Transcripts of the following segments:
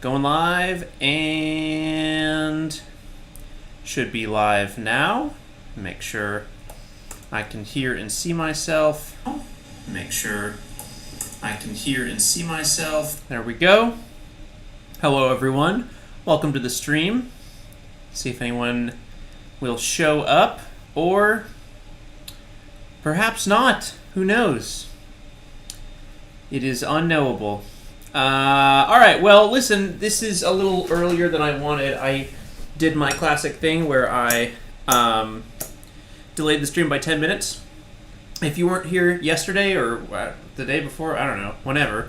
Going live and should be live now. Make sure I can hear and see myself. Make sure I can hear and see myself. There we go. Hello everyone. Welcome to the stream. See if anyone will show up or perhaps not. Who knows? It is unknowable. All right, well, listen, this is a little earlier than I wanted. I did my classic thing where I delayed the stream by 10 minutes. If you weren't here yesterday or the day before, I don't know, whenever,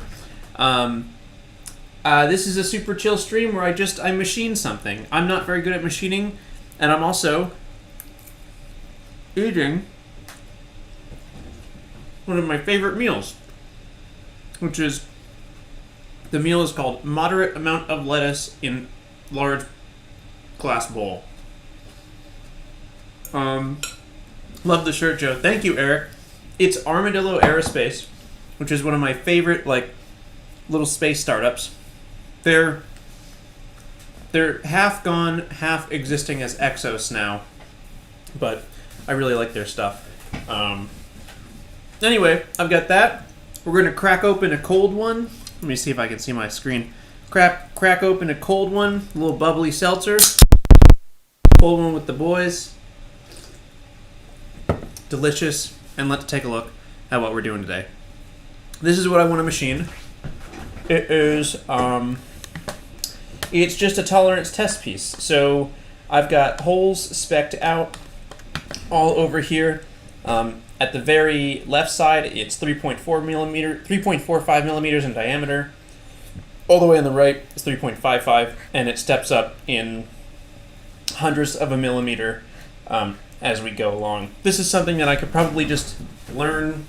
this is a super chill stream where I machine something. I'm not very good at machining, and I'm also eating one of my favorite meals, which is, the meal is called Moderate Amount of Lettuce in Large Glass Bowl. Love the shirt, Joe. Thank you, Eric. It's Armadillo Aerospace, which is one of my favorite, little space startups. They're half gone, half existing as Exos now, but I really like their stuff. Anyway, I've got that. We're going to crack open a cold one. Let me see if I can see my screen. Crack open a cold one, a little bubbly seltzer. Cold one with the boys. Delicious. And let's take a look at what we're doing today. This is what I want to machine. It is, it's just a tolerance test piece. So I've got holes spec'd out all over here. At the very left side, it's 3.45 millimeters in diameter. All the way on the right is 3.55, and it steps up in hundredths of a millimeter as we go along. This is something that I could probably just learn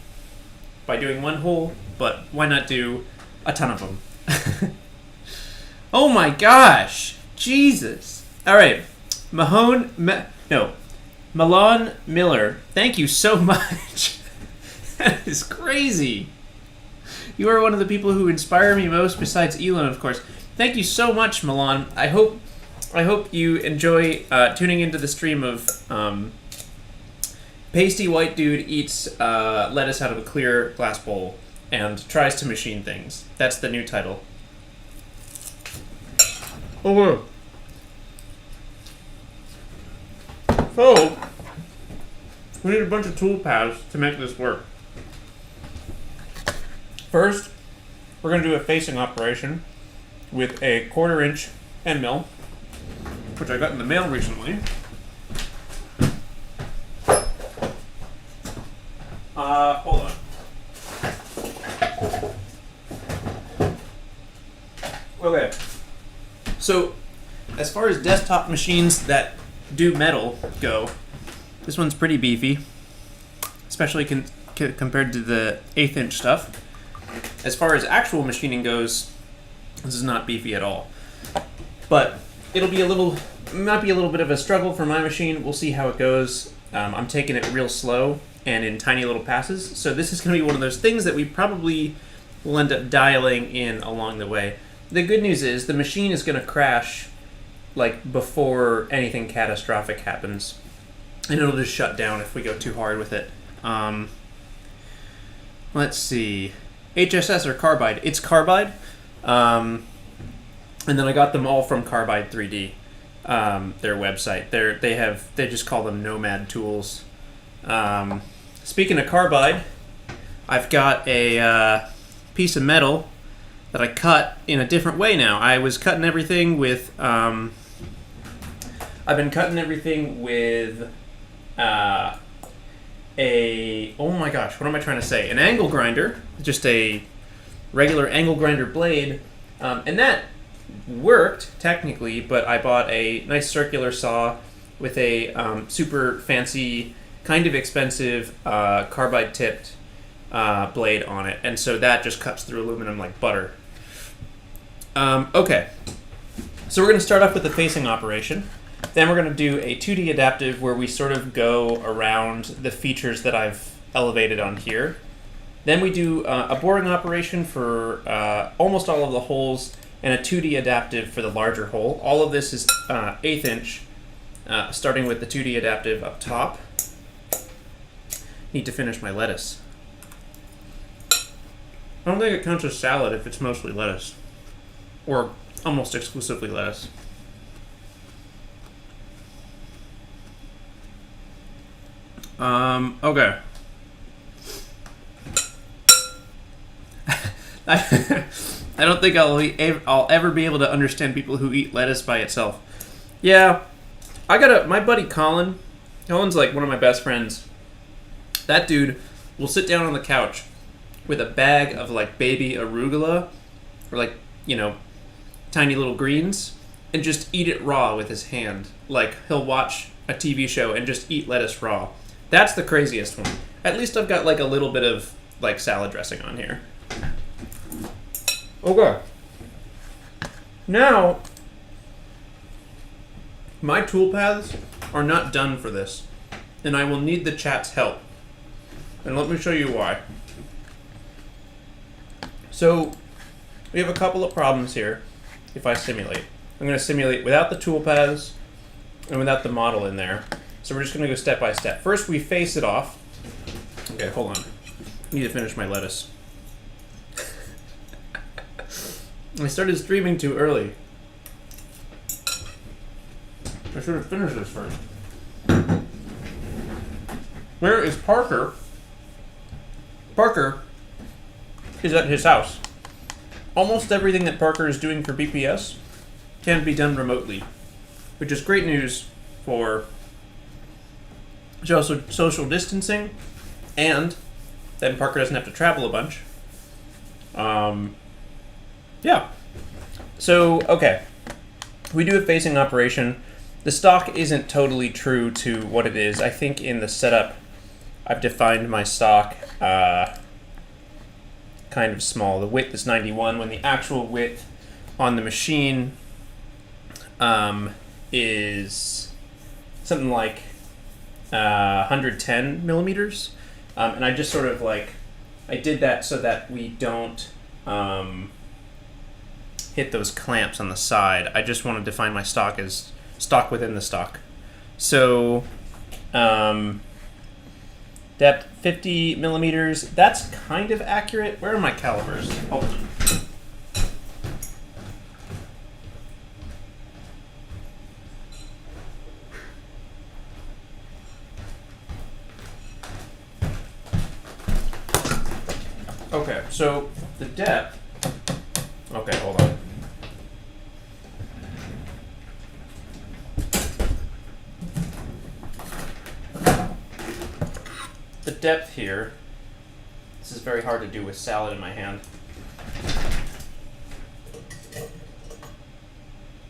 by doing one hole, but why not do a ton of them? Oh my gosh! Jesus! All right, Milan Miller, thank you so much. That is crazy. You are one of the people who inspire me most, besides Elon, of course. Thank you so much, Milan. I hope you enjoy tuning into the stream of Pasty White Dude eats lettuce out of a clear glass bowl and tries to machine things. That's the new title. Oh, so, we need a bunch of tool paths to make this work. First, we're going to do a facing operation with a 1/4 inch end mill, which I got in the mail recently. Hold on. Okay. So, as far as desktop machines that do metal go, this one's pretty beefy, especially compared to the 1/8 inch stuff. As far as actual machining goes, this is not beefy at all. But might be a little bit of a struggle for my machine. We'll see how it goes. I'm taking it real slow and in tiny little passes. So this is going to be one of those things that we probably will end up dialing in along the way. The good news is the machine is going to crash before anything catastrophic happens. And it'll just shut down if we go too hard with it. Let's see. HSS or Carbide? It's Carbide. And then I got them all from Carbide 3D, their website. They just call them Nomad tools. Speaking of Carbide, I've got a piece of metal that I cut in a different way now. I was cutting everything with I've been cutting everything with oh my gosh, what am I trying to say? An angle grinder, just a regular angle grinder blade, and that worked technically, but I bought a nice circular saw with a super fancy, kind of expensive carbide tipped blade on it, and so that just cuts through aluminum like butter. Okay, so we're going to start off with the facing operation. Then we're going to do a 2D adaptive where we sort of go around the features that I've elevated on here. Then we do a boring operation for almost all of the holes and a 2D adaptive for the larger hole. All of this is 1/8 inch, starting with the 2D adaptive up top. Need to finish my lettuce. I don't think it counts as salad if it's mostly lettuce, or almost exclusively lettuce. Okay. I don't think I'll ever be able to understand people who eat lettuce by itself. Yeah, my buddy Colin. Colin's like one of my best friends. That dude will sit down on the couch with a bag of like baby arugula, or like, tiny little greens, and just eat it raw with his hand. Like, he'll watch a TV show and just eat lettuce raw. That's the craziest one. At least I've got like a little bit of like salad dressing on here. Okay. Now, my toolpaths are not done for this, and I will need the chat's help. And let me show you why. So, we have a couple of problems here if I simulate. I'm going to simulate without the toolpaths and without the model in there. So we're just going to go step by step. First, we face it off. Okay, hold on. I need to finish my lettuce. I started streaming too early. I should have finished this first. Where is Parker? Parker is at his house. Almost everything that Parker is doing for BPS can be done remotely, which is great news for social distancing, and then Parker doesn't have to travel a bunch. Yeah. So, okay. We do a facing operation. The stock isn't totally true to what it is. I think in the setup, I've defined my stock kind of small. The width is 91, when the actual width on the machine is something like 110 millimeters. And I just sort of I did that so that we don't hit those clamps on the side. I just want to define my stock as stock within the stock. So, depth 50 millimeters. That's kind of accurate. Where are my calipers? Hold on. Okay, so the depth. Okay, hold on. The depth here, this is very hard to do with salad in my hand.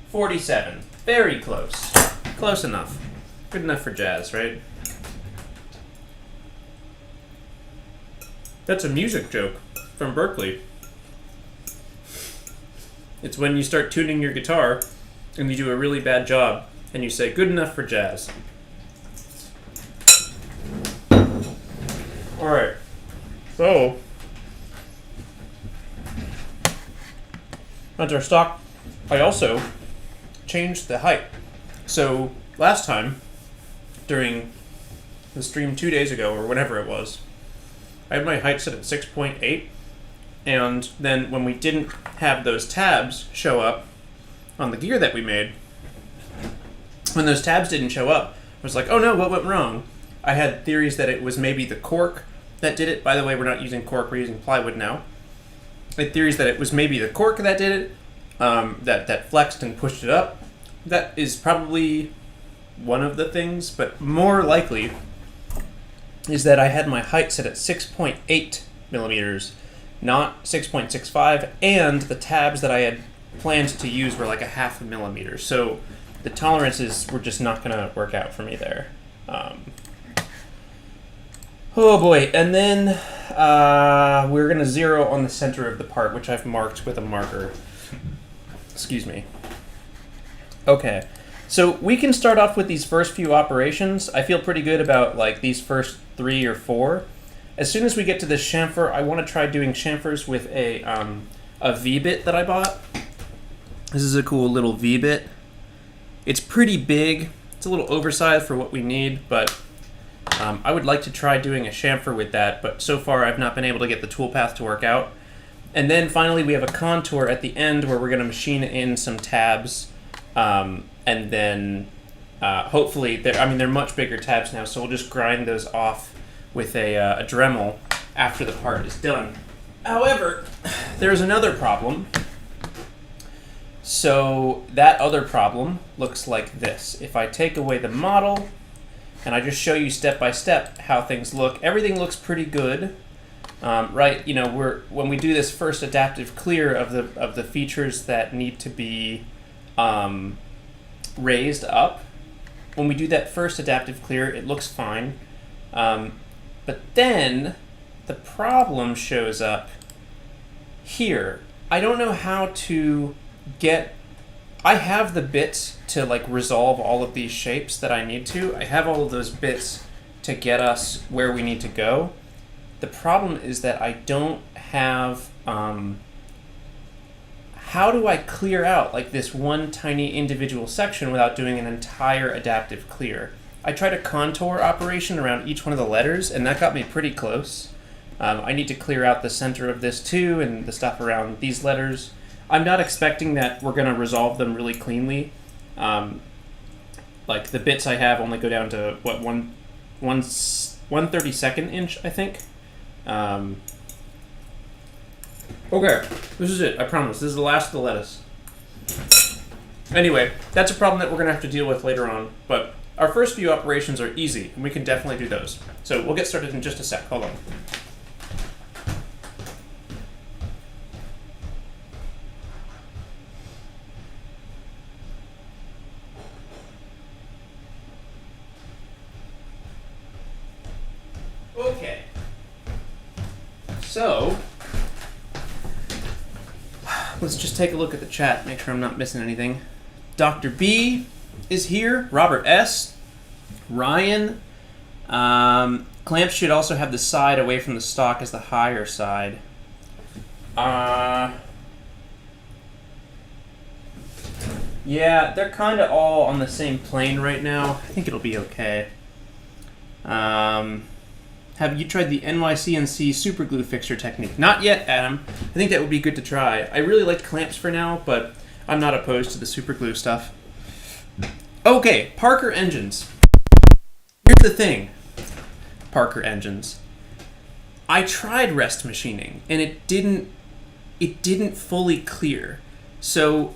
47. Very close. Close enough. Good enough for jazz, right? That's a music joke from Berkeley. It's when you start tuning your guitar and you do a really bad job and you say, good enough for jazz. Alright, so that's our stock. I also changed the height. So last time, during the stream 2 days ago, or whenever it was, I had my height set at 6.8, and then when we didn't have those tabs show up on the gear that we made, when those tabs didn't show up, I was like, oh no, what went wrong? I had theories that it was maybe the cork that did it. By the way, we're not using cork, we're using plywood now. I had theories that it was maybe the cork that did it, that flexed and pushed it up. That is probably one of the things, but more likely is that I had my height set at 6.8 millimeters, not 6.65, and the tabs that I had planned to use were like 0.5 millimeter. So the tolerances were just not going to work out for me there. Oh boy, and then we're going to zero on the center of the part, which I've marked with a marker. Excuse me. Okay, so we can start off with these first few operations. I feel pretty good about these first 3 or 4. As soon as we get to this chamfer, I want to try doing chamfers with a V-bit that I bought. This is a cool little V-bit. It's pretty big. It's a little oversized for what we need, but I would like to try doing a chamfer with that, but so far I've not been able to get the toolpath to work out. And then finally we have a contour at the end where we're going to machine in some tabs, and then hopefully, they're much bigger tabs now, so we'll just grind those off with a Dremel after the part is done. However, there's another problem. So that other problem looks like this. If I take away the model and I just show you step by step how things look, everything looks pretty good, right? You know, when we do this first adaptive clear of the features that need to be raised up, when we do that first adaptive clear, it looks fine. But then the problem shows up here. I don't know how to I have the bits to like resolve all of these shapes that I need to. I have all of those bits to get us where we need to go. The problem is that I don't have, how do I clear out like this one tiny individual section without doing an entire adaptive clear? I tried a contour operation around each one of the letters, and that got me pretty close. I need to clear out the center of this too, and the stuff around these letters. I'm not expecting that we're going to resolve them really cleanly. Like the bits I have only go down to what 1/32 inch, I think. Okay, this is it. I promise. This is the last of the lettuce. Anyway, that's a problem that we're going to have to deal with later on. But our first few operations are easy, and we can definitely do those. So we'll get started in just a sec. Hold on. Okay, so let's just take a look at the chat, make sure I'm not missing anything. Dr. B is here, Robert S, Ryan. Clamps should also have the side away from the stock as the higher side. Yeah, they're kind of all on the same plane right now. I think it'll be okay. Have you tried the NYCNC superglue fixture technique? Not yet, Adam. I think that would be good to try. I really like clamps for now, but I'm not opposed to the superglue stuff. Okay, Parker engines. Here's the thing, Parker engines. I tried rest machining, and it didn't fully clear. So,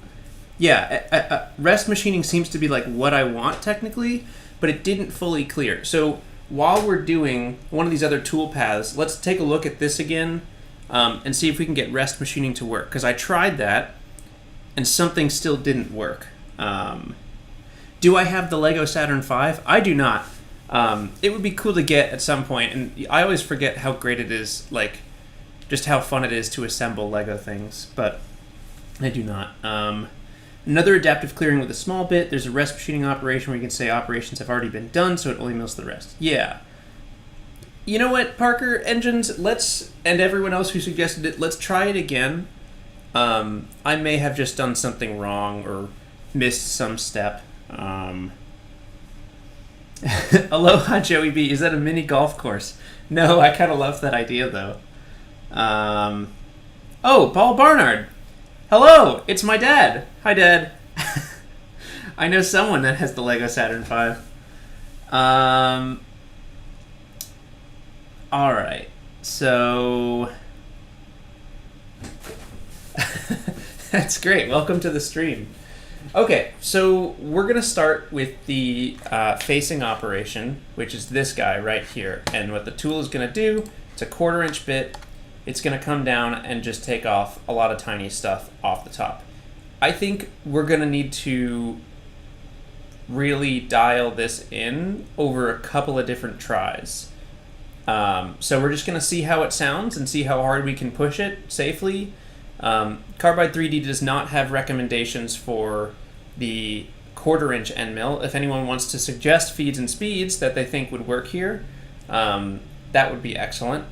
yeah, rest machining seems to be like what I want technically, but it didn't fully clear. So while we're doing one of these other tool paths, let's take a look at this again and see if we can get rest machining to work. Because I tried that, and something still didn't work. Do I have the Lego Saturn V? I do not. It would be cool to get at some point, and I always forget how great it is, like, just how fun it is to assemble Lego things, but I do not. Another adaptive clearing with a small bit. There's a rest machining operation where you can say operations have already been done, so it only mills the rest. Yeah. You know what, Parker engines, and everyone else who suggested it, let's try it again. I may have just done something wrong or missed some step. Aloha, Joey B. Is that a mini golf course? No, I kind of love that idea, though. Oh, Paul Barnard. Hello, it's my dad. Hi, Dad. I know someone that has the Lego Saturn V. All right, so that's great. Welcome to the stream. Okay, so we're going to start with the facing operation, which is this guy right here. And what the tool is going to do, it's a 1/4 inch bit. It's going to come down and just take off a lot of tiny stuff off the top. I think we're going to need to really dial this in over a couple of different tries. So we're just going to see how it sounds and see how hard we can push it safely. Carbide 3D does not have recommendations for the 1/4 inch end mill. If anyone wants to suggest feeds and speeds that they think would work here, that would be excellent.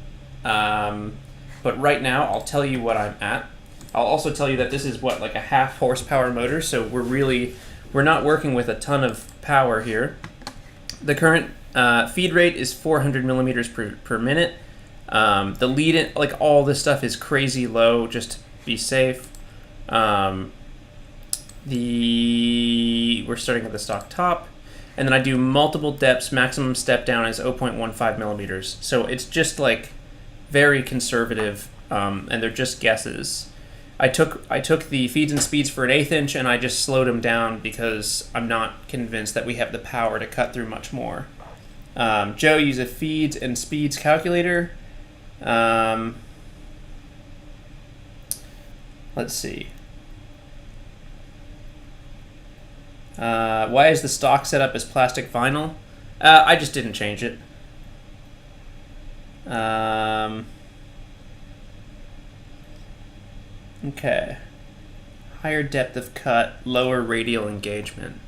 But right now, I'll tell you what I'm at. I'll also tell you that this is what, like a half horsepower motor, so we're not working with a ton of power here. The current feed rate is 400 millimeters per minute. The lead in, like all this stuff is crazy low, just to be safe. We're starting at the stock top, and then I do multiple depths. Maximum step down is 0.15 millimeters. So it's just like very conservative, and they're just guesses. I took the feeds and speeds for an 1/8 inch, and I just slowed them down because I'm not convinced that we have the power to cut through much more. Joe used a feeds and speeds calculator. Let's see. Why is the stock set up as plastic vinyl? I just didn't change it. Okay. Higher depth of cut, lower radial engagement.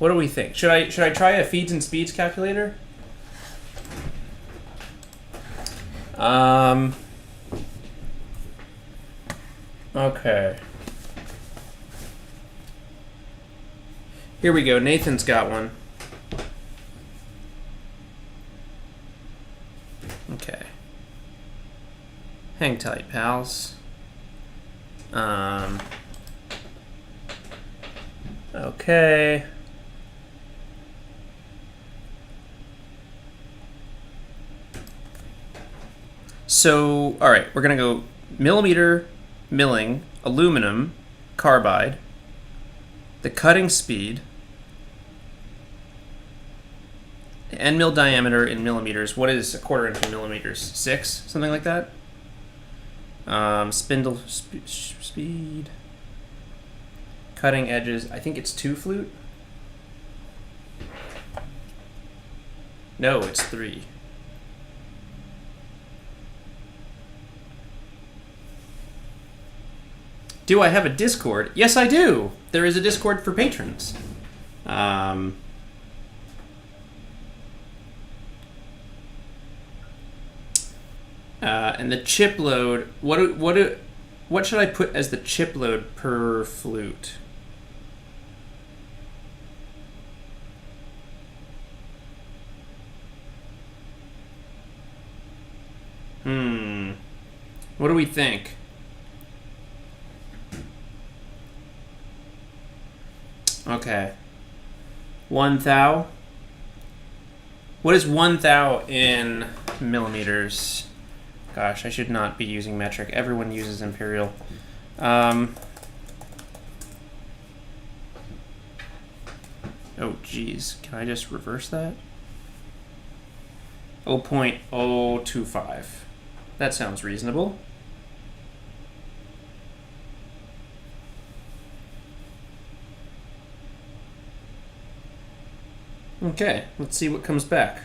What do we think? Should I try a feeds and speeds calculator? Okay. Here we go. Nathan's got one. Okay. Hang tight, pals. Okay. So, all right, we're gonna go millimeter milling, aluminum, carbide, the cutting speed, the end mill diameter in millimeters. What is a 1/4 inch in millimeters? 6, something like that. Spindle speed, cutting edges. I think it's 2 flute. No, it's 3. Do I have a Discord? Yes, I do. There is a Discord for patrons. And the chip load. What should I put as the chip load per flute? What do we think? Okay. 1 thou. What is 1 thou in millimeters? Gosh, I should not be using metric. Everyone uses imperial. Oh, geez. Can I just reverse that? 0.025. That sounds reasonable. Okay, let's see what comes back.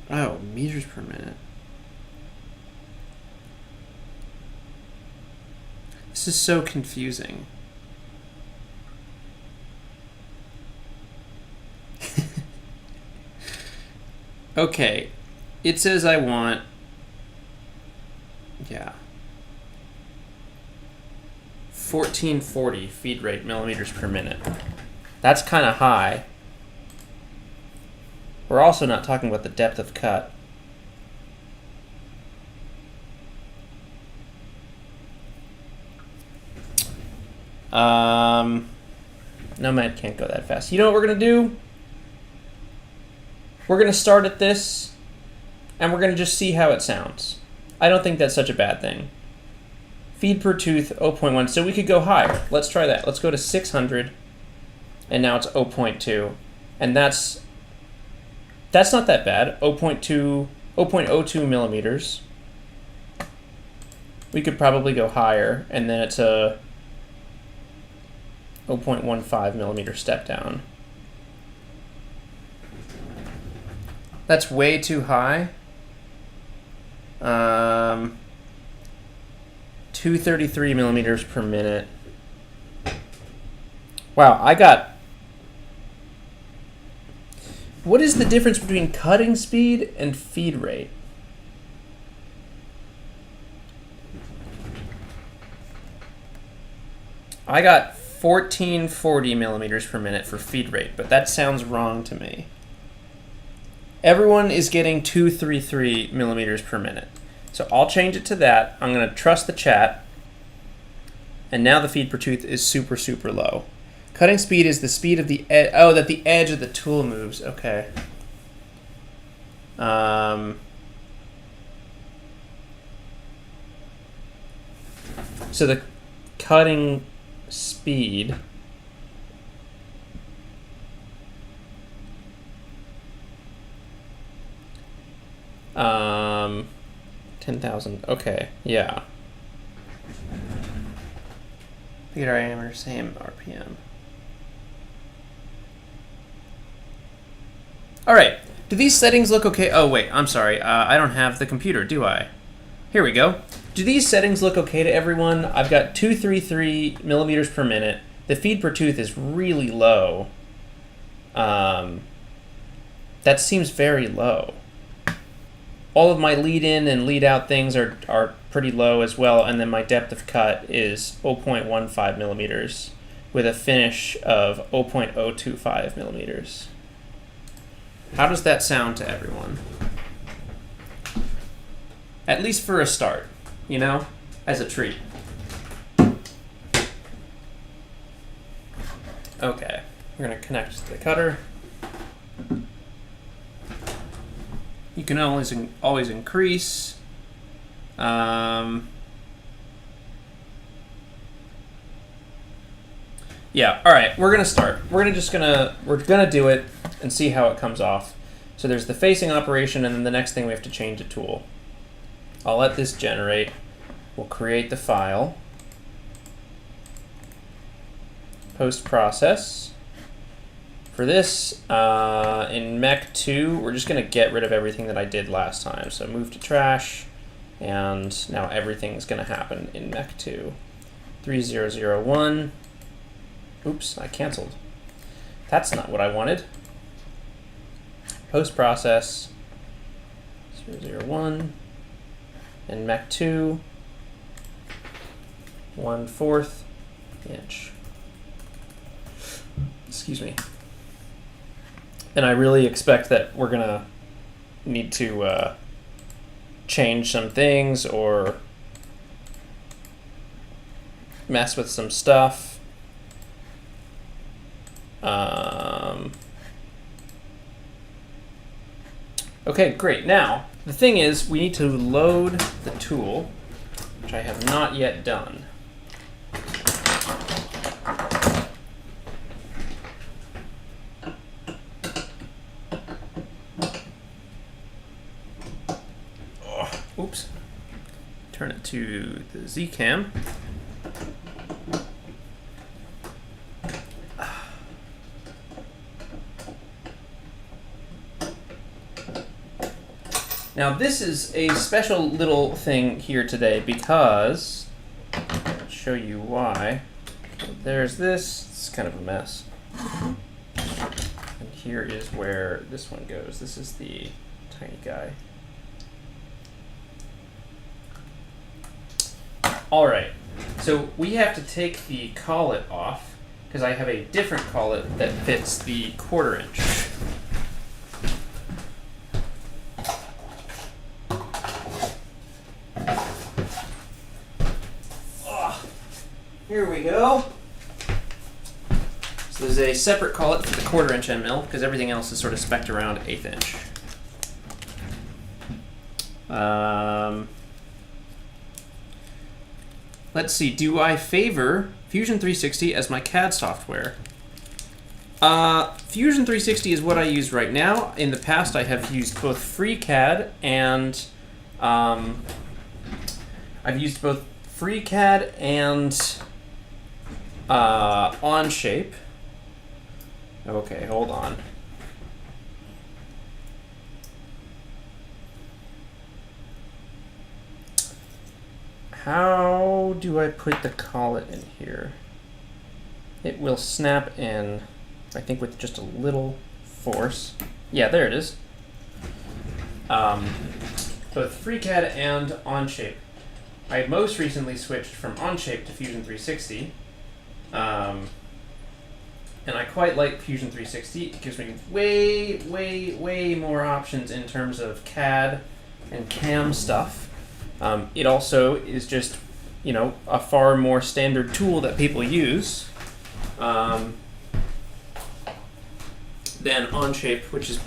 Oh, meters per minute. This is so confusing. Okay, it says I want, yeah, 1440 feed rate millimeters per minute. That's kind of high. We're also not talking about the depth of cut. Nomad can't go that fast. You know what we're going to do? We're going to start at this, and we're going to just see how it sounds. I don't think that's such a bad thing. Feed per tooth, 0.1. So we could go higher. Let's try that. Let's go to 600, and now it's 0.2. And that's not that bad. 0.02 millimeters. We could probably go higher, and then it's a 0.15 millimeter step down. That's way too high. 233 millimeters per minute. Wow, I got... What is the difference between cutting speed and feed rate? I got 1440 millimeters per minute for feed rate, but that sounds wrong to me. Everyone is getting 233 millimeters per minute. So I'll change it to that. I'm going to trust the chat. And now the feed per tooth is super, super low. Cutting speed is the speed of the edge. Oh, that the edge of the tool moves. Okay. So the cutting speed um 10,000. Okay, yeah. Feed diameter, same RPM. All right. Do these settings look okay? Oh wait, I'm sorry. I don't have the computer, do I? Here we go. Do these settings look okay to everyone? I've got 233 millimeters per minute. The feed per tooth is really low. That seems very low. All of my lead in and lead out things are pretty low as well, and then my depth of cut is 0.15 millimeters with a finish of 0.025 millimeters. How does that sound to everyone? At least for a start, you know, as a treat. Okay, we're gonna connect the cutter. You can always increase. Yeah, all right, we're gonna start. We're gonna do it and see how it comes off. So there's the facing operation, and then the next thing we have to change a tool. I'll let this generate. We'll create the file. Post-process. For this, in Mech 2, we're just going to get rid of everything that I did last time. So move to trash, and now everything's going to happen in Mech 2. 3001. Oops, I canceled. That's not what I wanted. Post-process. 001. And Mech 2. 1/4 inch. Excuse me. And I really expect that we're gonna need to change some things or mess with some stuff. Okay, great. Now, the thing is, we need to load the tool, which I have not yet done. Oops. Turn it to the Z-cam. Now this is a special little thing here today because, I'll show you why. There's this, it's kind of a mess. And here is where this one goes. This is the tiny guy. All right, so we have to take the collet off because I have a different collet that fits the 1/4 inch. Here we go. So there's a separate collet for the 1/4 inch end mill because everything else is sort of spec'd around 1/8 inch. Let's see, do I favor Fusion 360 as my CAD software? Fusion 360 is what I use right now. In the past, I have used both FreeCAD and I've used both FreeCAD and Onshape. Okay, hold on. How do I put the collet in here? It will snap in, I think, with just a little force. Yeah, there it is. Both FreeCAD and Onshape. I most recently switched from Onshape to Fusion 360. And I quite like Fusion 360. It gives me way more options in terms of CAD and CAM stuff. It also is just, a far more standard tool that people use than Onshape, which is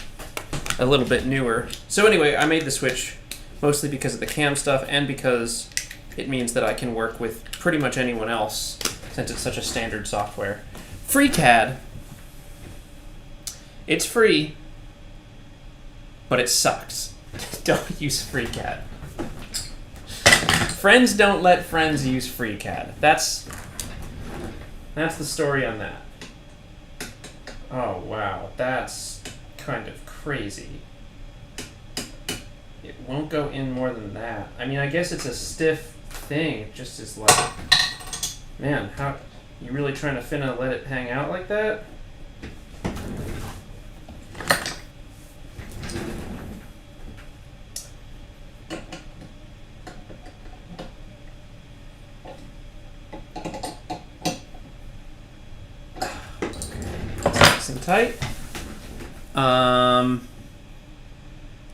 a little bit newer. So anyway, I made the switch mostly because of the CAM stuff and because it means that I can work with pretty much anyone else since it's such a standard software. FreeCAD, it's free, but it sucks. Don't use FreeCAD. Friends don't let friends use FreeCAD. That's the story on that. Oh wow, that's kind of crazy. It won't go in more than that. I mean, I guess it's a stiff thing. It just is like, man, how you really trying to finna let it hang out like that? Nice and tight.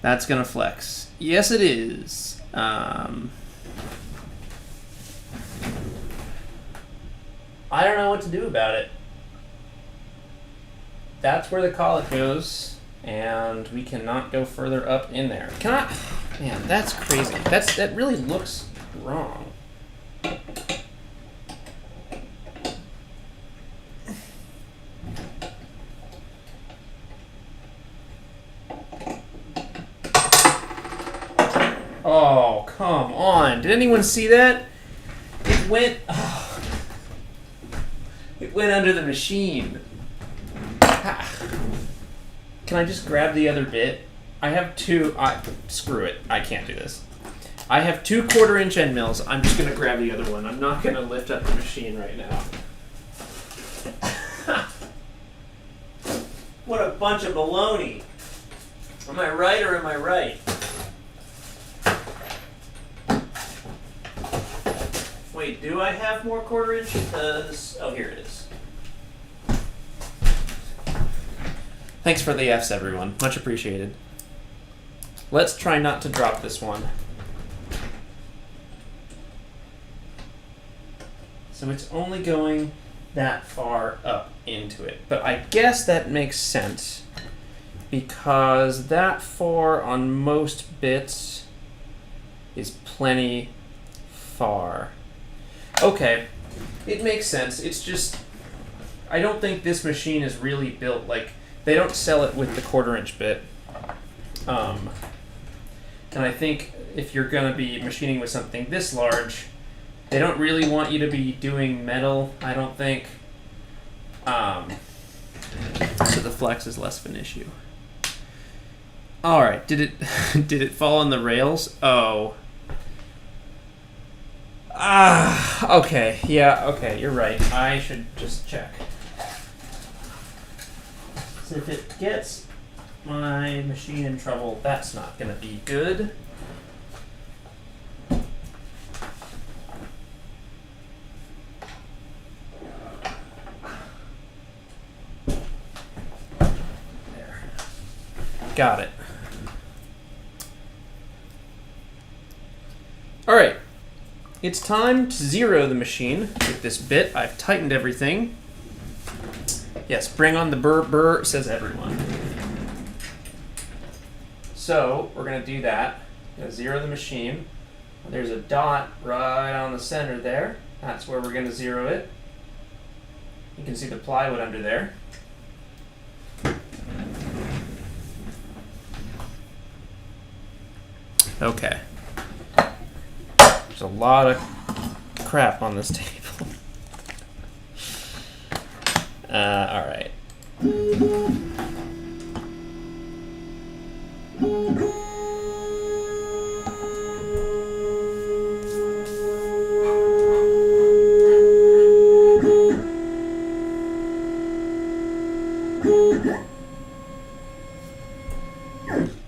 That's gonna flex. Yes, it is. I don't know what to do about it. That's where the collet goes, and we cannot go further up in there. Can I? Man, that's crazy. That really looks wrong. Oh, come on. Did anyone see that? It went... Oh, it went under the machine. Can I just grab the other bit? I have two... screw it. I can't do this. I have 2 1/4-inch end mills. I'm just going to grab the other one. I'm not going to lift up the machine right now. What a bunch of baloney. Am I right or am I right? Wait, do I have more 1/4-inch? Because, oh, here it is. Thanks for the Fs, everyone. Much appreciated. Let's try not to drop this one. So it's only going that far up into it. But I guess that makes sense because that far on most bits is plenty far. Okay, it makes sense. It's just, I don't think this machine is really built, like, they don't sell it with the 1/4-inch bit. And I think if you're going to be machining with something this large, they don't really want you to be doing metal, I don't think. So the flex is less of an issue. All right, did it fall on the rails? Oh. Okay, yeah, okay, you're right. I should just check. So if it gets my machine in trouble, that's not going to be good. There. Got it. All right. It's time to zero the machine with this bit. I've tightened everything. Yes, bring on the burr, says everyone. So we're going to do that. Going to zero the machine. There's a dot right on the center there. That's where we're going to zero it. You can see the plywood under there. Okay. There's a lot of crap on this table. All right.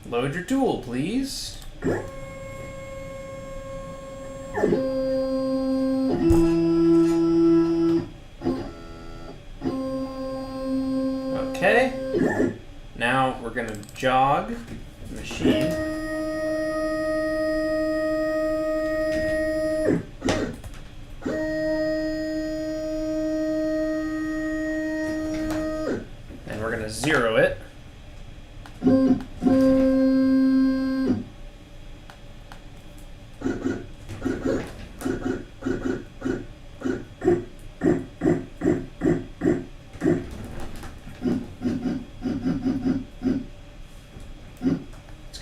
Load your tool, please. Okay. Now we're going to jog the machine. And we're going to 0 it.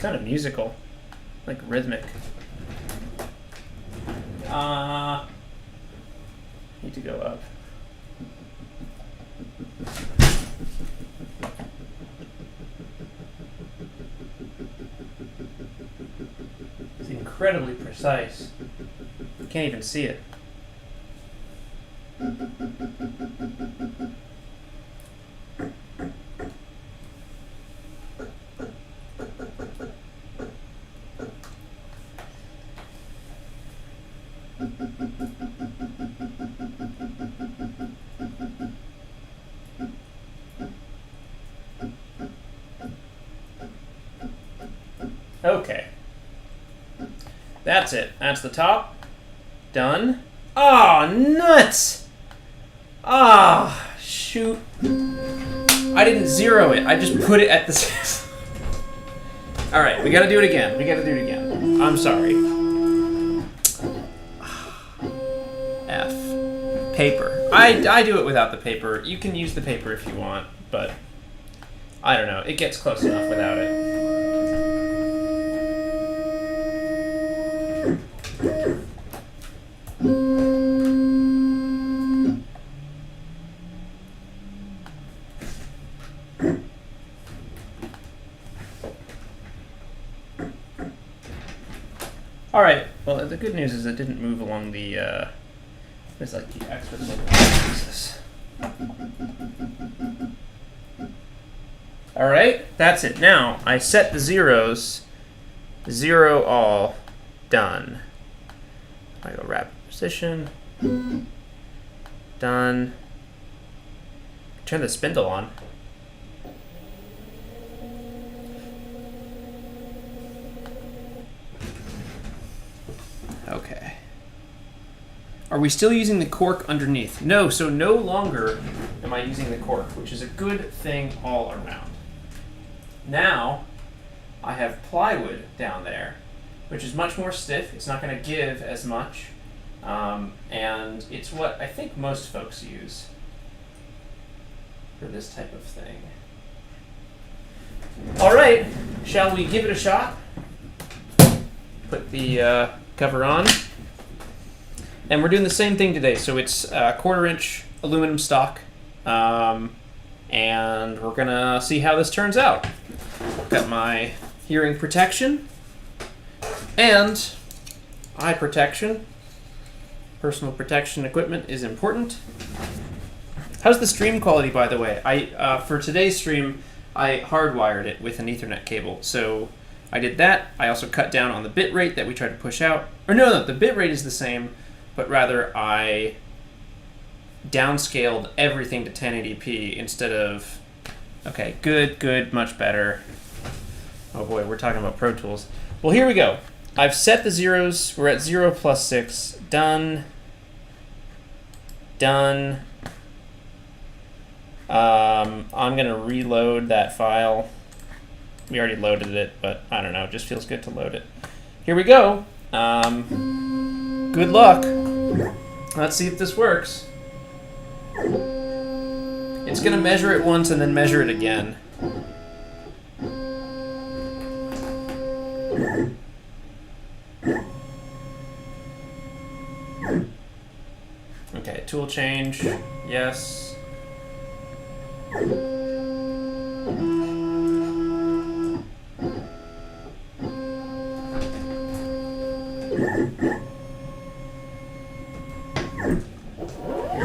Kind of musical, like rhythmic. Need to go up. It's incredibly precise. You can't even see it. Okay. That's it. That's the top. Done. Oh, nuts! Ah, oh, shoot. I didn't 0 it. I just put it at the... Alright, we gotta do it again. We gotta do it again. I'm sorry. F. Paper. I do it without the paper. You can use the paper if you want, but I don't know. It gets close enough without it. All right. Well, the good news is it didn't move along the. It's like the extra pieces. All right. That's it. Now I set the zeros. 0 all. Done. I go rapid position. Done. Turn the spindle on. Okay. Are we still using the cork underneath? No, so no longer am I using the cork, which is a good thing all around. Now, I have plywood down there, which is much more stiff. It's not going to give as much. And it's what I think most folks use for this type of thing. All right, shall we give it a shot? Put the cover on. And we're doing the same thing today. So it's 1/4 inch aluminum stock. And we're going to see how this turns out. Got my hearing protection and eye protection. Personal protection equipment is important. How's the stream quality, by the way? For today's stream, I hardwired it with an Ethernet cable. So I did that. I also cut down on the bit rate that we tried to push out. Or no, the bit rate is the same, but rather I downscaled everything to 1080p instead of... Okay, good, much better. Oh boy, we're talking about Pro Tools. Well, here we go. I've set the zeros. We're at 0 plus 6. Done. Done. I'm going to reload that file. We already loaded it, but I don't know. It just feels good to load it. Here we go. Good luck. Let's see if this works. It's going to measure it once and then measure it again. change. Yes. Here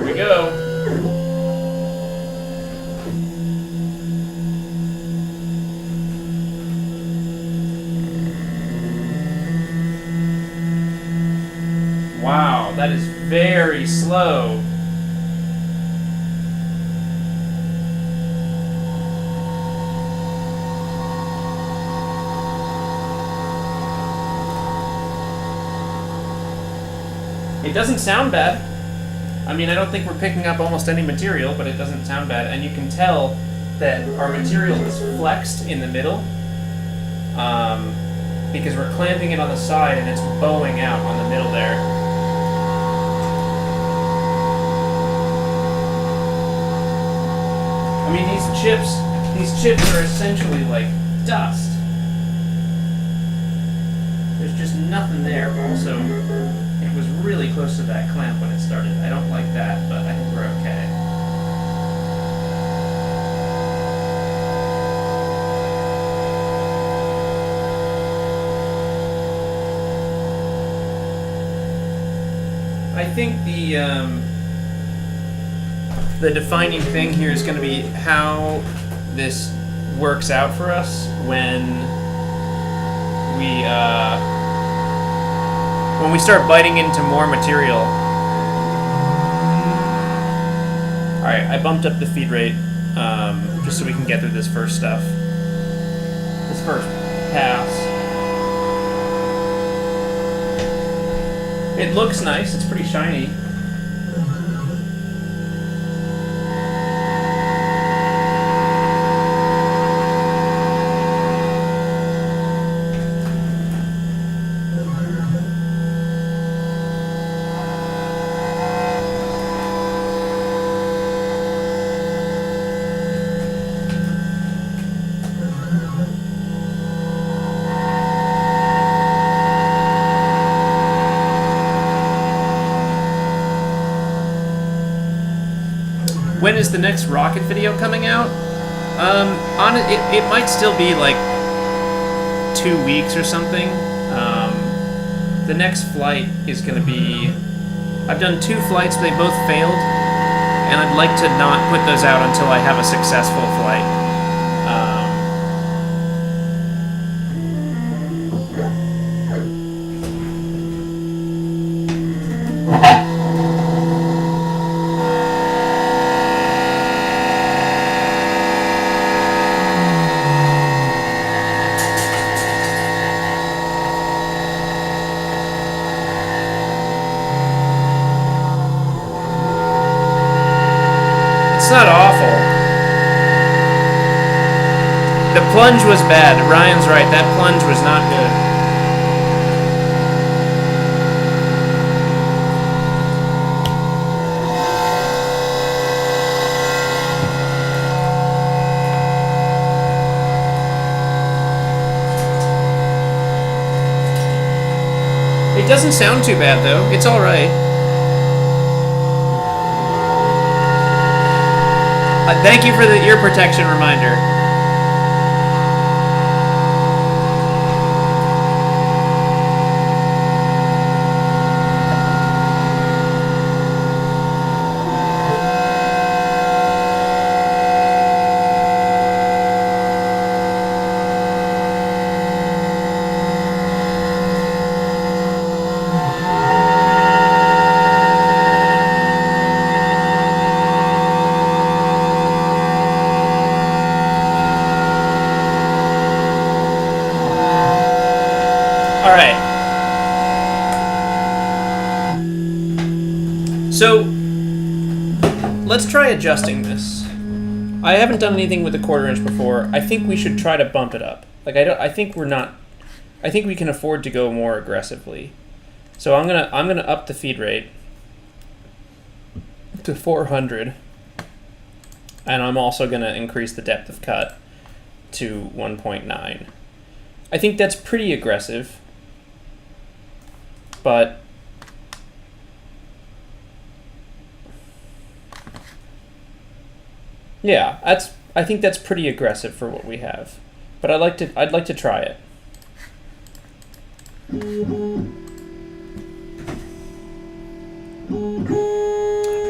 we go. Wow, that is very slow. It doesn't sound bad. I mean, I don't think we're picking up almost any material, but it doesn't sound bad. And you can tell that our material is flexed in the middle because we're clamping it on the side and it's bowing out on the middle there. I mean, these chips are essentially like dust. There's just nothing there. Also, it was really close to that clamp when it started. I don't like that, but I think we're okay. I think the defining thing here is going to be how this works out for us when we start biting into more material. Alright, I bumped up the feed rate just so we can get through this first stuff. This first pass. It looks nice, it's pretty shiny. When is the next rocket video coming out? It might still be like 2 weeks or something. The next flight is going to be... I've done 2 flights, they both failed, and I'd like to not put those out until I have a successful flight. It's not awful. The plunge was bad. Ryan's right. That plunge was not good. It doesn't sound too bad, though. It's all right. Thank you for the ear protection reminder. So, let's try adjusting this. I haven't done anything with the 1/4 inch before. I think we should try to bump it up. Like I think we can afford to go more aggressively. So I'm gonna up the feed rate to 400, and I'm also gonna increase the depth of cut to 1.9. I think that's pretty aggressive, but Yeah, I think that's pretty aggressive for what we have. But I'd like to try it.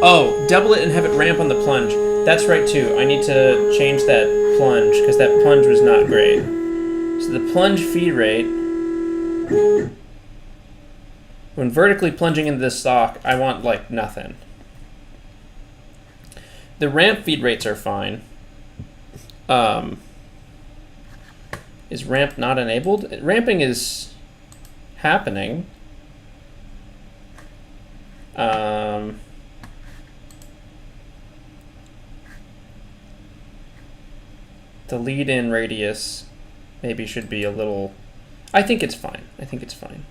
Oh, double it and have it ramp on the plunge. That's right too. I need to change that plunge because that plunge was not great. So the plunge feed rate, when vertically plunging into this stock, I want like nothing. The ramp feed rates are fine. Is ramp not enabled? Ramping is happening. The lead-in radius maybe should be a little... I think it's fine. I think it's fine.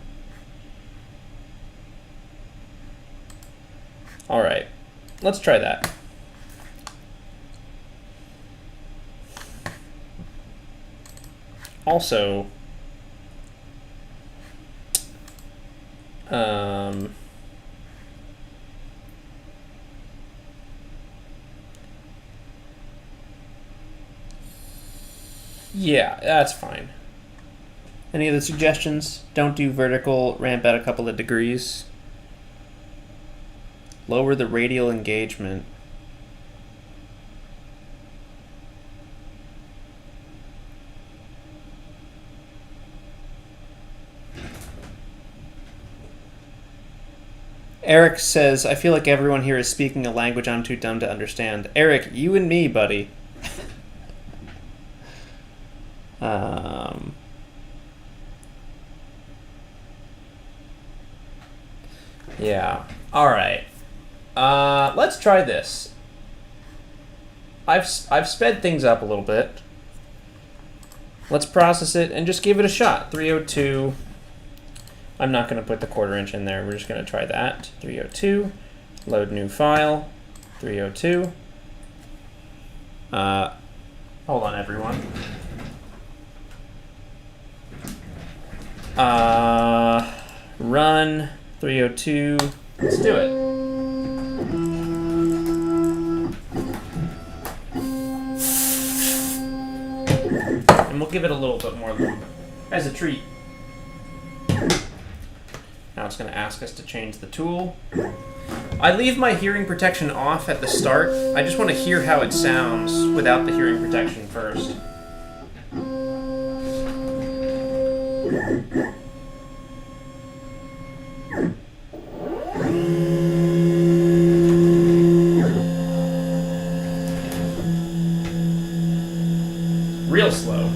All right, let's try that. Also, yeah, that's fine. Any other suggestions? Don't do vertical, ramp at a couple of degrees. Lower the radial engagement. Eric says, I feel like everyone here is speaking a language I'm too dumb to understand. Eric, you and me, buddy. Yeah. All right. Let's try this. I've sped things up a little bit. Let's process it and just give it a shot. 302. I'm not going to put the 1/4 inch in there. We're just going to try that. 302. Load new file. 302. Hold on, everyone. Run 302. Let's do it. And we'll give it a little bit more as a treat. Now it's going to ask us to change the tool. I leave my hearing protection off at the start. I just want to hear how it sounds without the hearing protection first. Real slow.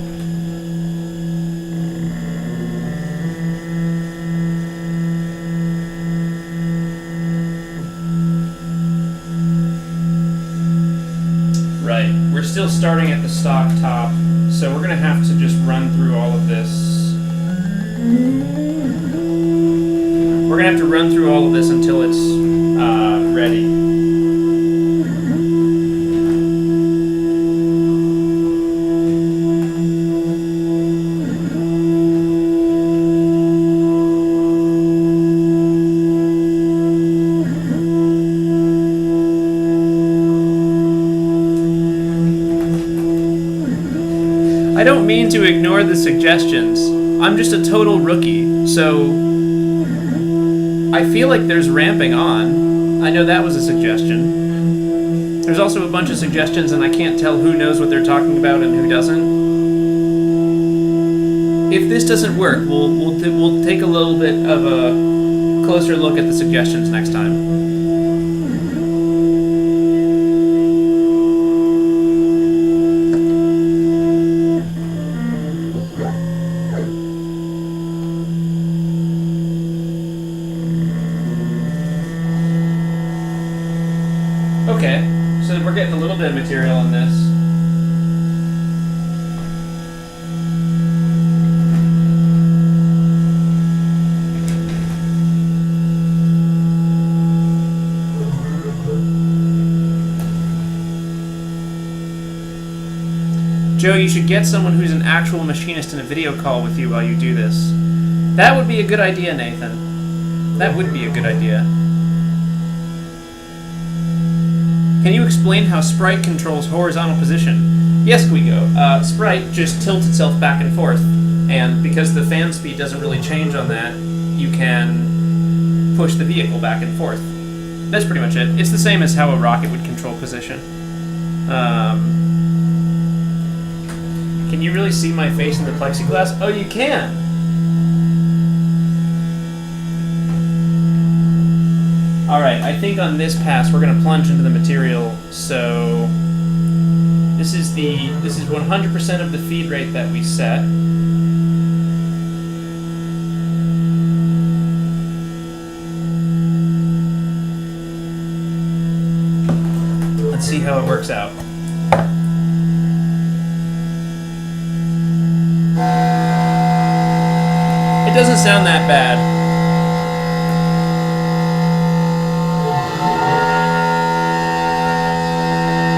Right, we're still starting at the stock top, so we're going to have to just run through all of this. We're going to have to run through all of this until it's ready. I don't mean to ignore the suggestions. I'm just a total rookie, so I feel like there's ramping on. I know that was a suggestion. There's also a bunch of suggestions, and I can't tell who knows what they're talking about and who doesn't. If this doesn't work, we'll take a little bit of a closer look at the suggestions next time. Okay, so we're getting a little bit of material in this. Joe, you should get someone who's an actual machinist in a video call with you while you do this. That would be a good idea, Nathan. That would be a good idea. Can you explain how Sprite controls horizontal position? Yes, Guigo. Sprite just tilts itself back and forth, and because the fan speed doesn't really change on that, you can push the vehicle back and forth. That's pretty much it. It's the same as how a rocket would control position. Can you really see my face in the plexiglass? Oh, you can! Alright, I think on this pass we're going to plunge into the material, so this is 100% of the feed rate that we set. Let's see how it works out. It doesn't sound that bad.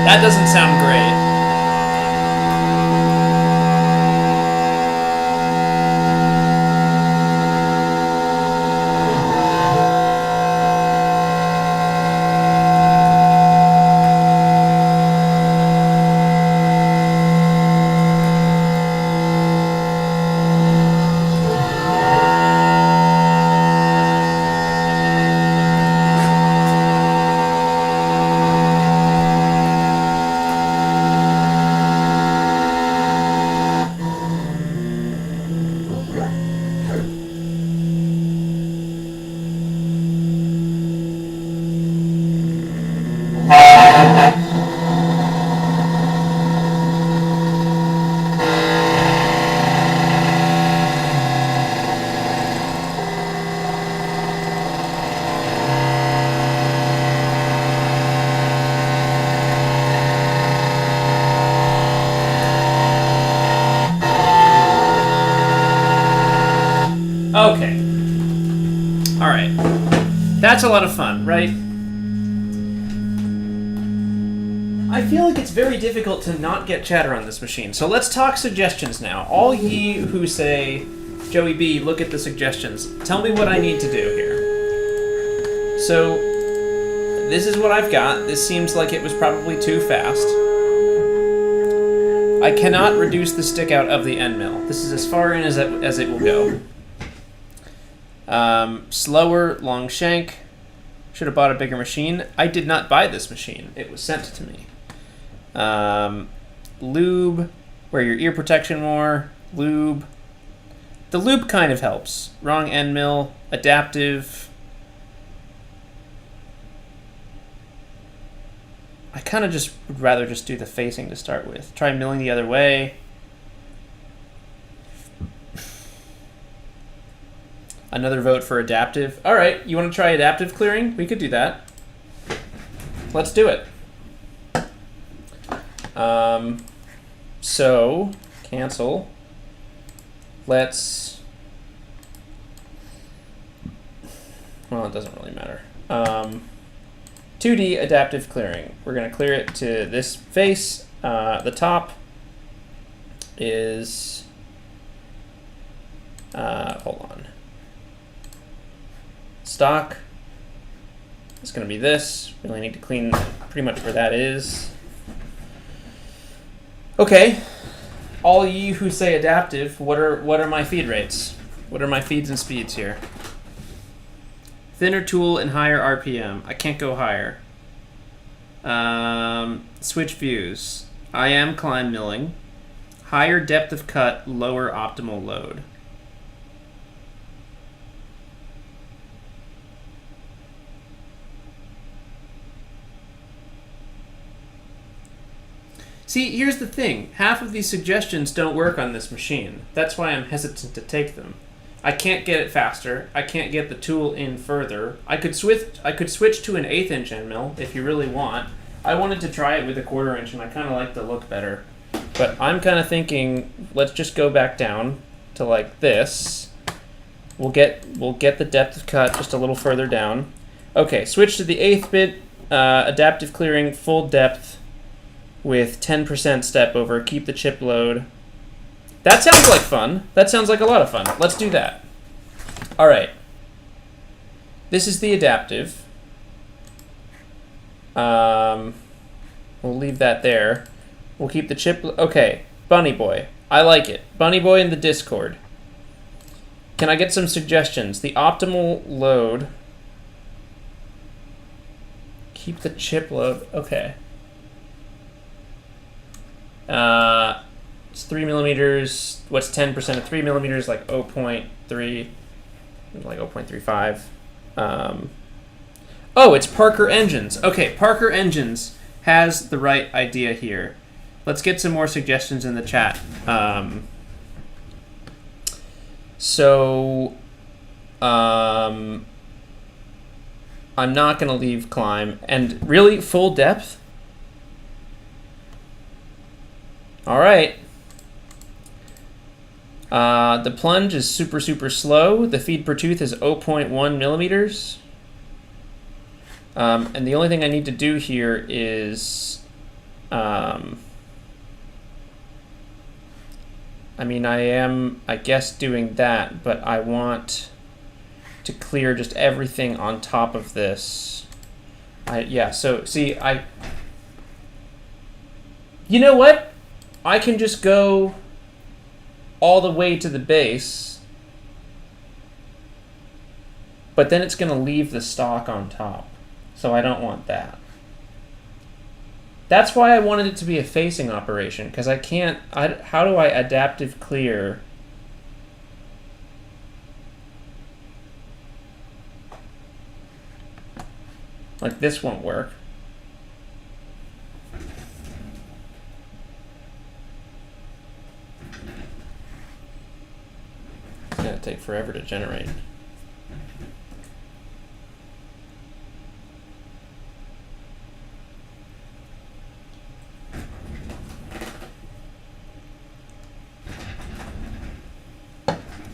That doesn't sound great. Okay. Alright. That's a lot of fun, right? I feel like it's very difficult to not get chatter on this machine. So let's talk suggestions now. All ye who say, Joey B, look at the suggestions. Tell me what I need to do here. So, this is what I've got. This seems like it was probably too fast. I cannot reduce the stick out of the end mill. This is as far in as it will go. Slower, long shank. Should have bought a bigger machine. I did not buy this machine. It was sent to me. Lube. Wear your ear protection more. Lube. The lube kind of helps. Wrong end mill. Adaptive. I kind of just would rather just do the facing to start with. Try milling the other way. Another vote for adaptive. All right, you want to try adaptive clearing? We could do that. Let's do it. So, cancel. Let's... Well, it doesn't really matter. 2D adaptive clearing. We're going to clear it to this face. The top is... hold on. Stock is going to be this. We only need to clean pretty much where that is. Okay. All ye who say adaptive, what are my feed rates? What are my feeds and speeds here? Thinner tool and higher RPM. I can't go higher. Switch views. I am climb milling. Higher depth of cut, lower optimal load. See, here's the thing. Half of these suggestions don't work on this machine. That's why I'm hesitant to take them. I can't get it faster. I can't get the tool in further. I could switch to an 1/8 inch end mill if you really want. I wanted to try it with a 1/4 inch, and I kind of like the look better. But I'm kind of thinking, let's just go back down to like this. We'll get the depth of cut just a little further down. Okay, switch to the 1/8 bit adaptive clearing, full depth. With 10% step over, keep the chip load. That sounds like fun. That sounds like a lot of fun. Let's do that. All right. This is the adaptive. We'll leave that there. We'll keep the chip. Okay, Bunny Boy. I like it. Bunny Boy in the Discord. Can I get some suggestions? The optimal load. Keep the chip load. Okay. It's 3 millimeters. What's 10% of 3 millimeters? Like 0.3, like 0.35. Oh, it's Parker Engines. Okay, Parker Engines has the right idea here. Let's get some more suggestions in the chat. I'm not going to leave climb. And really, full depth? All right. The plunge is super, super slow. The feed per tooth is 0.1 millimeters. And the only thing I need to do here is... I mean, I am, I guess, doing that, but I want to clear just everything on top of this. Yeah, so, see, you know what? I can just go all the way to the base, but then it's going to leave the stock on top, so I don't want that. That's why I wanted it to be a facing operation, because I can't... how do I adaptive clear? Like, this won't work. It's going to take forever to generate.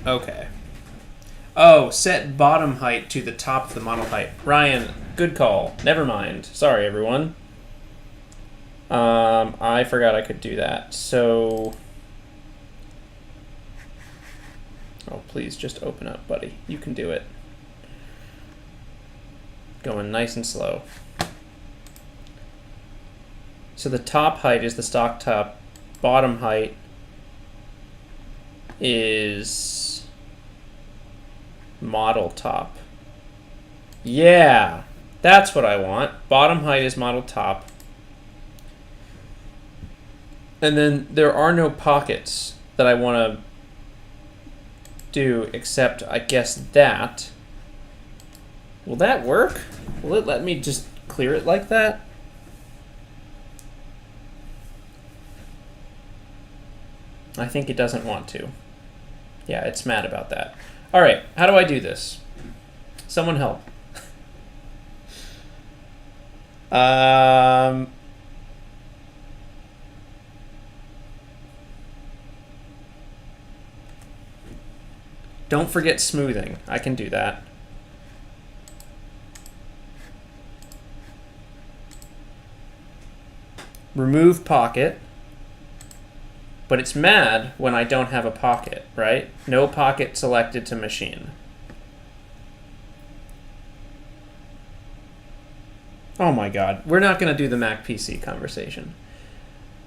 Okay. Oh, set bottom height to the top of the model height. Ryan, good call. Never mind. Sorry, everyone. I forgot I could do that. So... oh, please, just open up, buddy. You can do it. Going nice and slow. So the top height is the stock top. Bottom height is model top. Yeah, that's what I want. Bottom height is model top. And then there are no pockets that I want to do except, I guess, that. Will that work? Will it let me just clear it like that? I think it doesn't want to. Yeah, it's mad about that. All right, how do I do this? Someone help. Don't forget smoothing. I can do that. Remove pocket. But it's mad when I don't have a pocket, right? No pocket selected to machine. Oh my god. We're not going to do the Mac PC conversation.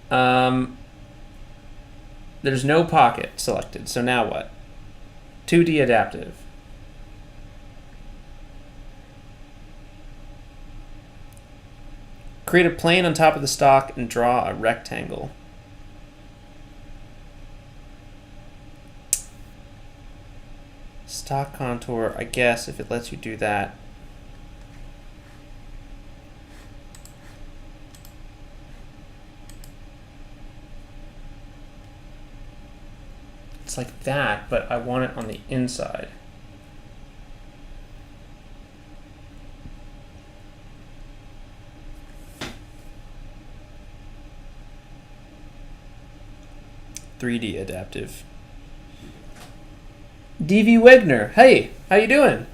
There's no pocket selected, so now what? 2D adaptive. Create a plane on top of the stock and draw a rectangle. Stock contour, I guess, if it lets you do that. It's like that, but I want it on the inside. .3D adaptive. DV Wegner, hey, how you doing?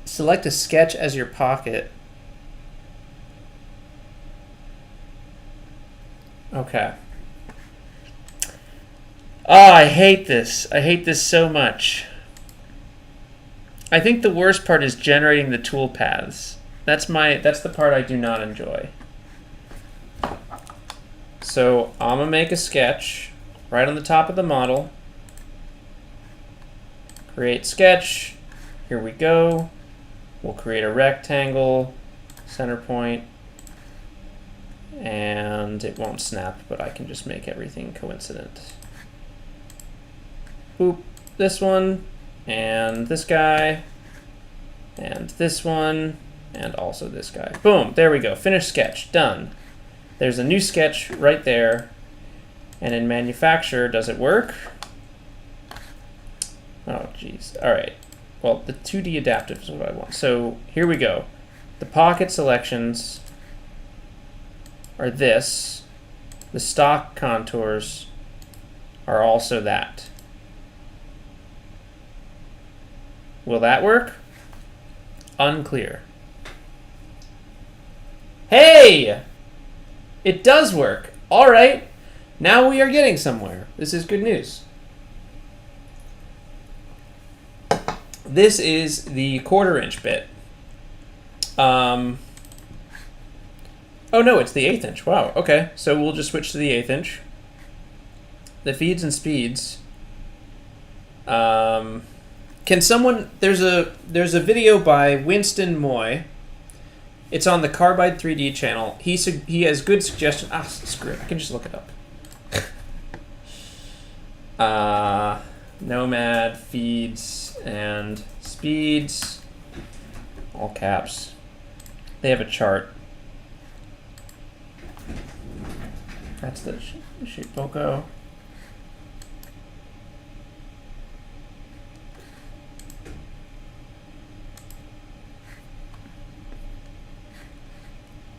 Select a sketch as your pocket. Okay. Oh, I hate this. I hate this so much. I think the worst part is generating the tool paths. That's the part I do not enjoy. So I'm gonna make a sketch right on the top of the model. Create sketch. Here we go. We'll create a rectangle, center point, and it won't snap, but I can just make everything coincident. Boop, this one, and this guy, and this one, and also this guy. Boom, there we go, finished sketch, done. There's a new sketch right there, and in manufacture, does it work? Oh, geez, all right. Well, the 2D adaptive is what I want. So here we go. The pocket selections are this. The stock contours are also that. Will that work? Unclear. Hey! It does work. All right. Now we are getting somewhere. This is good news. This is the 1/4 inch bit. Oh no, it's the 1/8 inch. Wow, okay. So we'll just switch to the 1/8 inch. The feeds and speeds. Can someone, there's a video by Winston Moy. It's on the Carbide 3D channel. He has good suggestions. Ah, screw it. I can just look it up. Nomad, feeds, and speeds, all caps. They have a chart. That's the shape logo.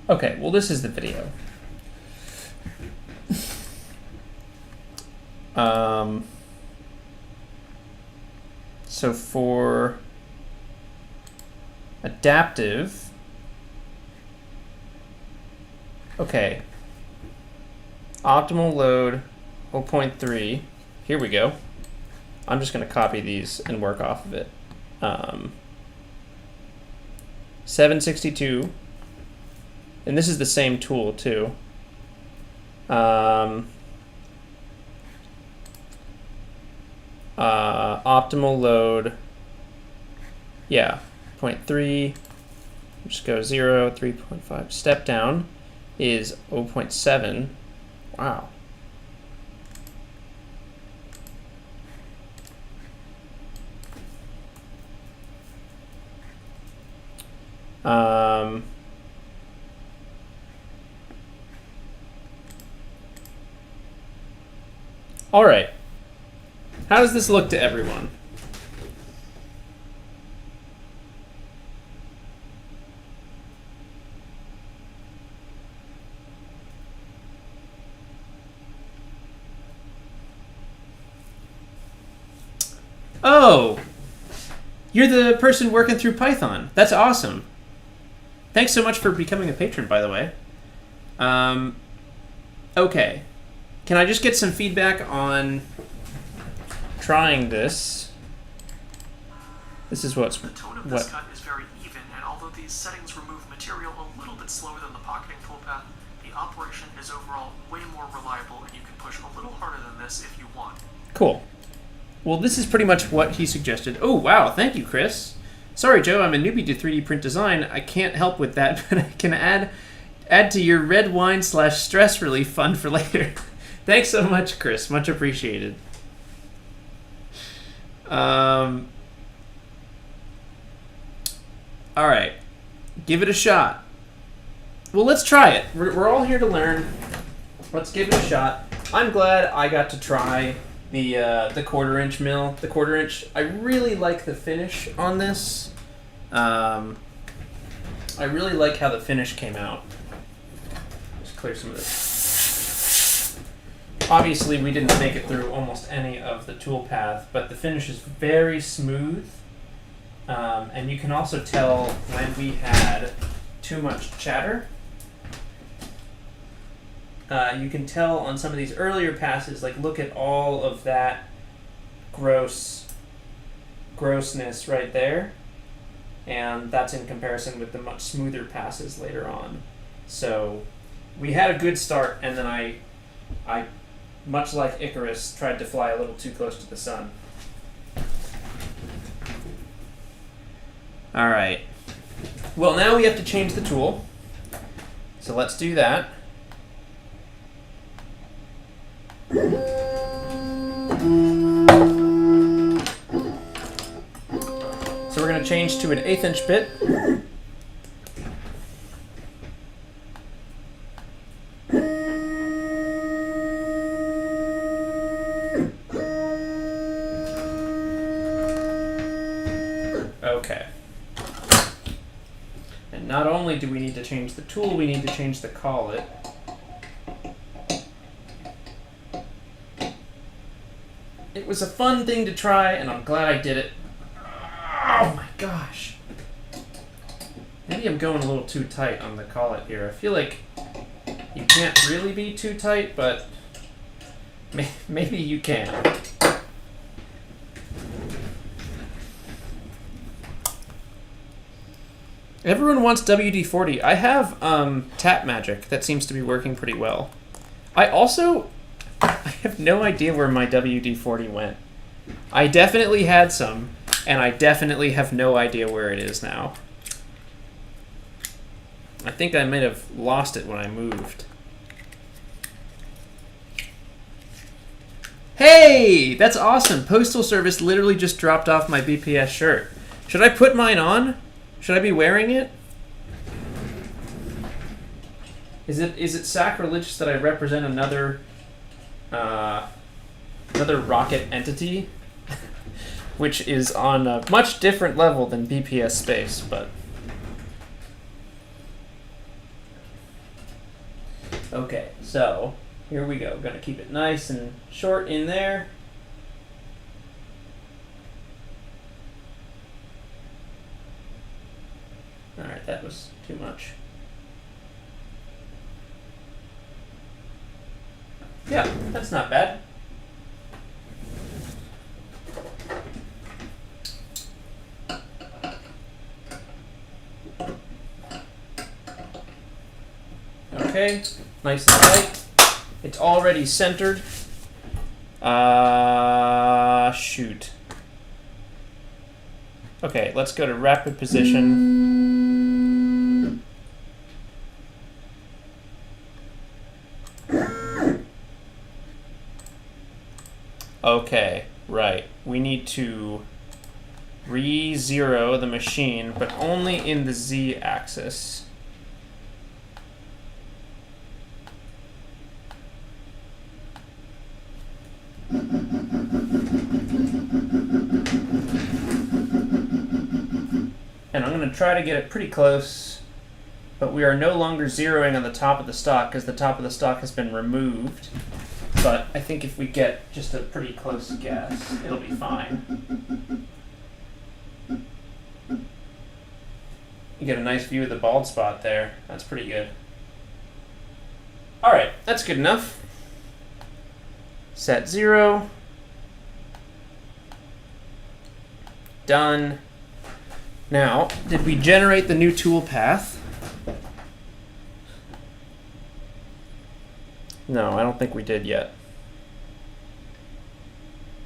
Okay, well, this is the video. So for adaptive, okay, optimal load 0.3, here we go. I'm just going to copy these and work off of it. 762, and this is the same tool too. Optimal load, yeah, 0.3, just go 0, 3.5. Step down is 0.7. Wow. All right. How does this look to everyone? Oh, you're the person working through Python. That's awesome. Thanks so much for becoming a patron, by the way. Okay. Can I just get some feedback on trying this? This is what's the tone of this cut is very even, and although these settings remove material a little bit slower than the pocketing toolpath, the operation is overall way more reliable, and you can push a little harder than this if you want. Cool. Well, this is pretty much what he suggested. Oh, wow. Thank you, Chris. Sorry, Joe. I'm a newbie to 3D print design. I can't help with that, but I can add to your red wine / stress relief fund for later. Thanks so much, Chris. Much appreciated. All right. Give it a shot. Well, let's try it. We're all here to learn. Let's give it a shot. I'm glad I got to try the 1/4 inch mill. The 1/4 inch. I really like the finish on this. I really like how the finish came out. Just clear some of this. Obviously, we didn't make it through almost any of the tool path, but the finish is very smooth. And you can also tell when we had too much chatter. You can tell on some of these earlier passes, like look at all of that grossness right there. and that's in comparison with the much smoother passes later on. So we had a good start, and then I much like Icarus, tried to fly a little too close to the sun. All right. Well, now we have to change the tool. So let's do that. So we're going to change to an 1/8 inch bit. Okay. And not only do we need to change the tool, we need to change the collet. It was a fun thing to try, and I'm glad I did it. Oh my gosh. Maybe I'm going a little too tight on the collet here. I feel like you can't really be too tight, but maybe you can. Everyone wants WD-40. I have Tap Magic. That seems to be working pretty well. I have no idea where my WD-40 went. I definitely had some, and I definitely have no idea where it is now. I think I might have lost it when I moved. Hey! That's awesome! Postal Service literally just dropped off my BPS shirt. Should I put mine on? Should I be wearing it? Is it sacrilegious that I represent another rocket entity, which is on a much different level than BPS space, but okay. So here we go. Gonna keep it nice and short in there. All right, that was too much. Yeah, that's not bad. Okay, nice and tight. It's already centered. Shoot. Okay, let's go to rapid position. Okay, right. We need to re-zero the machine, but only in the z-axis. And I'm going to try to get it pretty close, but we are no longer zeroing on the top of the stock because the top of the stock has been removed. But I think if we get just a pretty close guess, it'll be fine. You get a nice view of the bald spot there. That's pretty good. All right, that's good enough. Set 0. Done. Now, did we generate the new tool path? No, I don't think we did yet.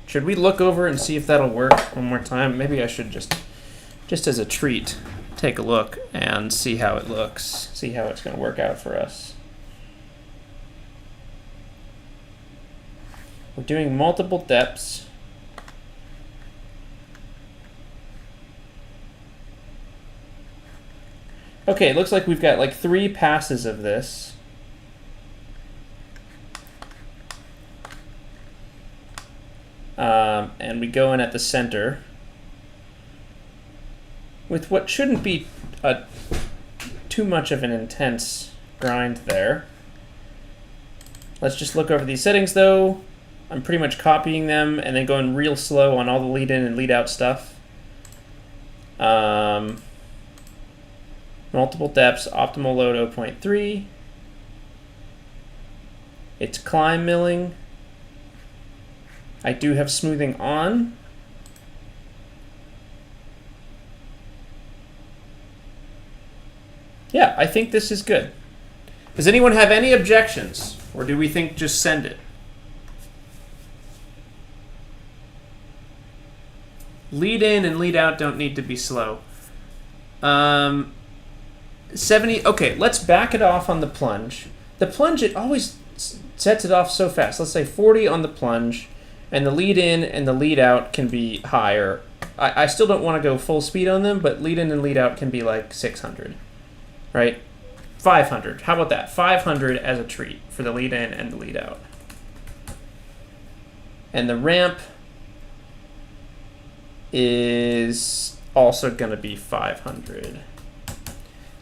Should we look over and see if that'll work one more time? Maybe I should just as a treat, take a look and see how it looks. See how it's going to work out for us. We're doing multiple depths. Okay, it looks like we've got like 3 passes of this. And we go in at the center with what shouldn't be too much of an intense grind there. Let's just look over these settings though. I'm pretty much copying them and then going real slow on all the lead in and lead out stuff. Multiple depths, optimal load 0.3. It's climb milling. I do have smoothing on. Yeah, I think this is good. Does anyone have any objections? Or do we think just send it? Lead in and lead out don't need to be slow. 70. Okay, let's back it off on the plunge. The plunge, it always sets it off so fast. Let's say 40 on the plunge, and the lead in and the lead out can be higher. I still don't want to go full speed on them, but lead in and lead out can be like 600, right? 500. How about that? 500 as a treat for the lead in and the lead out. And the ramp is also going to be 500.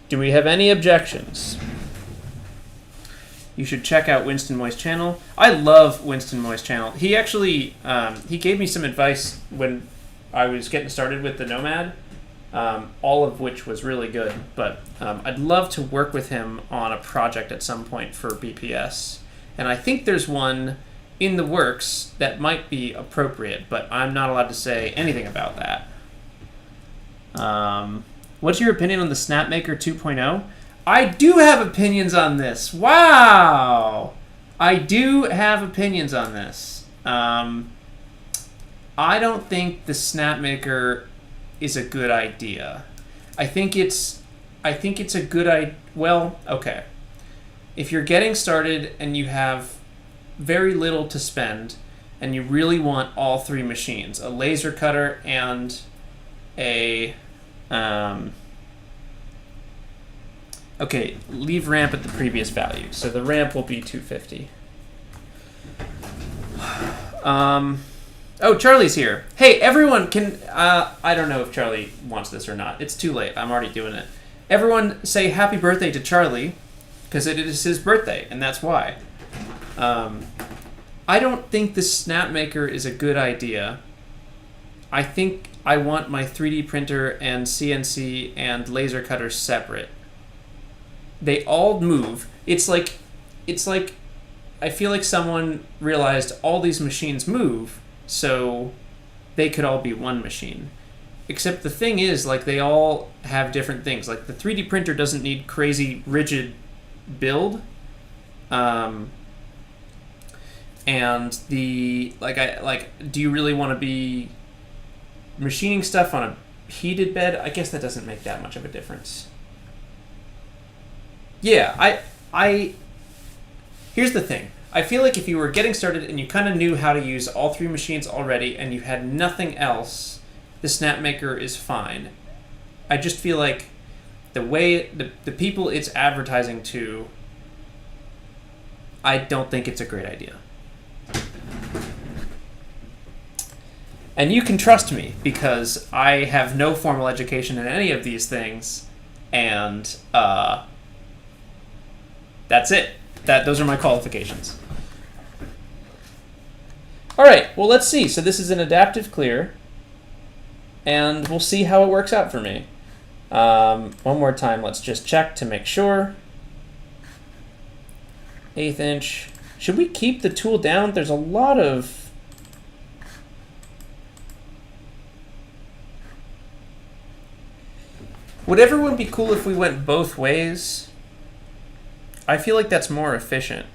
Do we have any objections? You should check out Winston Moy's channel. I love Winston Moy's channel. He actually he gave me some advice when I was getting started with the Nomad, all of which was really good. But I'd love to work with him on a project at some point for BPS. And I think there's one in the works that might be appropriate, but I'm not allowed to say anything about that. What's your opinion on the Snapmaker 2.0? I do have opinions on this. Wow! I do have opinions on this. I don't think the Snapmaker is a good idea. I think it's a good idea. Well, okay. If you're getting started and you have very little to spend and you really want all three machines, a laser cutter and a okay, leave ramp at the previous value. So the ramp will be 250. Oh, Charlie's here. Hey, everyone can... I don't know if Charlie wants this or not. It's too late. I'm already doing it. Everyone say happy birthday to Charlie, because it is his birthday, and that's why. I don't think the Snapmaker is a good idea. I think I want my 3D printer and CNC and laser cutter separate. They all move. It's like I feel like someone realized all these machines move, so they could all be one machine. Except the thing is, like, they all have different things. Like, the 3D printer doesn't need crazy rigid build. And the do you really want to be machining stuff on a heated bed? I guess that doesn't make that much of a difference. Yeah, here's the thing. I feel like if you were getting started and you kind of knew how to use all three machines already and you had nothing else, the Snapmaker is fine. I just feel like the way the people it's advertising to, I don't think it's a great idea. And you can trust me because I have no formal education in any of these things, and that's it. Those are my qualifications. All right, well, let's see. So this is an adaptive clear, and we'll see how it works out for me. One more time, let's just check to make sure. 1/8 inch. Should we keep the tool down? There's a lot of... Would everyone be cool if we went both ways? I feel like that's more efficient.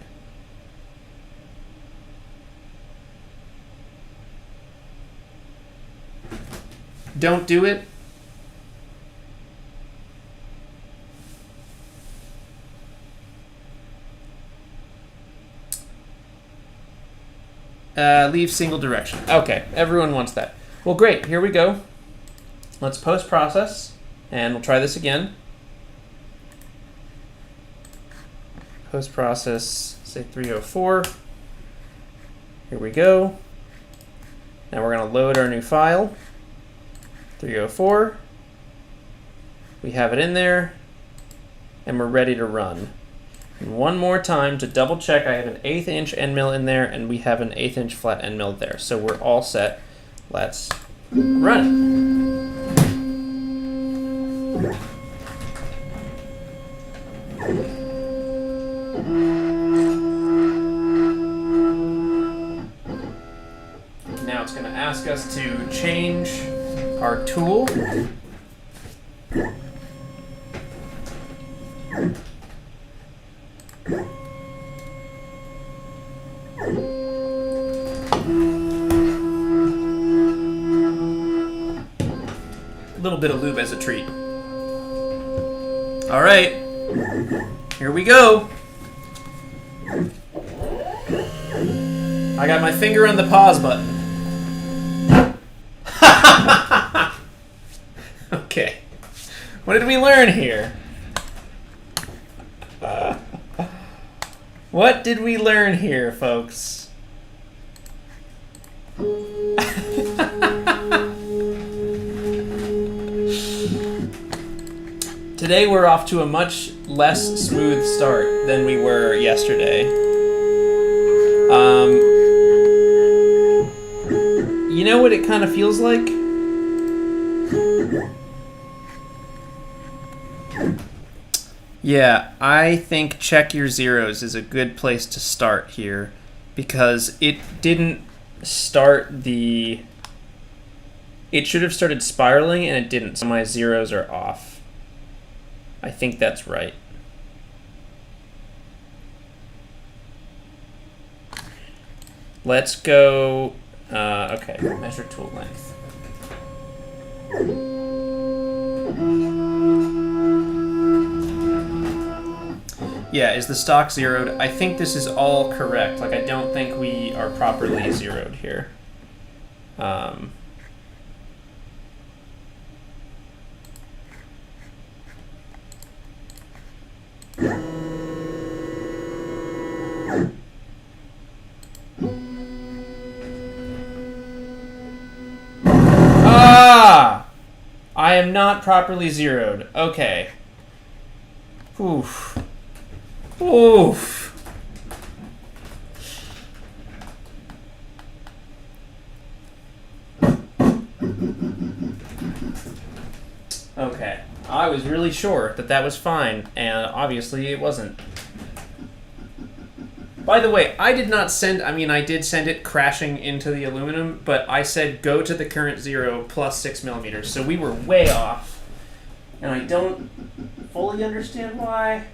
Don't do it. Leave single direction. Okay, everyone wants that. Well, great. Here we go. Let's post-process, and we'll try this again. Post-process, say 304. Here we go. Now we're going to load our new file. 304. We have it in there, and we're ready to run. And one more time to double check, I have an 1/8 inch end mill in there, and we have an 1/8 inch flat end mill there. So we're all set. Let's run it. Now it's going to ask us to change our tool. little bit of lube as a treat. All right, here we go. I got my finger on the pause button. Okay, what did we learn here? What did we learn here, folks? Today we're off to a much less smooth start than we were yesterday. You know what it kind of feels like? Yeah, I think check your zeros is a good place to start here because it didn't start the... It should have started spiraling and it didn't, so my zeros are off. I think that's right. Let's go, okay, measure tool length. Yeah, is the stock zeroed? I think this is all correct. Like, I don't think we are properly zeroed here. I am not properly zeroed. Okay. Oof. Oof. Okay. I was really sure that that was fine, and obviously it wasn't. By the way, I did not send, I mean, I did send it crashing into the aluminum, but I said go to the current zero plus 6 millimeters, so we were way off. And I don't fully understand why.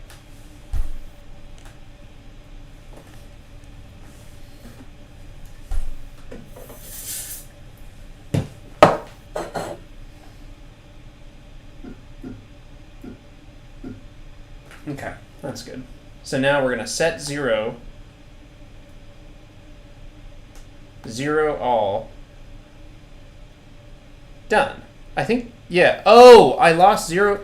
Okay, that's good. So now we're going to set 0. 0 all. Done. I think, yeah. Oh, I lost 0.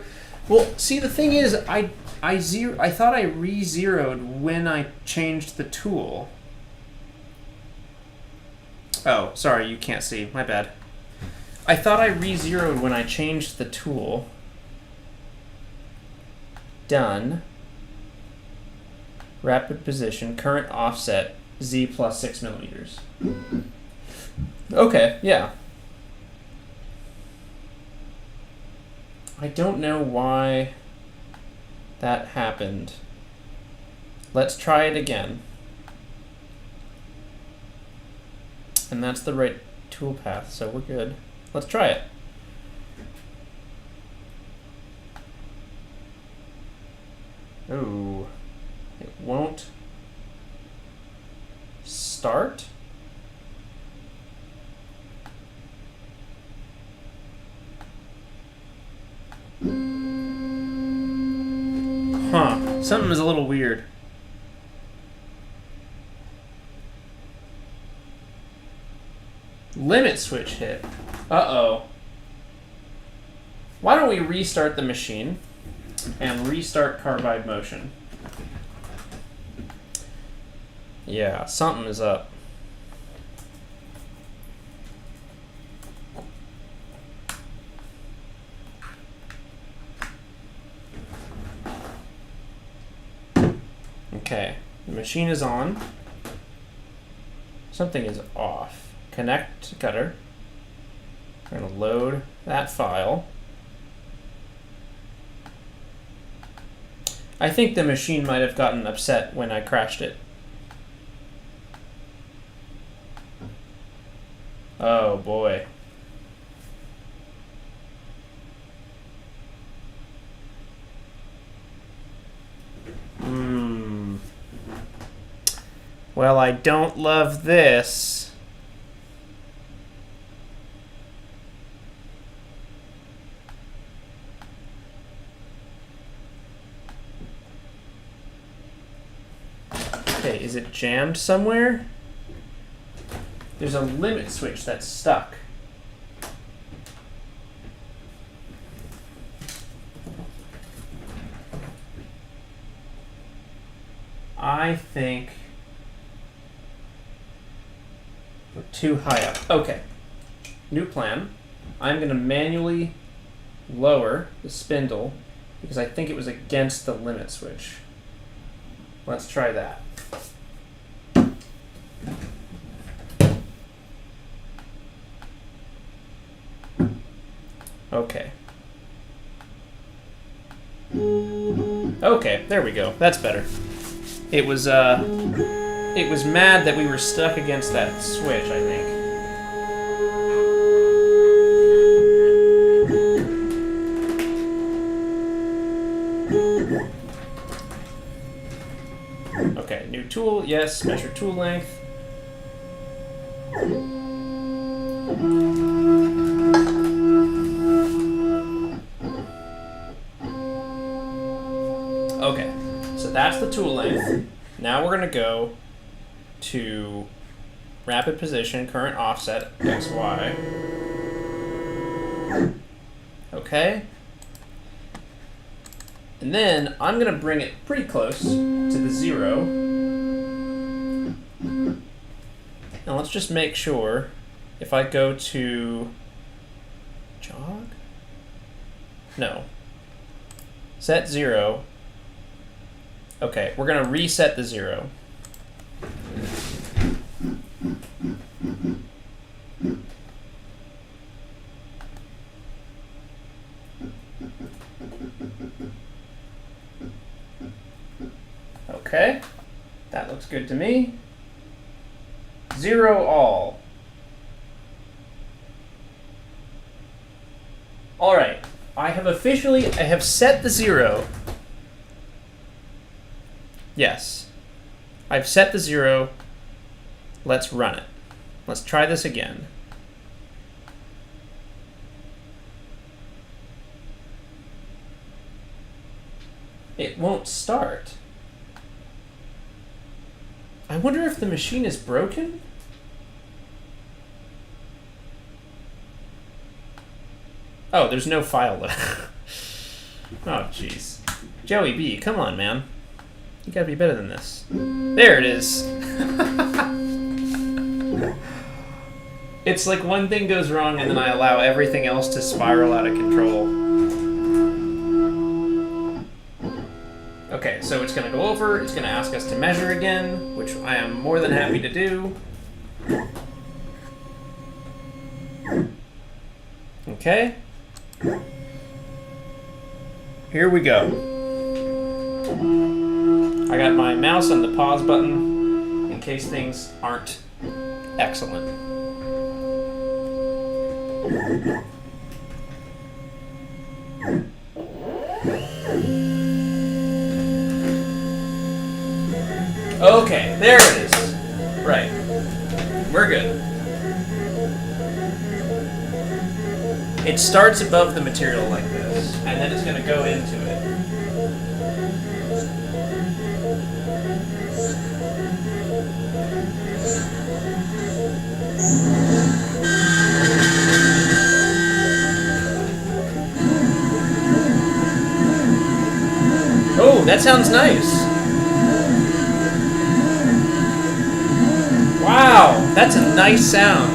Well, see, the thing is, I thought I re-zeroed when I changed the tool. Oh, sorry, you can't see. My bad. I thought I re-zeroed when I changed the tool. Done. Rapid position, current offset, Z plus 6 millimeters. Okay, yeah. I don't know why that happened. Let's try it again. And that's the right tool path, so we're good. Let's try it. Ooh. It won't start? Huh. Something is a little weird. Limit switch hit. Uh-oh. Why don't we restart the machine and restart carbide motion? Yeah, something is up. Okay, the machine is on. Something is off. Connect to cutter. We're going to load that file. I think the machine might have gotten upset when I crashed it. Oh boy. Well, I don't love this. Okay, is it jammed somewhere? There's a limit switch that's stuck. I think we're too high up. Okay. New plan. I'm going to manually lower the spindle because I think it was against the limit switch. Let's try that. Okay. Okay, there we go. That's better. It was mad that we were stuck against that switch, I think. Okay, new tool, yes, measure tool length. Okay, so that's the tool length. Now we're going to go to rapid position, current offset, XY. Okay. And then I'm going to bring it pretty close to the 0. Now let's just make sure if I go to jog? No. Set 0. Okay, we're going to reset the 0. Okay, that looks good to me. 0 all. All right, I have set the 0. Yes, I've set the 0. Let's run it. Let's try this again. It won't start. I wonder if the machine is broken? Oh, there's no file left. Oh, jeez. Joey B, come on, man. You gotta be better than this. There it is. It's like one thing goes wrong and then I allow everything else to spiral out of control. Okay, so it's going to go over, it's going to ask us to measure again, which I am more than happy to do. Okay. Here we go. I got my mouse on the pause button in case things aren't excellent. Okay, there it is. Right. We're good. It starts above the material like this, and then it's going to go into it. Oh, that sounds nice. Wow, that's a nice sound.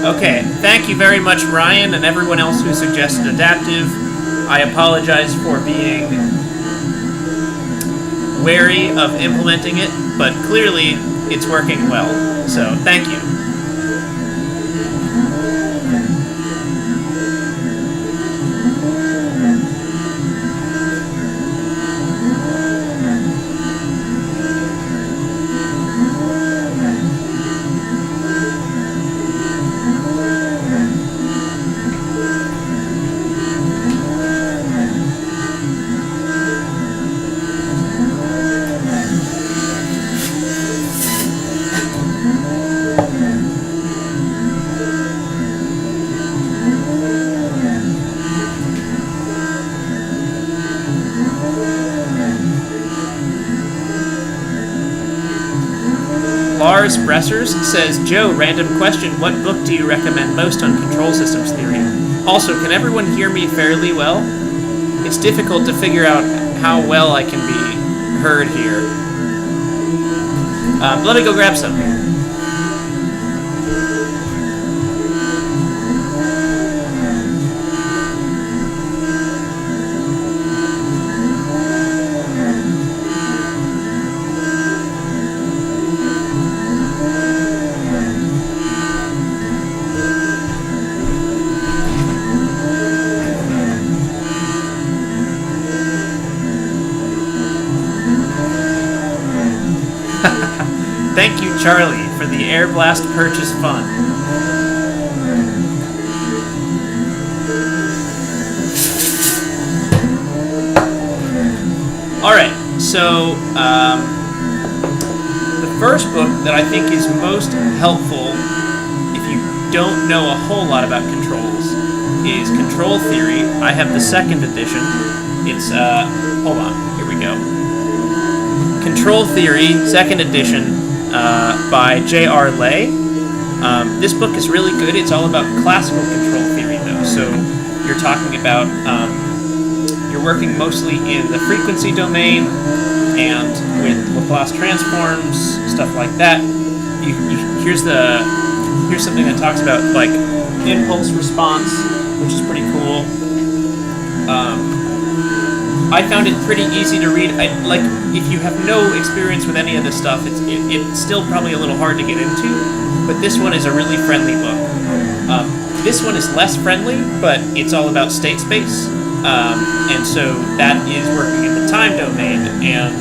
Okay, thank you very much, Ryan, and everyone else who suggested adaptive. I apologize for being wary of implementing it, but clearly it's working well. So, thank you. Boris Bressers says, Joe, random question, what book do you recommend most on control systems theory? Also, can everyone hear me fairly well? It's difficult to figure out how well I can be heard here. Let me go grab some. Thank you, Charlie, for the Air Blast purchase fund. Alright, so the first book that I think is most helpful if you don't know a whole lot about controls is Control Theory. I have the second edition. It's, hold on, here we go. Control Theory, second edition, by J.R. Lay. This book is really good. It's all about classical control theory, though. So you're talking about, you're working mostly in the frequency domain and with Laplace transforms, stuff like that. Here's something that talks about, like, impulse response, which is pretty cool. I found it pretty easy to read. If you have no experience with any of this stuff, it's still probably a little hard to get into, but this one is a really friendly book. This one is less friendly, but it's all about state space, and so that is working in the time domain, and,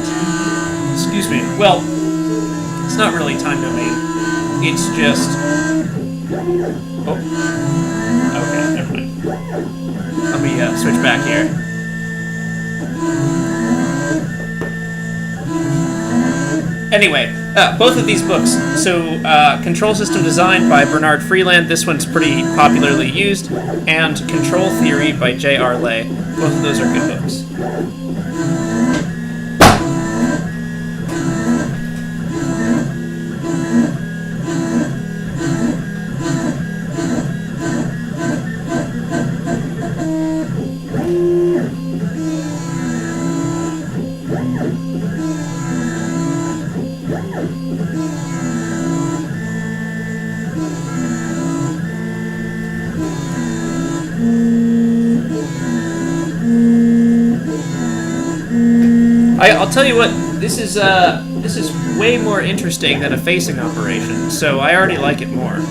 excuse me, well, it's not really time domain, it's just, oh, okay, never mind. Let me switch back here. Anyway, both of these books. So, Control System Design by Bernard Freeland. This one's pretty popularly used. And Control Theory by J.R. Lay. Both of those are good books. I'll tell you what, this is way more interesting than a facing operation, so I already like it more.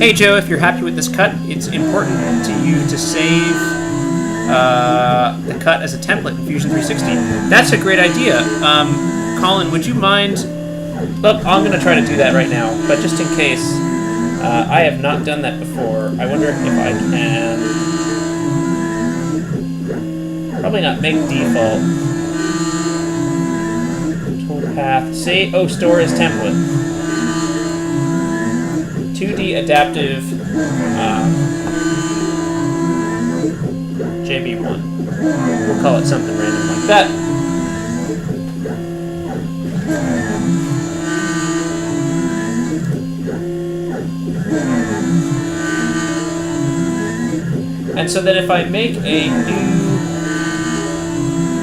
Hey Joe, if you're happy with this cut, it's important to you to save the cut as a template in Fusion 360. That's a great idea. Colin, would you mind... Look, I'm going to try to do that right now, but just in case, I have not done that before. I wonder if I can... Probably not make default. Toolpath. Say, oh, store as template. 2D adaptive JB1. We'll call it something random like that. And so that if I make a new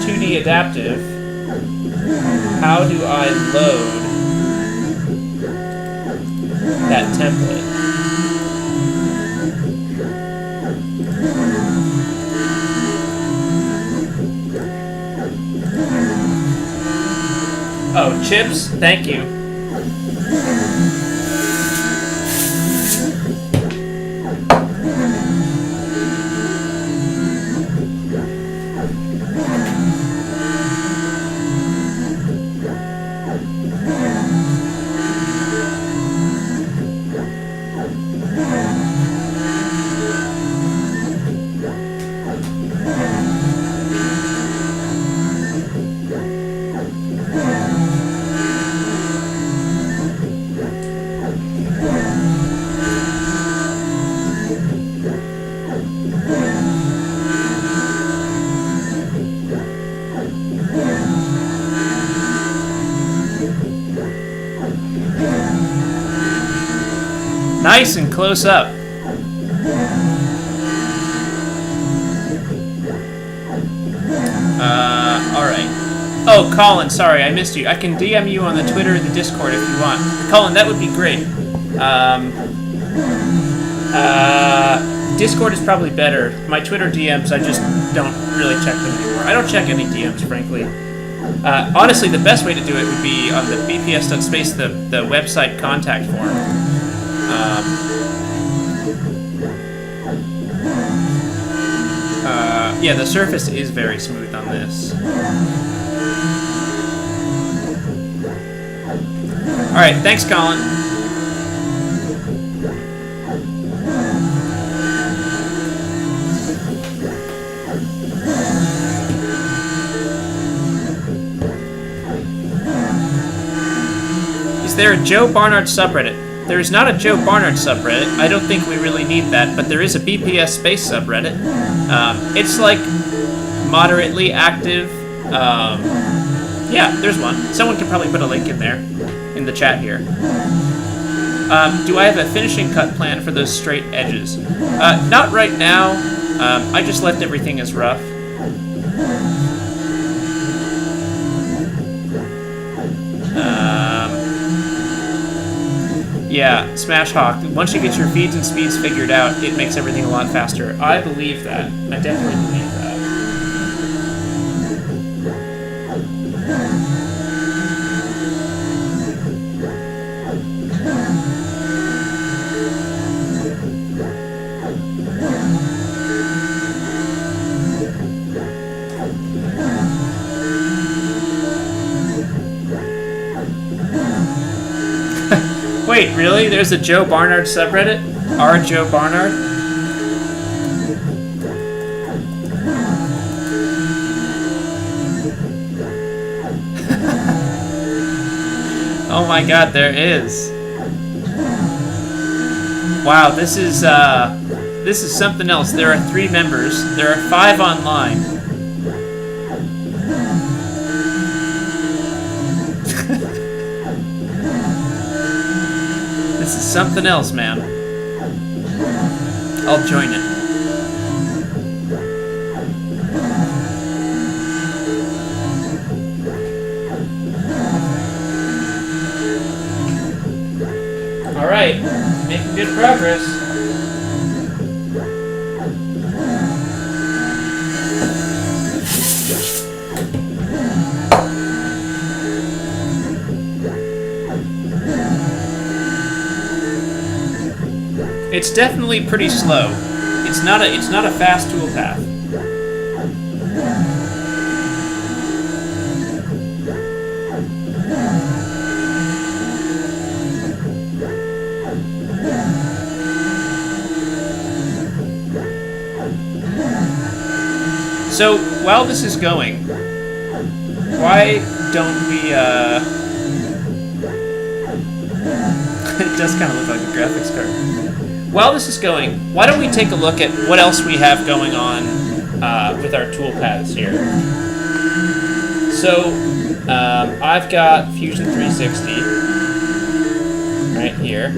2D adaptive, how do I load that template? Oh, chips? Thank you. nice and close up. Alright. Oh, Colin, sorry, I missed you. I can DM you on the Twitter or the Discord if you want. Colin, that would be great. Discord is probably better. My Twitter DMs, I just don't really check them anymore. I don't check any DMs, frankly. Honestly, the best way to do it would be on the bps.space, the website contact form. Yeah, the surface is very smooth on this. Alright, thanks, Colin. Is there a Joe Barnard subreddit? There is not a Joe Barnard subreddit. I don't think we really need that, but there is a BPS space subreddit. It's like moderately active. Yeah, there's one. Someone can probably put a link in there, in the chat here. Do I have a finishing cut plan for those straight edges? Not right now. I just left everything as rough. Yeah, Smash Hawk. Once you get your feeds and speeds figured out, it makes everything a lot faster. I believe that. I definitely believe that. Wait, really? There's a Joe Barnard subreddit? Our Joe Barnard? Oh my god, there is. Wow, this is something else. There are 3 members. There are 5 online. This is something else, man. I'll join it. Alright, making good progress. It's definitely pretty slow. It's not a fast toolpath. So while this is going, why don't we it does kind of look like a graphics card. While this is going, why don't we take a look at what else we have going on with our toolpaths here. So, I've got Fusion 360 right here.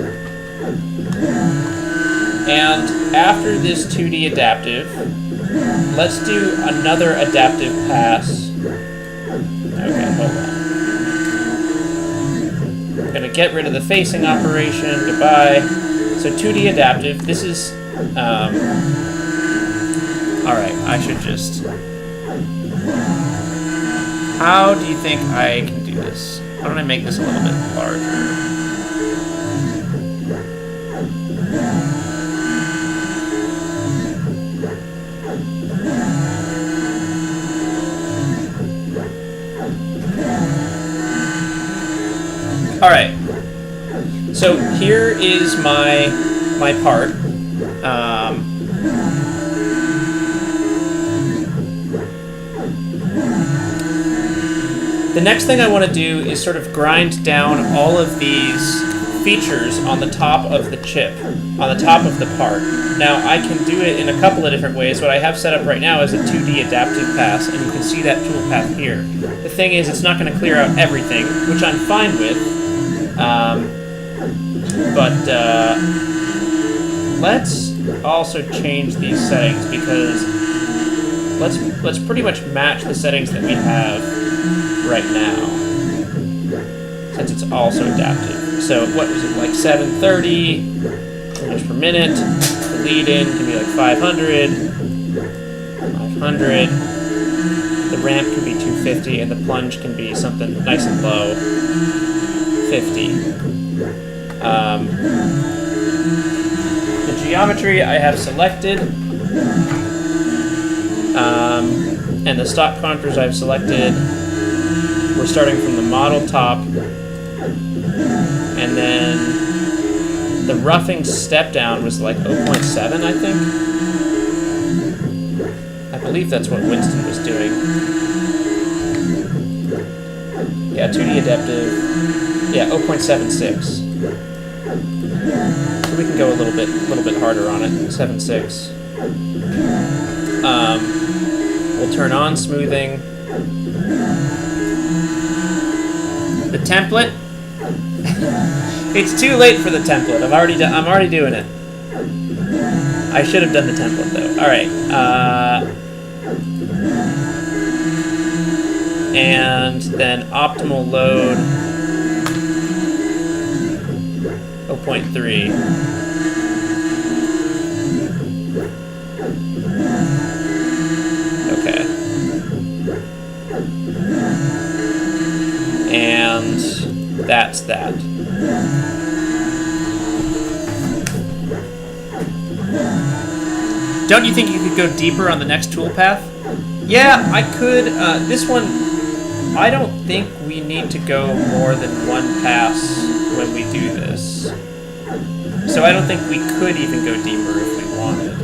And after this 2D adaptive, let's do another adaptive pass. Okay, hold on. I'm going to get rid of the facing operation. Goodbye. So 2D adaptive, this is, alright, I should just, how do you think I can do this? Why don't I make this a little bit larger? Alright. So here is my part. The next thing I want to do is sort of grind down all of these features on the top of the chip, on the top of the part. Now I can do it in a couple of different ways. What I have set up right now is a 2D adaptive pass, and you can see that toolpath here. The thing is, it's not going to clear out everything, which I'm fine with. But let's also change these settings because let's pretty much match the settings that we have right now, since it's also adaptive. So what was it, like 730 meters per minute? The lead-in can be like 500, 500. The ramp can be 250, and the plunge can be something nice and low, 50. The geometry I have selected, and the stock contours I've selected. We're starting from the model top, and then the roughing step down was like 0.7, I think. I believe that's what Winston was doing. Yeah, 2D adaptive. Yeah, 0.76. So we can go a little bit harder on it. 7.6. We'll turn on smoothing. The template. It's too late for the template. I'm already doing it. I should have done the template though. All right. And then optimal load 0.3. Okay. And that's that. Don't you think you could go deeper on the next toolpath? Yeah, I could. This one, I don't think we need to go more than one pass when we do this. So I don't think we could even go deeper if we wanted.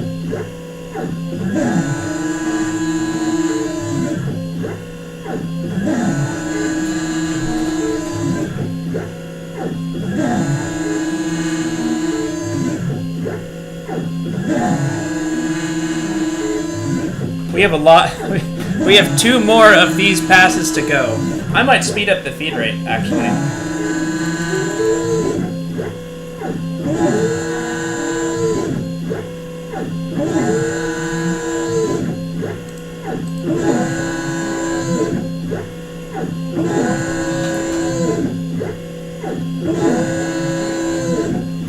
We have a lot. We have 2 more of these passes to go. I might speed up the feed rate, actually.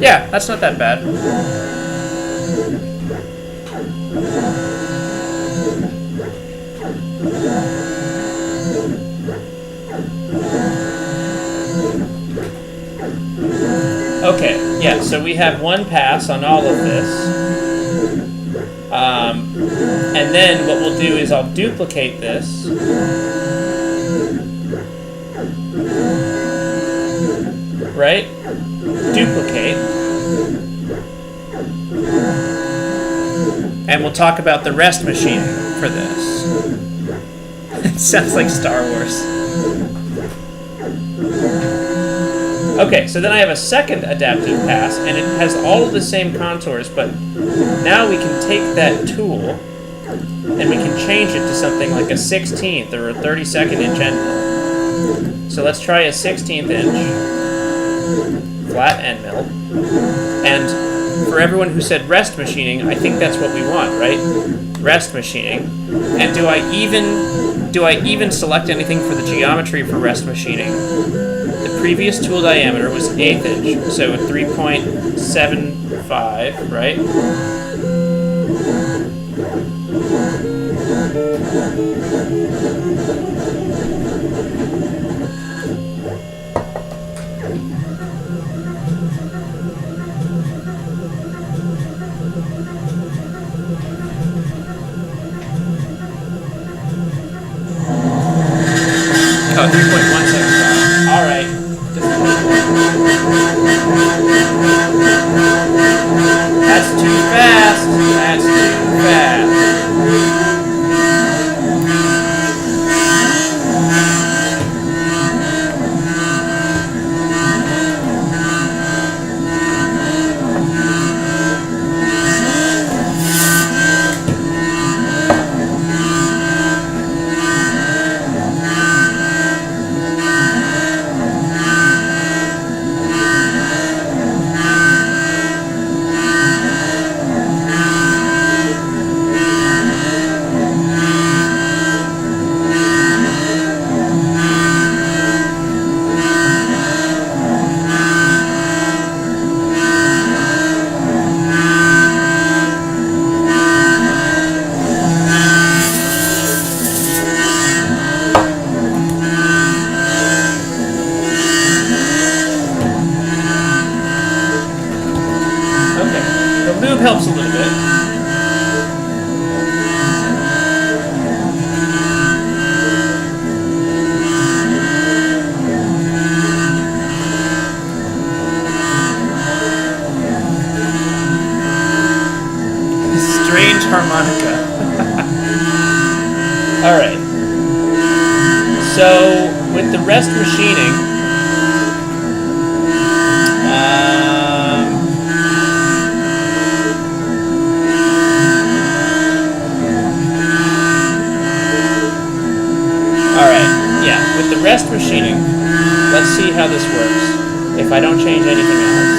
Yeah, that's not that bad. Okay, yeah, so we have 1 pass on all of this. And then what we'll do is I'll duplicate this. Right? Duplicate. And we'll talk about the rest machining for this. It sounds like Star Wars. Okay, so then I have a second adaptive pass, and it has all of the same contours, but now we can take that tool, and we can change it to something like a 16th or a 32nd inch end mill. So let's try a 16th inch flat end mill. And for everyone who said rest machining, I think that's what we want, right? Rest machining. And do I even select anything for the geometry for rest machining? The previous tool diameter was 1/8 inch, so 3.75, right? Oh, 3.175. All right. That's too fast. That's too fast. with the rest machining, alright, yeah, with the rest machining, let's see how this works if I don't change anything else.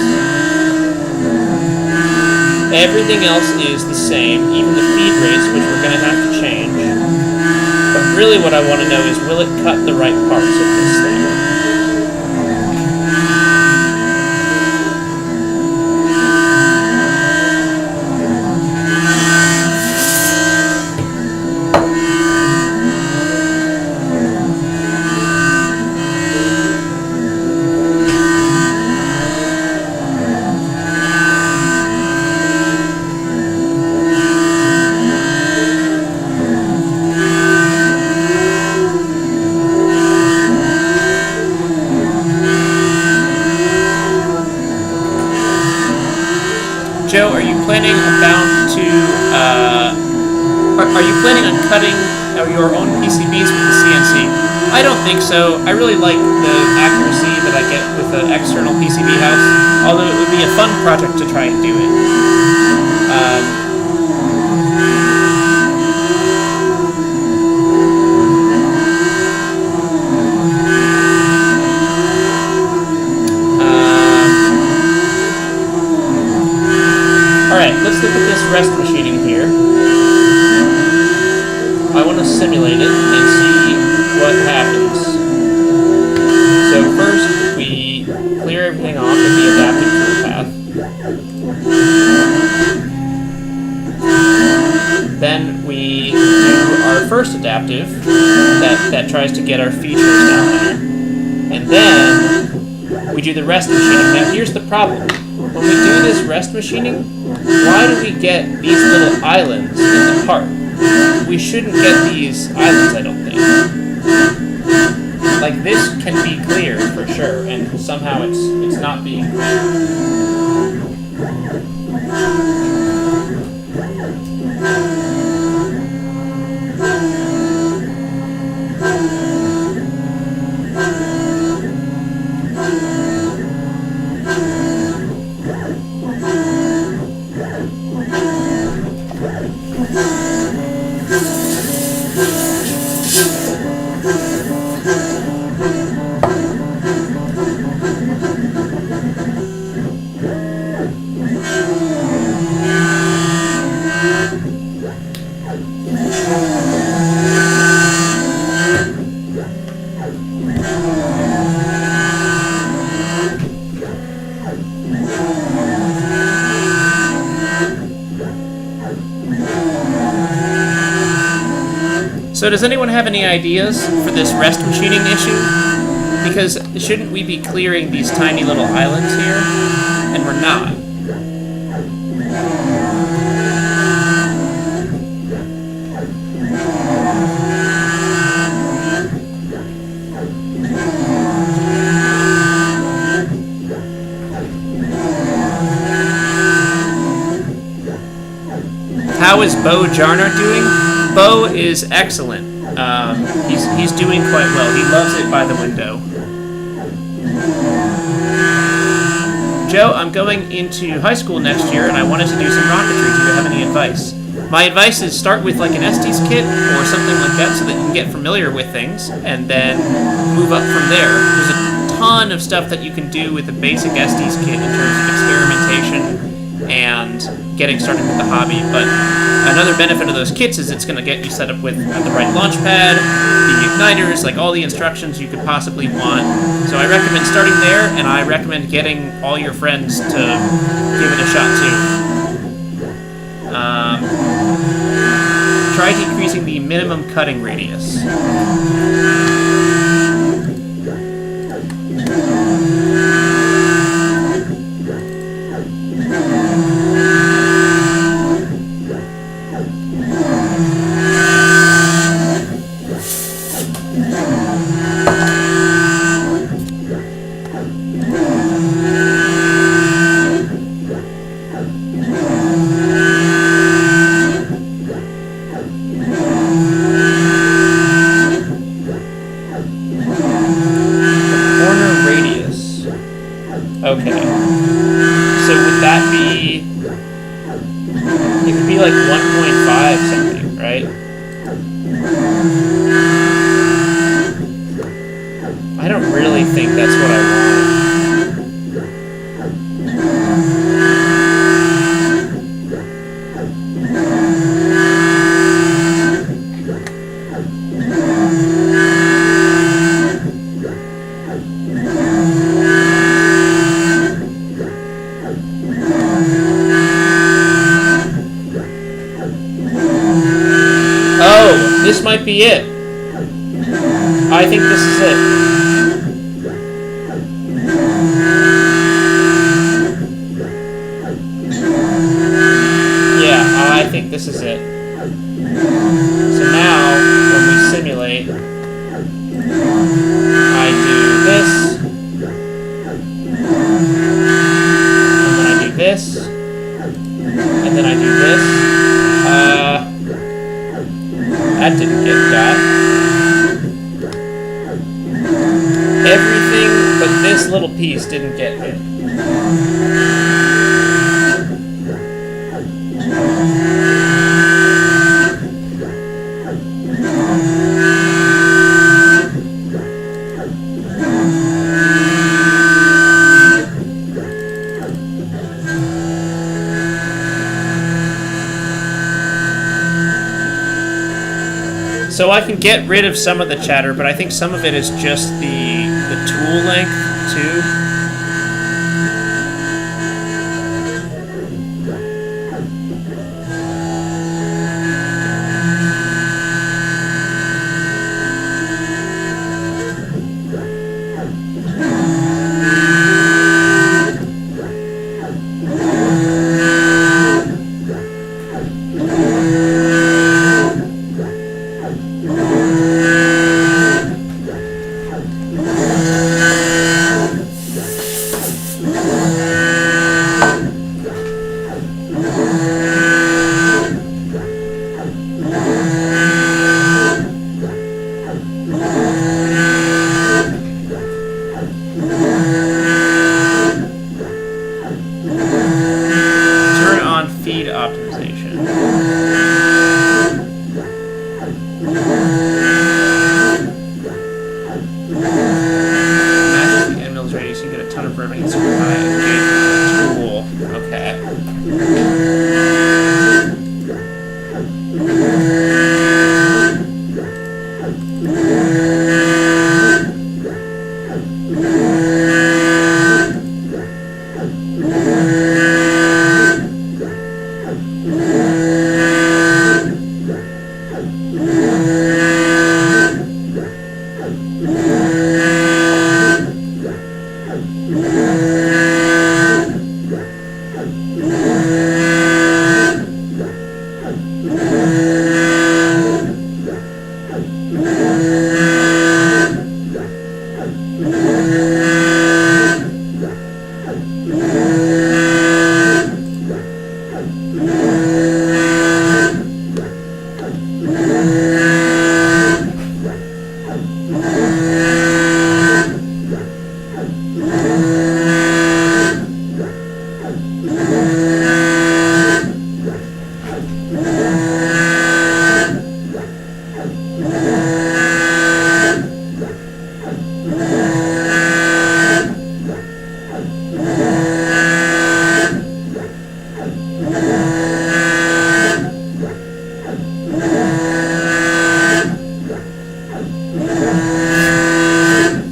Everything else is the same, even the feed rates, which we're going to have to change. But really what I want to know is, will it cut the right parts of this thing? Joe, are you planning on cutting your own PCBs with the CNC? I don't think so. I really like the accuracy that I get with an external PCB house, although it would be a fun project to try and do it. Alright, let's look at this rest machining here. I want to simulate it and see what happens. So first, we clear everything off in the adaptive toolpath. Then we do our first adaptive that tries to get our features down there. And then we do the rest machining. Now here's the problem. When we do this rest machining, why do we get these little islands in the part? We shouldn't get these islands, I don't think. Like, this can be clear for sure, and somehow it's not being clear. So does anyone have any ideas for this rest machining issue? Because shouldn't we be clearing these tiny little islands here? And we're not. How is Bo Jarner doing? Bo is excellent. He's doing quite well. He loves it by the window. Joe, I'm going into high school next year, and I wanted to do some rocketry. Do you have any advice? My advice is start with like an Estes kit or something like that so that you can get familiar with things, and then move up from there. There's a ton of stuff that you can do with a basic Estes kit in terms of experimentation and getting started with the hobby, but another benefit of those kits is it's going to get you set up with the right launch pad, the igniters, like all the instructions you could possibly want. So I recommend starting there, and I recommend getting all your friends to give it a shot too. Try decreasing the minimum cutting radius. Okay. So would that be... It could be like 1.5 something, right? I don't really think that's what I want. Oh, this might be it. I think this is it. Yeah, I think this is it. So now, when we simulate, I do this, and then I do this, and then I do this. That didn't get got. Everything but this little piece didn't get hit. So I can get rid of some of the chatter, but I think some of it is just the tool length too.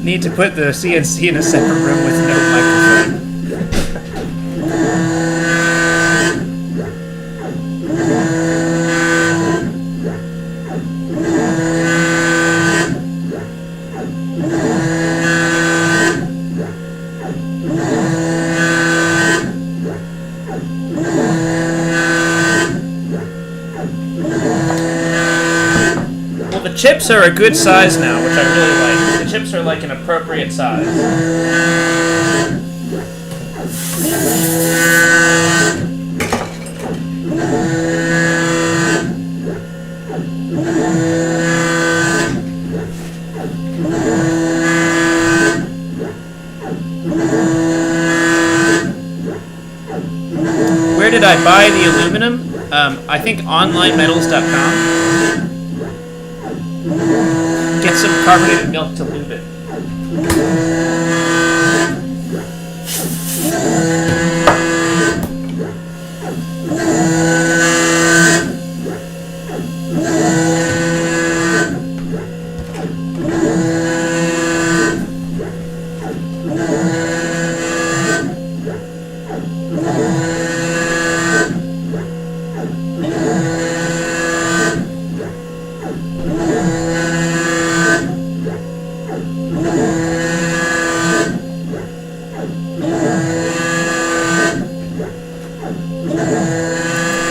Need to put the CNC in a separate room with no microphone. Well, the chips are a good size now, which I really like. The chips are like an appropriate size. I buy the aluminum? I think onlinemetals.com. Get some carbonated milk to lube it.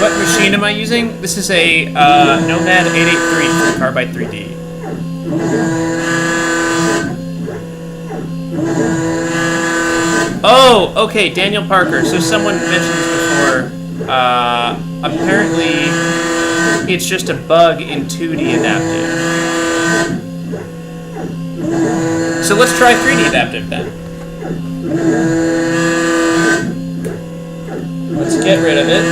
What machine am I using? This is a Nomad 883 from Carbide 3D. Oh, okay, Daniel Parker. So someone mentioned this before. Apparently, it's just a bug in 2D adaptive. So let's try 3D adaptive then. Let's get rid of it.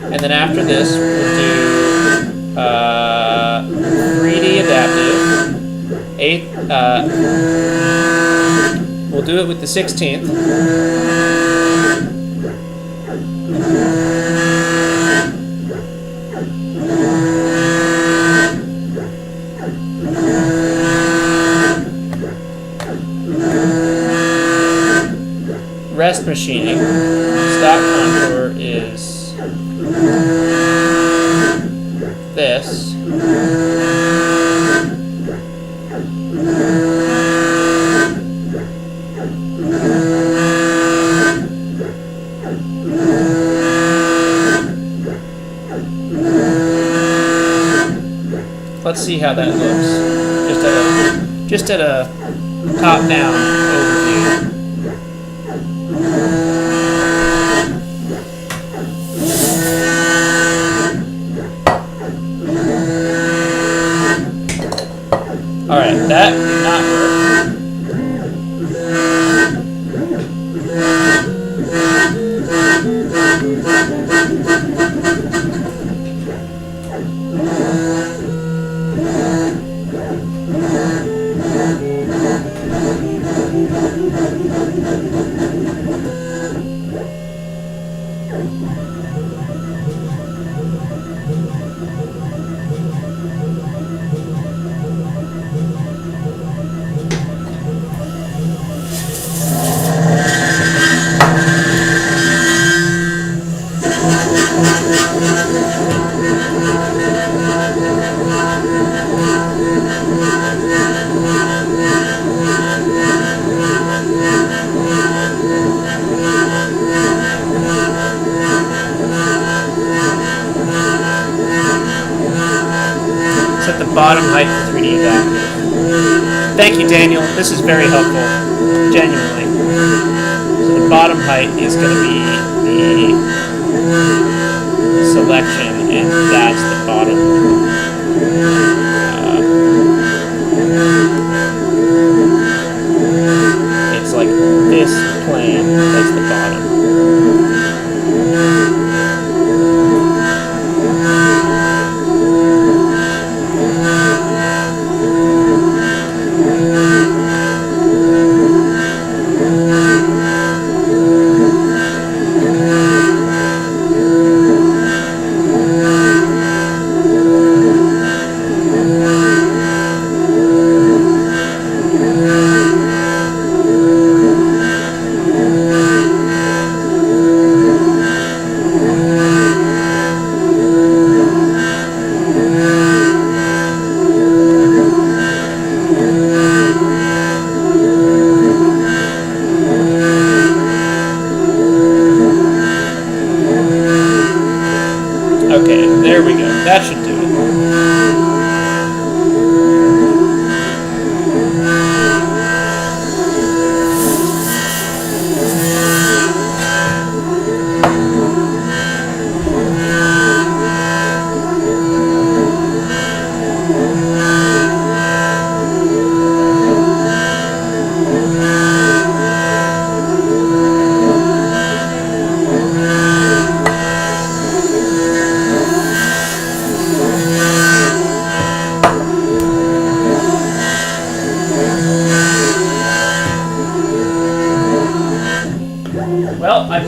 And then after this, we'll do 3D adaptive. We'll do it with the 16th. Rest machining. Stock contour is this. Let's see how that looks. Just at a top-down overview. Alright, that did not work. Set the bottom height for 3D adaptive. Thank you, Daniel. This is very helpful. Genuinely. So the bottom height is going to be the selection, and that's the bottom. It's like this plane. That's the bottom.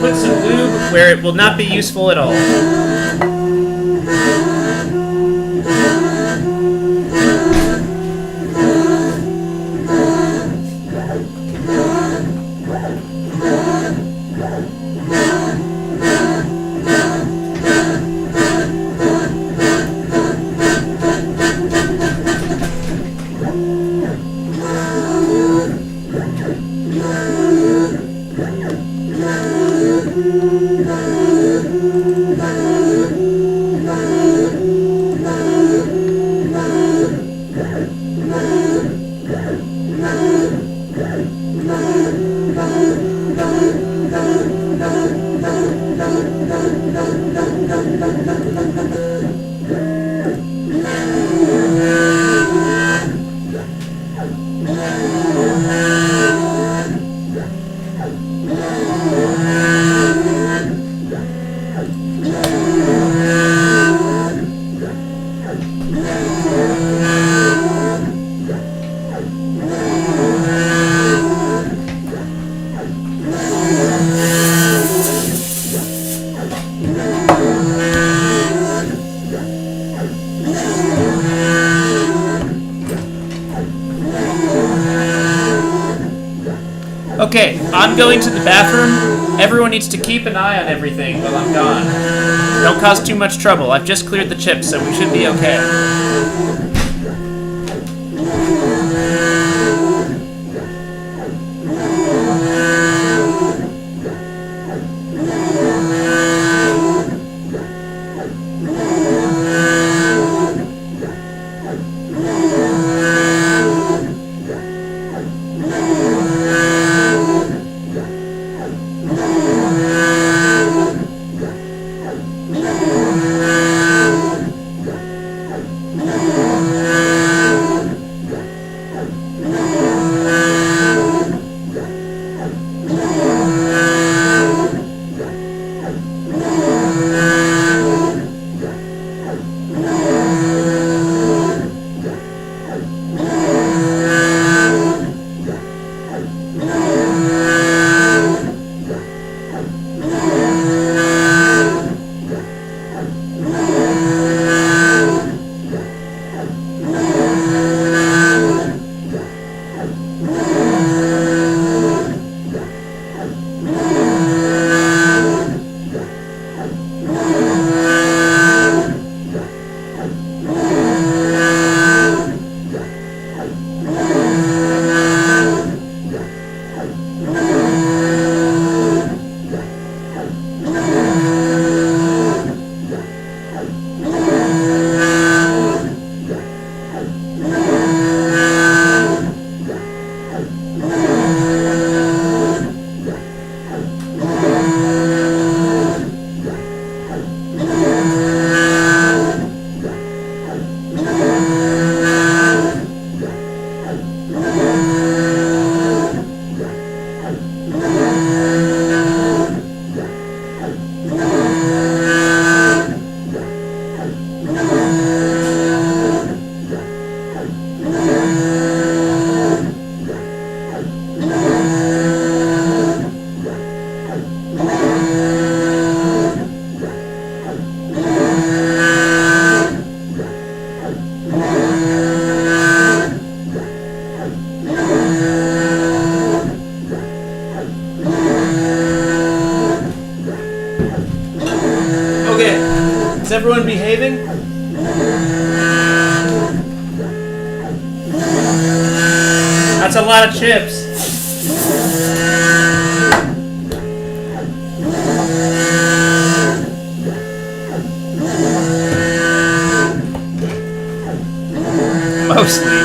put some lube where it will not be useful at all. Okay, I'm going to the bathroom. Everyone needs to keep an eye on everything while I'm gone. Don't cause too much trouble. I've just cleared the chips, so we should be okay. Is everyone behaving? That's a lot of chips. Mostly.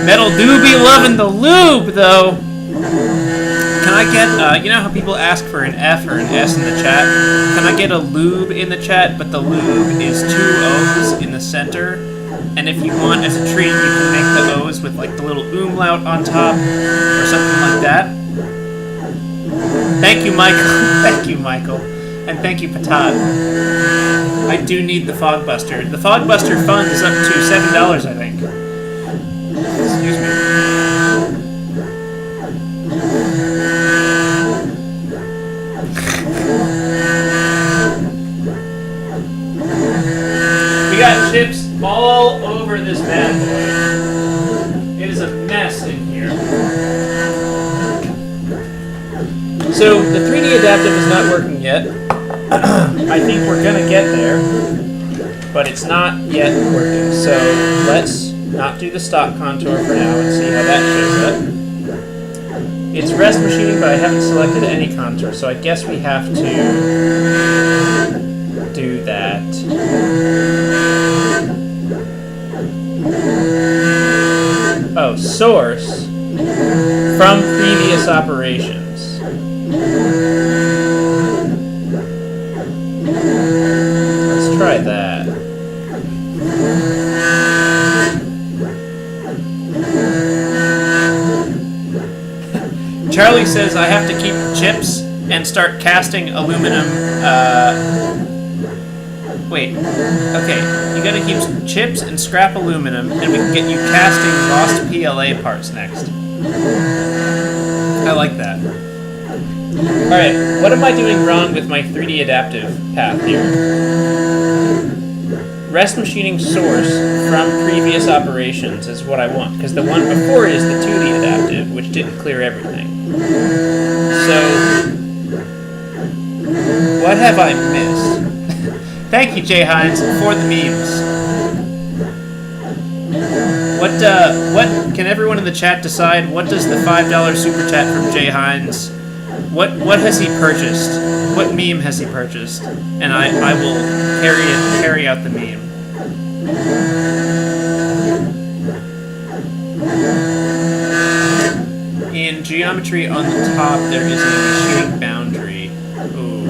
Metal do be loving the lube, though. Can I get, you know how people ask for an F or an S in the chat? Can I get a lube in the chat, but the lube is 2 O's in the center? And if you want, as a treat, you can make the O's with, like, the little umlaut on top, or something like that. Thank you, Michael. Thank you, Michael. And thank you, Patat. I do need the Fogbuster. The Fogbuster fund is up to $7, I think. Excuse me. here. So the 3D adaptive is not working yet. I think we're gonna get there, but it's not yet working. So let's not do the stock contour for now and see how that shows up. It's rest machining, but I haven't selected any contour, so I guess we have to do that. Oh, source from previous operations. Let's try that. Charlie says I have to keep chips and start casting aluminum. Wait. Okay, you gotta keep chips and scrap aluminum, and we can get you casting lost PLA parts next. I like that. Alright, what am I doing wrong with my 3D adaptive path here? Rest machining source from previous operations is what I want, because the one before is the 2D adaptive, which didn't clear everything. So, what have I missed? Thank you, Jay Hines, for the memes. What can everyone in the chat decide? What does the $5 super chat from Jay Hines? What has he purchased? What meme has he purchased? And I will carry out the meme. In geometry on the top, there is a machining boundary. Ooh.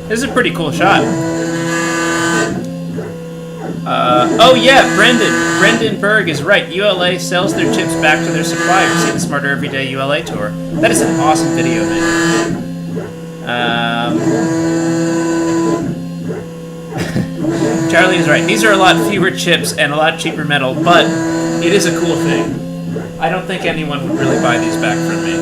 This is a pretty cool shot. Oh yeah, Brendan Berg is right. ULA sells their chips back to their suppliers. See the Smarter Everyday ULA tour. That is an awesome video, man. Charlie is right. These are a lot fewer chips and a lot cheaper metal, but it is a cool thing. I don't think anyone would really buy these back from me.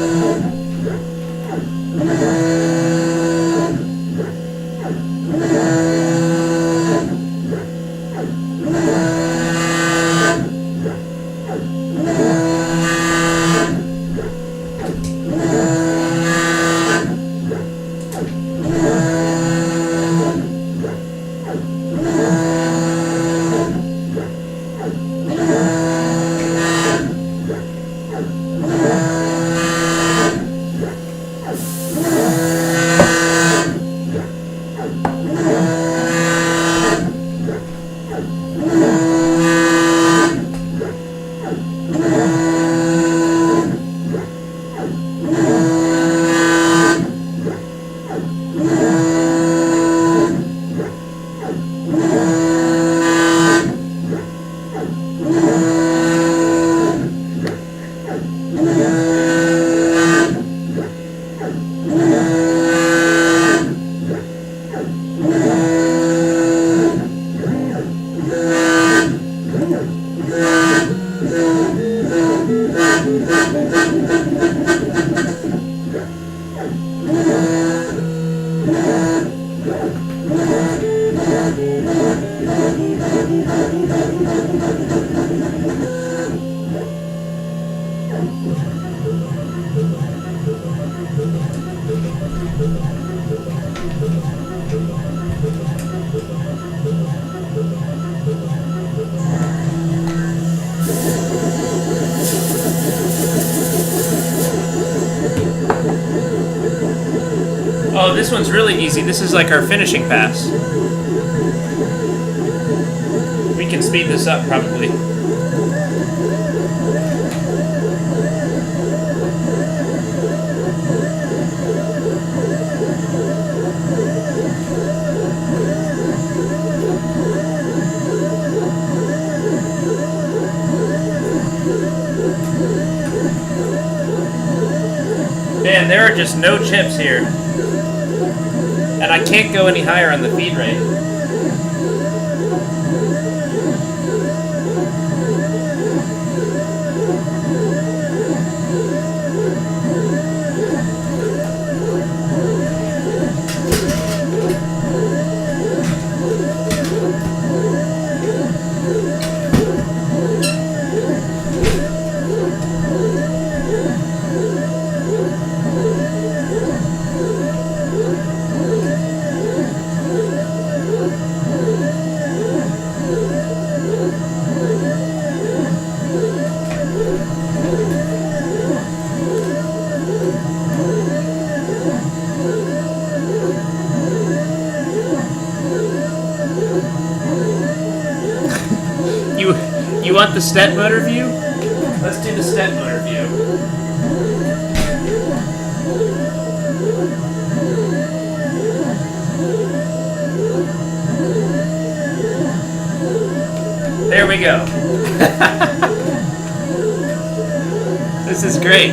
Oh, this one's really easy. This is like our finishing pass. We can speed this up probably. Man, there are just no chips here. And I can't go any higher on the feed rate. You want the step motor view? Let's do the step motor view. There we go. This is great.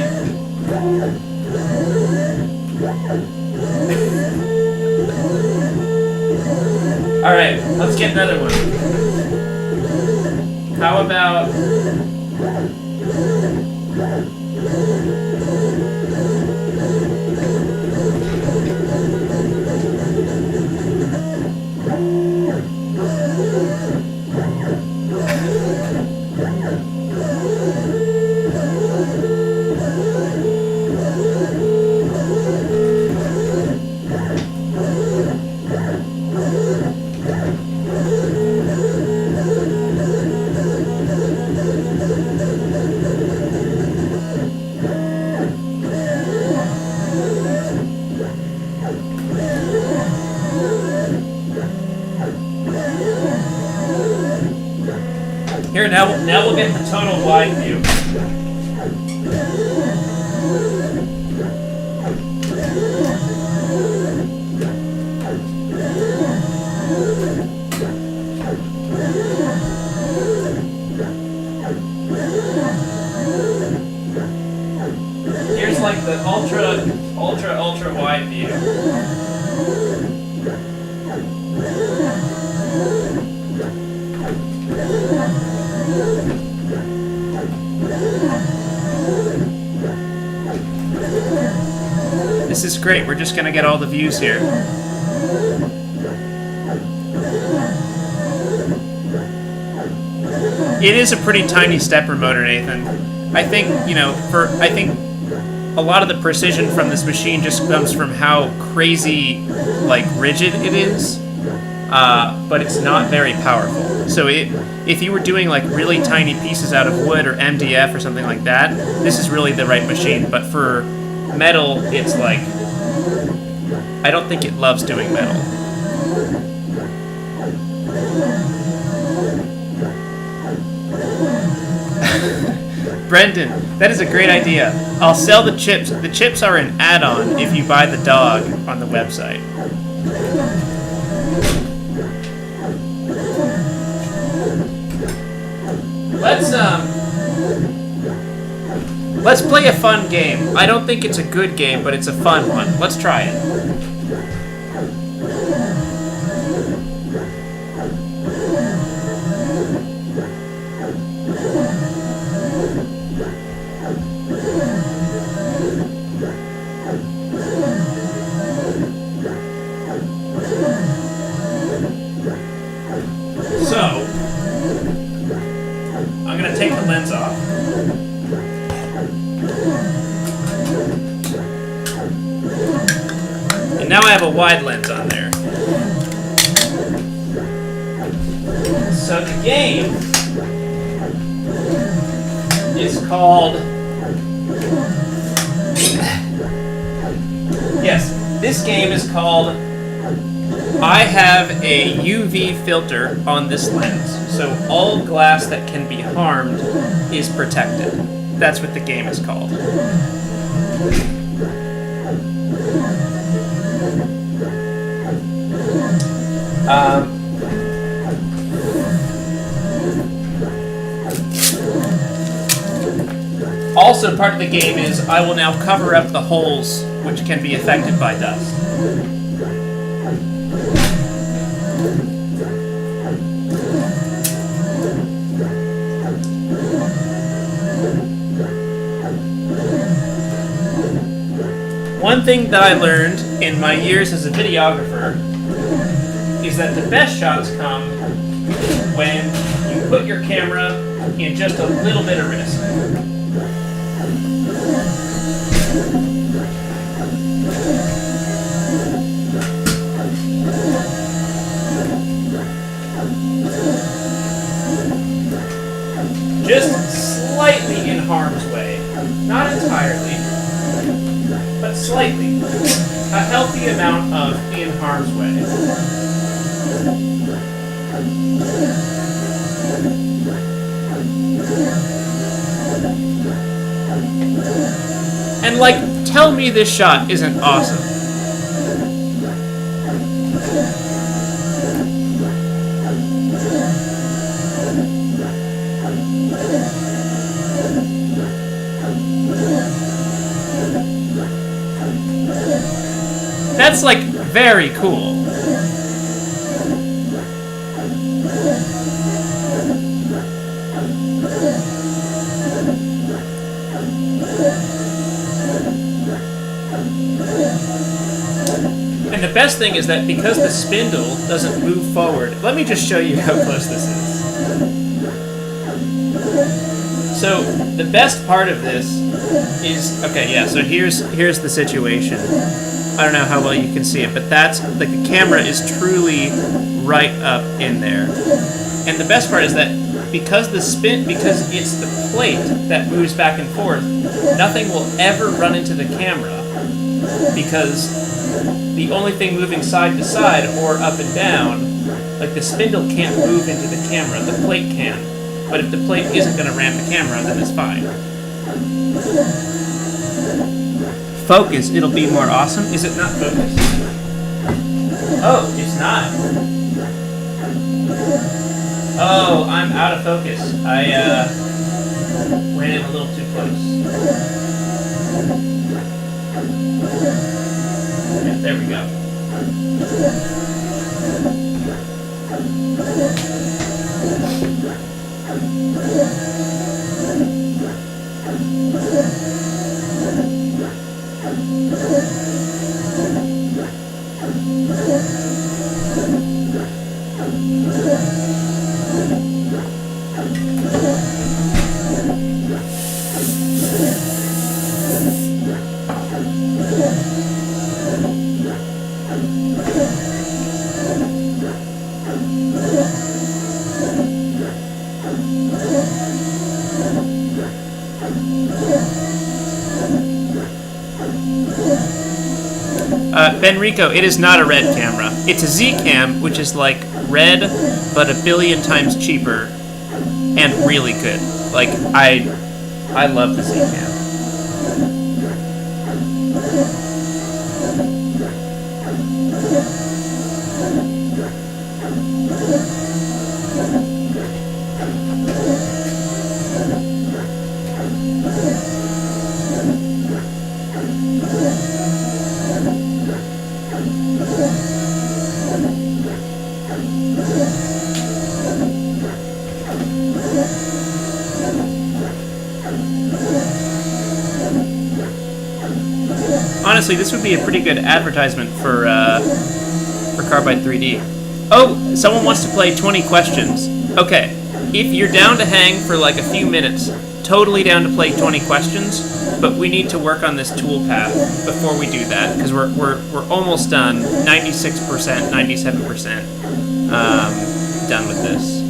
All right, let's get another one. How about... Here, now we'll get the total wide view. Here's like the ultra wide view. This is great. We're just going to get all the views here. It is a pretty tiny stepper motor, Nathan. I think, I think a lot of the precision from this machine just comes from how crazy, rigid it is. But it's not very powerful. So if you were doing really tiny pieces out of wood or MDF or something like that, this is really the right machine. But for metal, it's I don't think it loves doing metal. Brendan, that is a great idea. I'll sell the chips. The chips are an add-on if you buy the dog on the website. Let's play a fun game. I don't think it's a good game, but it's a fun one. Let's try it. So, I'm going to take the lens off. And now I have a wide lens on there. So the game is called... Yes, This game is called I Have a UV Filter on This Lens. So all glass that can be harmed is protected. That's what the game is called. Also, part of the game is I will now cover up the holes which can be affected by dust. One thing that I learned in my years as a videographer is that the best shots come when you put your camera in just a little bit of risk. Just slightly in harm's way. Not entirely, but slightly. A healthy amount of in harm's way. And like, tell me this shot isn't awesome. That's like very cool. And the best thing is that because the spindle doesn't move forward, let me just show you how close this is. So the best part of this is, okay, yeah, so here's the situation. I don't know how well you can see it, but that's, like, the camera is truly right up in there. And the best part is that because it's the plate that moves back and forth, nothing will ever run into the camera, because the only thing moving side to side or up and down, like, the spindle can't move into the camera, the plate can. But if the plate isn't going to ram the camera, then it's fine. Focus, it'll be more awesome. Is it not focused? Oh, it's not. Oh, I'm out of focus. I ran it a little too close. Yeah, there we go. Benrico, it is not a red camera. It's a Z-cam, which is like red, but a billion times cheaper, and really good. Like, I love the Z-cam. Honestly, this would be a pretty good advertisement for Carbide 3D. Oh, someone wants to play 20 questions. Okay, if you're down to hang for like a few minutes, totally down to play 20 questions, but we need to work on this toolpath before we do that, because we're almost done, 96%, 97% done with this.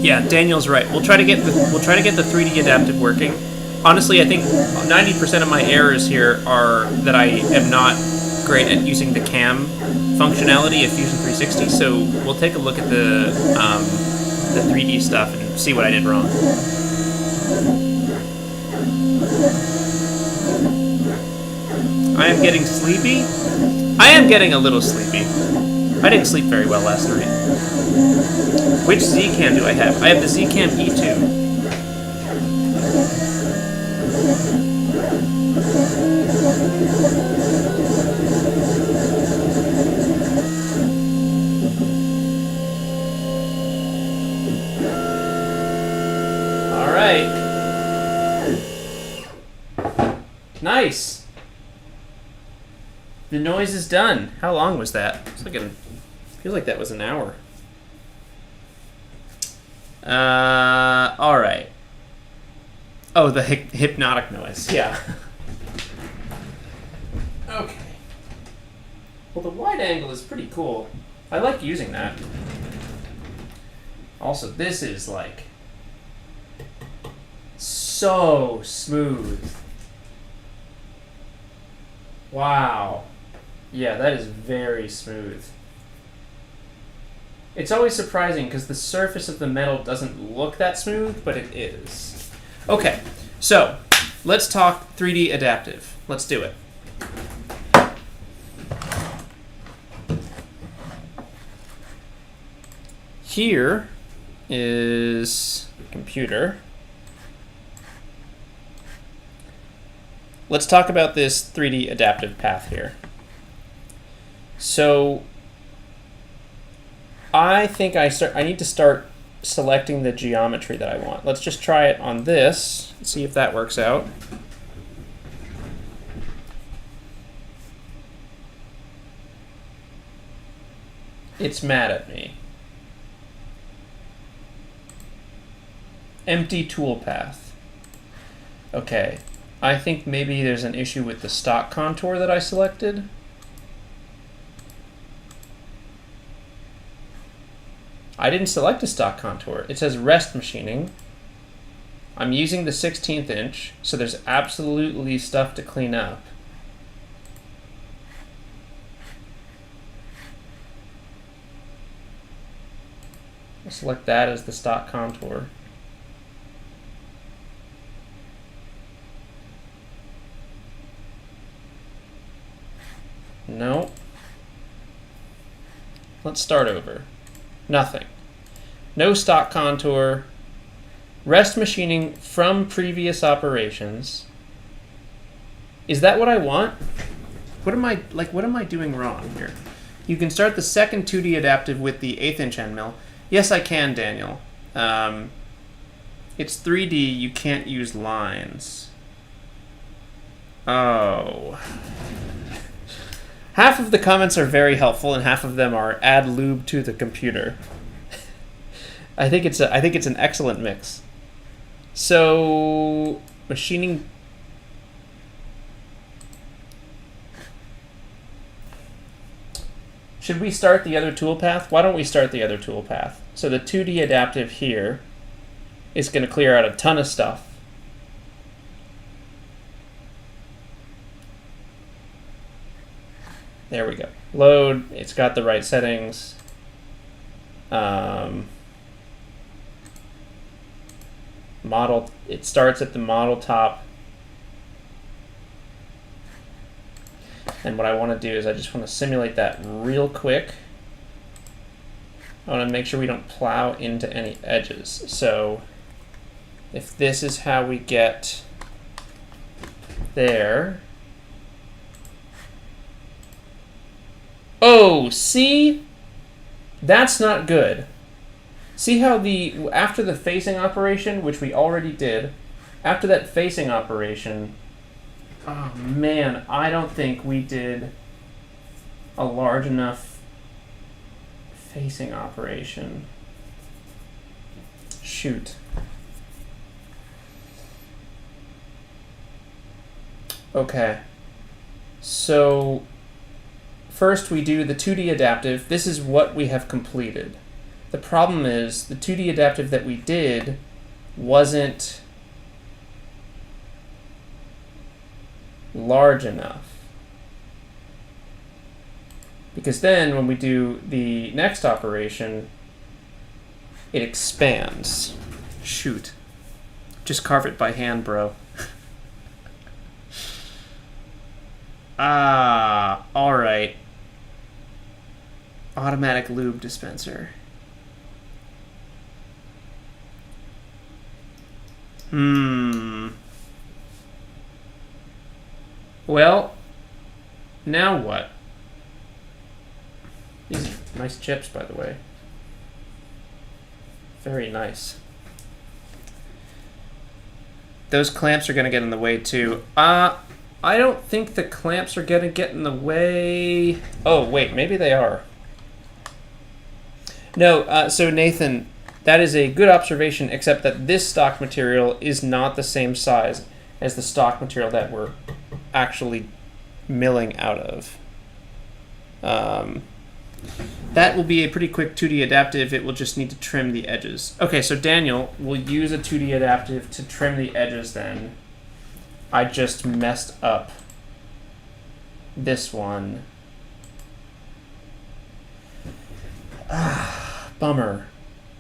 Yeah, Daniel's right. We'll try to get the 3D adaptive working. Honestly, I think 90% of my errors here are that I am not great at using the cam functionality of Fusion 360. So we'll take a look at the 3D stuff and see what I did wrong. I am getting sleepy. I am getting a little sleepy. I didn't sleep very well last night. Which Z-Cam do I have? I have the Z-Cam E2. All right. Nice. The noise is done. How long was that? It's like feels like that was an hour. All right. Oh, the hypnotic noise. Yeah. Okay. Well, the wide angle is pretty cool. I like using that. Also, this is like so smooth. Wow. Yeah, that is very smooth. It's always surprising because the surface of the metal doesn't look that smooth, but it is. Okay, so let's talk 3D adaptive. Let's do it. Here is the computer. Let's talk about this 3D adaptive path here. So I think I need to start selecting the geometry that I want. Let's just try it on this and see if that works out. It's mad at me. Empty toolpath. Okay, I think maybe there's an issue with the stock contour that I selected. I didn't select a stock contour. It says rest machining. I'm using the 16th inch, so there's absolutely stuff to clean up. I'll select that as the stock contour. No. Let's start over. Nothing. No stock contour. Rest machining from previous operations. Is that what I want? What am I doing wrong here? You can start the second 2D adaptive with the 1/8 inch end mill. Yes, I can, Daniel. It's 3D, you can't use lines. Oh. Half of the comments are very helpful, and half of them are add lube to the computer. I think it's an excellent mix. So machining. Should we start the other toolpath? Why don't we start the other toolpath? So the 2D adaptive here is going to clear out a ton of stuff. There we go. Load. It's got the right settings. Model. It starts at the model top. And what I want to do is I just want to simulate that real quick. I want to make sure we don't plow into any edges. So if this is how we get there. Oh, see? That's not good. See how after the facing operation, which we already did, after that facing operation, oh man, I don't think we did a large enough facing operation. Shoot. Okay. So first we do the 2D adaptive. This is what we have completed. The problem is the 2D adaptive that we did wasn't large enough. Because then when we do the next operation, it expands. Shoot. Just carve it by hand, bro. Alright. Automatic lube dispenser. Well, now what? These are nice chips, by the way. Very nice. Those clamps are going to get in the way, too. I don't think the clamps are going to get in the way. Oh, wait, maybe they are. No, so Nathan, that is a good observation, except that this stock material is not the same size as the stock material that we're actually milling out of. That will be a pretty quick 2D adaptive. It will just need to trim the edges. Okay, so Daniel will use a 2D adaptive to trim the edges then. I just messed up this one. Bummer.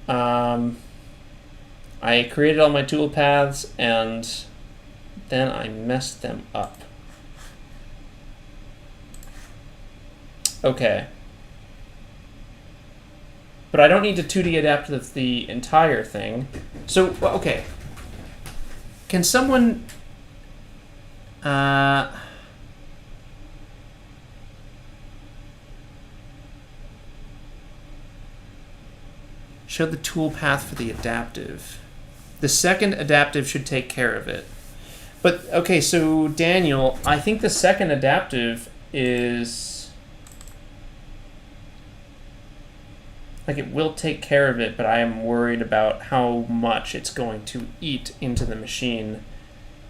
I created all my tool paths and then I messed them up. Okay. But I don't need to 2D adaptive the entire thing. So, okay. Can someone... show the tool path for the adaptive. The second adaptive should take care of it. But, okay, so Daniel, I think the second adaptive is... like, it will take care of it, but I am worried about how much it's going to eat into the machine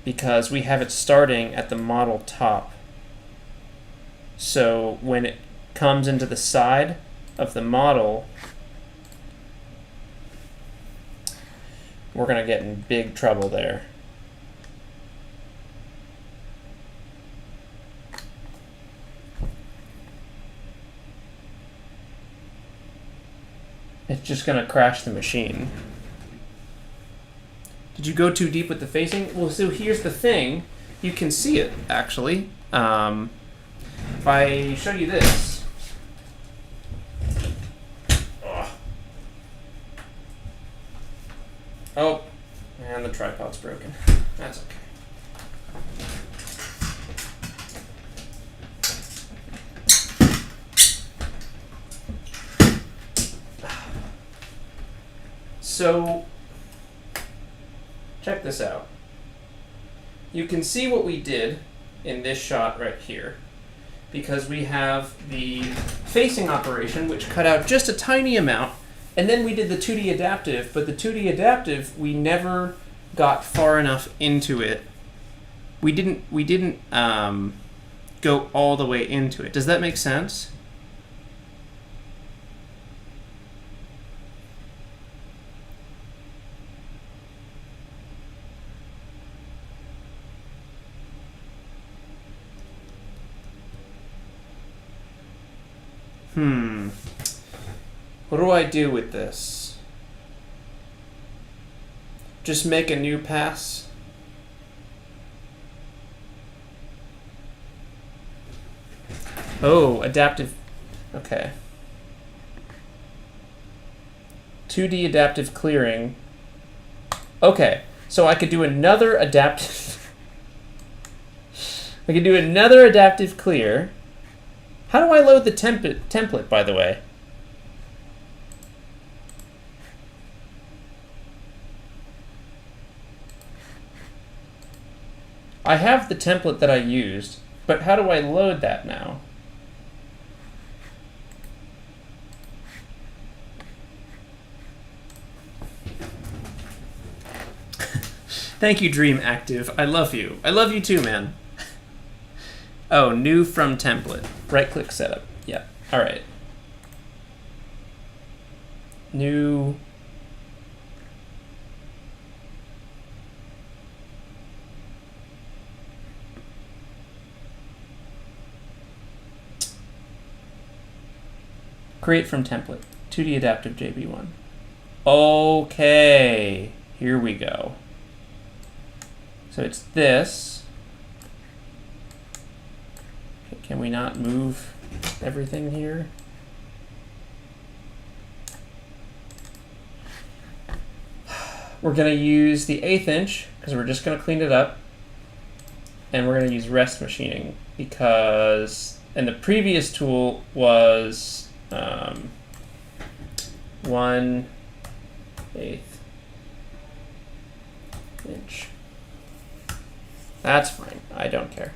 because we have it starting at the model top. So when it comes into the side of the model, we're going to get in big trouble there. It's just going to crash the machine. Did you go too deep with the facing? Well, so here's the thing. You can see it, actually. If I show you this. Oh, and the tripod's broken. That's okay. So, check this out. You can see what we did in this shot right here, because we have the facing operation, which cut out just a tiny amount, and then we did the 2D adaptive, but the 2D adaptive, we never got far enough into it. We didn't go all the way into it. Does that make sense? What do I do with this? Just make a new pass? Oh, adaptive. Okay. 2D adaptive clearing. Okay, so I could do another adaptive. I could do another adaptive clear. How do I load the template, by the way? I have the template that I used, but how do I load that now? Thank you, Dream Active. I love you. I love you too, man. Oh, new from template. Right-click setup. Yeah. All right. new create from template 2D adaptive JB1. Okay, here we go. So it's this. Can we not move everything here? We're going to use the 1/8 inch because we're just going to clean it up. And we're going to use rest machining because, and the previous tool was 1/8 inch. That's fine. I don't care.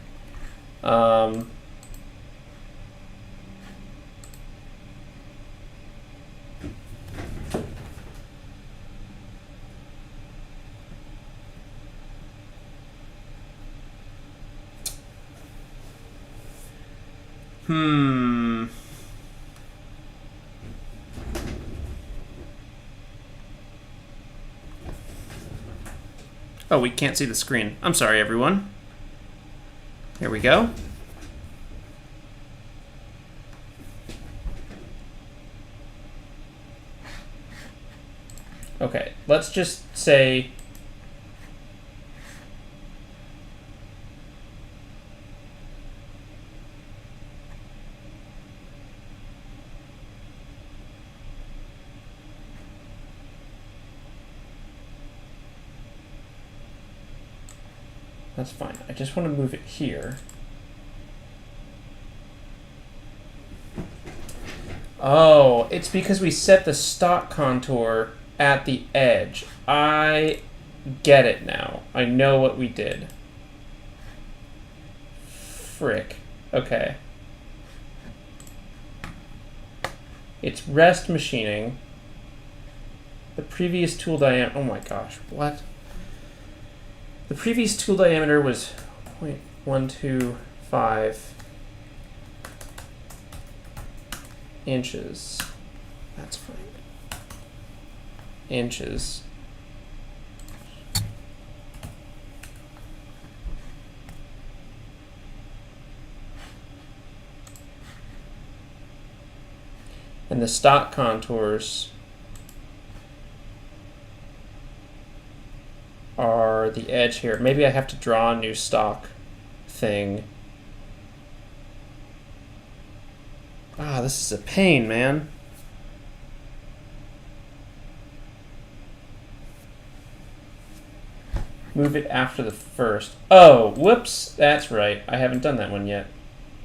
Oh, we can't see the screen. I'm sorry, everyone. Here we go. Okay, let's just say that's fine. I just want to move it here. Oh, it's because we set the stock contour at the edge. I get it now. I know what we did. Frick. Okay. It's rest machining. The previous tool diameter. Oh my gosh, what? The previous tool diameter was 0.125 inches. That's fine. Inches. And the stock contours are the edge here. Maybe I have to draw a new stock thing. Ah, this is a pain, man. Move it after the first. Oh, whoops. That's right. I haven't done that one yet.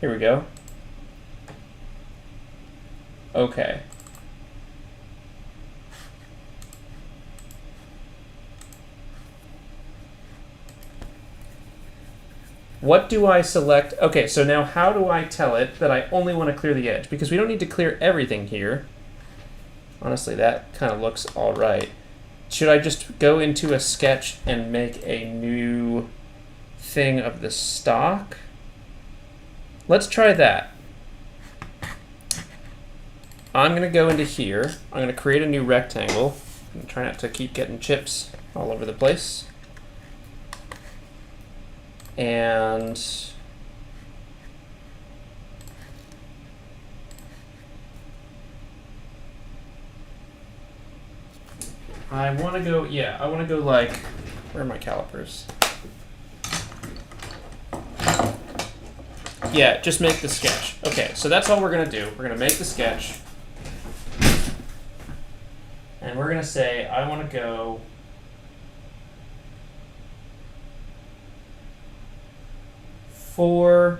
Here we go. Okay. What do I select? Okay, so now how do I tell it that I only want to clear the edge? Because we don't need to clear everything here. Honestly, that kind of looks all right. Should I just go into a sketch and make a new thing of the stock? Let's try that. I'm going to go into here. I'm going to create a new rectangle. And try not to keep getting chips all over the place. And I want to go, yeah, I want to go like, where are my calipers? Yeah, just make the sketch. Okay, so that's all we're going to do. We're going to make the sketch. And we're going to say, I want to go 4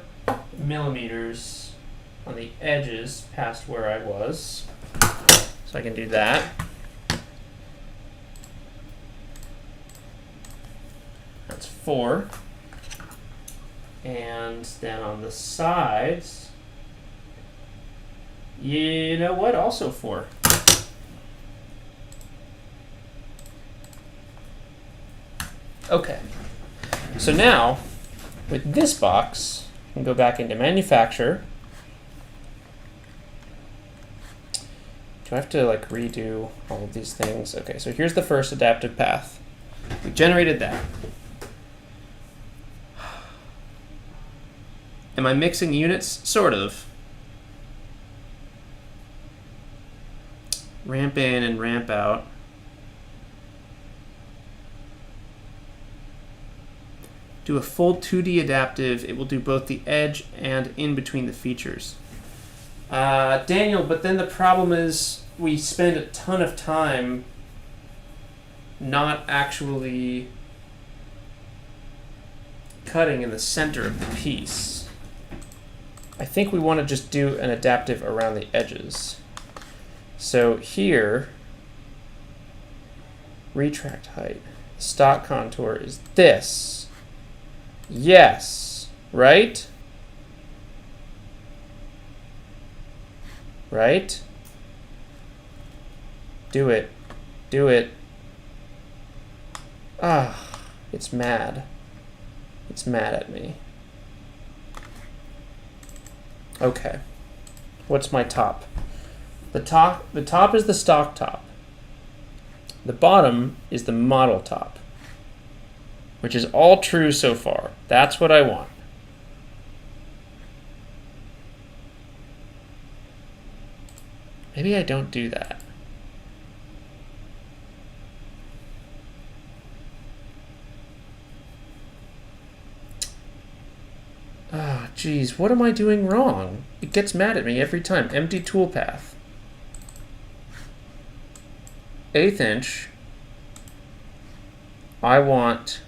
millimeters on the edges past where I was. So I can do that. That's 4. And then on the sides, you know what? Also 4. Okay. So now, with this box, I can go back into manufacture. Do I have to like redo all of these things? Okay, so here's the first adaptive path. We generated that. Am I mixing units? Sort of. Ramp in and ramp out. Do a full 2D adaptive. It will do both the edge and in between the features. Daniel, but then the problem is we spend a ton of time not actually cutting in the center of the piece. I think we want to just do an adaptive around the edges. So here, retract height. Stock contour is this. Yes, right? Right? Do it. Do it. Ah, it's mad. It's mad at me. Okay. What's my top? The top is the stock top. The bottom is the model top, which is all true so far. That's what I want. Maybe I don't do that. Ah, geez, what am I doing wrong? It gets mad at me every time. Empty toolpath. 1/8 inch. I want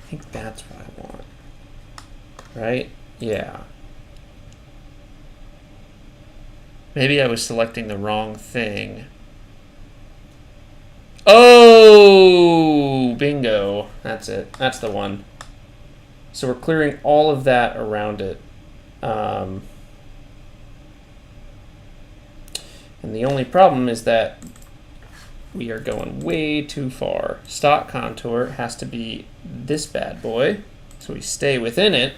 I think that's what I want. Right? Yeah. Maybe I was selecting the wrong thing. Oh, bingo. That's it. That's the one. So we're clearing all of that around it. And the only problem is that we are going way too far. Stock contour has to be this bad boy, so we stay within it.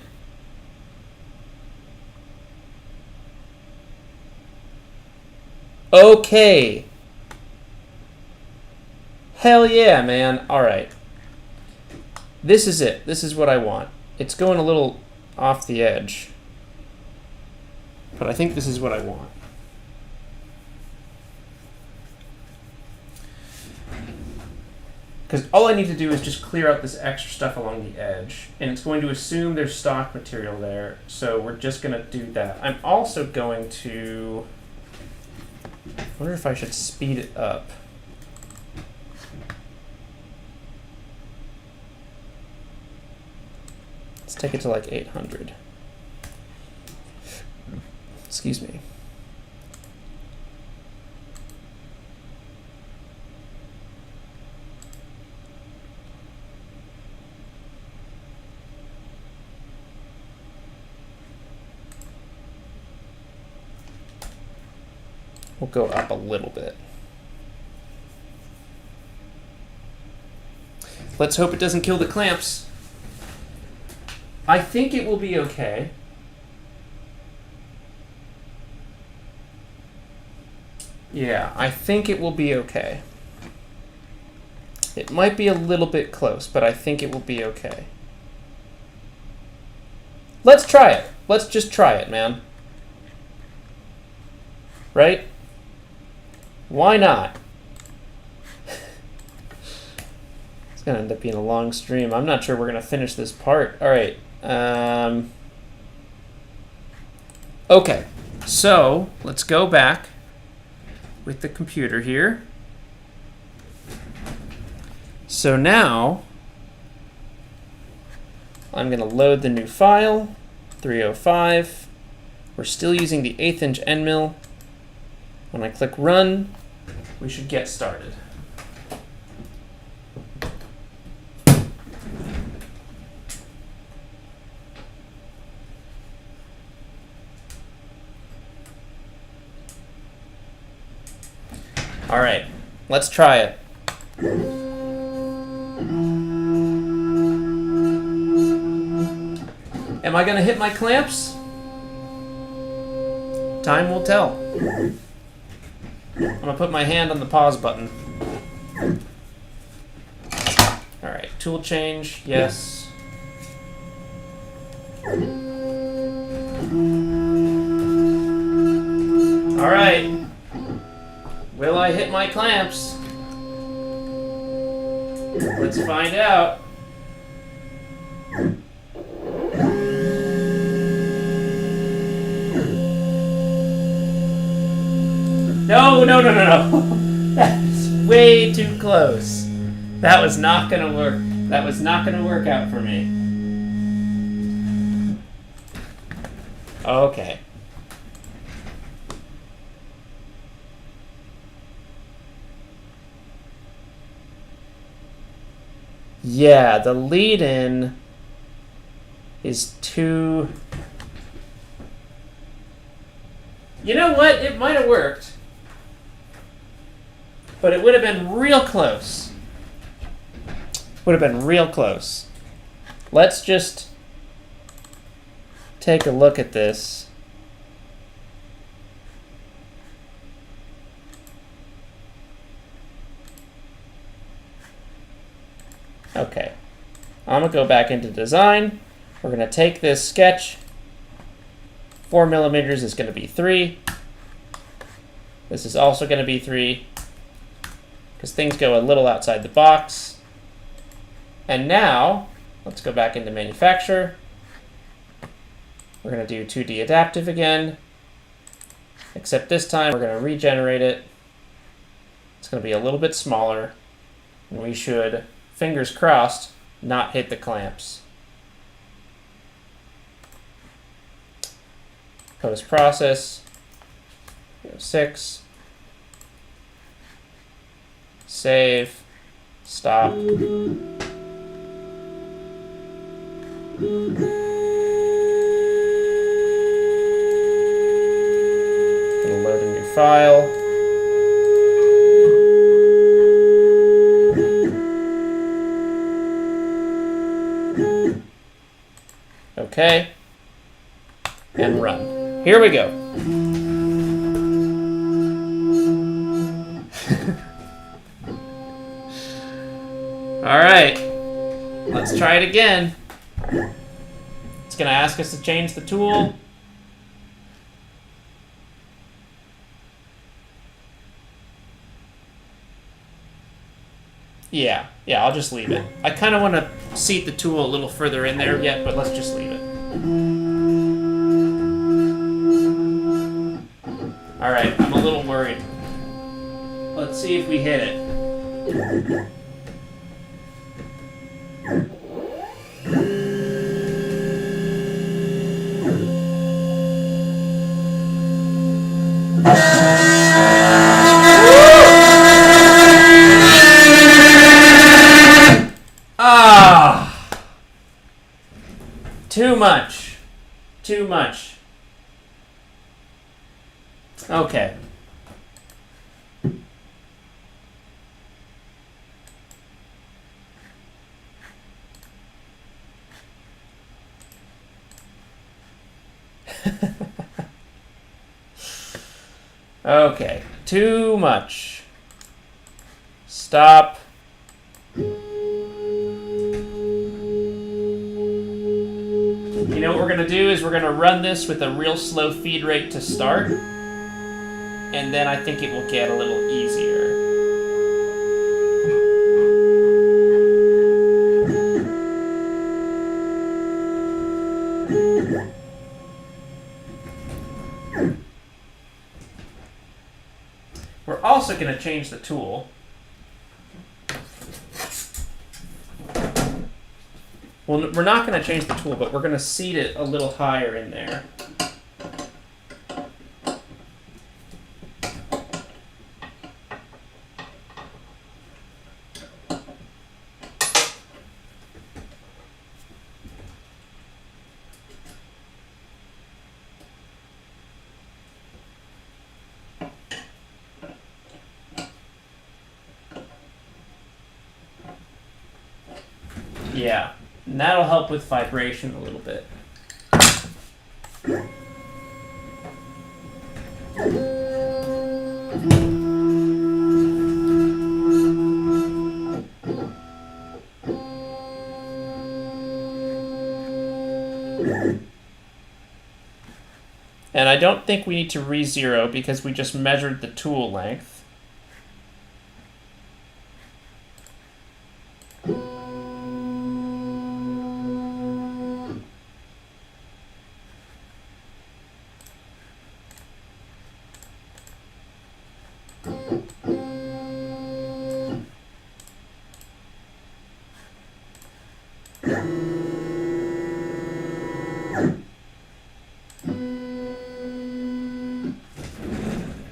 Okay. Hell yeah, man. All right. This is it. This is what I want. It's going a little off the edge, but I think this is what I want. Because all I need to do is just clear out this extra stuff along the edge, and it's going to assume there's stock material there, so we're just going to do that. I'm also going to... I wonder if I should speed it up. Let's take it to like 800. Excuse me. We'll go up a little bit. Let's hope it doesn't kill the clamps. I think it will be okay. Yeah, I think it will be okay. It might be a little bit close, but I think it will be okay. Let's try it. Let's just try it, man. Right? Why not? It's gonna end up being a long stream. I'm not sure we're gonna finish this part. All right. Okay, so let's go back with the computer here. So now I'm gonna load the new file, 305. We're still using the 1/8 inch end mill. When I click run, we should get started. All right, let's try it. Am I gonna hit my clamps? Time will tell. I'm gonna put my hand on the pause button. All right, tool change, yes. All right. Will I hit my clamps? Let's find out. No, no, no, no, no. That's way too close. That was not gonna work. That was not gonna work out for me. Okay. Yeah, the lead-in is too... You know what? It might have worked. But it would have been real close. Would have been real close. Let's just take a look at this. Okay. I'm going to go back into design. We're going to take this sketch. 4 millimeters is going to be 3. This is also going to be 3. Because things go a little outside the box. And now, let's go back into manufacture. We're going to do 2D adaptive again. Except this time we're going to regenerate it. It's going to be a little bit smaller. And we should, fingers crossed, not hit the clamps. Post process. 6. Save. Stop. Gonna load a new file. Okay. And run. Here we go. All right, let's try it again. It's gonna ask us to change the tool. Yeah, I'll just leave it. I kind of want to seat the tool a little further in there yet, but let's just leave it. All right, I'm a little worried. Let's see if we hit it. Ah! Too much. Too much. Okay. Okay, too much. Stop. You know what we're going to do is we're going to run this with a real slow feed rate to start. And then I think it will get a little easier. We're also going to change the tool. Well, we're not going to change the tool, but we're going to seat it a little higher in there. Yeah, and that'll help with vibration a little bit. And I don't think we need to re-zero because we just measured the tool length.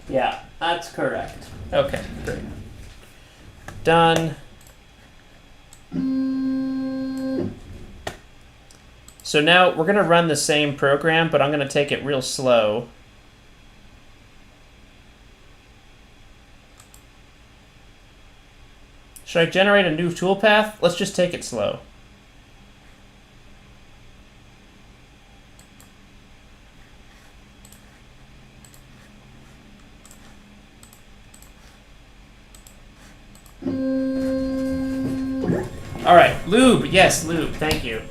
Yeah, that's correct. Okay, great. Done. So now we're going to run the same program, but I'm going to take it real slow. Should I generate a new toolpath? Let's just take it slow. All right, lube. Yes, lube. Thank you.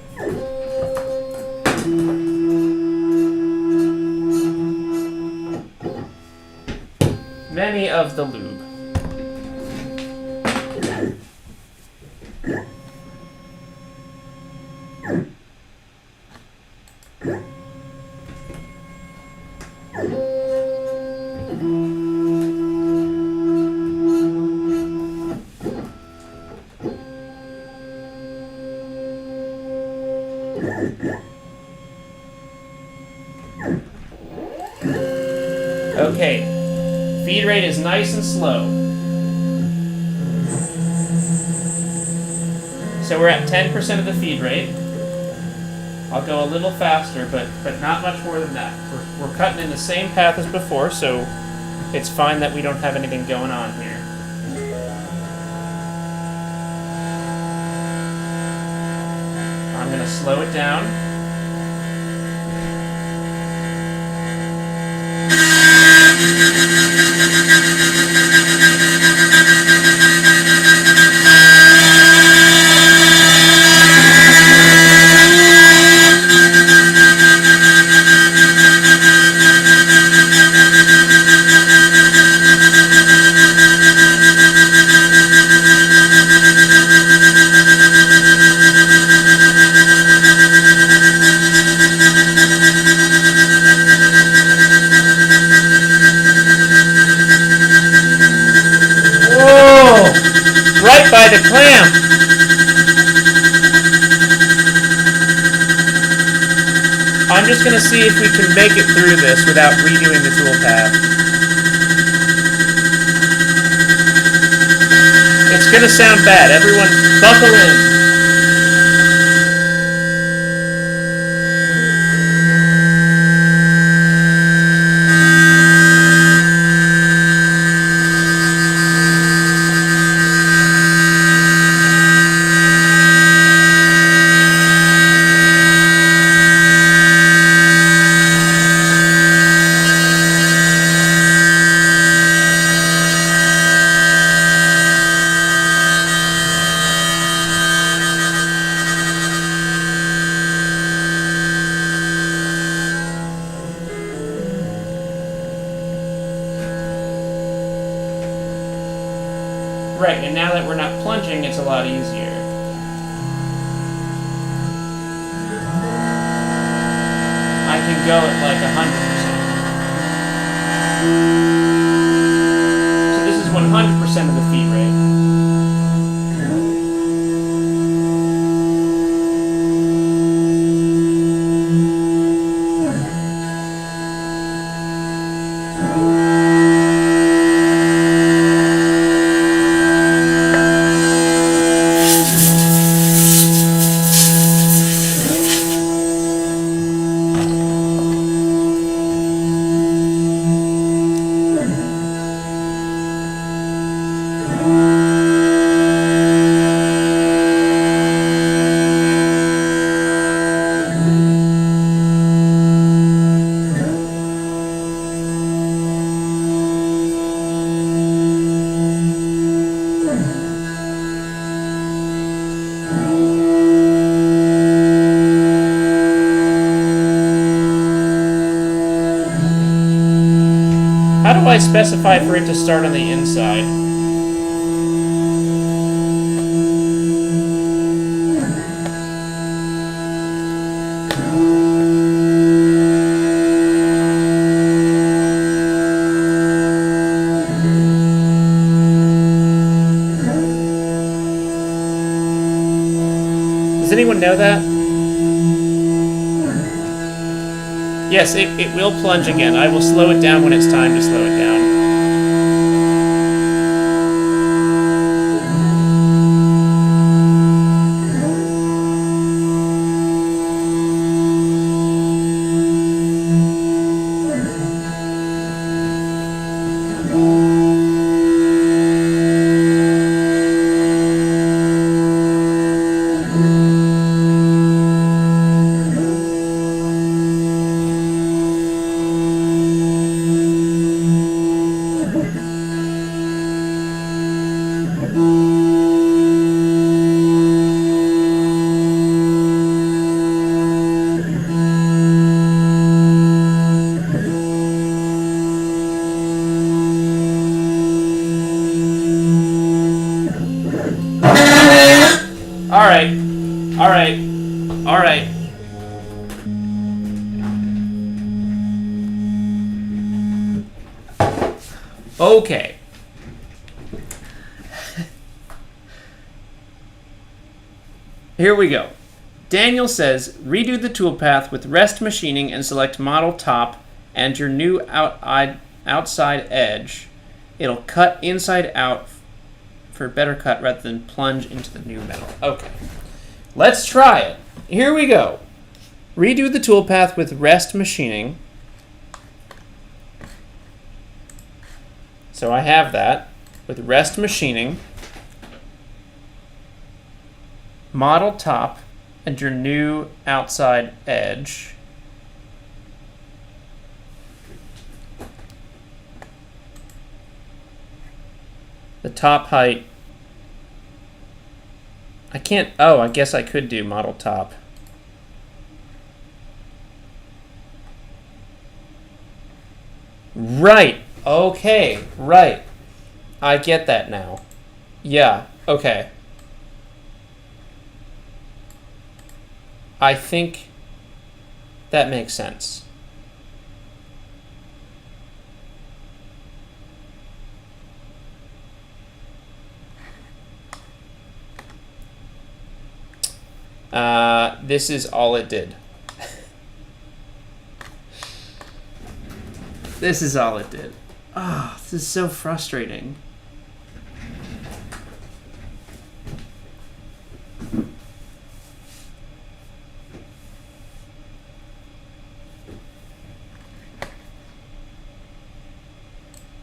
Many of the lube. Okay, feed rate is nice and slow. So we're at 10% of the feed rate. I'll go a little faster, but not much more than that. We're cutting in the same path as before, so it's fine that we don't have anything going on here. I'm going to slow it down. Right by the clamp. I'm just going to see if we can make it through this without redoing the toolpath. It's going to sound bad. Everyone, buckle in. Right, and now that we're not plunging, it's a lot easier. I can go at like 100%. So this is 100% of the feed rate. How do I specify for it to start on the inside? Does anyone know that? Yes, it will plunge again. I will slow it down when it's time to slow it down. All right. Okay. Here we go. Daniel says, redo the toolpath with rest machining and select model top and your new outside edge. It'll cut inside out for a better cut rather than plunge into the new metal. Okay. Let's try it. Here we go. Redo the toolpath with rest machining. So I have that with rest machining, model top, and your new outside edge. The top height. I can't, oh, I guess I could do model top. Right. Okay. Right. I get that now. Yeah. Okay. I think that makes sense. This is all it did. This is all it did. Oh, this is so frustrating.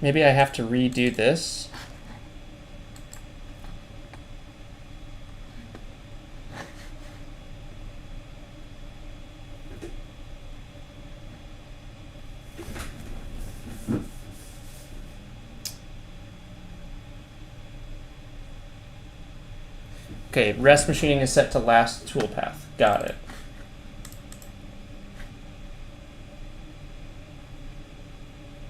Maybe I have to redo this. Okay, rest machining is set to last toolpath. Got it.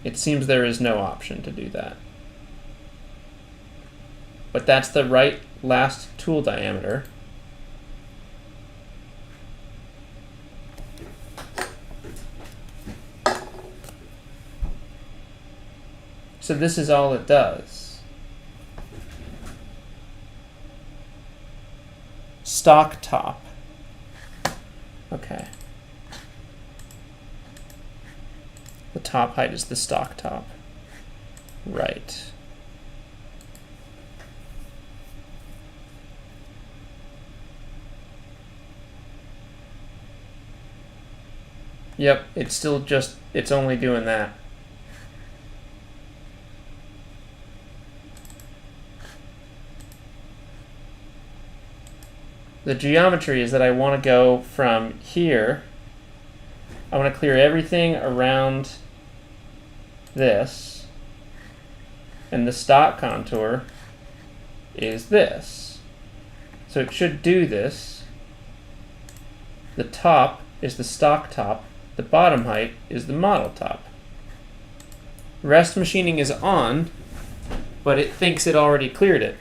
It seems there is no option to do that. But that's the right last tool diameter. So this is all it does. Stock top. Okay. The top height is the stock top. Right. Yep, it's still just, it's only doing that. The geometry is that I want to go from here. I want to clear everything around this. And the stock contour is this. So it should do this. The top is the stock top. The bottom height is the model top. Rest machining is on, but it thinks it already cleared it.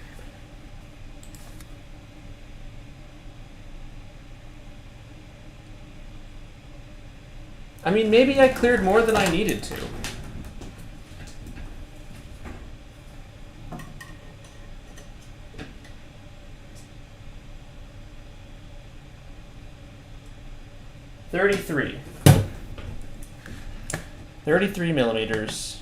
I mean, maybe I cleared more than I needed to. $33 millimeters.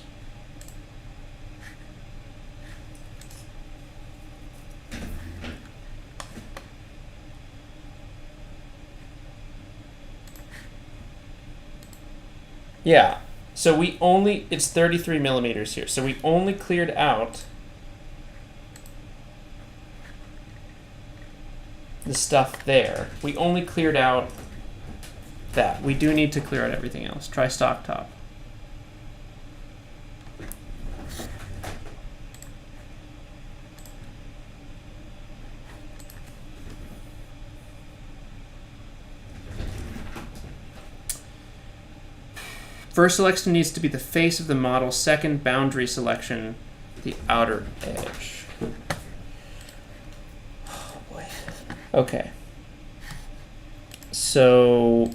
Yeah, so it's 33 millimeters here. So we only cleared out the stuff there. We only cleared out that. We do need to clear out everything else. Try stock top. First selection needs to be the face of the model. Second, boundary selection, the outer edge. Oh boy. Okay. So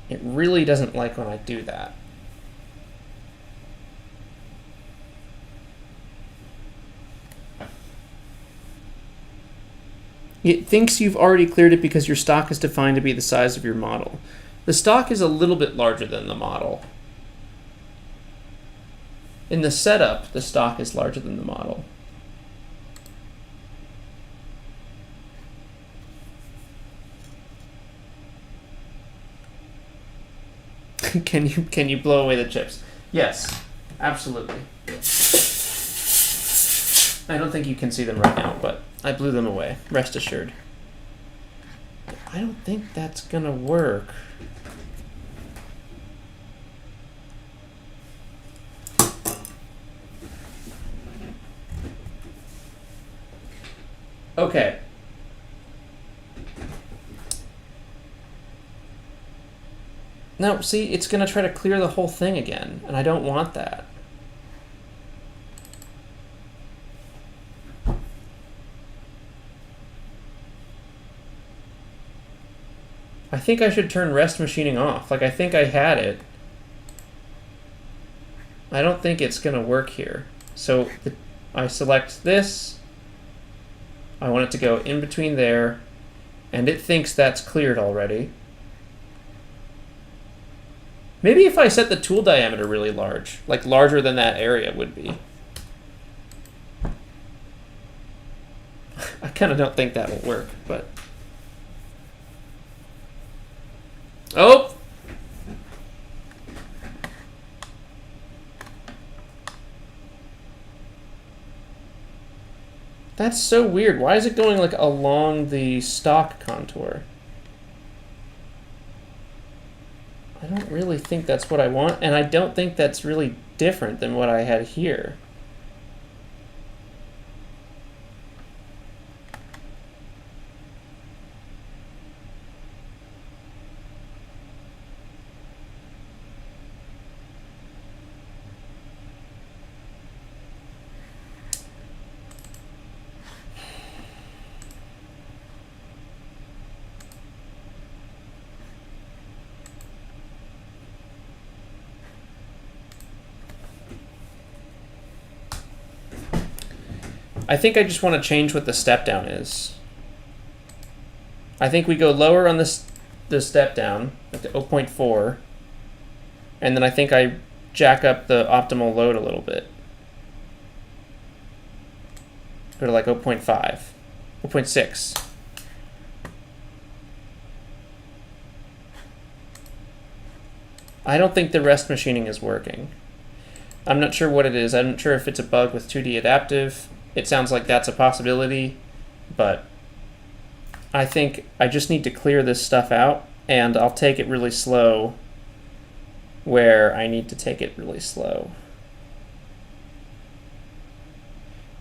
it really doesn't like when I do that. It thinks you've already cleared it because your stock is defined to be the size of your model. The stock is a little bit larger than the model. In the setup, the stock is larger than the model. Can you blow away the chips? Yes, absolutely. I don't think you can see them right now, but I blew them away. Rest assured. I don't think that's gonna work. Okay. No, see, it's gonna try to clear the whole thing again, and I don't want that. I think I should turn rest machining off. Like, I think I had it. I don't think it's gonna work here. So I select this. I want it to go in between there, and it thinks that's cleared already. Maybe if I set the tool diameter really large, like larger than that area would be. I kind of don't think that will work, but... Oh! That's so weird. Why is it going like along the stock contour? I don't really think that's what I want, and I don't think that's really different than what I had here. I think I just want to change what the step down is. I think we go lower on the step down at the 0.4, and then I think I jack up the optimal load a little bit. Go to like 0.5, 0.6. I don't think the rest machining is working. I'm not sure what it is. I'm not sure if it's a bug with 2D adaptive. It sounds like that's a possibility, but I think I just need to clear this stuff out, and I'll take it really slow where I need to take it really slow.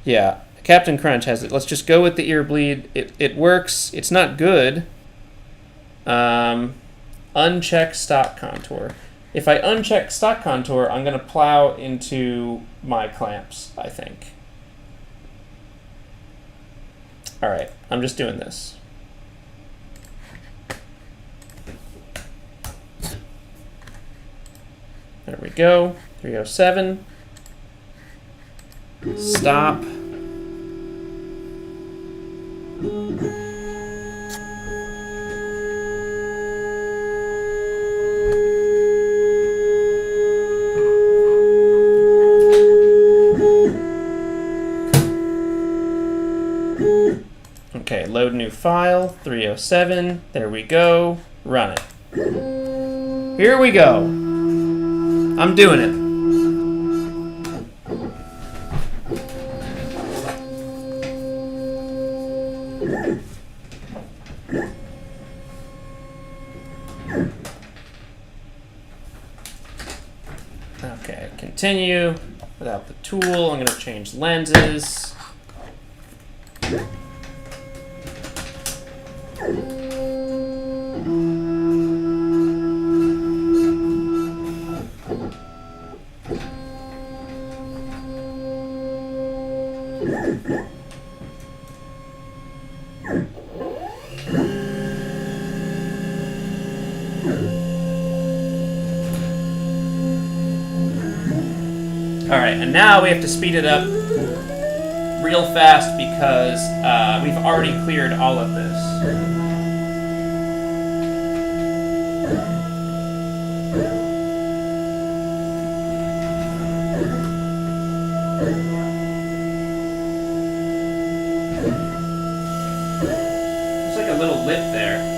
Yeah, Captain Crunch has it. Let's just go with the ear bleed. It works. It's not good. Uncheck stock contour. If I uncheck stock contour, I'm going to plow into my clamps, I think. All right, I'm just doing this. There we go, 307. Stop. Okay, load new file, 307. There we go. Run it. Here we go. I'm doing it. Okay, continue. Without the tool, I'm going to change lenses. Alright, and now we have to speed it up real fast because we've already cleared all of this. There's like a little lip there.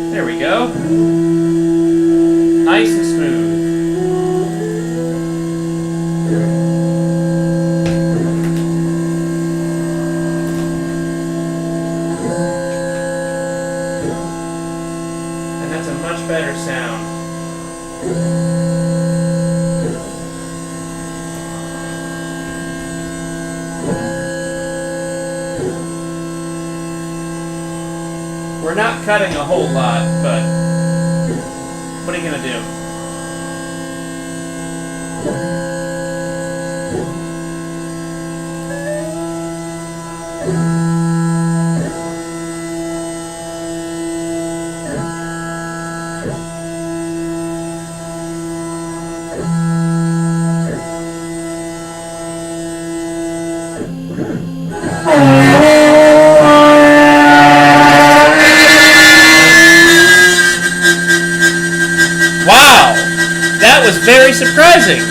There we go. Nice and smooth. And that's a much better sound. We're not cutting a whole lot, but what are you gonna do? Wow, that was very surprising.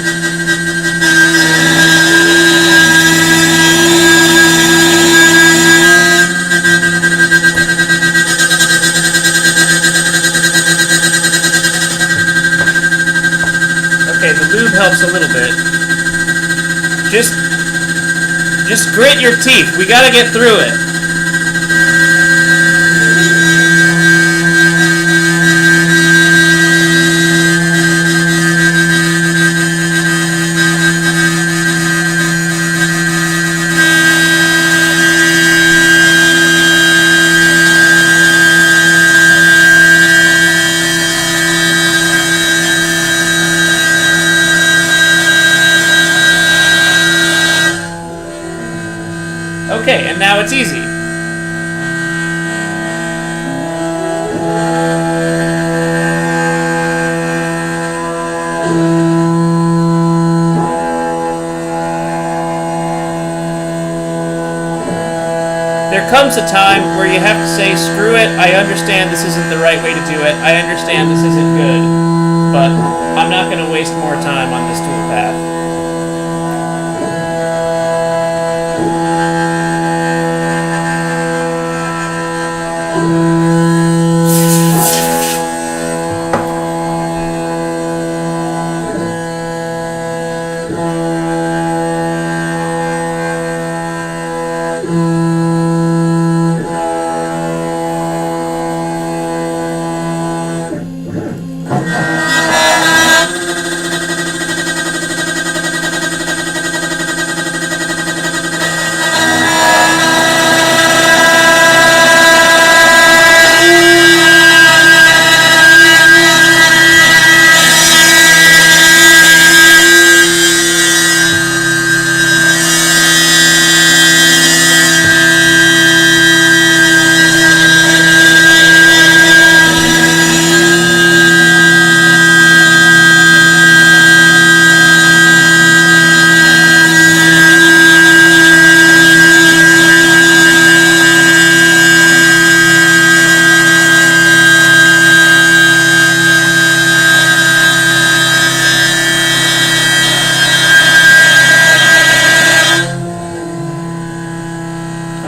Okay, the lube helps a little bit. Just grit your teeth. We gotta get through it. Okay, and now it's easy. There comes a time where you have to say, screw it, I understand this isn't the right way to do it, I understand this isn't good, but I'm not going to waste more time on this toolpath.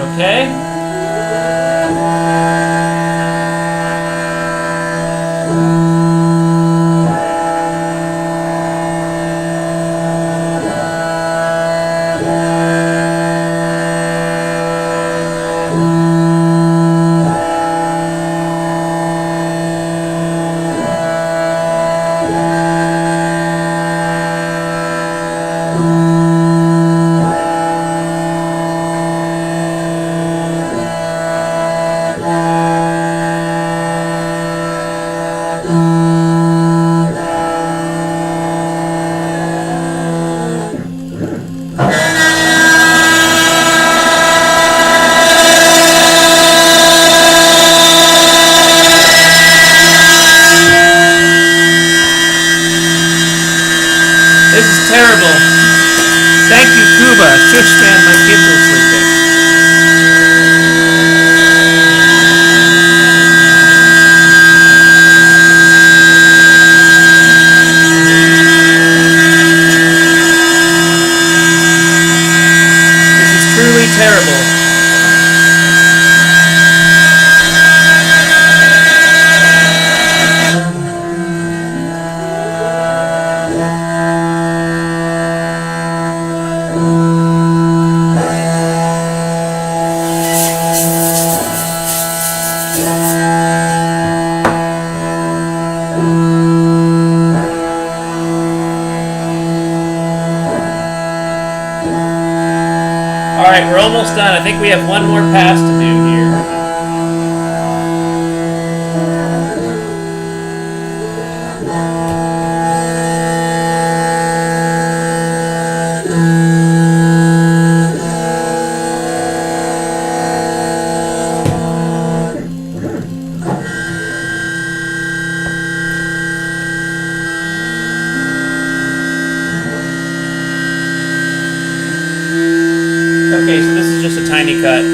Okay. This is terrible. Thank you, Cuba. Shush, man, my kids are sleeping. This is truly terrible. Alright, we're almost done. I think we have one more pass to do here. Okay, so this is just a tiny cut.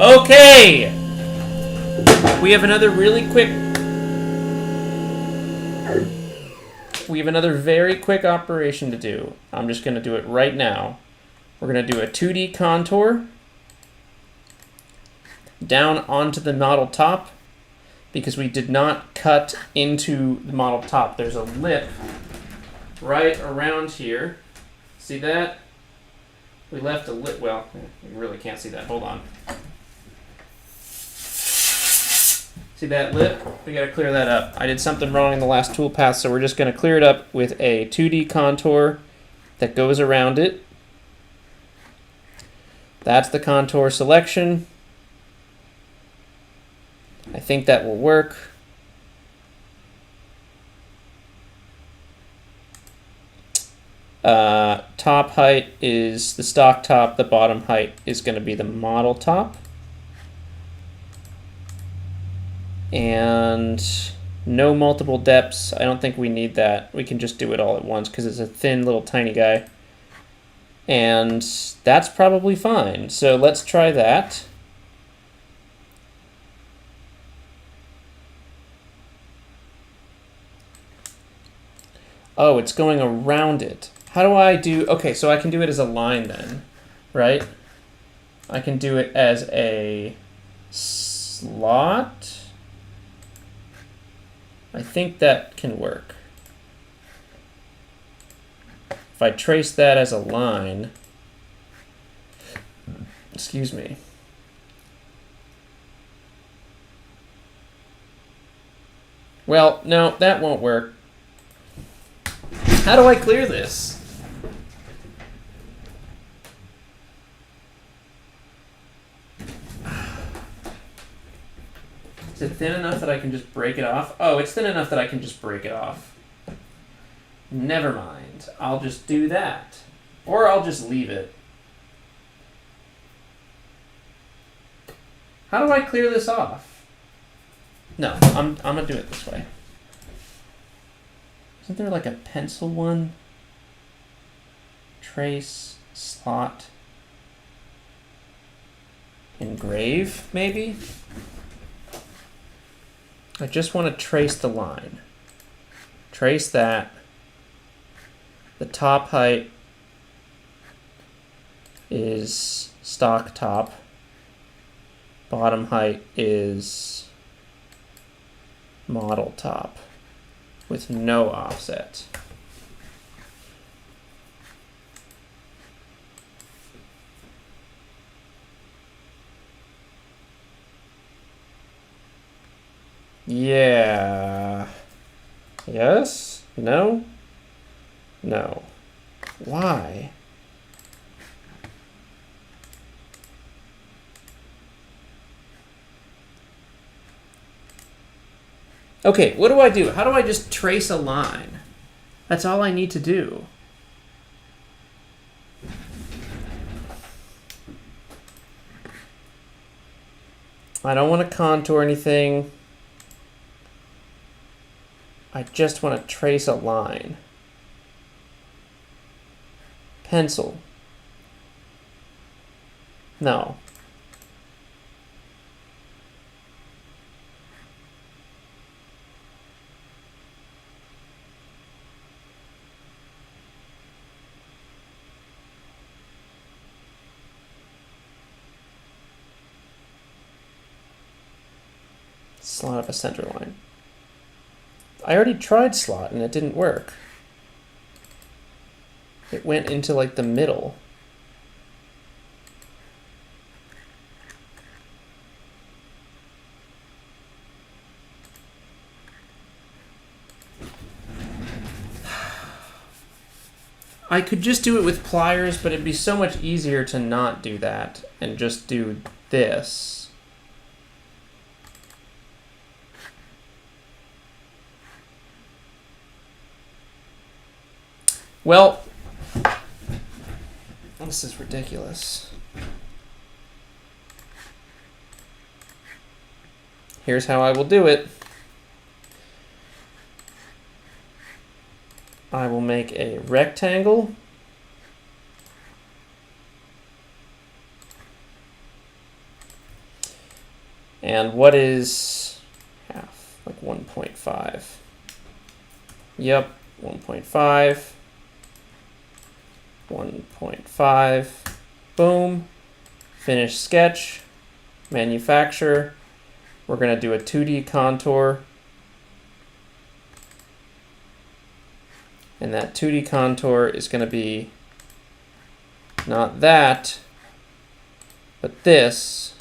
Okay! We have another very quick operation to do. I'm just going to do it right now. We're going to do a 2D contour down onto the model top because we did not cut into the model top. There's a lip right around here. See that? We left a lip. Well, you really can't see that. Hold on. See that lip? We gotta clear that up. I did something wrong in the last toolpath, so we're just gonna clear it up with a 2D contour that goes around it. That's the contour selection. I think that will work. Top height is the stock top. The bottom height is going to be the model top. And no multiple depths. I don't think we need that. We can just do it all at once because it's a thin little tiny guy. And that's probably fine. So let's try that. Oh, it's going around it. How do I do... Okay, so I can do it as a line then, right? I can do it as a slot. I think that can work. If I trace that as a line... Excuse me. Well, no, that won't work. How do I clear this? Is it thin enough that I can just break it off? Oh, it's thin enough that I can just break it off. Never mind. I'll just do that. Or I'll just leave it. How do I clear this off? No, I'm gonna do it this way. Isn't there like a pencil one? Trace, slot, engrave, maybe? I just want to trace the line. Trace that. The top height is stock top. Bottom height is model top with no offset. Yeah. Yes? No? No. Why? Okay, what do I do? How do I just trace a line? That's all I need to do. I don't want to contour anything. I just want to trace a line. Pencil. No. Slot up a center line. I already tried slot and it didn't work. It went into like the middle. I could just do it with pliers, but it'd be so much easier to not do that and just do this. Well, this is ridiculous. Here's how I will do it. I will make a rectangle. And what is half? Like 1.5. Yep, 1.5. 1.5, boom, finish sketch, manufacture. We're going to do a 2D contour. And that 2D contour is going to be not that, but this.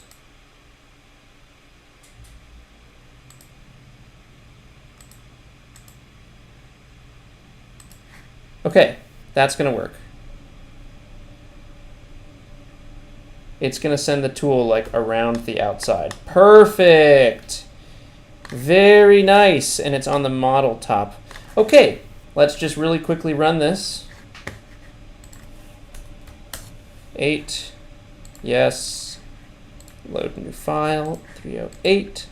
Okay, that's going to work. It's going to send the tool like around the outside. Perfect. Very nice. And it's on the model top. Okay, let's just really quickly run this. 308. Yes. Load new file. 308.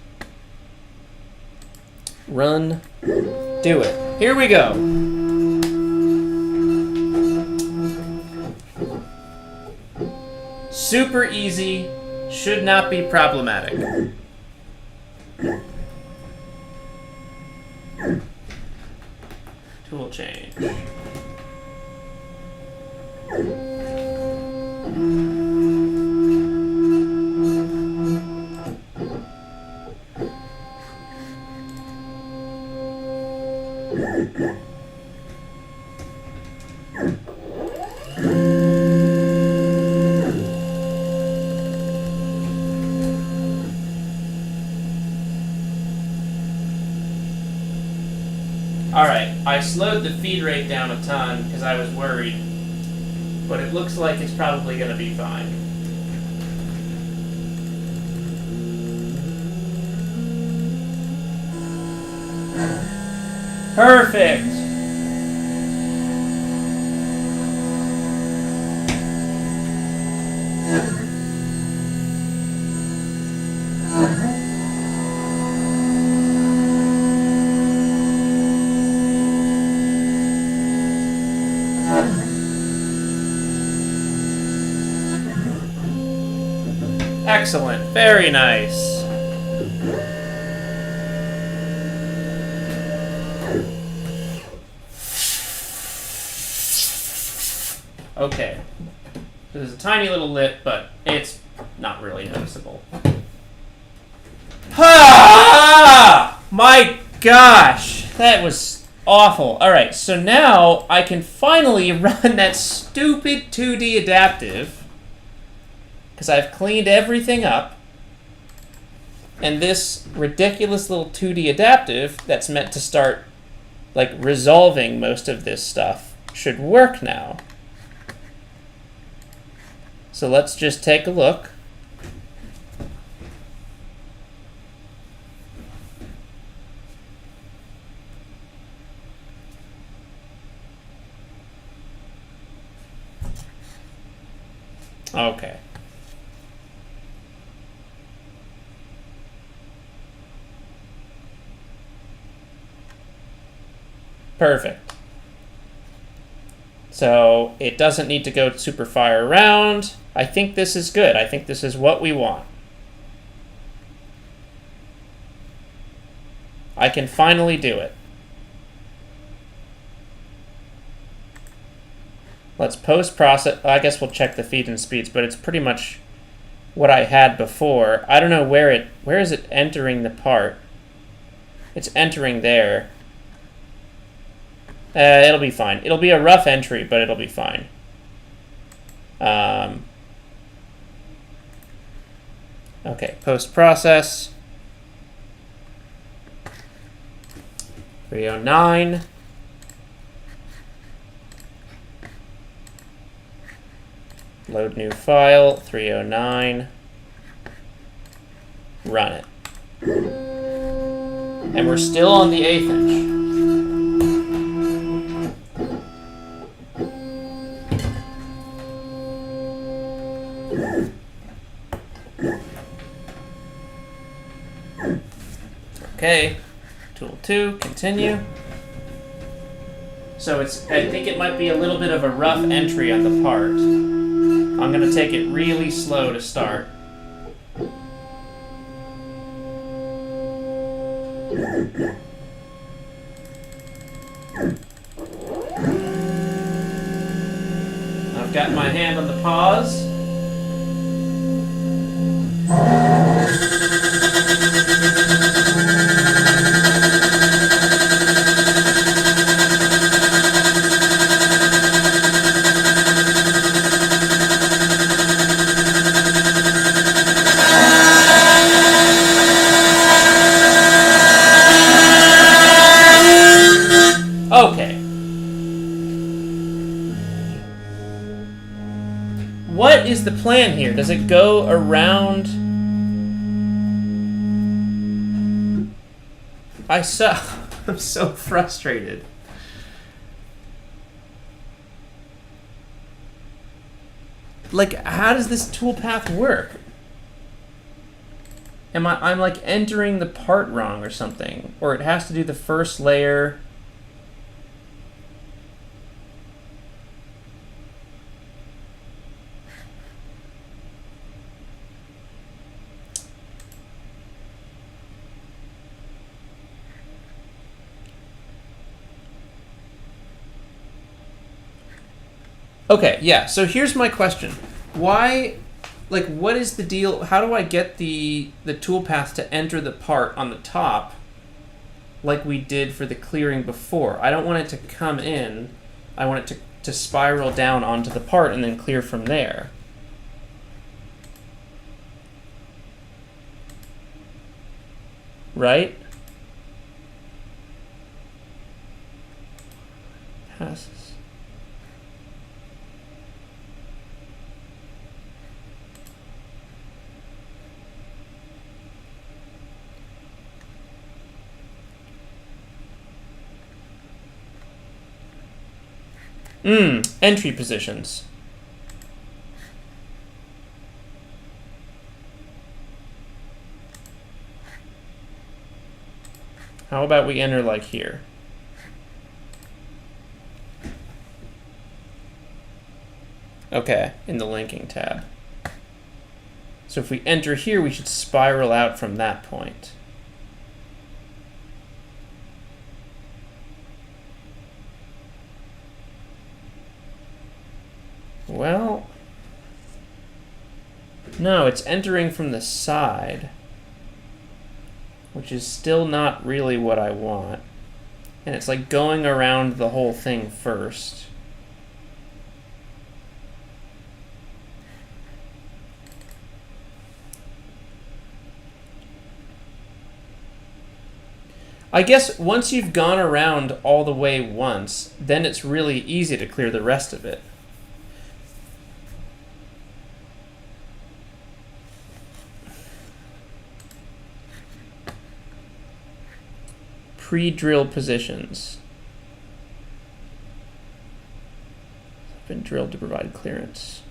Run. Do it. Here we go. Super easy. Should not be problematic. Tool change. Alright, I slowed the feed rate down a ton because I was worried, but it looks like it's probably going to be fine. Perfect! Excellent. Very nice. Okay. There's a tiny little lip, but it's not really noticeable. Ah! My gosh! That was awful. Alright, so now I can finally run that stupid 2D adaptive, because I've cleaned everything up, and this ridiculous little 2D adaptive that's meant to start like resolving most of this stuff should work now. So let's just take a look. Okay. Perfect. So it doesn't need to go super far around. I think this is good. I think this is what we want. I can finally do it. Let's post-process. I guess we'll check the feed and speeds, but it's pretty much what I had before. I don't know where is it entering the part. It's entering there. It'll be fine. It'll be a rough entry, but it'll be fine. Okay, post-process. 309. Load new file, 309. Run it. And we're still on the 1/8 inch. Okay, tool 2, continue. So I think it might be a little bit of a rough entry on the part. I'm going to take it really slow to start. I've got my hand on the pause. Okay. What is the plan here? Does it go around? I'm so frustrated. like, how does this toolpath work? I'm like entering the part wrong or something, or it has to do the first layer. Okay, yeah, so here's my question. Why, like, what is the deal? How do I get the toolpath to enter the part on the top like we did for the clearing before? I don't want it to come in. I want it to spiral down onto the part and then clear from there. Right? Passes. Entry positions. How about we enter like here? Okay, in the linking tab. So if we enter here, we should spiral out from that point. Well, no, it's entering from the side, which is still not really what I want. And it's like going around the whole thing first. I guess once you've gone around all the way once, then it's really easy to clear the rest of it. Pre-drill positions. Have been drilled to provide clearance.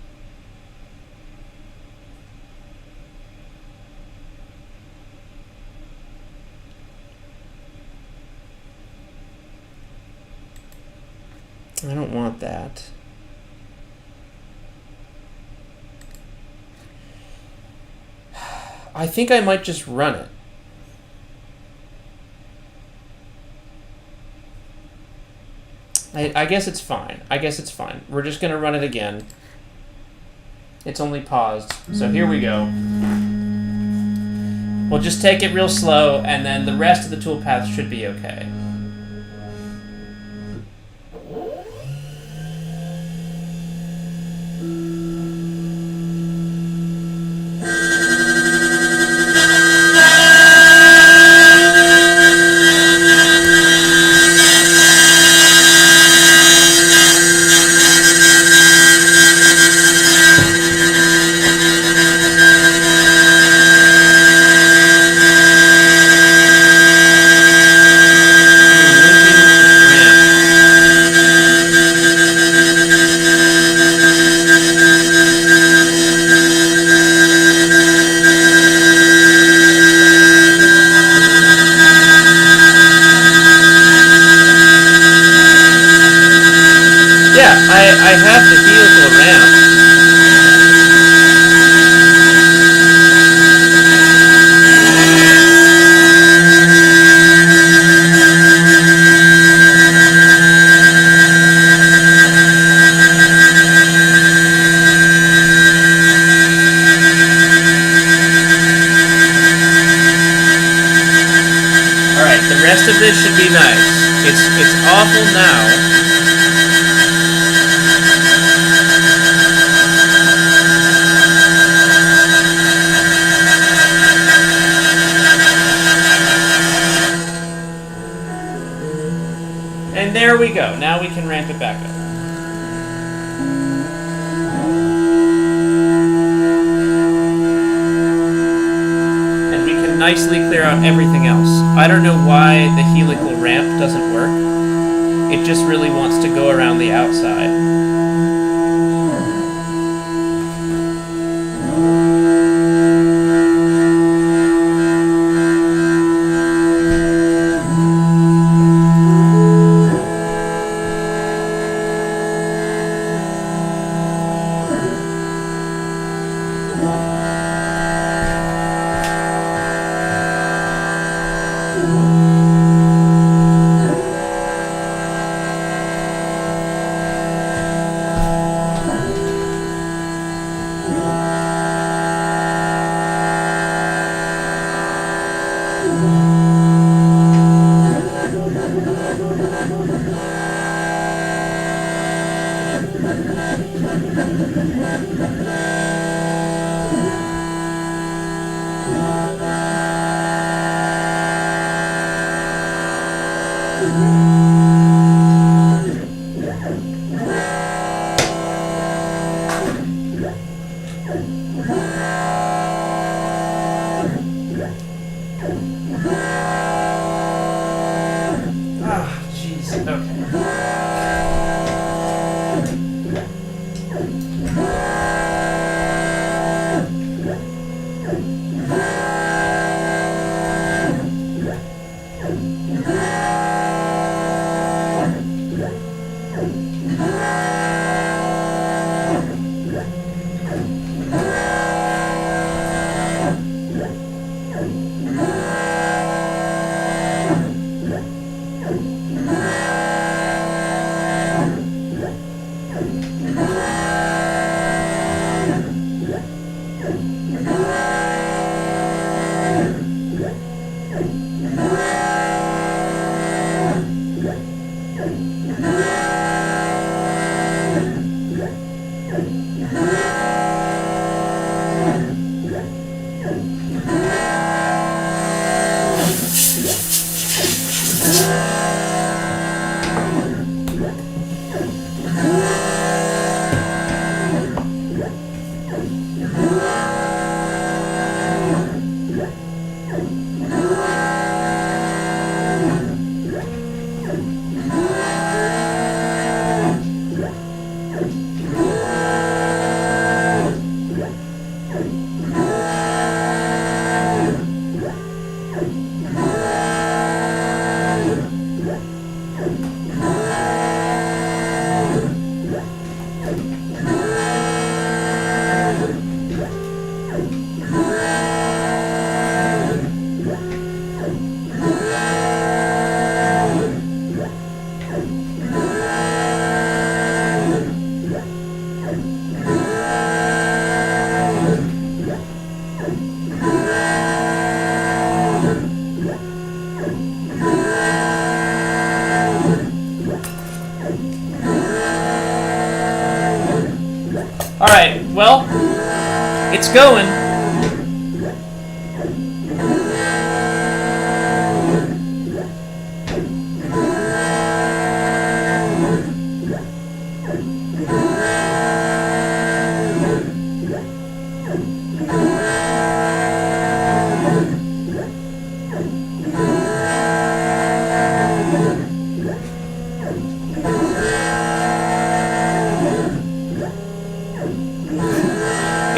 I don't want that. I think I might just run it. I guess it's fine. I guess it's fine. We're just going to run it again. It's only paused. So here we go. We'll just take it real slow, and then the rest of the toolpath should be okay. I have the helical ramp. Alright, the rest of this should be nice. It's awful now. And there we go. Now we can ramp it back up. And we can nicely clear out everything else. I don't know why the helical ramp doesn't work. It just really wants to go around the outside. Alright, well, it's going.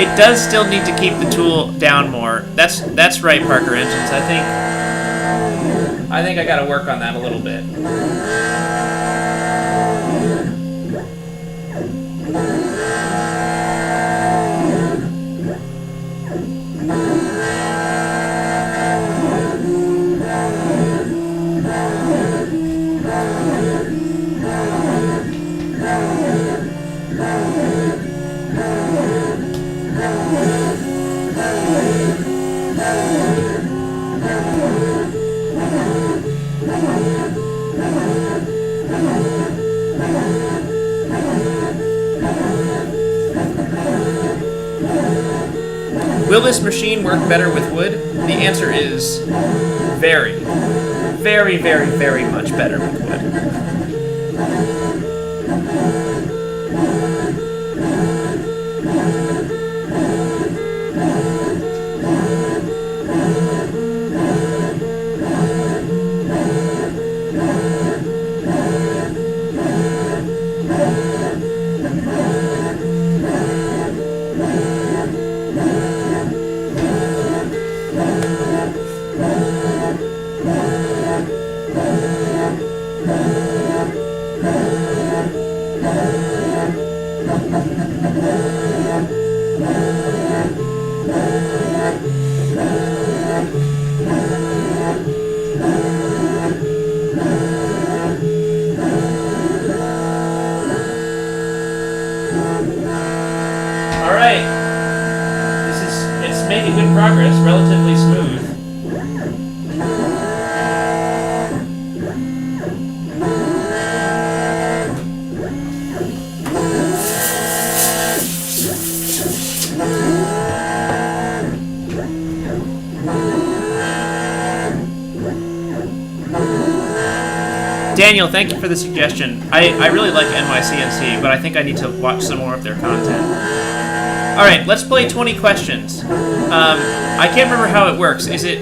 It does still need to keep the tool down more. That's right, Parker Engines. I think I got to work on that a little bit. Will this machine work better with wood? The answer is very, very, very, very much better with wood. It's making good progress, relatively smooth. Daniel, thank you for the suggestion. I really like NYCNC, but I think I need to watch some more of their content. Alright, let's play 20 questions. I can't remember how it works. Is it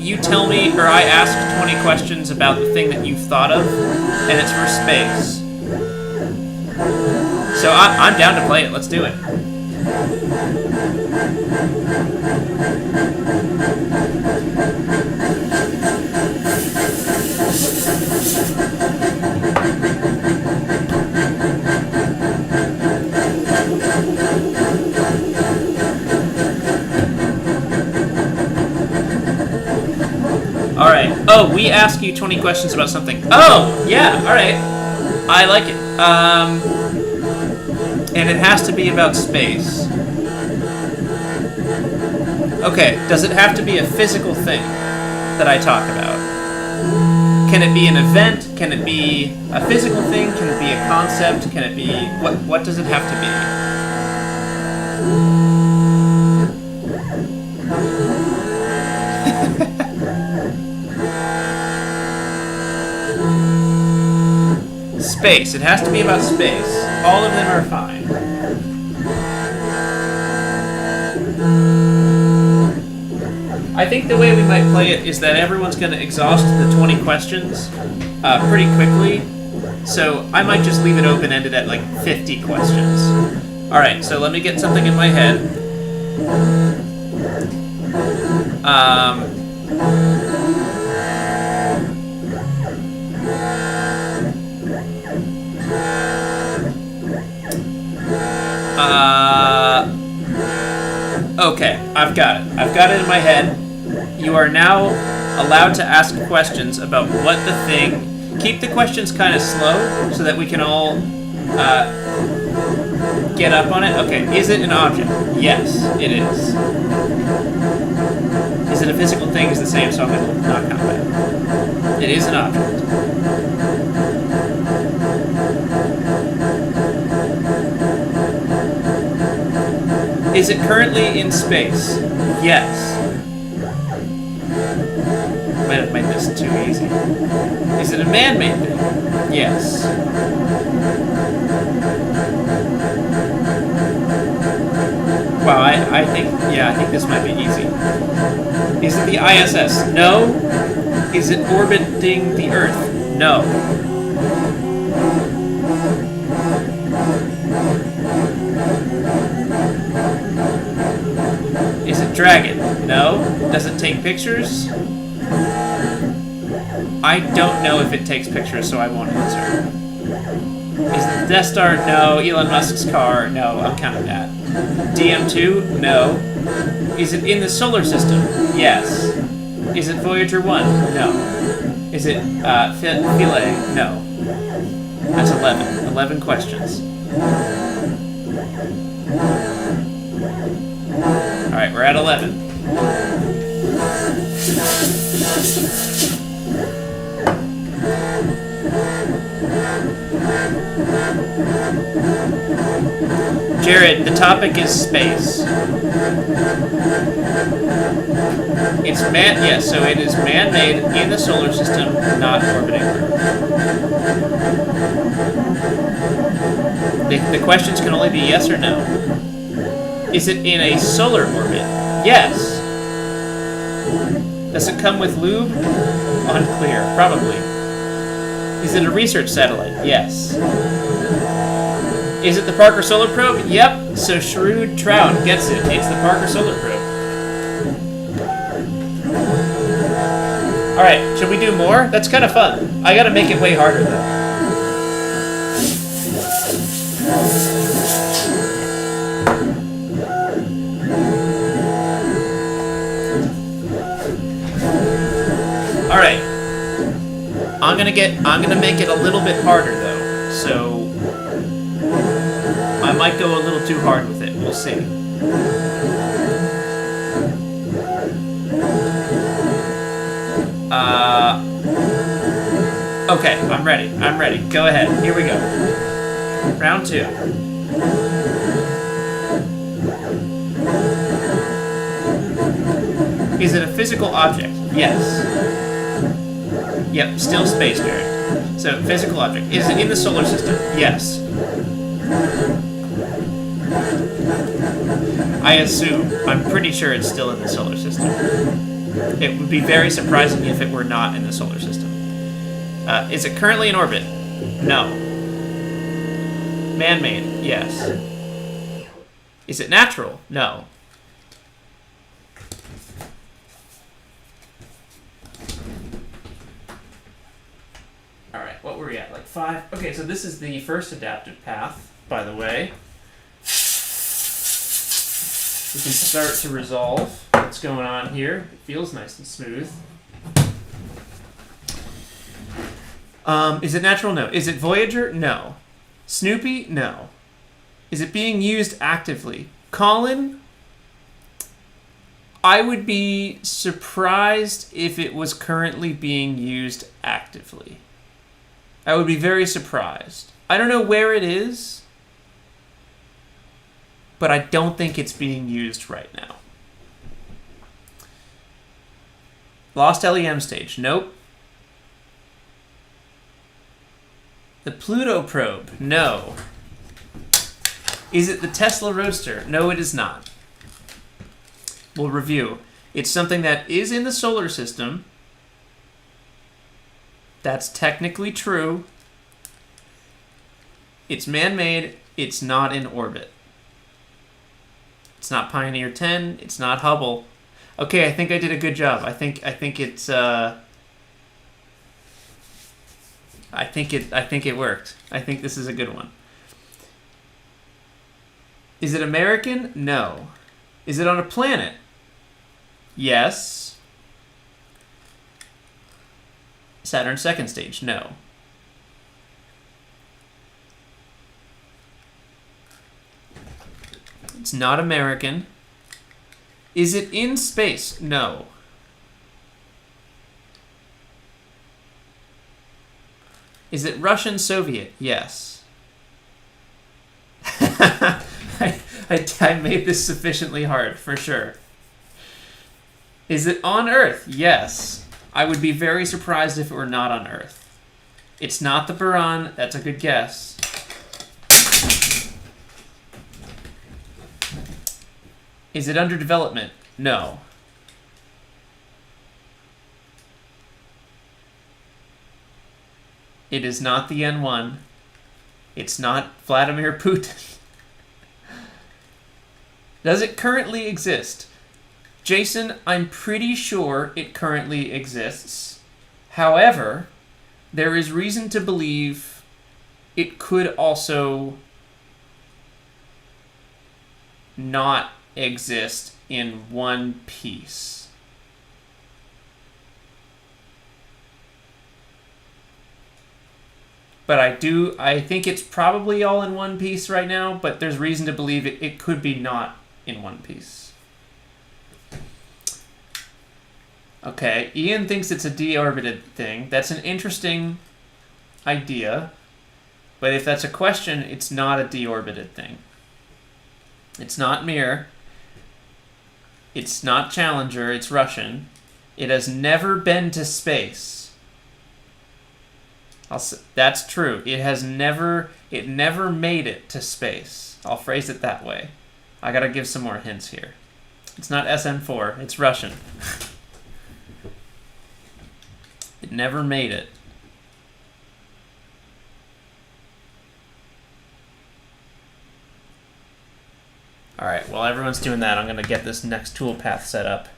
you tell me, or I ask 20 questions about the thing that you've thought of, and it's for space. So I'm down to play it. Let's do it. Alright. Oh, we ask you 20 questions about something. Oh, yeah, alright. I like it. And it has to be about space. Okay, does it have to be a physical thing that I talk about? Can it be an event? Can it be a physical thing? Can it be a concept? Can it be... What does it have to be? Space. It has to be about space. All of them are fine. I think the way we might play it is that everyone's going to exhaust the 20 questions pretty quickly. So I might just leave it open-ended at like 50 questions. Alright, so let me get something in my head. Okay, I've got it. I've got it in my head. You are now allowed to ask questions about what the thing... Keep the questions kind of slow so that we can all get up on it. Okay, is it an object? Yes, it is. Is it a physical thing? Is the same, so I'm going to not count that. It is an object. Is it currently in space? Yes. Might have made this too easy. Is it a man-made thing? Yes. Wow, I think this might be easy. Is it the ISS? No. Is it orbiting the Earth? No. Is it Dragon? No. Does it take pictures? I don't know if it takes pictures, so I won't answer. Is it the Death Star? No. Elon Musk's car? No, I'm counting that. DM2? No. Is it in the solar system? Yes. Is it Voyager 1? No. Is it Philae? No. That's 11. 11 questions. Alright, we're at 11. Jared, the topic is space. It's yes, so it is man-made in the solar system, not orbiting Earth. The questions can only be yes or no. Is it in a solar orbit? Yes. Does it come with lube? Unclear. Probably. Is it a research satellite? Yes. Is it the Parker Solar Probe? Yep. So Shrewd Trout gets it. It's the Parker Solar Probe. Alright, should we do more? That's kind of fun. I gotta make it way harder, though. Alright. I'm gonna make it a little bit harder though. So I might go a little too hard with it. We'll see. Okay, I'm ready. I'm ready. Go ahead. Here we go. Round 2. Is it a physical object? Yes. Yep, still space, Jared. So, physical object. Is it in the solar system? Yes. I assume. I'm pretty sure it's still in the solar system. It would be very surprising if it were not in the solar system. Is it currently in orbit? No. Man-made? Yes. Is it natural? No. Alright, what were we at? Like 5? Okay, so this is the first adaptive path, by the way. We can start to resolve what's going on here. It feels nice and smooth. Is it natural? No. Is it Voyager? No. Snoopy? No. Is it being used actively? Colin? I would be surprised if it was currently being used actively. I would be very surprised. I don't know where it is, but I don't think it's being used right now. Lost LEM stage. Nope. The Pluto probe. No. Is it the Tesla Roadster? No, it is not. We'll review. It's something that is in the solar system. That's technically true. It's man-made. It's not in orbit. It's not Pioneer 10. It's not Hubble. Okay, I think I did a good job. I think it's I think it worked. I think this is a good one. Is it American? No. Is it on a planet? Yes. Saturn's second stage? No. It's not American. Is it in space? No. Is it Russian Soviet? Yes. I made this sufficiently hard, for sure. Is it on Earth? Yes. I would be very surprised if it were not on Earth. It's not the Buran. That's a good guess. Is it under development? No. It is not the N1. It's not Vladimir Putin. Does it currently exist? Jason, I'm pretty sure it currently exists. However, there is reason to believe it could also not exist in one piece. But I think it's probably all in one piece right now, but there's reason to believe it could be not in one piece. Okay, Ian thinks it's a deorbited thing. That's an interesting idea, but if that's a question, it's not a deorbited thing. It's not Mir. It's not Challenger. It's Russian. It has never been to space. That's true. It never made it to space. I'll phrase it that way. I gotta give some more hints here. It's not SN4. It's Russian. It never made it. Alright, while everyone's doing that, I'm going to get this next toolpath set up.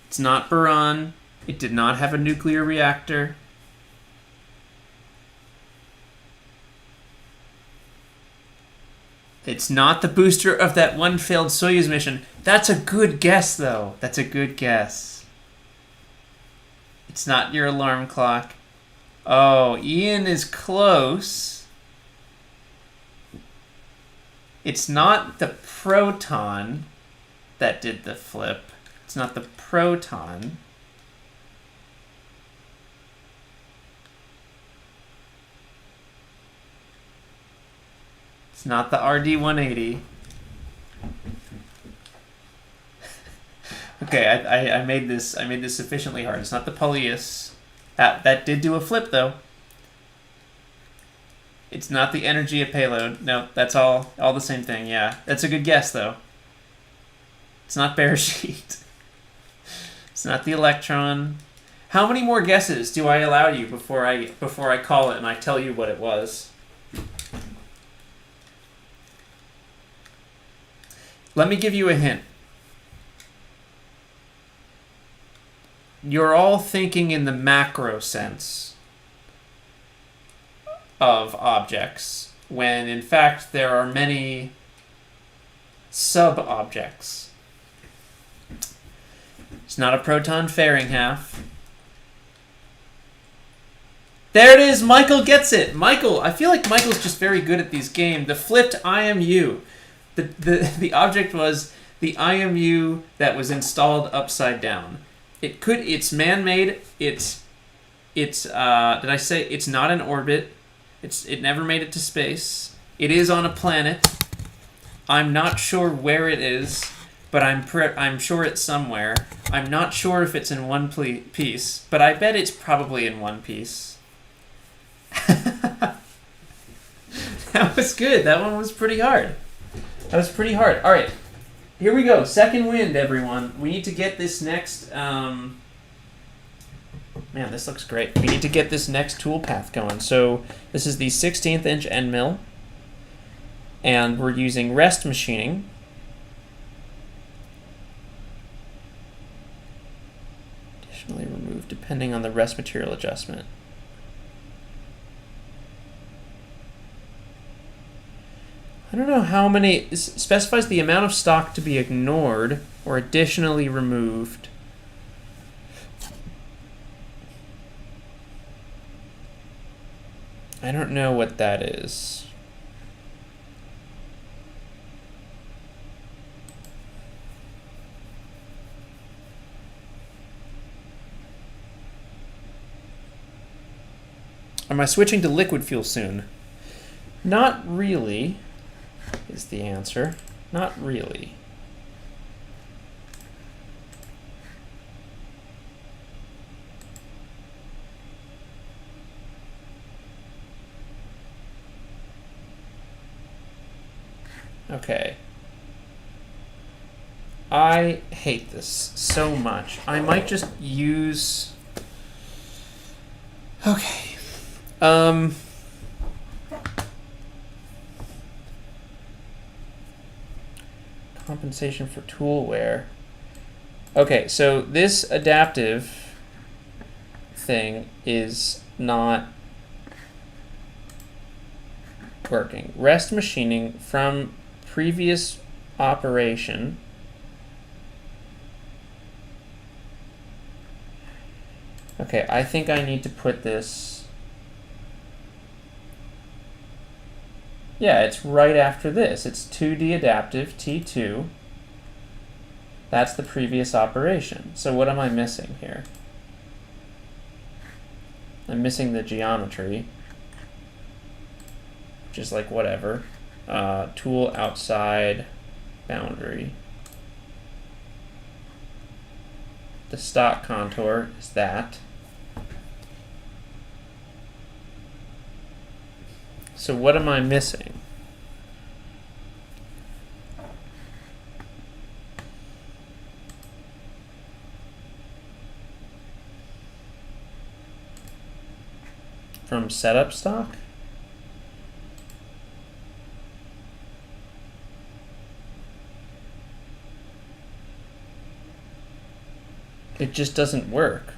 It's not Buran. It did not have a nuclear reactor. It's not the booster of that one failed Soyuz mission. That's a good guess, though. That's a good guess. It's not your alarm clock. Oh, Ian is close. It's not the proton that did the flip. It's not the proton. It's It's not the RD180. Okay, I made this sufficiently hard. It's not the Polyus. That did do a flip though. It's not the Energia payload. No, that's all the same thing. Yeah, that's a good guess though. It's not Bearsheet. It's not the Electron. How many more guesses do I allow you before I call it and I tell you what it was? Let me give you a hint. You're all thinking in the macro sense of objects, when in fact there are many sub-objects. It's not a proton fairing half. There it is! Michael gets it! Michael! I feel like Michael's just very good at these games. The flipped IMU. The object was the IMU that was installed upside down. It's man-made. Did I say it's not in orbit? It never made it to space. It is on a planet. I'm not sure where it is, but I'm sure it's somewhere. I'm not sure if it's in one piece, but I bet it's probably in one piece. That was good. That one was pretty hard. All right. Here we go. Second wind, everyone. We need to get this next... Man, this looks great. We need to get this next tool path going. So this is the 16th inch end mill. And we're using rest machining. Additionally removed depending on the rest material adjustment. I don't know how many. It specifies the amount of stock to be ignored or additionally removed. I don't know what that is. Am I switching to liquid fuel soon? Not really, is the answer. Not really. Okay. I hate this so much. I might just use... Okay. Compensation for tool wear. Okay, so this adaptive thing is not working. Rest machining from previous operation. Okay, I think I need to put this... Yeah, it's right after this. It's 2D adaptive, T2. That's the previous operation. So what am I missing here? I'm missing the geometry, which is like whatever. Tool outside boundary. The stock contour is that. So what am I missing? From setup stock? It just doesn't work.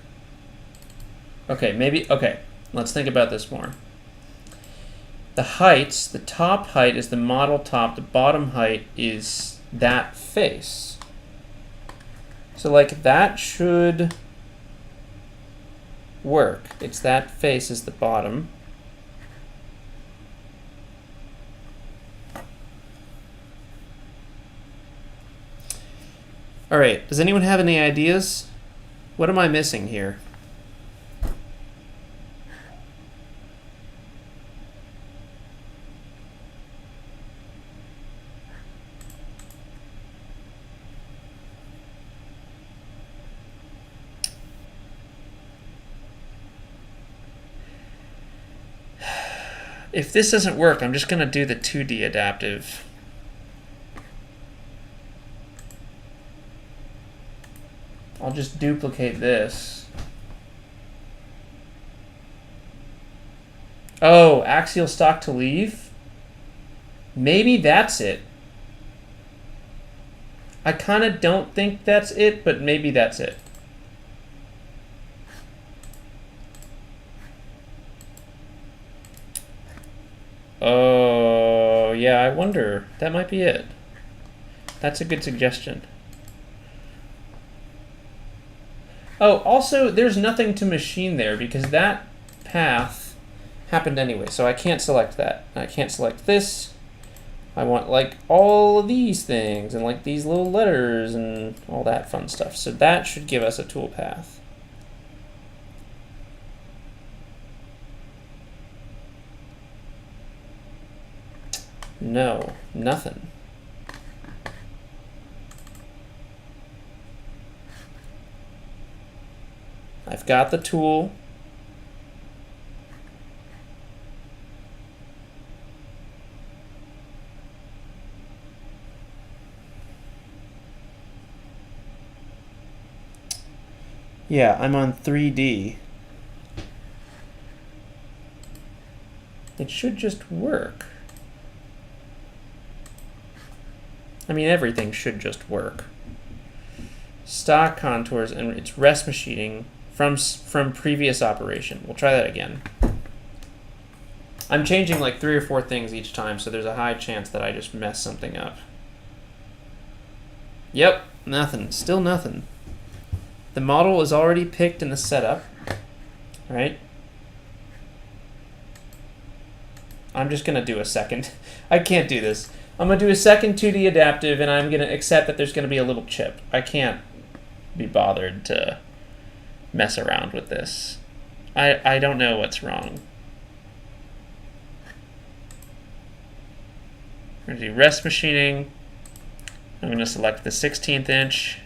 Okay, maybe, okay, let's think about this more. The heights, the top height is the model top, the bottom height is that face. So like that should work. It's that face is the bottom. All right, does anyone have any ideas? What am I missing here? If this doesn't work, I'm just going to do the 2D adaptive. I'll just duplicate this. Oh, axial stock to leave? Maybe that's it. I kind of don't think that's it, but maybe that's it. Oh, yeah, I wonder. That might be it. That's a good suggestion. Oh, also, there's nothing to machine there because that path happened anyway, so I can't select that. I can't select this. I want like all of these things and like these little letters and all that fun stuff. So that should give us a tool path. No, nothing. I've got the tool. Yeah, I'm on 3D. It should just work. I mean, everything should just work. Stock contours, and it's rest machining from previous operation. We'll try that again. I'm changing like 3 or 4 things each time, so there's a high chance that I just mess something up. Yep, nothing. Still nothing. The model is already picked in the setup, right? I'm just going to do a second. I can't do this. I'm going to do a second 2D adaptive, and I'm going to accept that there's going to be a little chip. I can't be bothered to mess around with this. I don't know what's wrong. We're going to do rest machining. I'm going to select the 16th inch.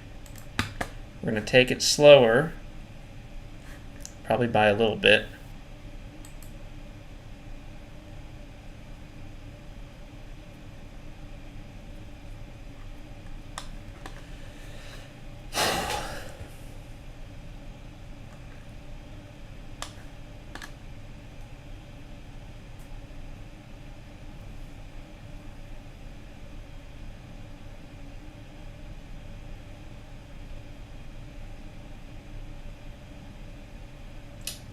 We're going to take it slower, probably by a little bit.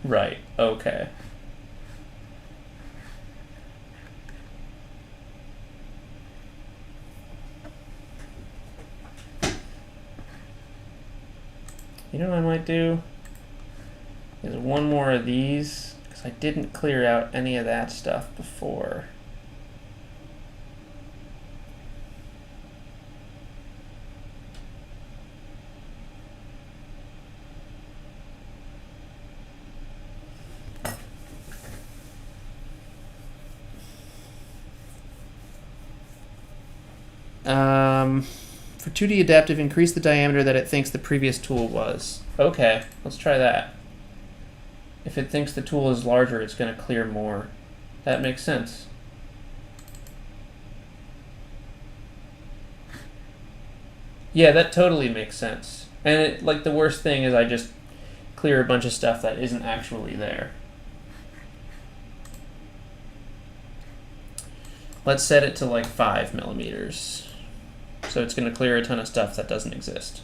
Right, okay. You know what I might do? Is one more of these, because I didn't clear out any of that stuff before. For 2D adaptive, increase the diameter that it thinks the previous tool was. Okay, let's try that. If it thinks the tool is larger, it's going to clear more. That makes sense. Yeah, that totally makes sense. And it, like, the worst thing is I just clear a bunch of stuff that isn't actually there. Let's set it to like 5 millimeters. So it's going to clear a ton of stuff that doesn't exist.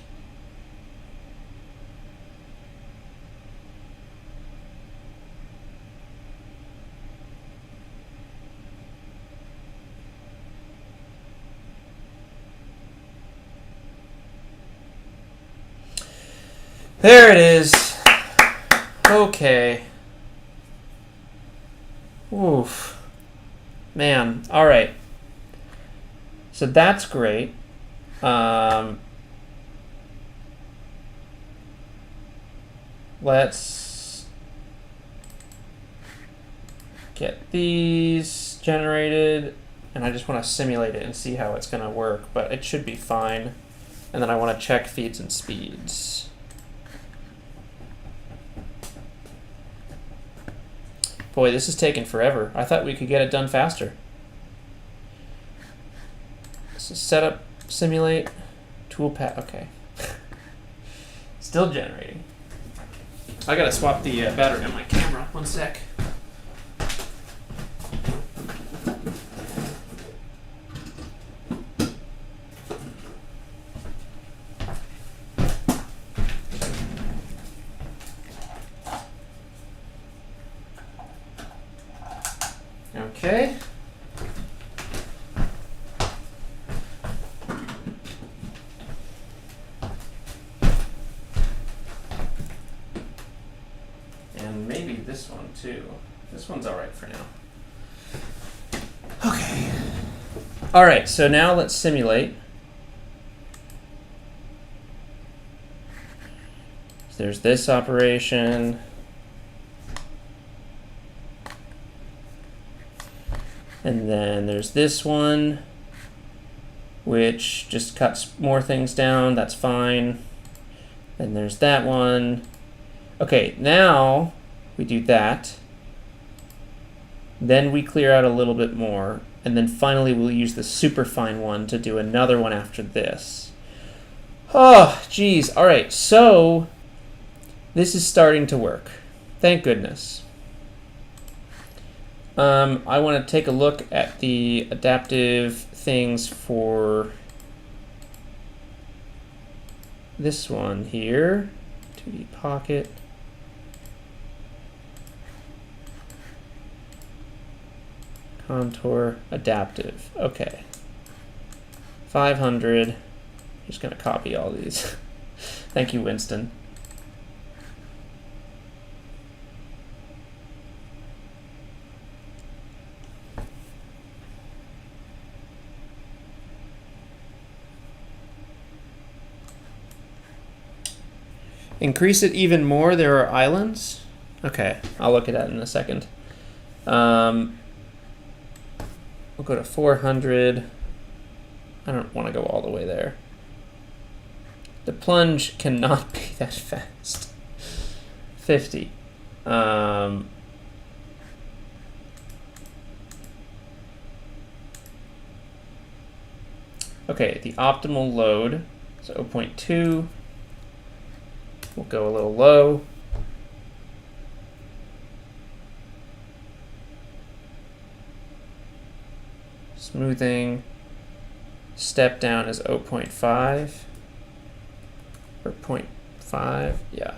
There it is. Okay. Oof. Man. All right. So that's great. Let's get these generated, and I just want to simulate it and see how it's going to work, but it should be fine. And then I want to check feeds and speeds. Boy, this is taking forever. I thought we could get it done faster. So setup, simulate, toolpath. Okay. Still generating. I gotta swap the battery on my camera. One sec. Okay. And maybe this one too. This one's all right for now. Okay. All right, so now let's simulate. So there's this operation. And then there's this one, which just cuts more things down. That's fine. Then there's that one. Okay, now we do that. Then we clear out a little bit more. And then finally we'll use the superfine one to do another one after this. Oh, geez. All right, so this is starting to work. Thank goodness. I want to take a look at the adaptive things for this one here. 2D pocket. Contour adaptive. Okay. 500. Just going to copy all these. Thank you, Winston. Increase it even more, there are islands. Okay, I'll look at that in a second. We'll go to 400. I don't want to go all the way there. The plunge cannot be that fast. 50. Okay, the optimal load is 0.2. We'll go a little low. Smoothing. Step down is 0.5 or 0.5. Yeah.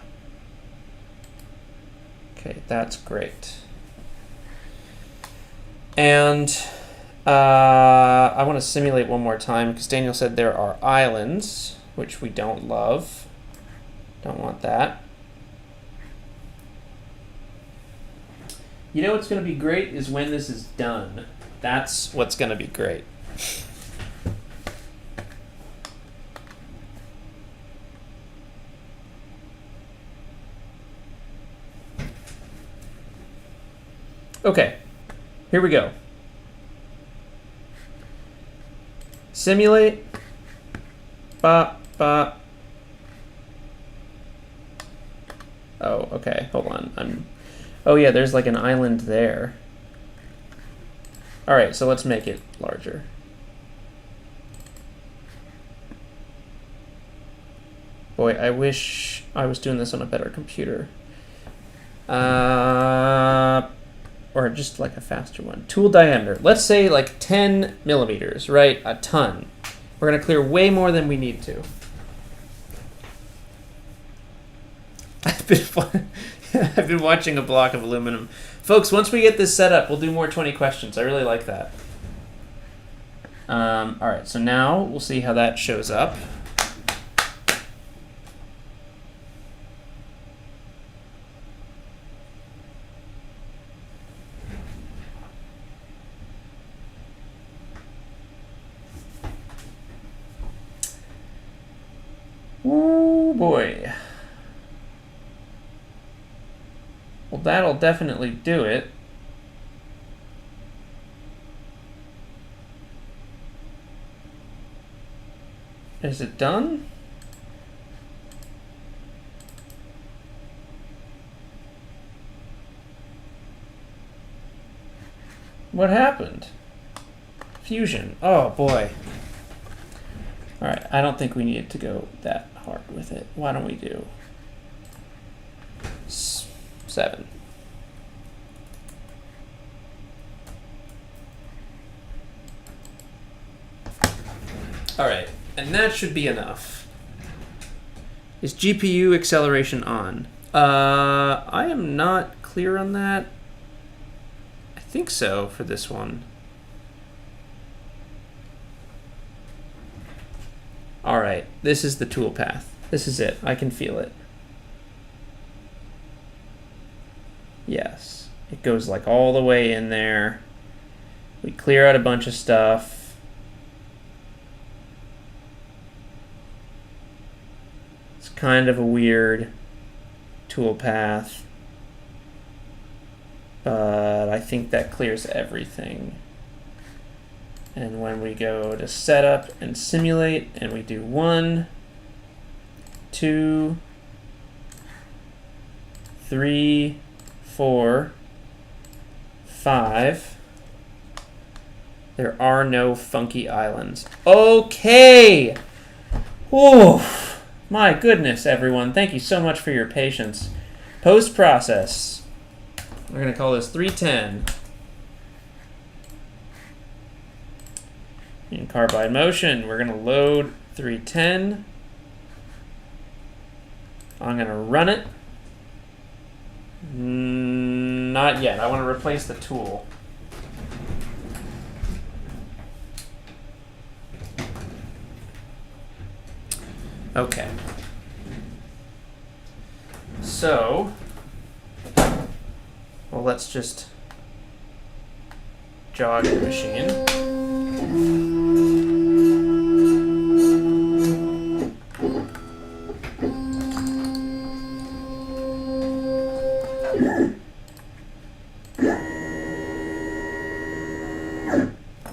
Okay, that's great. And I want to simulate one more time because Daniel said there are islands, which we don't love. Don't want that. You know what's going to be great is when this is done. That's what's going to be great. Okay, here we go. Simulate. Bop, bop. Oh, okay, hold on. Oh yeah, there's like an island there. All right, so let's make it larger. Boy, I wish I was doing this on a better computer. Or just like a faster one. Tool diameter. Let's say like 10 millimeters, right? A ton. We're gonna clear way more than we need to. I've been watching a block of aluminum. Folks, once we get this set up, we'll do more 20 questions. I really like that. All right, so now we'll see how that shows up. Ooh, boy. Well, that'll definitely do it. Is it done? What happened? Fusion. Oh boy. Alright, I don't think we need to go that hard with it. Why don't we do 7? Alright, and that should be enough. Is GPU acceleration on? I am not clear on that. I think so for this one. Alright, this is the toolpath. This is it. I can feel it. Yes. It goes like all the way in there. We clear out a bunch of stuff. It's kind of a weird toolpath. But I think that clears everything. And when we go to setup and simulate, and we do 1, 2, 3, 4, 5, there are no funky islands. Okay! Whew. My goodness, everyone. Thank you so much for your patience. Post-process. We're going to call this 310. In carbide motion, we're going to load 310. I'm going to run it. Not yet. I want to replace the tool. Okay. So, well, let's just jog the machine.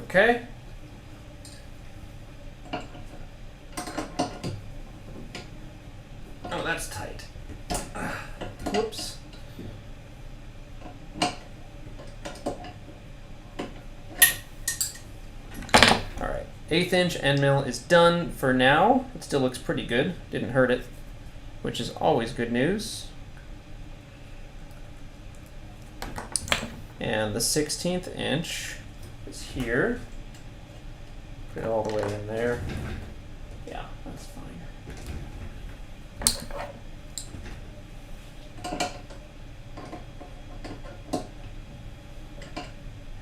Okay. Oh, that's tight. Whoops. All right, 1/8 inch end mill is done for now. It still looks pretty good. Didn't hurt it, which is always good news. And the 1/16 inch is here. Put it all the way in there. Yeah, that's fine.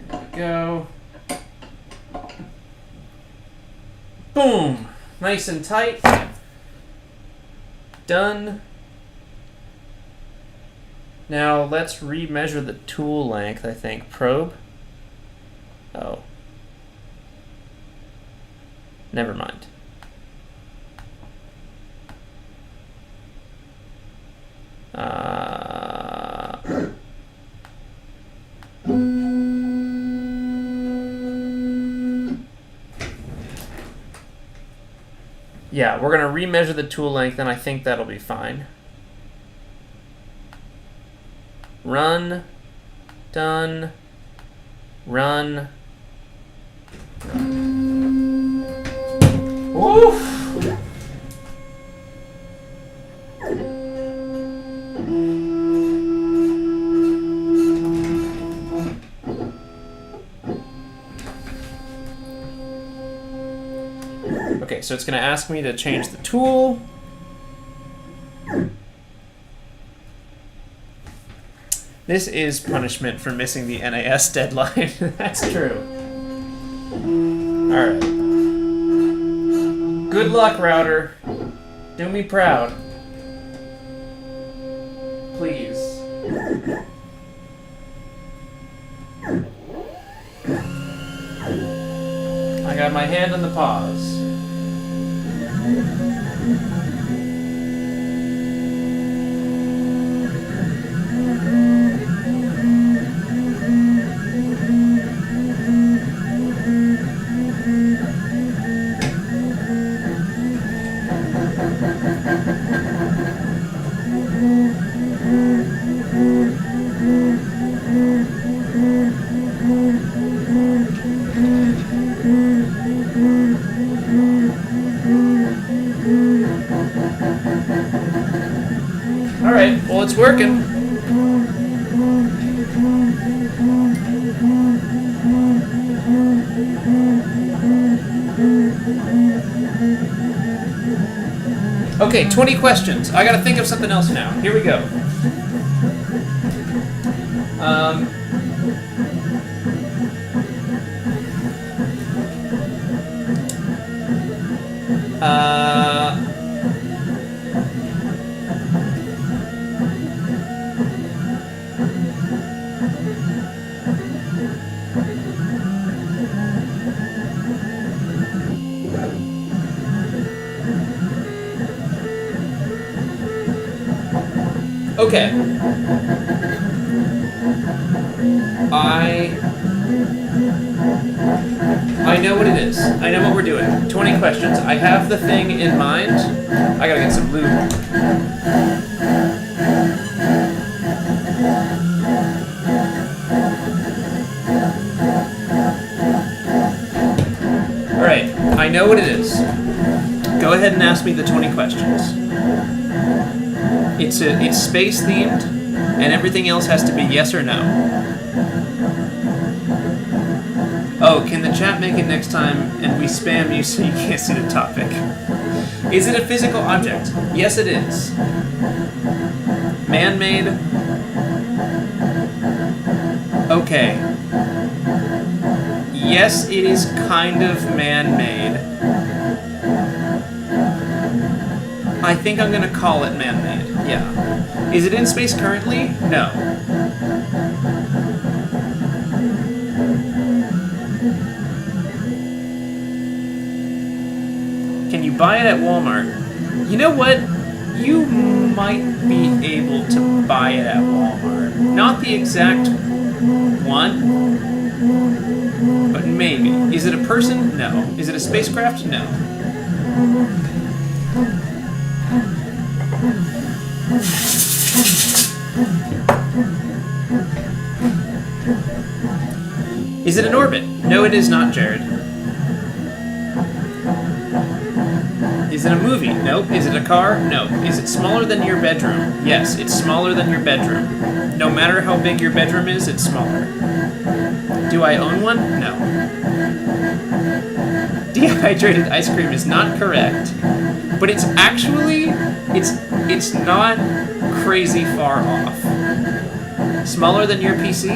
Here we go. Boom! Nice and tight. Done. Now let's remeasure the tool length, I think. Probe. Oh. Never mind. Yeah, we're going to remeasure the tool length, and I think that'll be fine. Run. Done. Run. Woof! Okay, so it's going to ask me to change the tool. This is punishment for missing the NAS deadline. That's true. All right. Good luck, router. Do me proud. Please. I got my hand on the pause. Phone's working. Okay, 20 questions. I gotta think of something else now. Here we go. Okay. I know what it is. I know what we're doing. 20 questions. I have the thing in mind. I gotta get some lube. Alright, I know what it is. Go ahead and ask me the 20 questions. It's space themed, and everything else has to be yes or no. Oh, can the chat make it next time and we spam you so you can't see the topic? Is it a physical object? Yes, it is. Man-made? Okay. Yes, it is kind of man-made. I think I'm gonna call it man-made. Yeah. Is it in space currently? No. Can you buy it at Walmart? You know what? You might be able to buy it at Walmart. Not the exact one, but maybe. Is it a person? No. Is it a spacecraft? No. Is it an orbit? No, it is not, Jared. Is it a movie? Nope. Is it a car? No. Is it smaller than your bedroom? Yes, it's smaller than your bedroom. No matter how big your bedroom is, it's smaller. Do I own one? No. Dehydrated ice cream is not correct, but it's actually, it's not crazy far off. Smaller than your PC?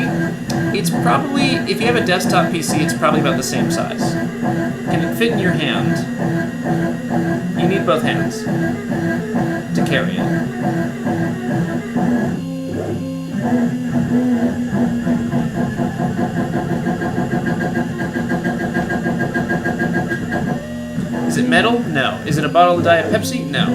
It's probably, if you have a desktop PC, it's probably about the same size. Can it fit in your hand? You need both hands to carry it. Is it metal? No. Is it a bottle of Diet Pepsi? No.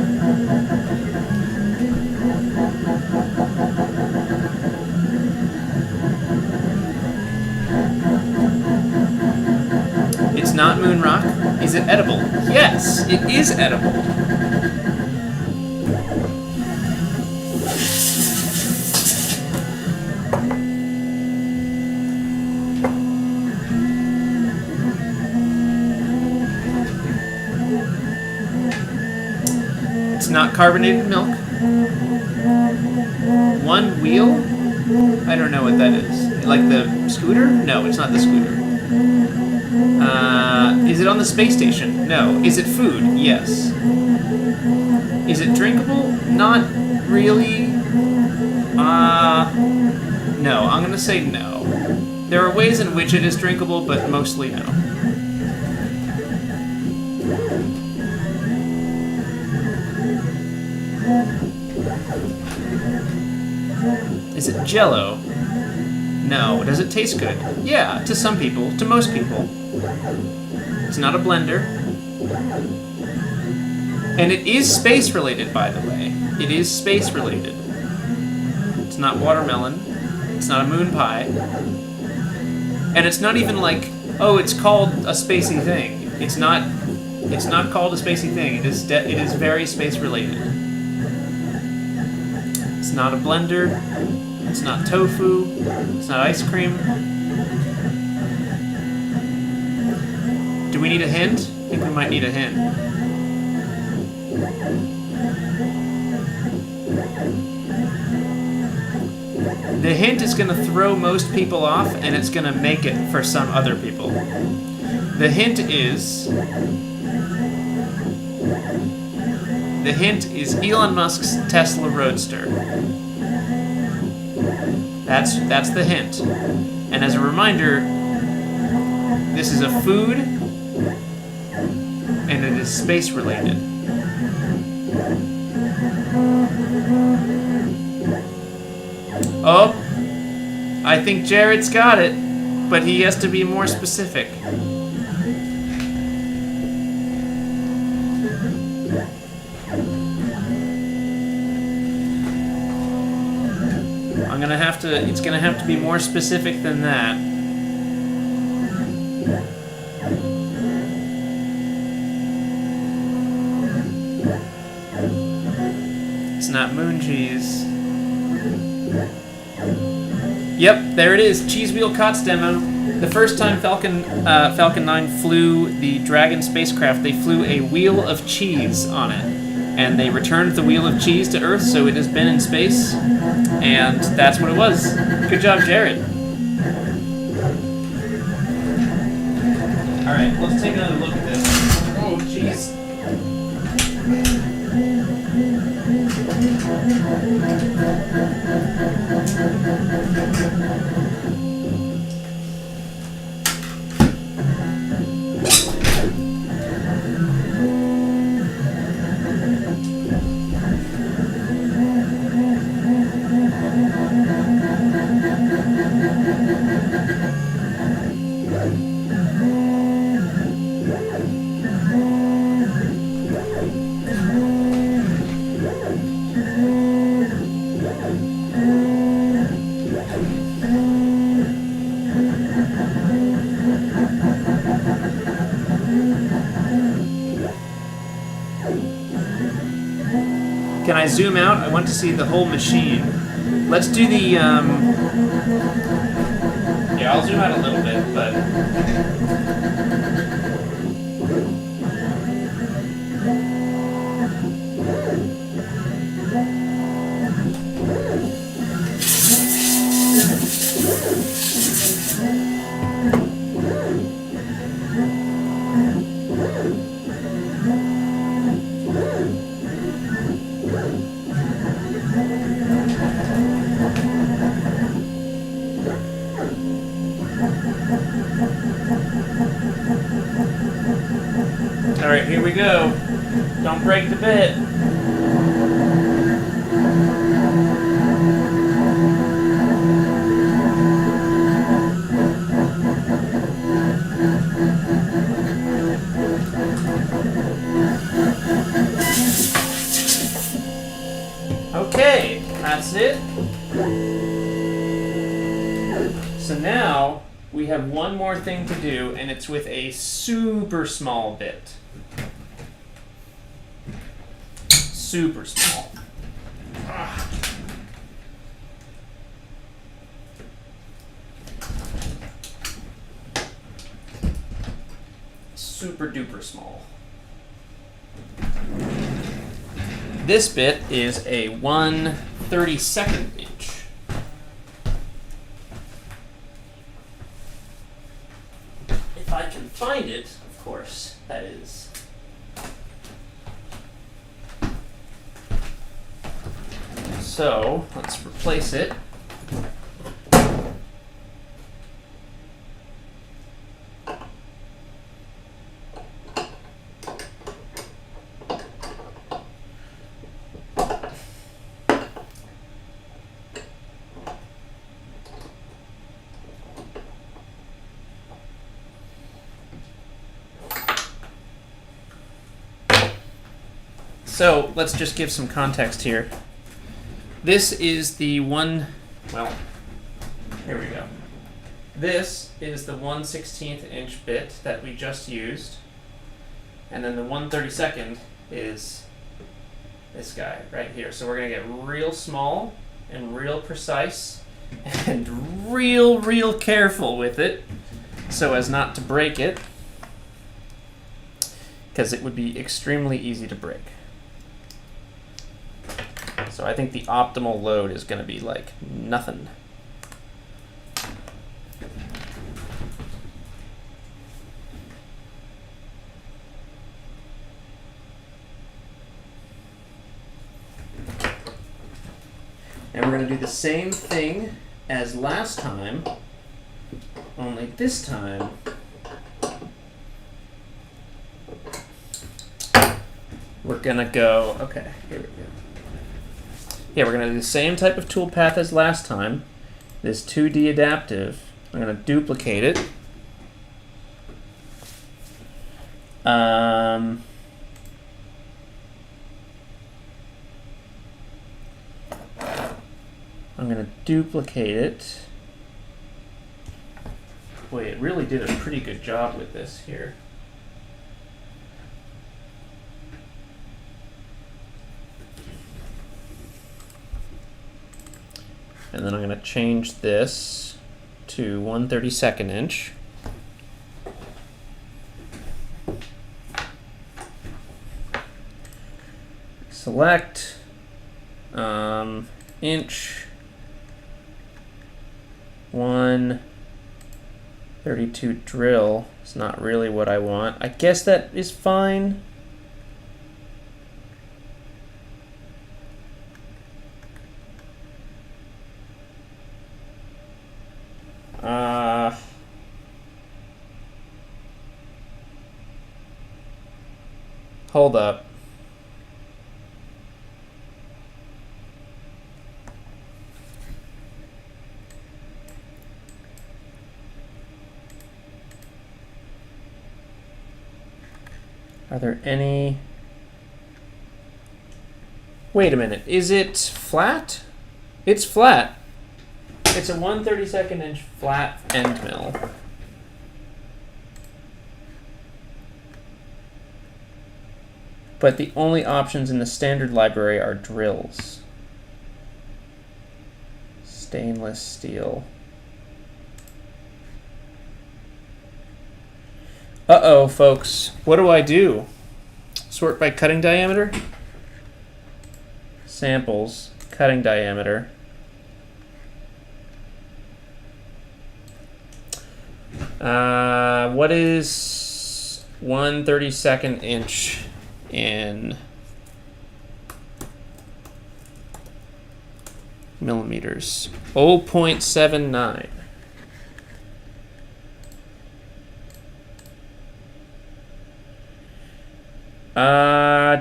It's not moon rock. Is it edible? Yes, it is edible. It's not carbonated milk. One wheel? I don't know what that is. Like the scooter? No, it's not the scooter. Is it on the space station? No. Is it food? Yes. Is it drinkable? Not really. No. I'm gonna say no. There are ways in which it is drinkable, but mostly no. Is it Jell-O? No. Does it taste good? Yeah, to some people. To most people. It's not a blender. And it is space related, by the way. It is space related. It's not watermelon. It's not a moon pie. And it's not even like, oh, it's called a spacey thing. It's not called a spacey thing. It is very space related. It's not a blender. It's not tofu. It's not ice cream. Do we need a hint? I think we might need a hint. The hint is going to throw most people off, and it's going to make it for some other people. The hint is Elon Musk's Tesla Roadster. That's the hint. And as a reminder, this is a food, and it is space related. Oh, I think Jared's got it, but he has to be more specific. It's gonna have to be more specific than that. It's not moon cheese. Yep, there it is. Cheese Wheel COTS demo. The first time Falcon 9 flew the Dragon spacecraft, they flew a wheel of cheese on it. And they returned the wheel of cheese to Earth, so it has been in space. And that's what it was. Good job, Jared. Alright, let's take another look at this. Oh, jeez. Can I zoom out? I want to see the whole machine. Let's do the, yeah, I'll zoom out a little bit, but... Alright, here we go. Don't break the bit. Okay, that's it. So now we have one more thing to do, and it's with a super small bit. Super small. Super duper small. This bit is a 1/32 inch. If I can find it, of course, that is. So, let's replace it. So, let's just give some context here. This is the well, here we go. This is the 1/16 inch bit that we just used. And then the 1/32 is this guy right here. So we're gonna get real small and real precise and real careful with it so as not to break it, because it would be extremely easy to break. So I think the optimal load is going to be like nothing. And we're going to do the same thing as last time, only this time we're going to go, okay, here we go. Yeah, we're going to do the same type of tool path as last time. This 2D adaptive, I'm going to duplicate it. I'm going to duplicate it. Boy, it really did a pretty good job with this here. And then I'm going to change this to 1/32 inch. Select inch 1/32 drill. It's not really what I want. I guess that is fine. Hold up. Are there any? Wait a minute. Is it flat? It's flat. It's a 1/32 inch flat end mill. But the only options in the standard library are drills. Stainless steel. Uh-oh, folks. What do I do? Sort by cutting diameter? Samples, cutting diameter. What is 1/32 inch in millimeters? 0.79.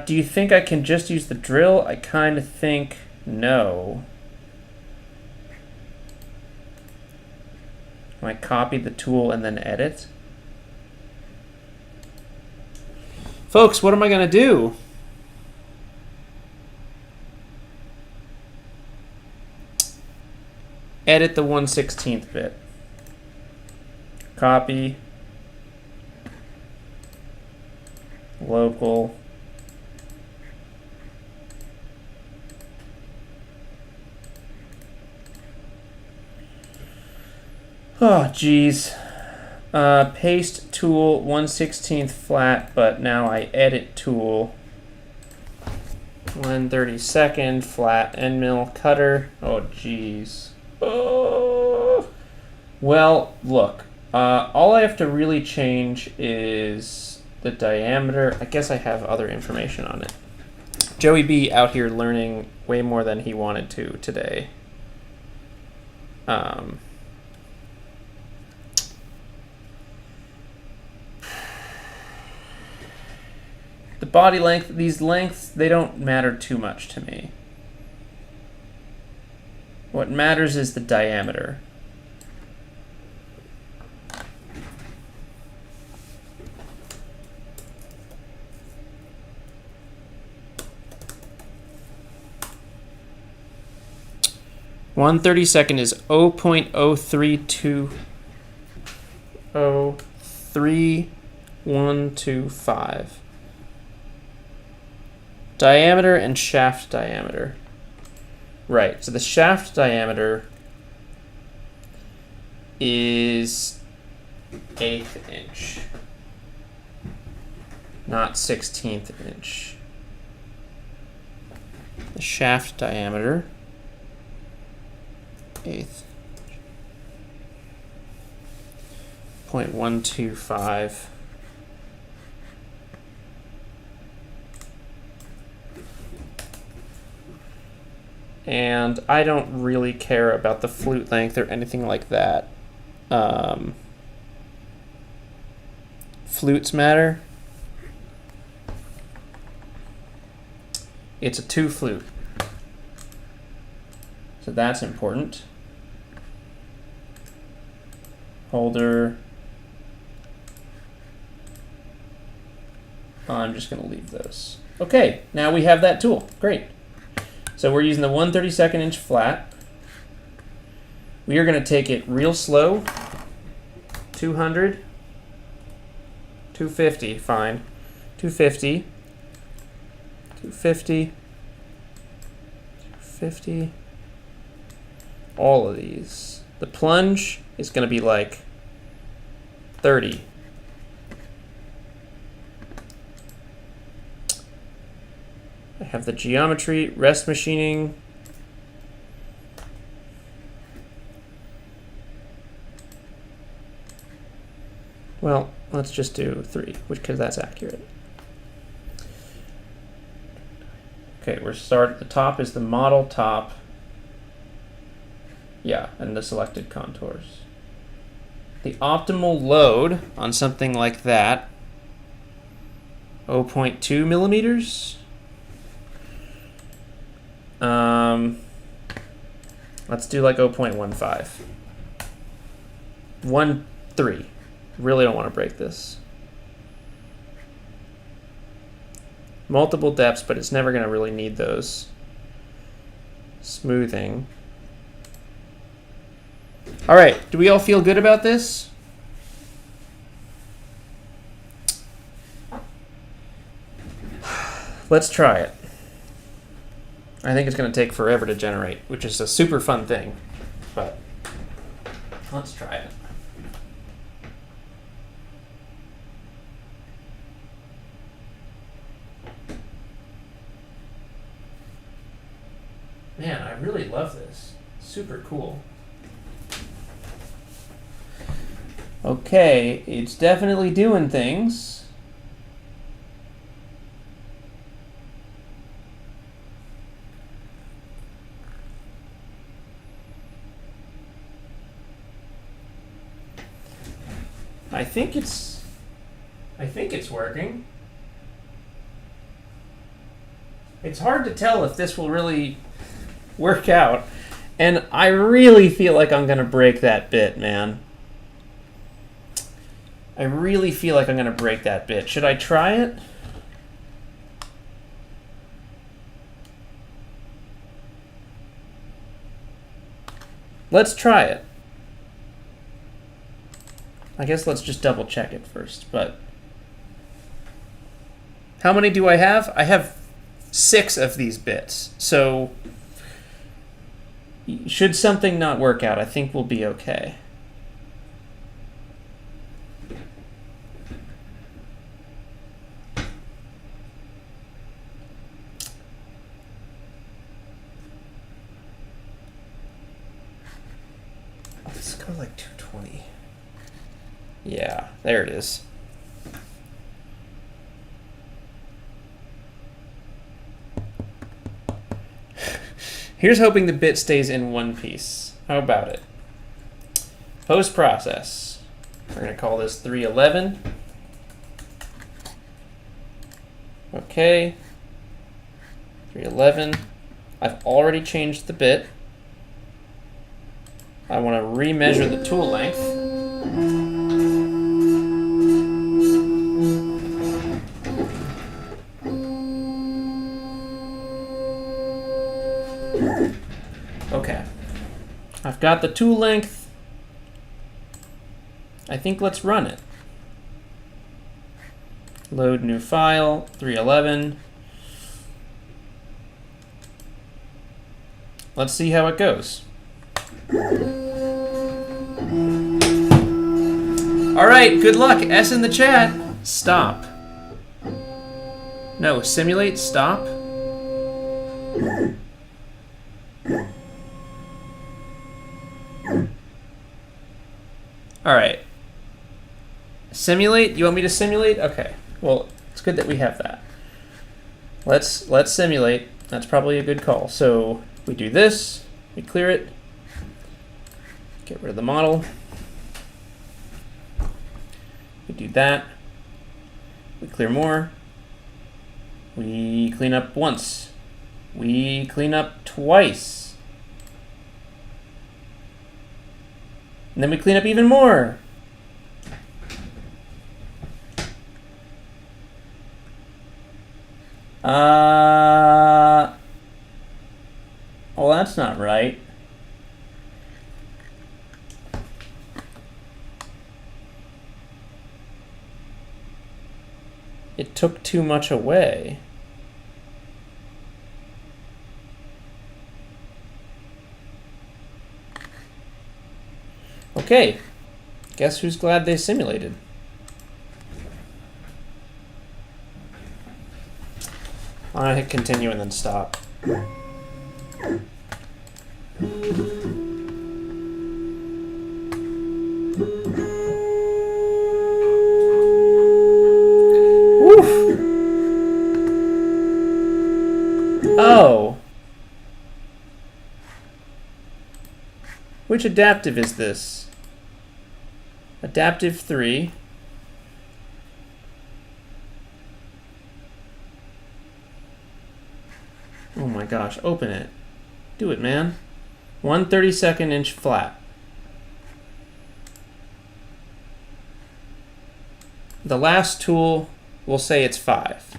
Do you think I can just use the drill? I kind of think no. I copy the tool and then edit. Folks, what am I going to do? Edit the 1/16 bit. Copy. Local. Oh, geez. Paste tool 1/16 flat, but now I edit tool 1/32 flat end mill cutter. Oh, geez. Oh. Well, look. All I have to really change is the diameter. I guess I have other information on it. Joey B out here learning way more than he wanted to today. The body length, these lengths, they don't matter too much to me. What matters is the diameter. One 1/32 is 0.032033125. Diameter and shaft diameter. Right, so the shaft diameter is 1/8 inch, not 1/16 inch. the shaft diameter, 1/8, 0.125. And I don't really care about the flute length or anything like that. Flutes matter. It's a 2 flute. So that's important. Holder. I'm just going to leave those. Okay, now we have that tool. Great. So we're using the 1/32 inch flat. We are going to take it real slow. 200. 250, fine. 250. 250. 250. All of these. The plunge is going to be like 30. I have the geometry, rest machining. Well, let's just do 3, because that's accurate. Okay, we're the top is the model top. Yeah, and the selected contours. The optimal load on something like that, 0.2 millimeters. Let's do like 0.15. 1.3. Really don't want to break this. Multiple depths, but it's never going to really need those. Smoothing. All right, do we all feel good about this? Let's try it. I think it's going to take forever to generate, which is a super fun thing, but let's try it. Man, I really love this. Super cool. Okay, it's definitely doing things. I think it's working. It's hard to tell if this will really work out. And I really feel like I'm going to break that bit, man. I really feel like I'm going to break that bit. Should I try it? Let's try it. I guess let's just double check it first, but how many do I have? I have 6 of these bits. So should something not work out, I think we'll be okay. Let's go like 220. Yeah, there it is. Here's hoping the bit stays in one piece. How about it? Post-process. We're going to call this 311. Okay. 311. I've already changed the bit. I want to remeasure the tool length. Okay. I've got the tool length. I think let's run it. Load new file, 311. Let's see how it goes. All right, good luck. S in the chat. Stop. No, simulate, stop. All right. Simulate? You want me to simulate? Okay. Well, it's good that we have that. Let's simulate. That's probably a good call. So we do this, we clear it, get rid of the model. We do that. We clear more. We clean up once. We clean up twice. And then we clean up even more. Well, that's not right. It took too much away. Okay, guess who's glad they simulated? I'm gonna hit continue and then stop. Woof. Oh. Which adaptive is this? Adaptive 3. Oh my gosh, open it. Do it, man. 1/32 inch flat. The last tool, we'll say it's 5.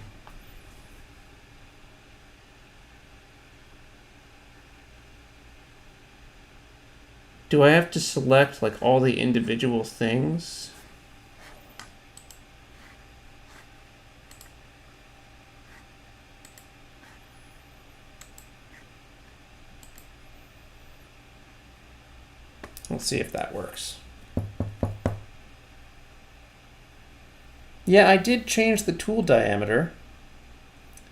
Do I have to select like all the individual things? Let's see if that works. Yeah, I did change the tool diameter.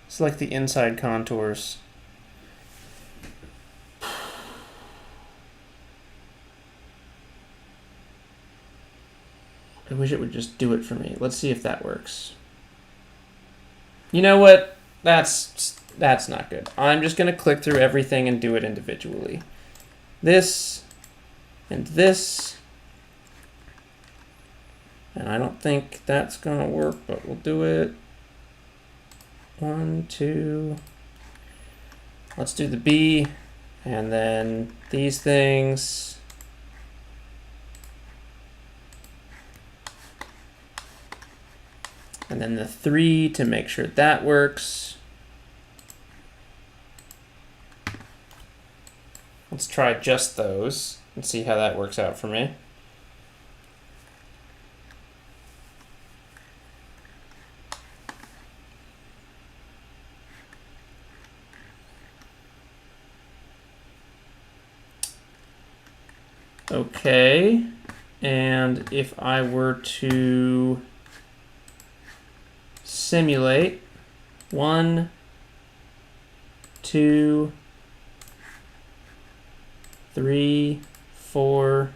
Select the inside contours. I wish it would just do it for me. Let's see if that works. You know what? That's not good. I'm just going to click through everything and do it individually. This and this. And I don't think that's going to work, but we'll do it. 1, 2. Let's do the B. And then these things. And then the 3 to make sure that works. Let's try just those and see how that works out for me. Okay, and if I were to simulate 1, 2, 3, 4,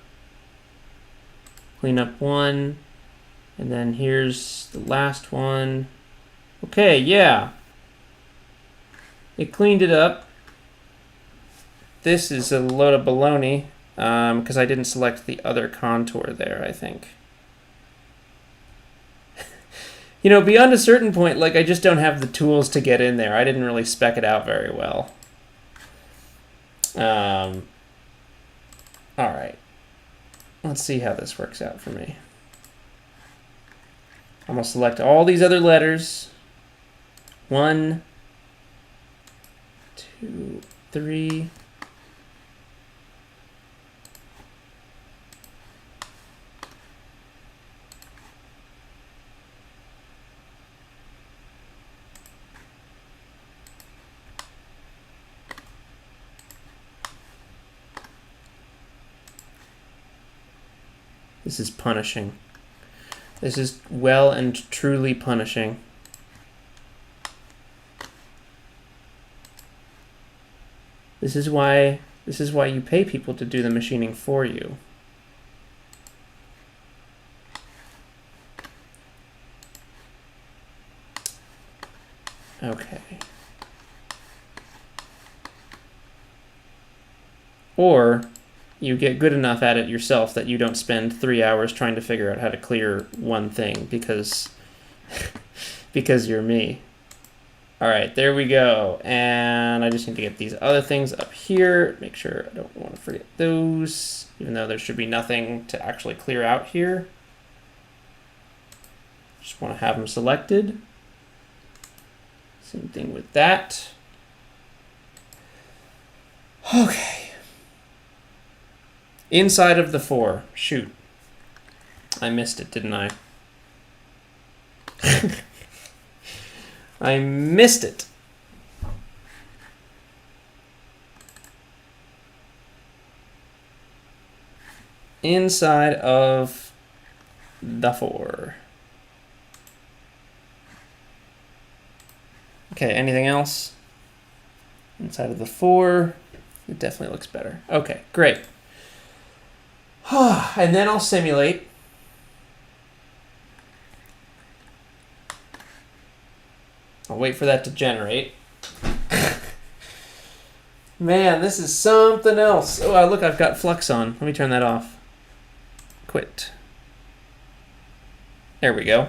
clean up 1, and then here's the last one. Okay, yeah, it cleaned it up. This is a load of baloney because I didn't select the other contour there, I think. You know, beyond a certain point, like, I just don't have the tools to get in there. I didn't really spec it out very well. All right. Let's see how this works out for me. I'm going to select all these other letters. 1, 2, 3. This is punishing. This is well and truly punishing. This is why you pay people to do the machining for you. Okay. Or you get good enough at it yourself that you don't spend 3 hours trying to figure out how to clear one thing because because you're me. All right, there we go. And I just need to get these other things up here. Make sure I don't want to forget those, even though there should be nothing to actually clear out here. Just want to have them selected. Same thing with that. Okay. Inside of the 4. Shoot. I missed it, didn't I? I missed it. Inside of the 4. Okay, anything else? Inside of the 4. It definitely looks better. Okay, great. And then I'll simulate. I'll wait for that to generate. Man, this is something else. Oh, look, I've got flux on. Let me turn that off. Quit. There we go.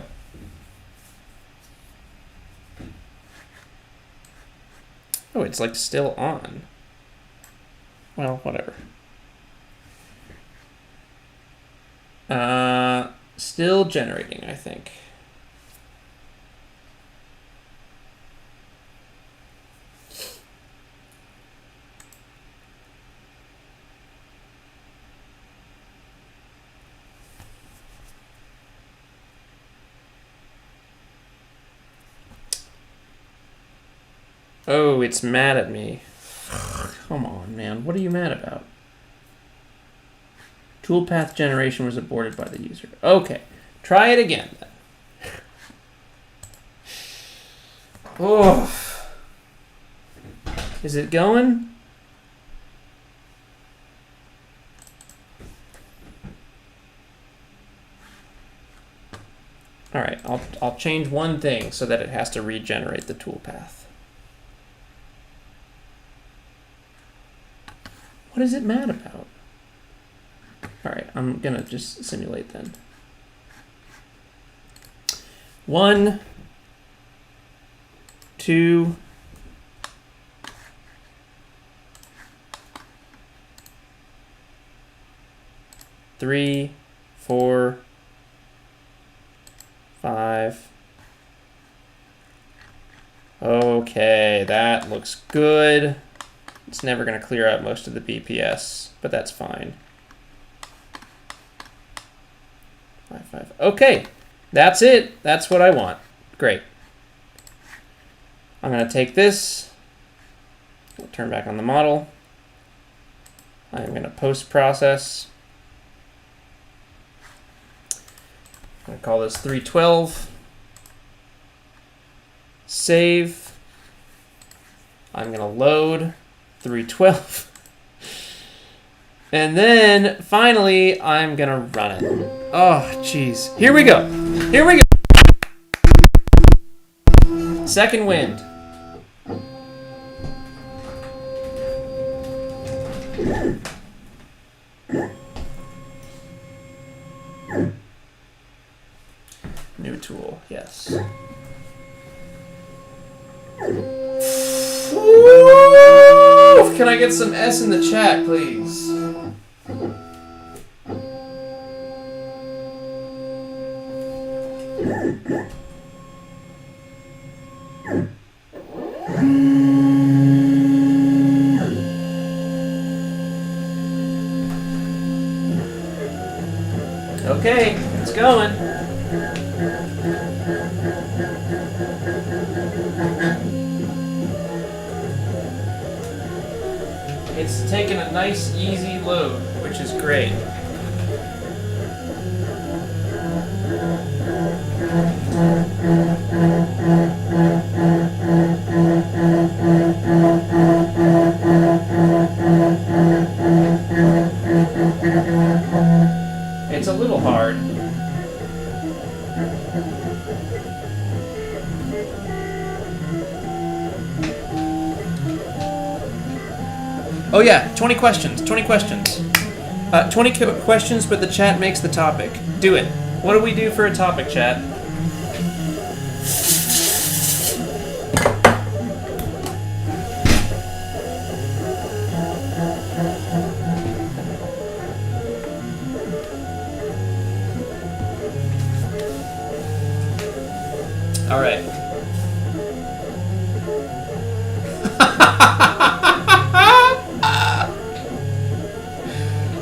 Oh, it's like still on. Well, whatever. Still generating, I think. Oh, it's mad at me. Come on, man. What are you mad about? Toolpath generation was aborted by the user. Okay, try it again then. Oh, is it going? All right, I'll change one thing so that it has to regenerate the toolpath. What is it mad about? All right, I'm gonna just simulate then. 1, 2, 3, 4, 5. Okay, that looks good. It's never going to clear out most of the BPS, but that's fine. 5, 5. Okay, that's it. That's what I want. Great. I'm going to take this. We'll turn back on the model. I'm going to post-process. I'm going to call this 312. Save. I'm going to load 312. And then finally, I'm going to run it. Oh, jeez. Here we go. Here we go. Second wind. New tool, yes. Woo! Can I get some S in the chat, please? Okay, it's going. It's taking a nice, easy load, which is great. Oh yeah, 20 questions. 20 questions. 20 questions, but the chat makes the topic. Do it. What do we do for a topic, chat? All right.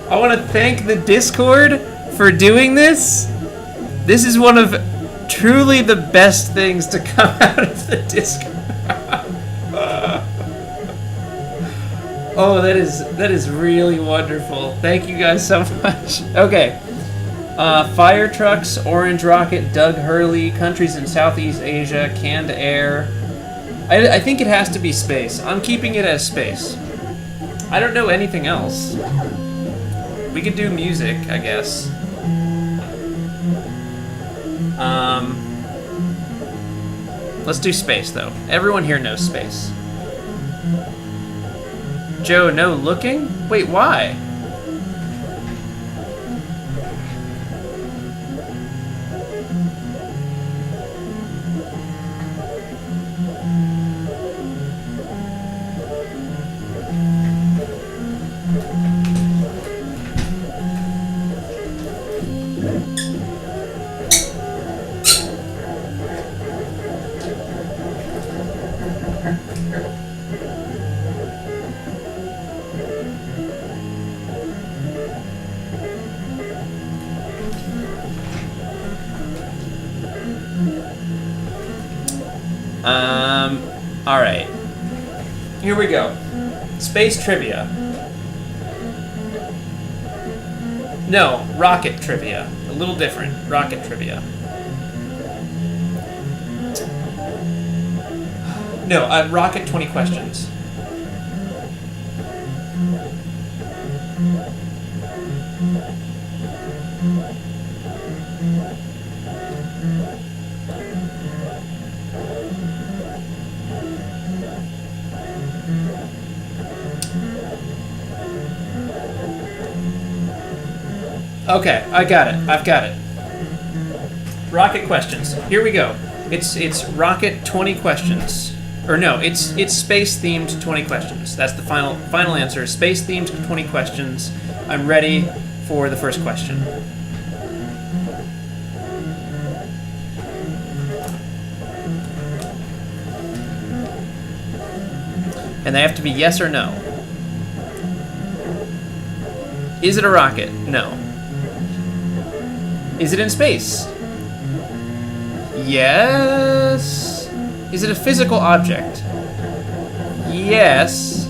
I want to thank the Discord for doing this. This is one of truly the best things to come out of the Discord. Oh, that is really wonderful. Thank you guys so much. Okay. Fire trucks, Orange Rocket, Doug Hurley, countries in Southeast Asia, canned air. I think it has to be space. I'm keeping it as space. I don't know anything else. We could do music, I guess. Let's do space, though. Everyone here knows space. Joe, no looking? Wait, why? Alright. Here we go. Space trivia. No, rocket trivia. A little different. Rocket trivia. No, rocket 20 questions. Okay, I got it. I've got it. Rocket questions. Here we go. It's rocket 20 questions. Or no, it's space themed 20 questions. That's the final answer. Space themed 20 questions. I'm ready for the first question. And they have to be yes or no. Is it a rocket? No. Is it in space? Yes. Is it a physical object? Yes.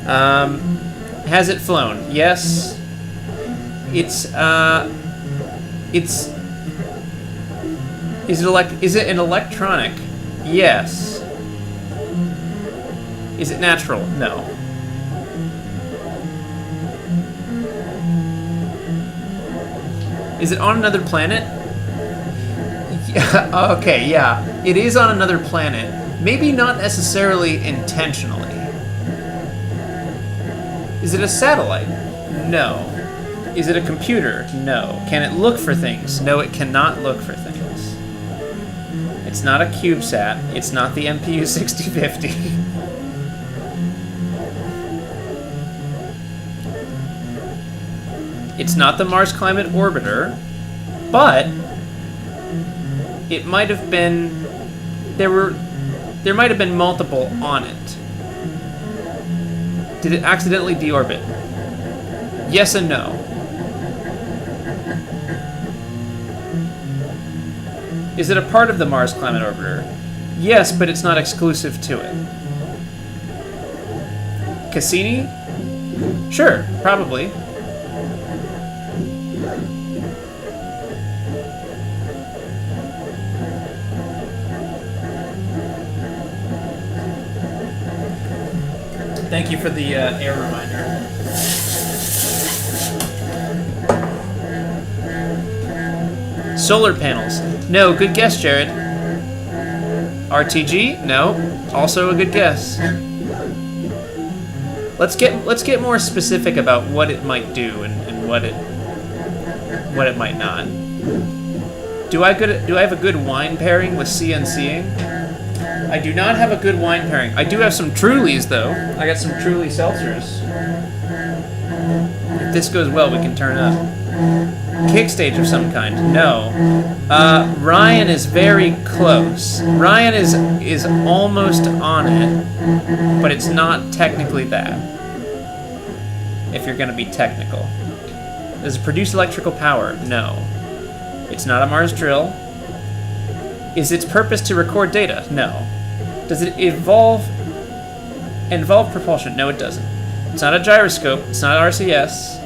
Has it flown? Yes. Is it an electronic? Yes. Is it natural? No. Is it on another planet? Yeah, okay, yeah. It is on another planet. Maybe not necessarily intentionally. Is it a satellite? No. Is it a computer? No. Can it look for things? No, it cannot look for things. It's not a CubeSat. It's not the MPU 6050. It's not the Mars Climate Orbiter, but it might have been. There might have been multiple on it. Did it accidentally deorbit? Yes and no. Is it a part of the Mars Climate Orbiter? Yes, but it's not exclusive to it. Cassini? Sure, probably. Thank you for the air reminder. Solar panels. No, good guess, Jared. RTG? No. Also a good guess. Let's get more specific about what it might do and what it might not. Do I have a good wine pairing with CNCing? I do not have a good wine pairing. I do have some Trulies though. I got some Truly seltzers. If this goes well, we can turn up. Kick stage of some kind. No. Ryan is very close. Ryan is almost on it, but it's not technically that. If you're going to be technical. Does it produce electrical power? No. It's not a Mars drill. Is its purpose to record data? No. Does it involve propulsion? No, it doesn't. It's not a gyroscope. It's not RCS.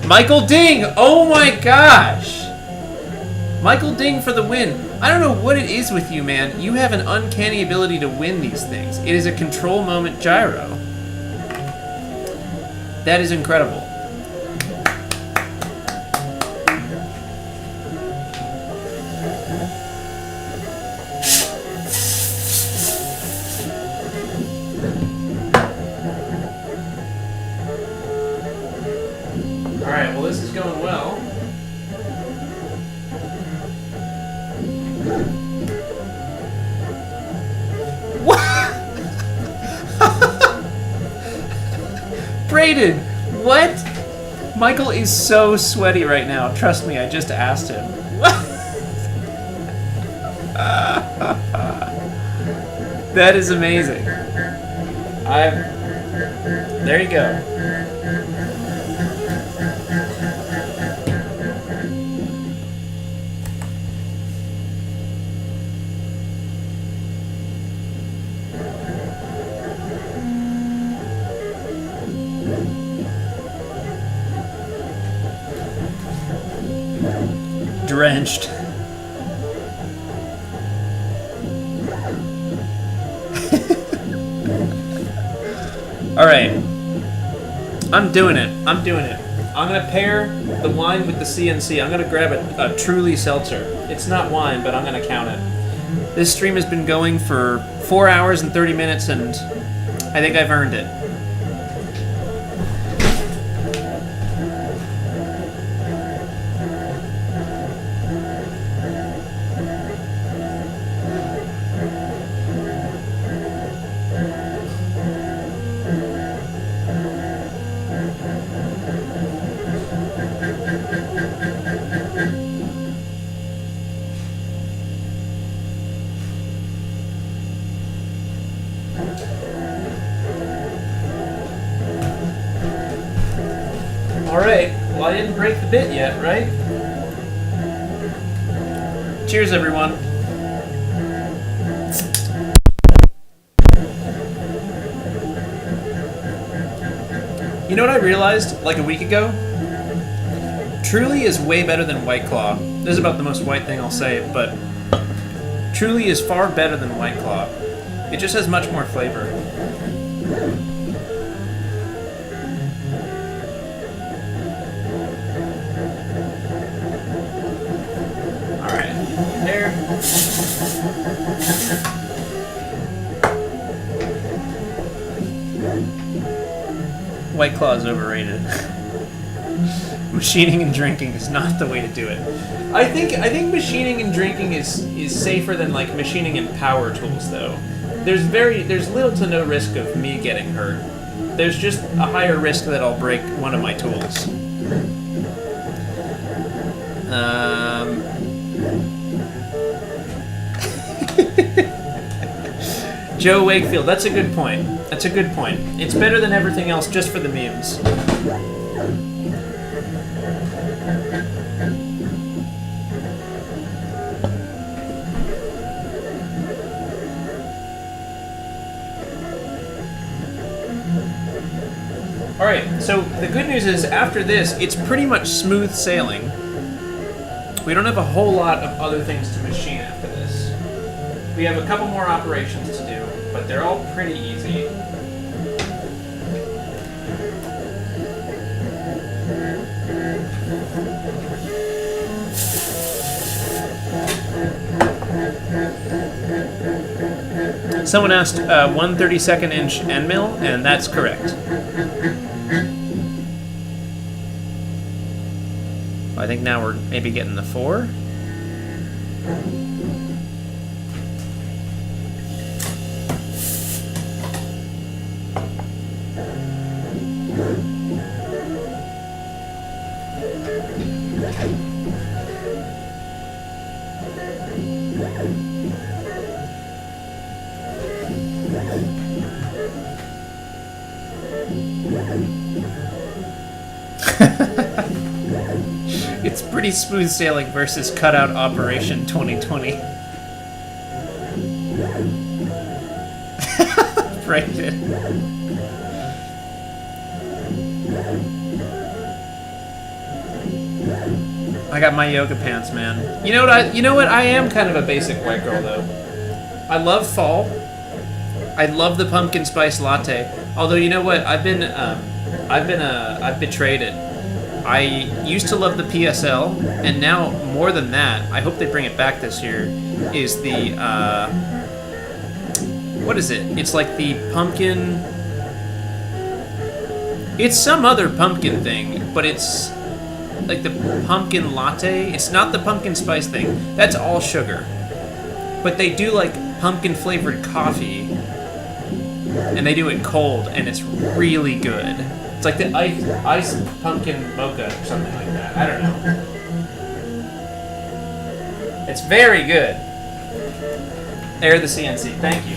Michael Ding! Oh my gosh! Michael Ding for the win. I don't know what it is with you, man. You have an uncanny ability to win these things. It is a control moment gyro. That is incredible. Alright, well this is going well. Braden, what? Michael is so sweaty right now. Trust me, I just asked him. What? That is amazing. There you go. Drenched. Alright. I'm doing it. I'm gonna pair the wine with the CNC. I'm gonna grab a Truly seltzer. It's not wine, but I'm gonna count it. This stream has been going for 4 hours and 30 minutes, and I think I've earned it. Alright, well I didn't break the bit yet, right? Cheers everyone. You know what I realized like a week ago? Truly is way better than White Claw. This is about the most white thing I'll say, but Truly is far better than White Claw. It just has much more flavor. There. White Claw is overrated. Machining and drinking is not the way to do it. I think machining and drinking is safer than like machining and power tools though. There's little to no risk of me getting hurt. There's just a higher risk that I'll break one of my tools. Joe Wakefield, that's a good point. That's a good point. It's better than everything else just for the memes. Alright, so the good news is after this, it's pretty much smooth sailing. We don't have a whole lot of other things to machine after this. We have a couple more operations to do, but they're all pretty easy. Someone asked 1/32 inch end mill, and that's correct. I think now we're maybe getting the 4. It's pretty smooth sailing versus cutout operation 2020. Brandon. I got my yoga pants, man. You know what? I am kind of a basic white girl though. I love fall. I love the pumpkin spice latte. Although you know what? I've betrayed it. I used to love the PSL, and now more than that, I hope they bring it back this year. Is the what is it? It's like the pumpkin. It's some other pumpkin thing, but it's like the pumpkin latte. It's not the pumpkin spice thing. That's all sugar. But they do like pumpkin flavored coffee, and they do it cold, and it's really good. It's like the ice pumpkin mocha or something like that. I don't know. It's very good. Air the CNC. Thank you.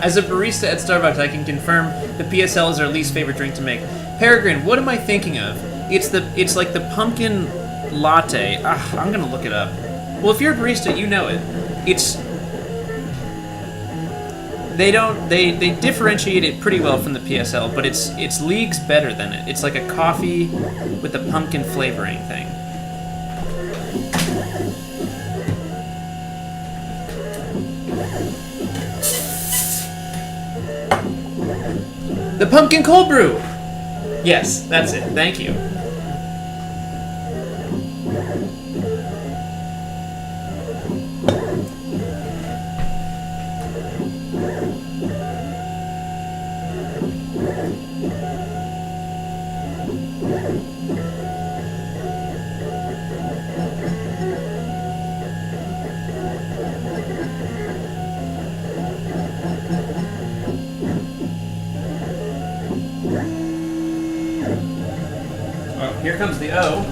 As a barista at Starbucks, I can confirm the PSL is our least favorite drink to make. Peregrine, what am I thinking of? It's like the pumpkin latte. I'm gonna look it up. Well, if you're a barista, you know it. They differentiate it pretty well from the PSL, but it's leagues better than it. It's like a coffee with a pumpkin flavoring thing. The pumpkin cold brew! Yes, that's it. Thank you. Here comes the O.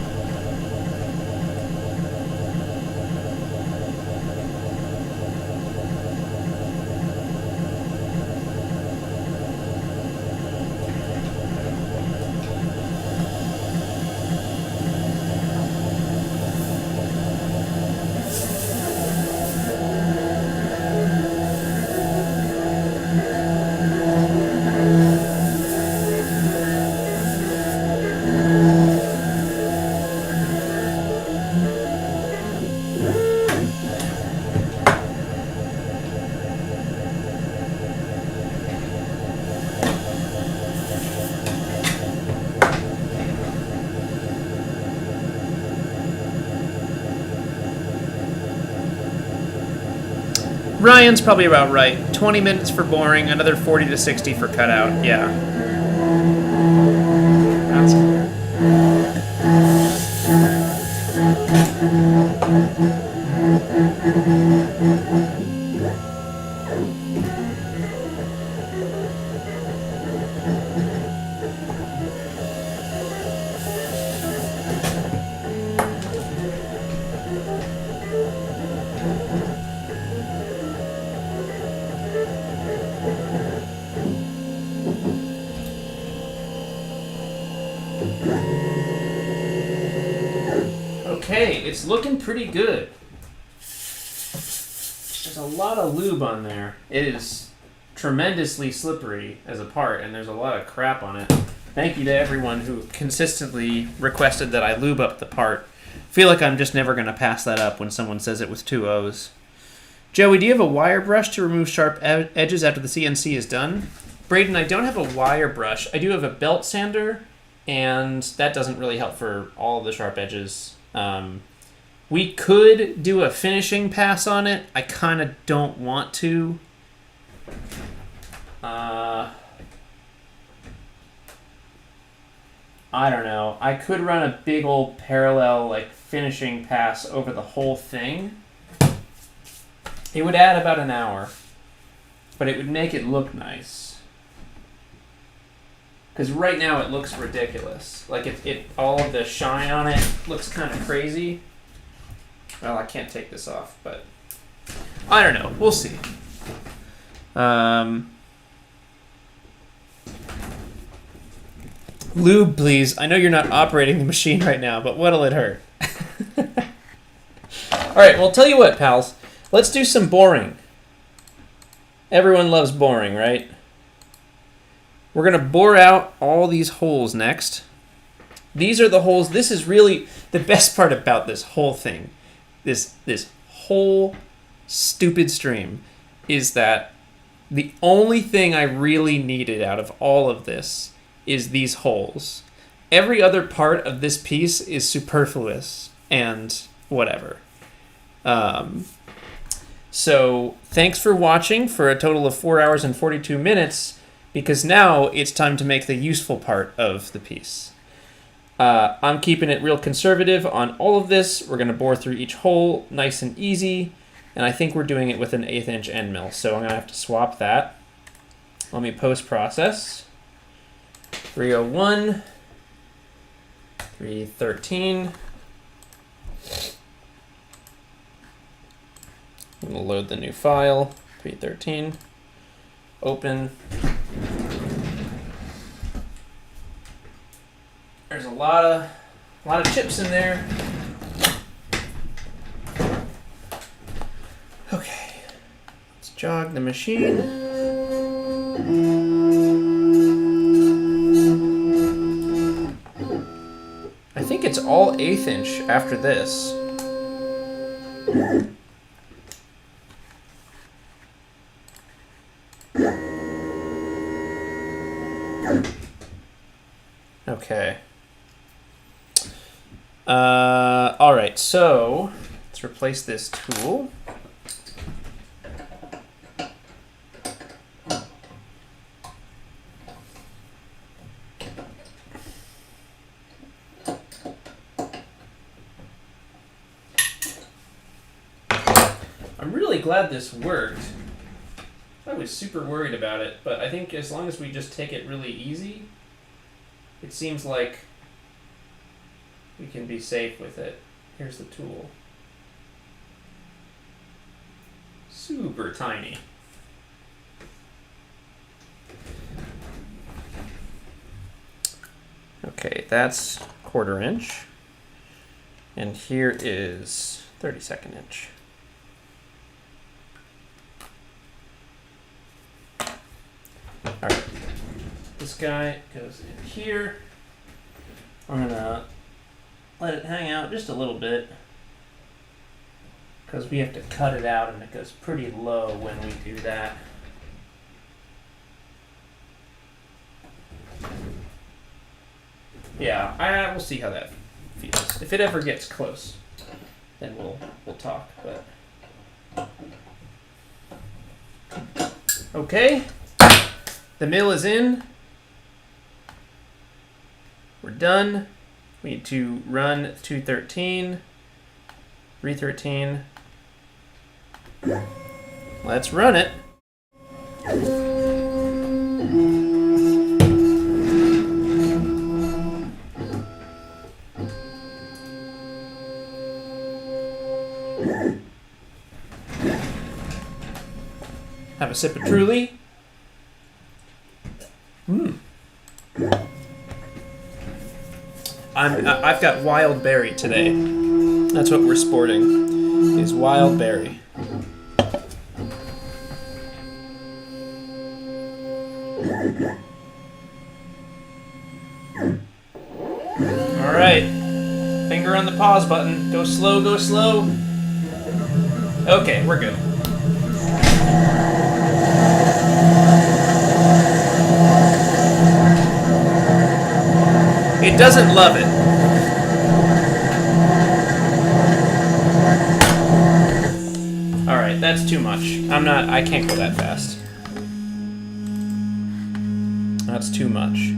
Ryan's probably about right. 20 minutes for boring, another 40 to 60 for cutout. Yeah. That's okay, it's looking pretty good. There's a lot of lube on there. It is tremendously slippery as a part, and there's a lot of crap on it. Thank you to everyone who consistently requested that I lube up the part. Feel like I'm just never going to pass that up when someone says it with 2 O's. Joey, do you have a wire brush to remove sharp edges after the CNC is done? Braden, I don't have a wire brush. I do have a belt sander, and that doesn't really help for all of the sharp edges. We could do a finishing pass on it. I kind of don't want to. I don't know. I could run a big old parallel like finishing pass over the whole thing. It would add about an hour, but it would make it look nice. Because right now it looks ridiculous. Like it all of the shine on it looks kind of crazy. Well, I can't take this off, but I don't know. We'll see. Lube, please. I know you're not operating the machine right now, but what'll it hurt? All right, well, tell you what, pals. Let's do some boring. Everyone loves boring, right? We're going to bore out all these holes next. These are the holes. This is really the best part about this whole thing. This whole stupid stream is that the only thing I really needed out of all of this is these holes. Every other part of this piece is superfluous and whatever. So thanks for watching for a total of 4 hours and 42 minutes, because now it's time to make the useful part of the piece. I'm keeping it real conservative on all of this. We're going to bore through each hole nice and easy, and I think we're doing it with an 1/8 inch end mill, so I'm going to have to swap that. Let me post-process. 301, 313. I'm going to load the new file, 313. Open. There's a lot of chips in there. Okay, let's jog the machine. I think it's all 1/8 inch after this. Okay. All right, so let's replace this tool. I'm really glad this worked. I was super worried about it, but I think as long as we just take it really easy, it seems like we can be safe with it. Here's the tool. Super tiny. Okay, that's 1/4 inch. And here is 32nd inch. All right, this guy goes in here. We're gonna let it hang out just a little bit because we have to cut it out and it goes pretty low when we do that. Yeah, we'll see how that feels. If it ever gets close, then we'll talk. But okay. The mill is in. We're done. We need to run 213, 313. Let's run it. Have a sip of Truly. I've got wild berry today. That's what we're sporting, is wild berry. All right, finger on the pause button. Go slow, go slow. Okay, we're good. It doesn't love it. All right, that's too much. I can't go that fast. That's too much.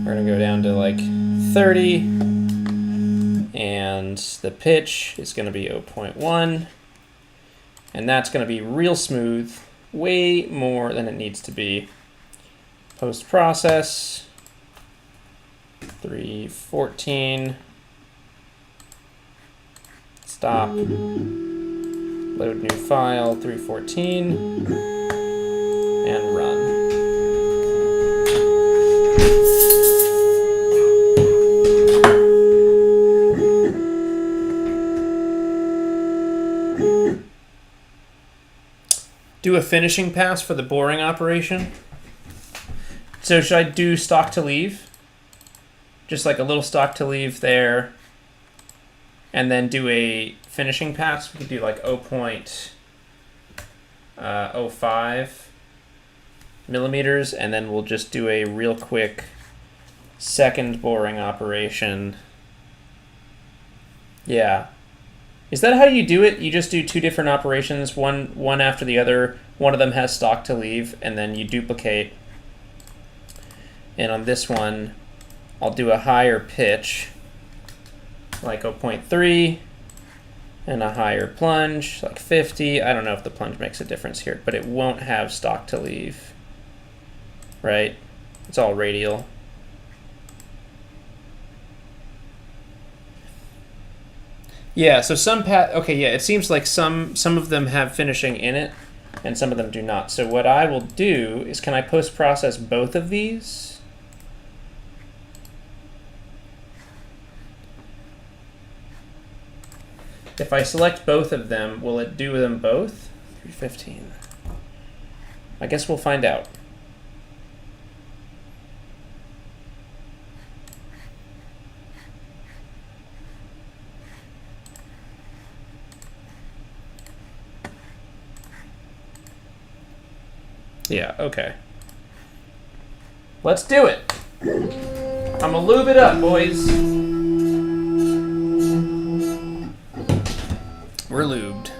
We're gonna go down to like 30, and the pitch is gonna be 0.1, and that's gonna be real smooth, way more than it needs to be. Post-process, 314, stop, load new file, 314, and run. Do a finishing pass for the boring operation. So should I do stock to leave? Just like a little stock to leave there, and then do a finishing pass. We could do like 0.05 millimeters, and then we'll just do a real quick second boring operation. Yeah. Is that how you do it? You just do two different operations, one after the other. One of them has stock to leave, and then you duplicate. And on this one, I'll do a higher pitch, like 0.3, and a higher plunge, like 50. I don't know if the plunge makes a difference here, but it won't have stock to leave, right? It's all radial. Yeah, so okay, yeah, it seems like some of them have finishing in it, and some of them do not. So what I will do is, can I post-process both of these? If I select both of them, will it do them both? 315. I guess we'll find out. Yeah, okay. Let's do it. I'm gonna lube it up, boys. We're lubed.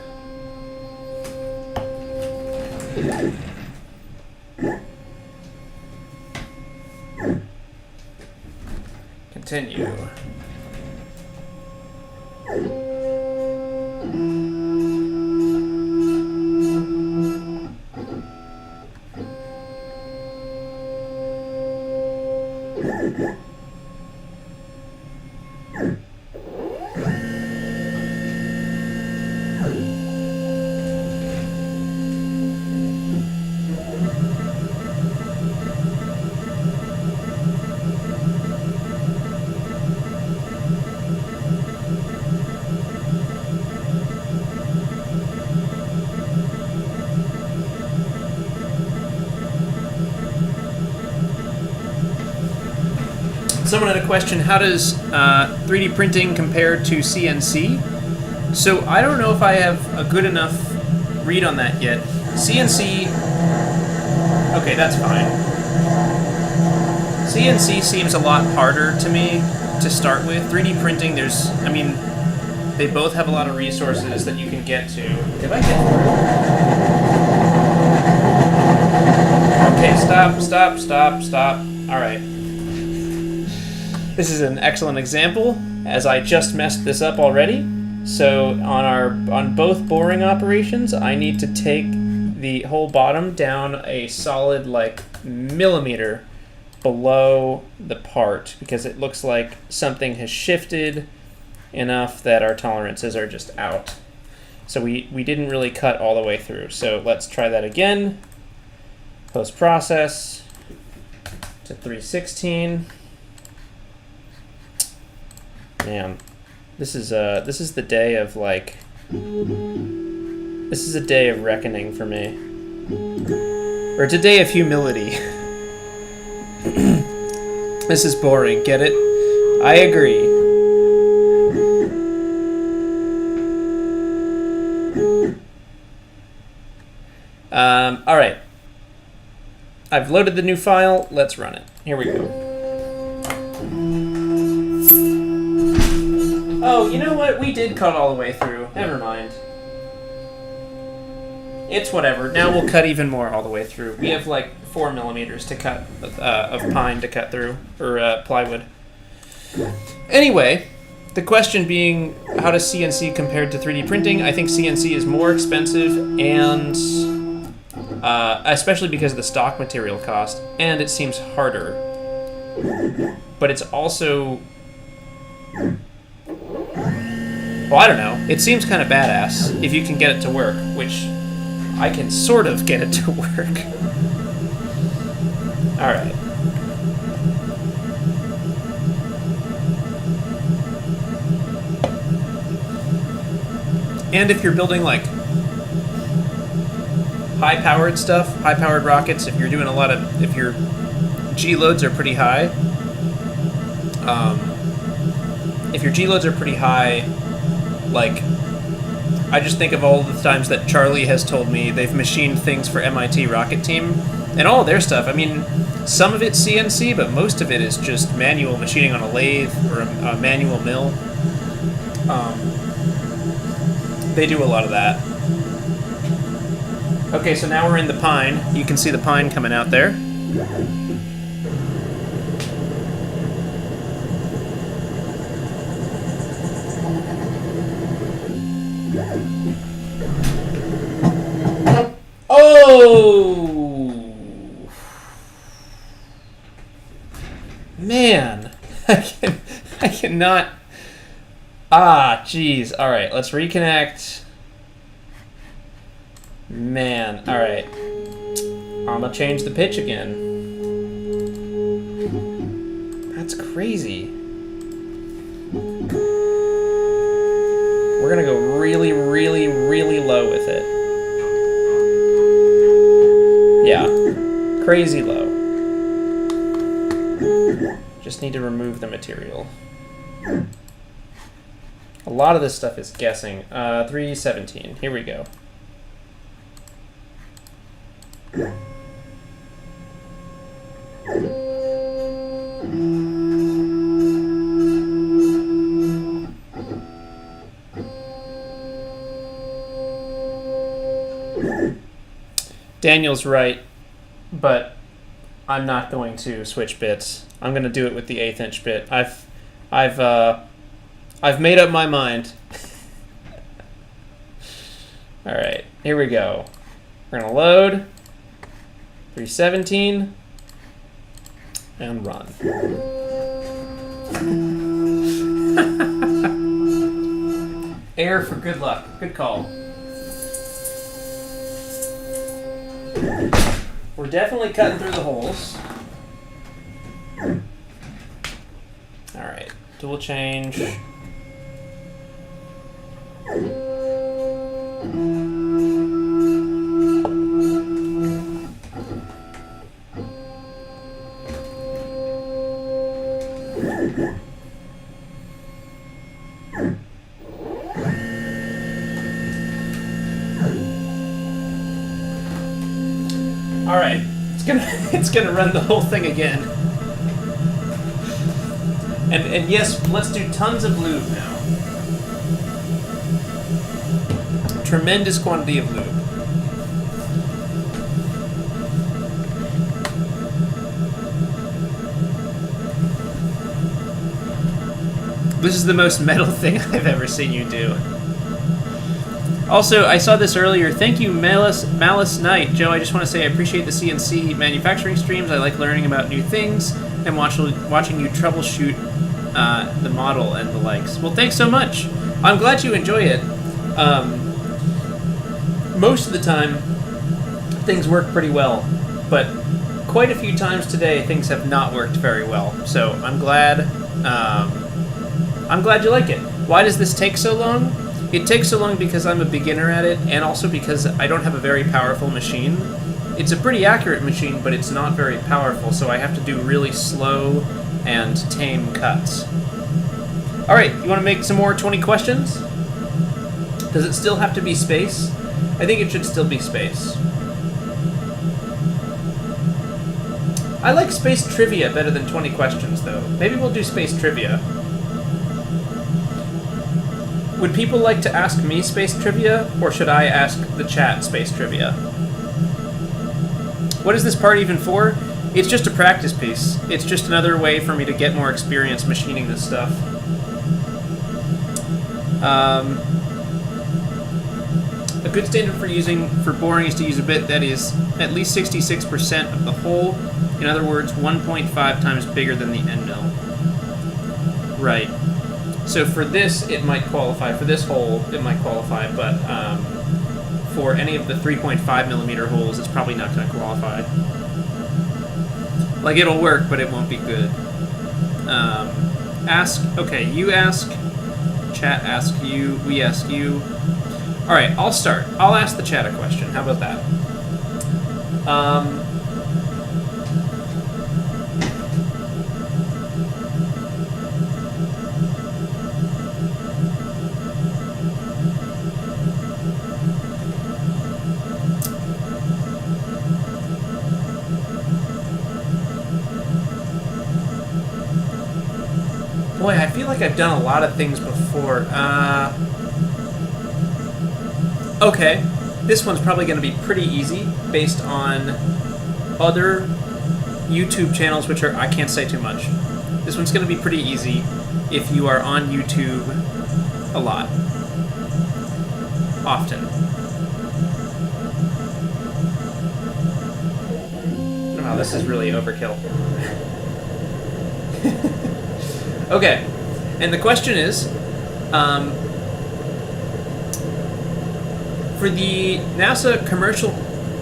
Continue. Someone had a question, how does 3D printing compare to CNC? So I don't know if I have a good enough read on that yet. CNC, okay, that's fine. CNC seems a lot harder to me to start with. 3D printing, they both have a lot of resources that you can get to. Did I get through? Okay, stop. All right. This is an excellent example, as I just messed this up already. So on both boring operations, I need to take the whole bottom down a solid like millimeter below the part, because it looks like something has shifted enough that our tolerances are just out. So we didn't really cut all the way through. So let's try that again. Post-process to 316. Man, this is the day of like, this is a day of reckoning for me, or it's a day of humility. This is boring. Get it? I agree. All right. I've loaded the new file. Let's run it. Here we go. Oh, you know what? We did cut all the way through. Never mind. It's whatever. Now we'll cut even more all the way through. We have like 4 millimeters to cut of pine to cut through, or plywood. Anyway, the question being, how does CNC compare to 3D printing? I think CNC is more expensive, and especially because of the stock material cost, and it seems harder. But it's also... Well, I don't know. It seems kind of badass if you can get it to work, which I can sort of get it to work. Alright. And if you're building, like, high-powered stuff, high-powered rockets, if you're doing a lot of... If your G-loads are pretty high... if your G-loads are pretty high, like... I just think of all the times that Charlie has told me they've machined things for MIT Rocket Team, and all their stuff. I mean, some of it's CNC, but most of it is just manual machining on a lathe or a manual mill. They do a lot of that. Okay, so now we're in the pine. You can see the pine coming out there. Oh! Man, I cannot... Ah, jeez. Alright, let's reconnect. Man, alright. I'm gonna change the pitch again. That's crazy. We're gonna go really, really, really low with it. Yeah. Crazy low. Just need to remove the material. A lot of this stuff is guessing. 317. Here we go. Daniel's right, but I'm not going to switch bits. I'm going to do it with the 1/8 inch bit. I've made up my mind. All right, here we go. We're gonna load 317 and run. Air for good luck. Good call. We're definitely cutting through the holes. All right, tool change. All right, it's gonna run the whole thing again. And yes, let's do tons of lube now. Tremendous quantity of lube. This is the most metal thing I've ever seen you do. Also, I saw this earlier. Thank you, Malice Knight. Joe, I just want to say I appreciate the CNC manufacturing streams. I like learning about new things and watching you troubleshoot the model and the likes. Well, thanks so much. I'm glad you enjoy it. Most of the time, things work pretty well, but quite a few times today, things have not worked very well. So I'm glad you like it. Why does this take so long? It takes so long because I'm a beginner at it, and also because I don't have a very powerful machine. It's a pretty accurate machine, but it's not very powerful, so I have to do really slow and tame cuts. Alright, you want to make some more 20 questions? Does it still have to be space? I think it should still be space. I like space trivia better than 20 questions, though. Maybe we'll do space trivia. Would people like to ask me space trivia, or should I ask the chat space trivia? What is this part even for? It's just a practice piece. It's just another way for me to get more experience machining this stuff. A good standard for boring is to use a bit that is at least 66% of the hole. In other words, 1.5 times bigger than the end mill. Right. So for this, it might qualify. For this hole, it might qualify, but for any of the 3.5 millimeter holes, it's probably not going to qualify. Like, it'll work, but it won't be good. Okay, you ask, chat ask you, we ask you. Alright, I'll start. I'll ask the chat a question. How about that? Boy, I feel like I've done a lot of things before. Okay, this one's probably going to be pretty easy based on other YouTube channels, which are, I can't say too much. This one's going to be pretty easy if you are on YouTube a lot. Often. Wow, this is really overkill. Okay, and the question is, for the NASA Commercial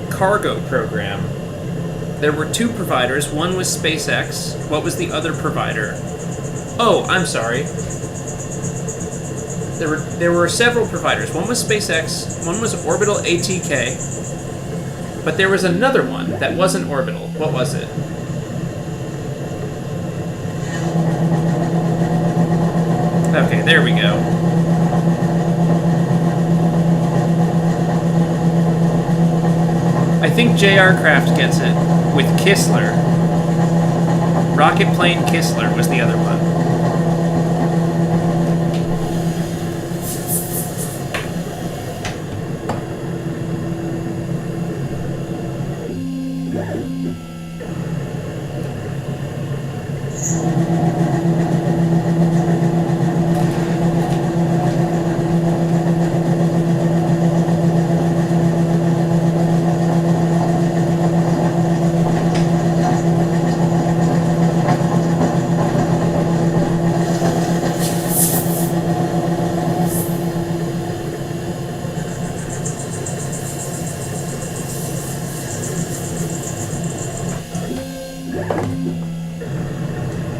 Cargo Program, there were two providers. One was SpaceX. What was the other provider? Oh, I'm sorry. There were several providers. One was SpaceX, one was Orbital ATK, but there was another one that wasn't Orbital. What was it? Okay, there we go. I think J.R. Kraft gets it with Kistler. Rocket Plane Kistler was the other one.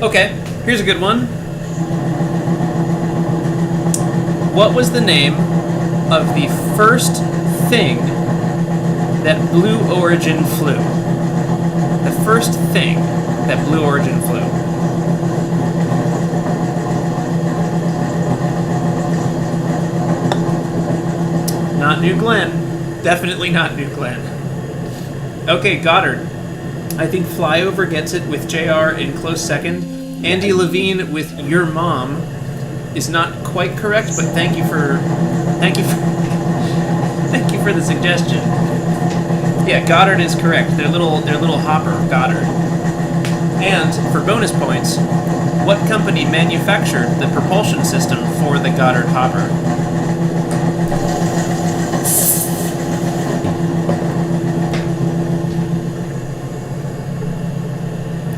Okay, here's a good one. What was the name of the first thing that Blue Origin flew? The first thing that Blue Origin flew. Not New Glenn. Definitely not New Glenn. Okay, Goddard. I think Flyover gets it with JR in close second. Andy Levine with Your Mom is not quite correct, but thank you for the suggestion. Yeah, Goddard is correct. Their little hopper, Goddard. And for bonus points, what company manufactured the propulsion system for the Goddard hopper?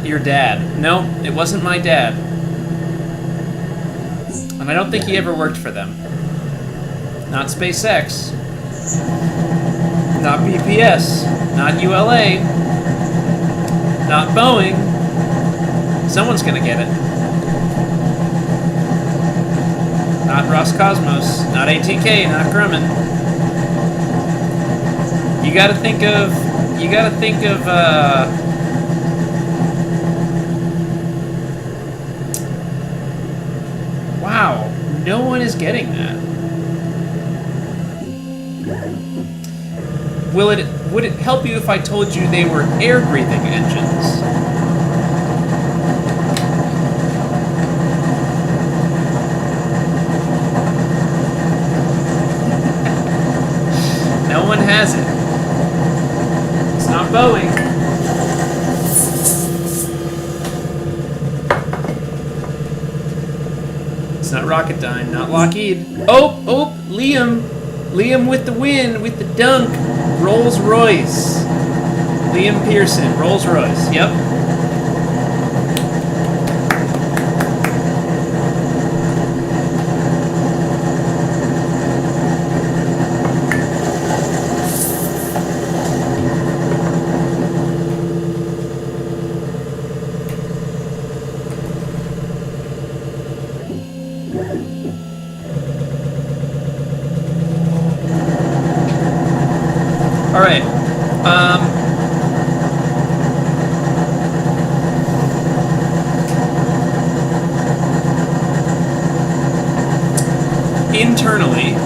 Your dad. No, it wasn't my dad. And I don't think he ever worked for them. Not SpaceX. Not BPS. Not ULA. Not Boeing. Someone's gonna get it. Not Roscosmos. Not ATK. Not Grumman. You gotta think of, wow, no one is getting that. Would it help you if I told you they were air-breathing engines? not Boeing. It's not Rocketdyne, not Lockheed. Oh, Liam. Liam with the win, with the dunk. Rolls Royce. Liam Pearson, Rolls Royce. Yep. All right. Internally.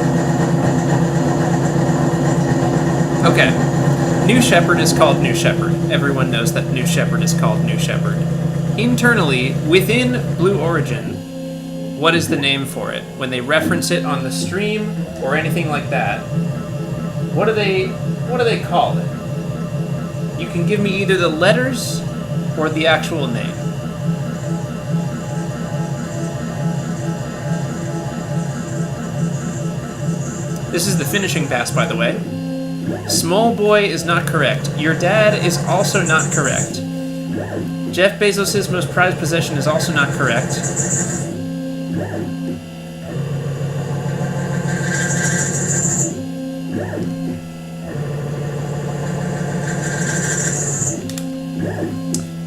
Okay. New Shepard is called New Shepard. Everyone knows that New Shepard is called New Shepard. Internally, within Blue Origin, what is the name for it? When they reference it on the stream or anything like that, what do they call it? You can give me either the letters or the actual name. This is the finishing pass, by the way. Small boy is not correct. Your dad is also not correct. Jeff Bezos' most prized possession is also not correct.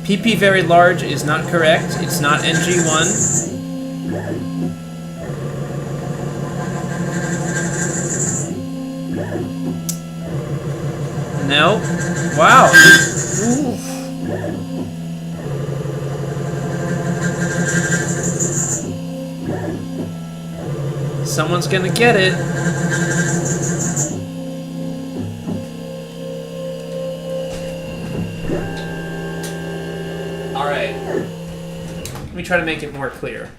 PP very large is not correct. It's not NG1. No. Wow. Ooh. Someone's gonna get it. All right. Let me try to make it more clear.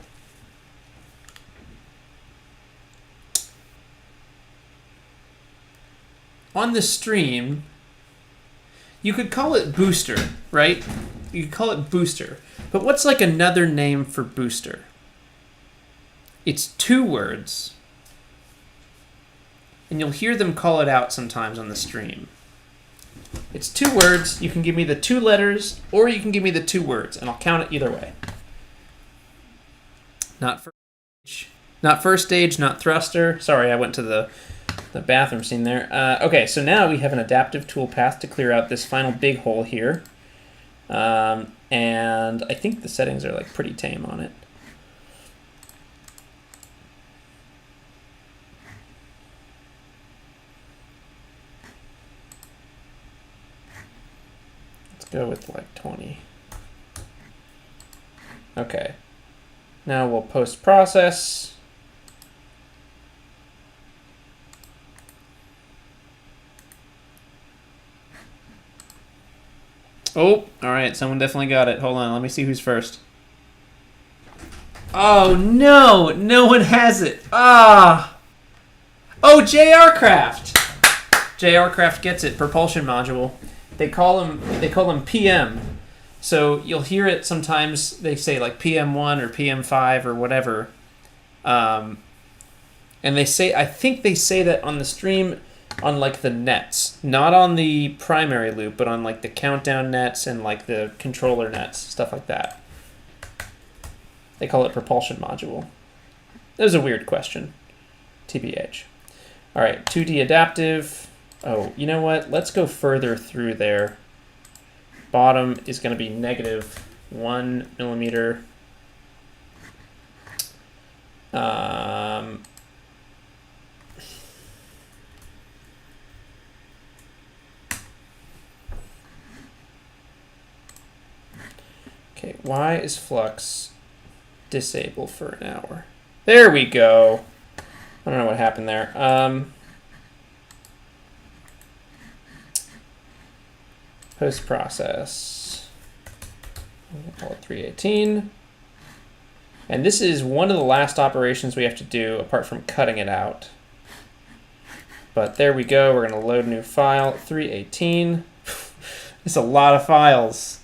On the stream, you could call it booster, right? You could call it booster. But what's like another name for booster? It's 2 words. And you'll hear them call it out sometimes on the stream. It's 2 words. You can give me the 2 letters, or you can give me the 2 words, and I'll count it either way. Not first stage, not thruster. Sorry, I went to the bathroom scene there. Okay, so now we have an adaptive toolpath to clear out this final big hole here. And I think the settings are like pretty tame on it. Let's go with like 20. Okay. Now we'll post-process. Oh, all right. Someone definitely got it. Hold on. Let me see who's first. Oh, no. No one has it. Ah. Oh, JR Craft. JR Craft gets it. Propulsion module. They call them PM. So you'll hear it sometimes. They say like PM1 or PM5 or whatever. And they say, I think they say that on the stream on like the nets, not on the primary loop, but on like the countdown nets and like the controller nets, stuff like that. They call it propulsion module. That was a weird question. TBH. All right, 2D adaptive. Oh, you know what? Let's go further through there. Bottom is going to be -1 millimeter. Okay, why is flux disabled for an hour? There we go. I don't know what happened there. Post-process. We'll call it 318. And this is one of the last operations we have to do apart from cutting it out. But there we go. We're going to load a new file, 318. It's a lot of files.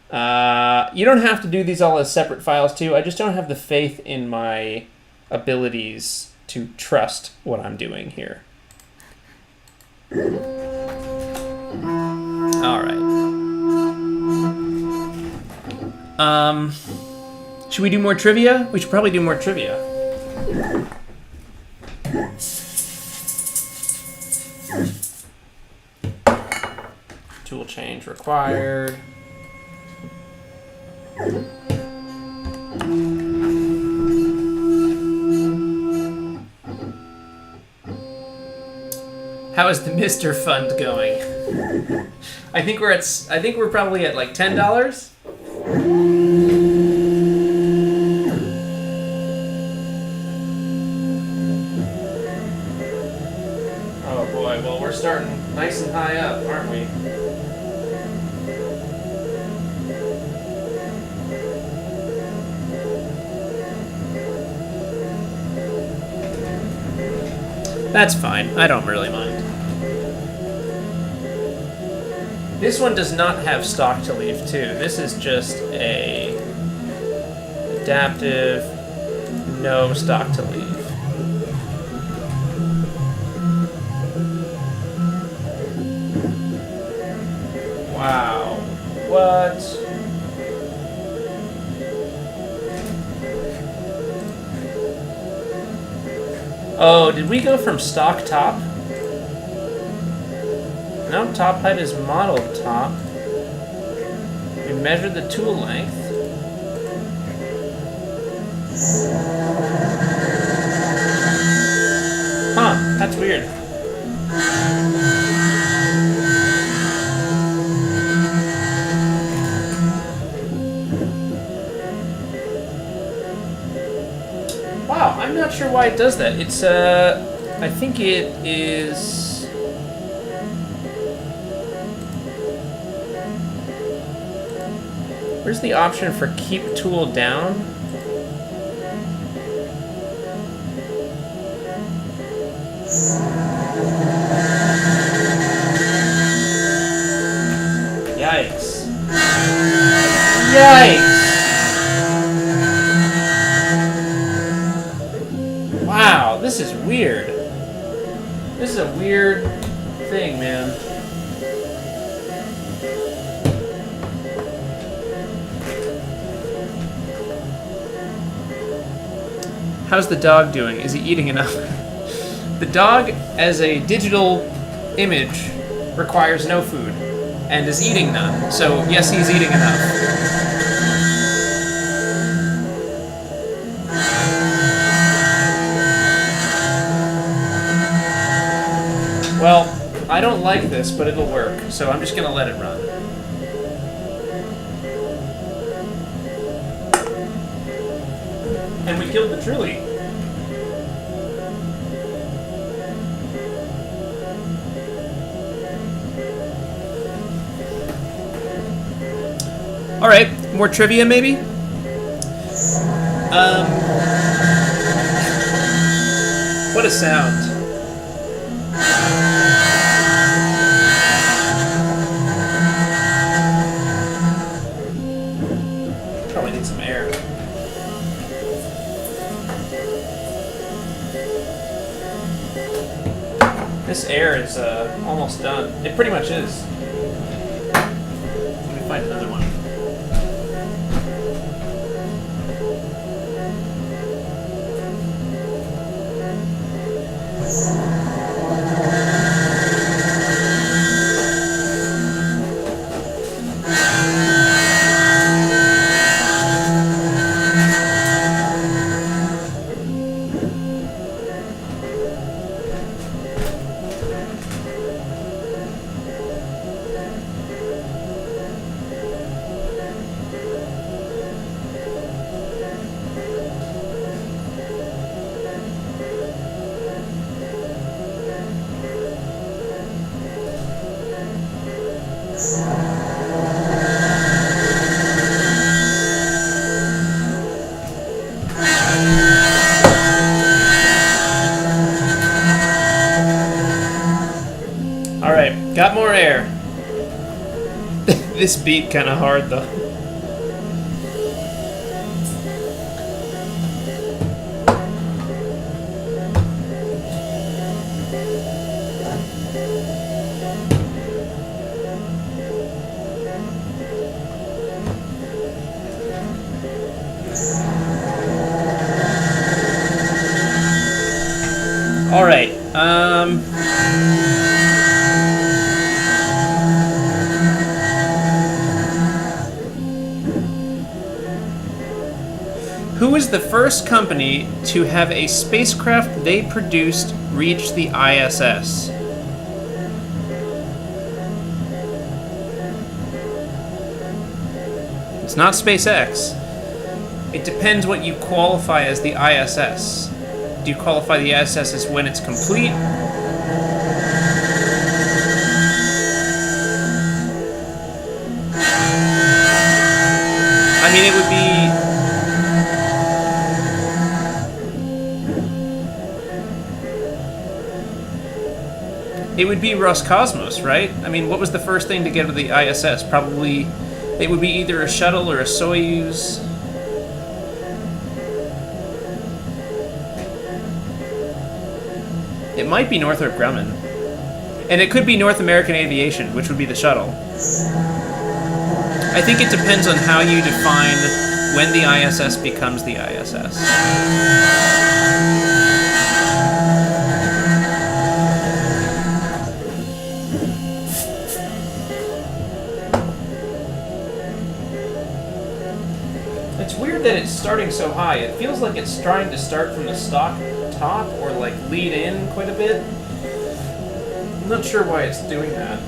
You don't have to do these all as separate files too. I just don't have the faith in my abilities to trust what I'm doing here. All right. Should we do more trivia? We should probably do more trivia. Tool change required. How is the Mr. Fund going? I think we're probably at like $10. Oh boy, well we're starting nice and high up, aren't we? That's fine. I don't really mind. This one does not have stock to leave too. This is just a adaptive, no stock to leave. Wow. What? Oh, did we go from stock top? No, top height is modeled top. We measured the tool length. Huh, that's weird. Wow, I'm not sure why it does that. It's, I think it is... Where's the option for keep tool down? Yikes. Yikes! Wow, this is weird. This is a weird thing, man. How's the dog doing? Is he eating enough? The dog, as a digital image, requires no food and is eating none. So, yes, he's eating enough. Well, I don't like this, but it'll work, so I'm just gonna let it run. And we killed the Trilly. All right, more trivia maybe? What a sound. Probably need some air. This air is almost done. It pretty much is. Let me find another one. Got more air. This beat kind of hard though. All right. Who was the first company to have a spacecraft they produced reach the ISS? It's not SpaceX. It depends what you qualify as the ISS. Do you qualify the ISS as when it's complete? I mean, it would be Roscosmos, right? I mean, what was the first thing to get to the ISS? Probably, it would be either a shuttle or a Soyuz. It might be Northrop Grumman. And it could be North American Aviation, which would be the shuttle. I think it depends on how you define when the ISS becomes the ISS. It's weird that it's starting so high. It feels like it's trying to start from the stock top or like lead in quite a bit. I'm not sure why it's doing that.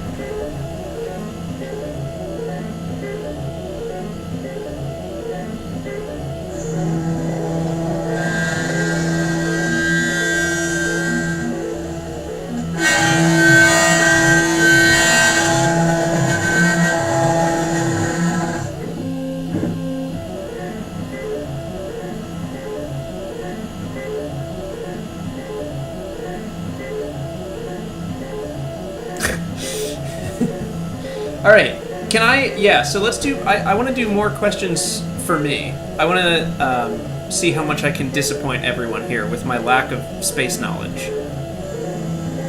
All right, can I? Yeah. So let's do. I want to do more questions for me. I want to see how much I can disappoint everyone here with my lack of space knowledge.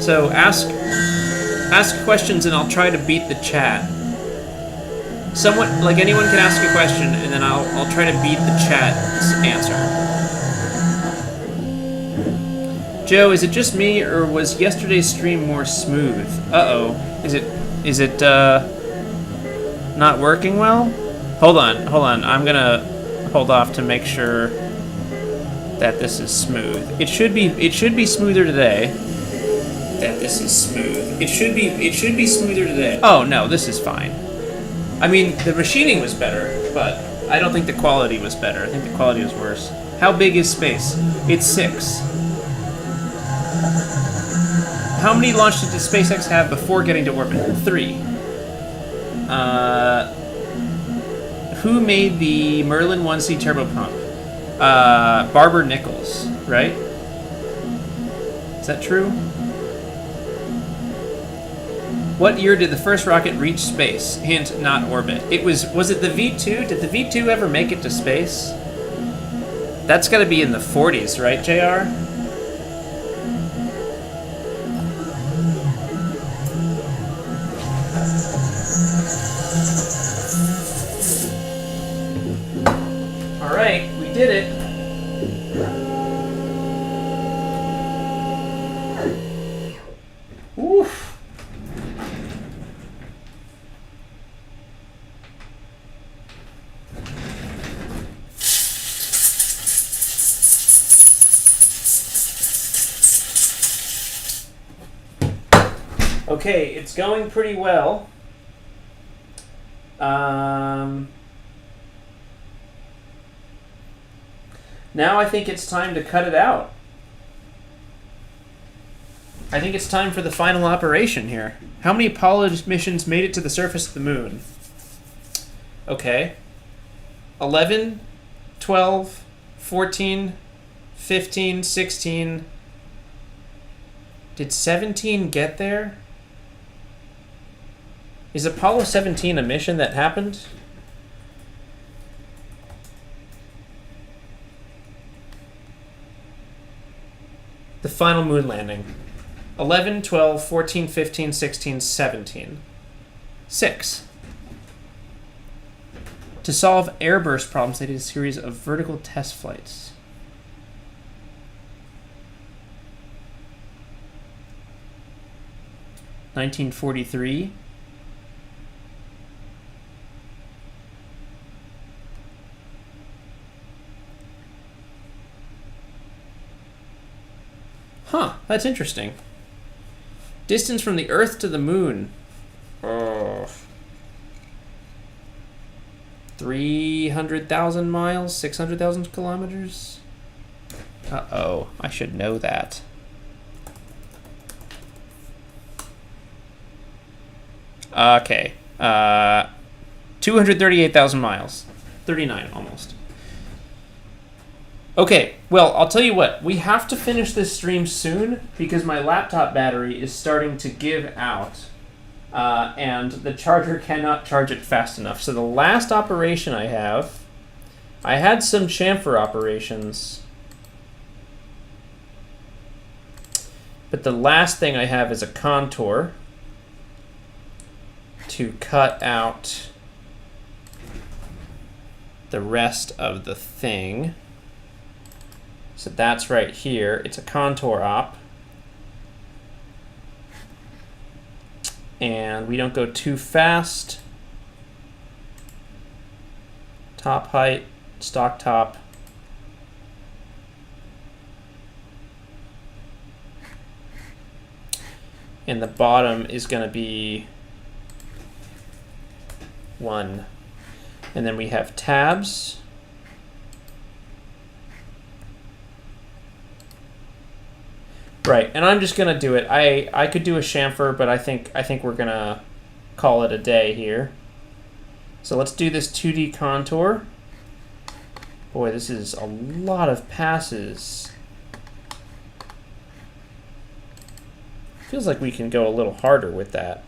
So ask questions, and I'll try to beat the chat. Someone, like anyone, can ask a question, and then I'll try to beat the chat's answer. Joe, is it just me, or was yesterday's stream more smooth? Uh-oh. Is it not working well? Hold on. I'm gonna hold off to make sure that this is smooth. It should be smoother today. That this is smooth. It should be smoother today. Oh no, this is fine. I mean, the machining was better, but I don't think the quality was better. I think the quality was worse. How big is space? It's 6. How many launches did SpaceX have before getting to orbit? 3. Who made the Merlin 1C turbopump? Barbara Nichols, right? Is that true? What year did the first rocket reach space? Hint, not orbit. Was it the V2? Did the V2 ever make it to space? That's gotta be in the 40s, right, JR? Alright, we did it. Oof. Okay, it's going pretty well. Now I think it's time to cut it out. I think it's time for the final operation here. How many Apollo missions made it to the surface of the moon? Okay. 11, 12, 14, 15, 16. Did 17 get there? Is Apollo 17 a mission that happened? The final moon landing. 11, 12, 14, 15, 16, 17. 6. To solve airburst problems, they did a series of vertical test flights. (1943). Huh, that's interesting. Distance from the Earth to the Moon. Oh. 300,000 miles? 600,000 kilometers? Uh-oh, I should know that. Okay. 238,000 miles. 39, almost. Okay, well, I'll tell you what. We have to finish this stream soon because my laptop battery is starting to give out. And the charger cannot charge it fast enough. So the last operation I had some chamfer operations. But the last thing I have is a contour to cut out the rest of the thing. So that's right here. It's a contour op. And we don't go too fast. Top height, stock top. And the bottom is going to be 1. And then we have tabs. Right, and I'm just gonna do it. I could do a chamfer, but I think we're gonna call it a day here. So let's do this 2D contour. Boy, this is a lot of passes. Feels like we can go a little harder with that.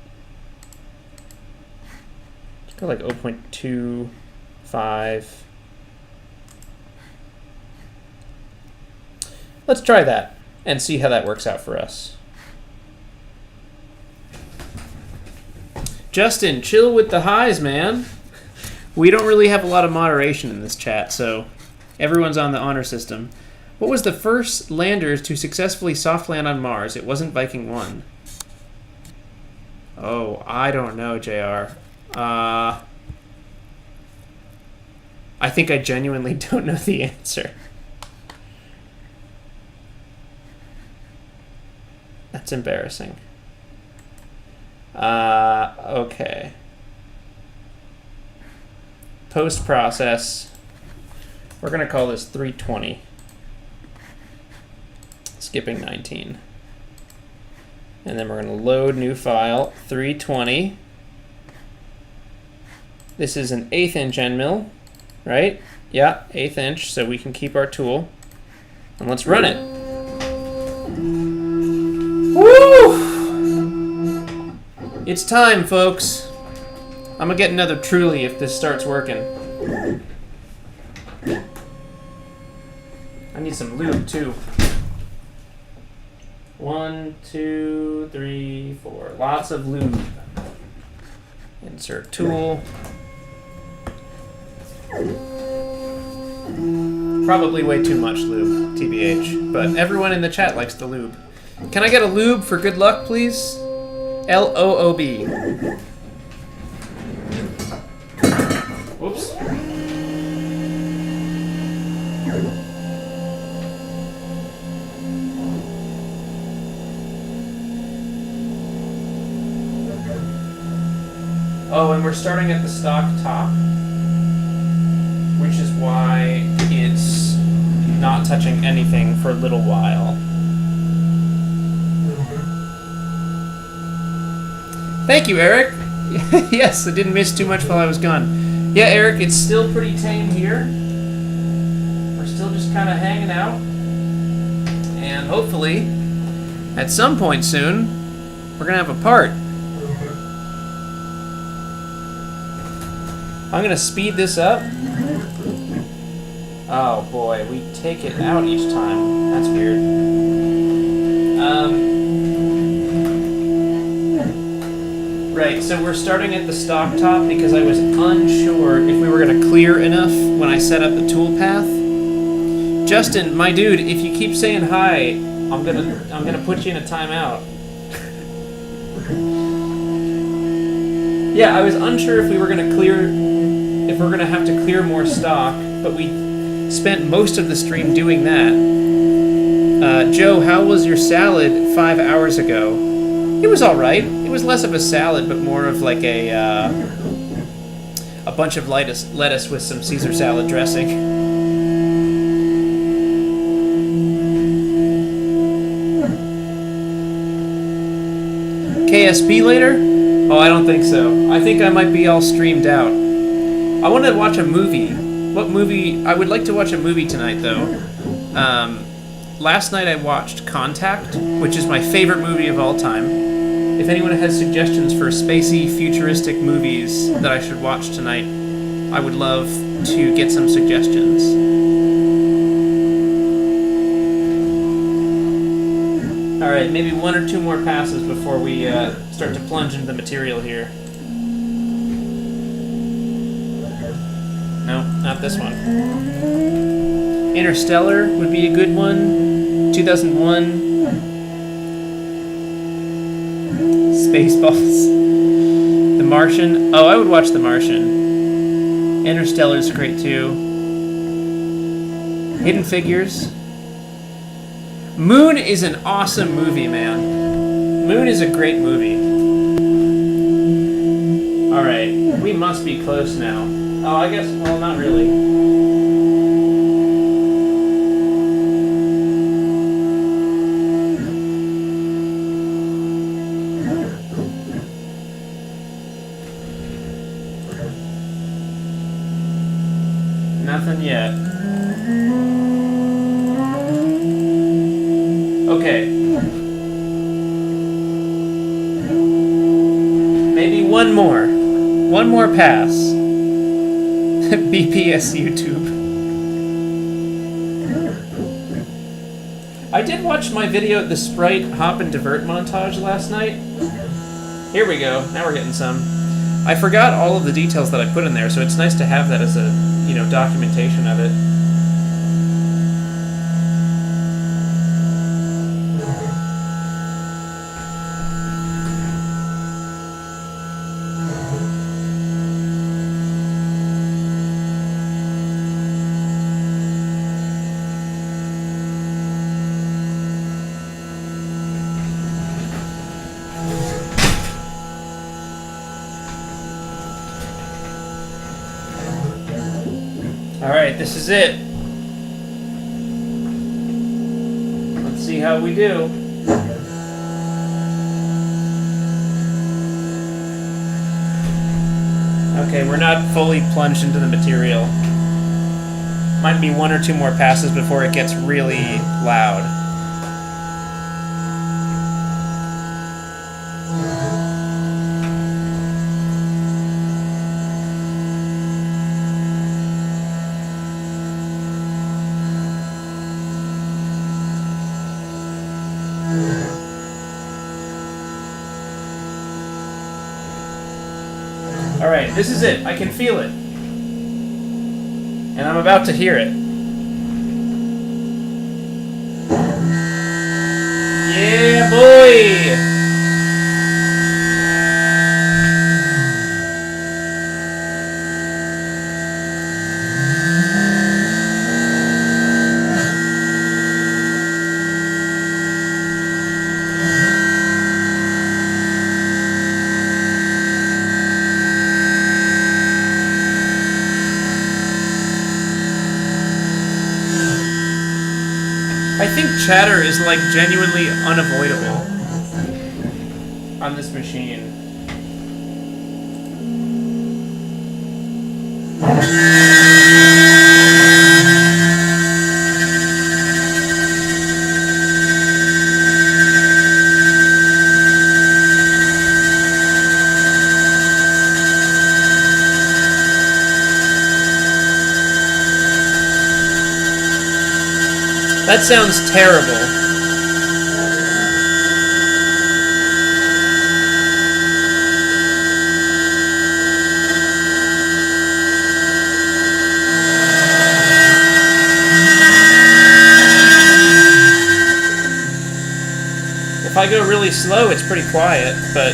Let's go like 0.25. Let's try that and see how that works out for us. Justin, chill with the highs, man. We don't really have a lot of moderation in this chat, so everyone's on the honor system. What was the first landers to successfully soft land on Mars? It wasn't Viking 1. Oh, I don't know, JR. I think I genuinely don't know the answer. That's embarrassing. Okay. Post-process. We're going to call this 320. Skipping 19. And then we're going to load new file, 320. This is an 1/8 inch end mill, right? Yeah, 1/8 inch, so we can keep our tool. And let's run it. Woo! It's time, folks. I'm gonna get another Truly if this starts working. I need some lube too. 1, 2, 3, 4. Lots of lube. Insert tool. Probably way too much lube, TBH. But everyone in the chat likes the lube. Can I get a lube for good luck, please? LOOB. Whoops. Oh, and we're starting at the stock top, which is why it's not touching anything for a little while. Thank you, Eric. Yes, I didn't miss too much while I was gone. Yeah, Eric, it's still pretty tame here. We're still just kind of hanging out. And hopefully, at some point soon, we're going to have a part. I'm gonna speed this up. Oh boy, we take it out each time. That's weird. Right, so we're starting at the stock top because I was unsure if we were gonna clear enough when I set up the toolpath. Justin, my dude, if you keep saying hi, I'm gonna put you in a timeout. Yeah, I was unsure if we were gonna have to clear more stock, but we spent most of the stream doing that. Joe, how was your salad 5 hours ago? It was all right. It was less of a salad, but more of like a bunch of lettuce with some Caesar salad dressing. KSP later? Oh, I don't think so. I think I might be all streamed out. I want to watch a movie. What movie? I would like to watch a movie tonight, though. Last night I watched Contact, which is my favorite movie of all time. If anyone has suggestions for spacey, futuristic movies that I should watch tonight, I would love to get some suggestions. Alright, maybe one or two more passes before we start to plunge into the material here. No, not this one. Interstellar would be a good one. 2001. Spaceballs. The Martian. Oh, I would watch The Martian. Interstellar's great too. Hidden Figures. Moon is an awesome movie, man. Moon is a great movie. Alright, we must be close now. Oh, I guess, well, not really. Nothing yet. Okay. Maybe one more. One more pass. BPS YouTube. I did watch my video, the Sprite Hop and Divert montage last night. Here we go. Now we're getting some. I forgot all of the details that I put in there, so it's nice to have that as a, documentation of it. Alright, this is it. Let's see how we do. Okay, we're not fully plunged into the material. Might be one or two more passes before it gets really loud. Alright, this is it. I can feel it. And I'm about to hear it. Yeah, boy! I think chatter is like genuinely unavoidable on this machine. That sounds terrible. If I go really slow, it's pretty quiet, but...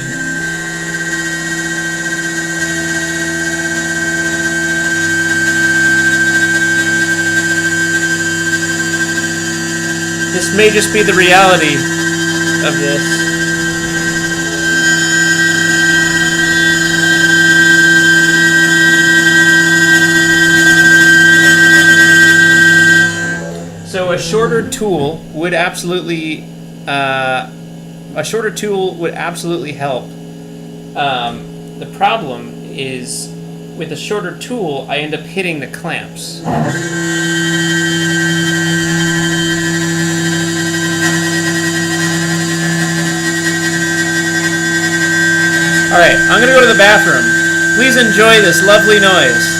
This may just be the reality of this. So a shorter tool would absolutely help. The problem is with a shorter tool, I end up hitting the clamps. Alright, I'm gonna go to the bathroom. Please enjoy this lovely noise.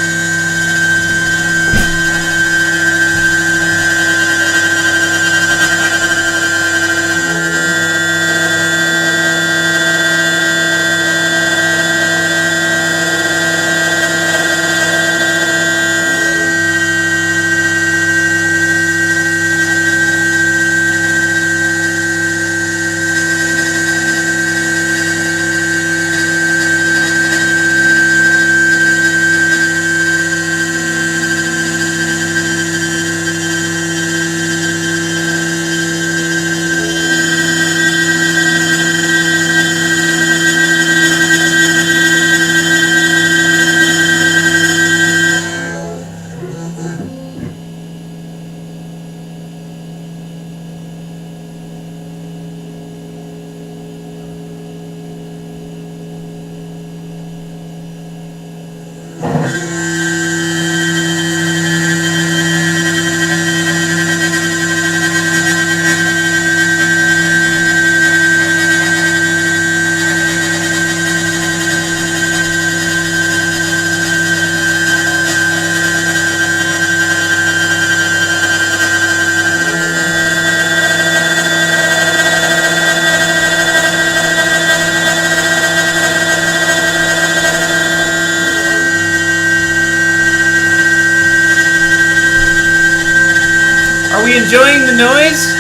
Are we enjoying the noise?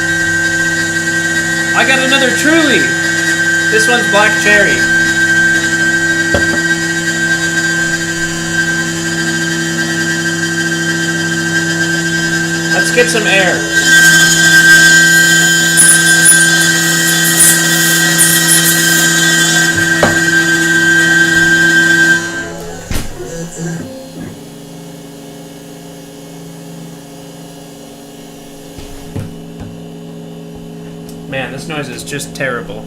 I got another Truly. This one's black cherry. Let's get some air. Man, this noise is just terrible.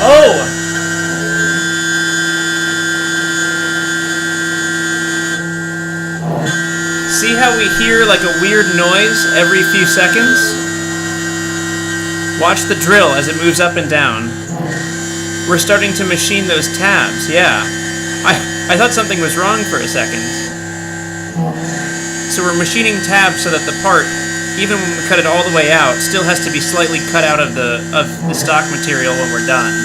Oh! See how we hear like a weird noise every few seconds? Watch the drill as it moves up and down. We're starting to machine those tabs, yeah. I thought something was wrong for a second. So we're machining tabs so that the part, even when we cut it all the way out, still has to be slightly cut out of the stock material when we're done.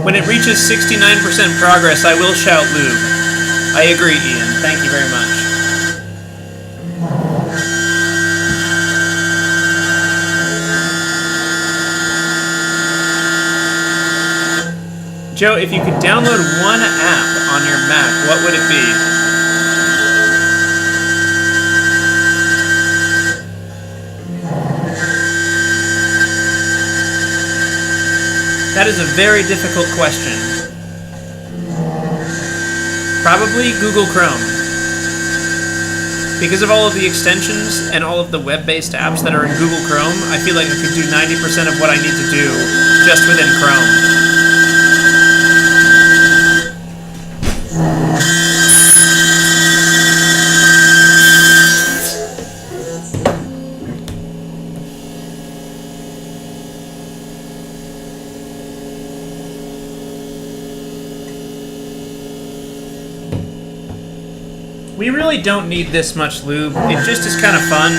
When it reaches 69% progress, I will shout lube. I agree, Ian. Thank you very much. Joe, if you could download one app on your Mac, what would it be? That is a very difficult question. Probably Google Chrome. Because of all of the extensions and all of the web-based apps that are in Google Chrome, I feel like I could do 90% of what I need to do just within Chrome. We really don't need this much lube. It just is kind of fun.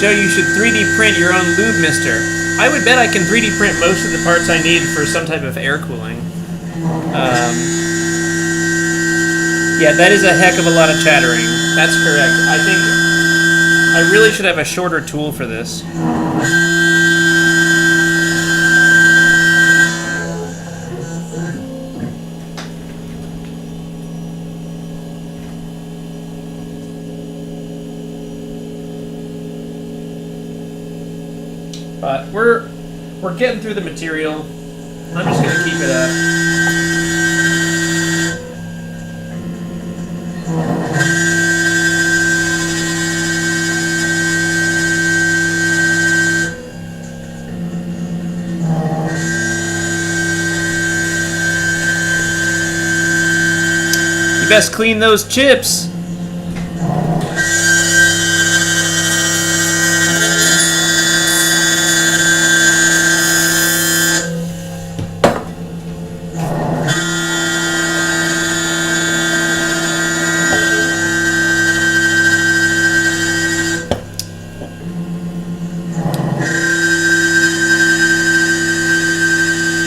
Joe, you should 3D print your own lube mister. I would bet I can 3D print most of the parts I need for some type of air cooling. Yeah, that is a heck of a lot of chattering. That's correct. I think I really should have a shorter tool for this. But we're getting through the material. I'm just gonna keep it up. You best clean those chips.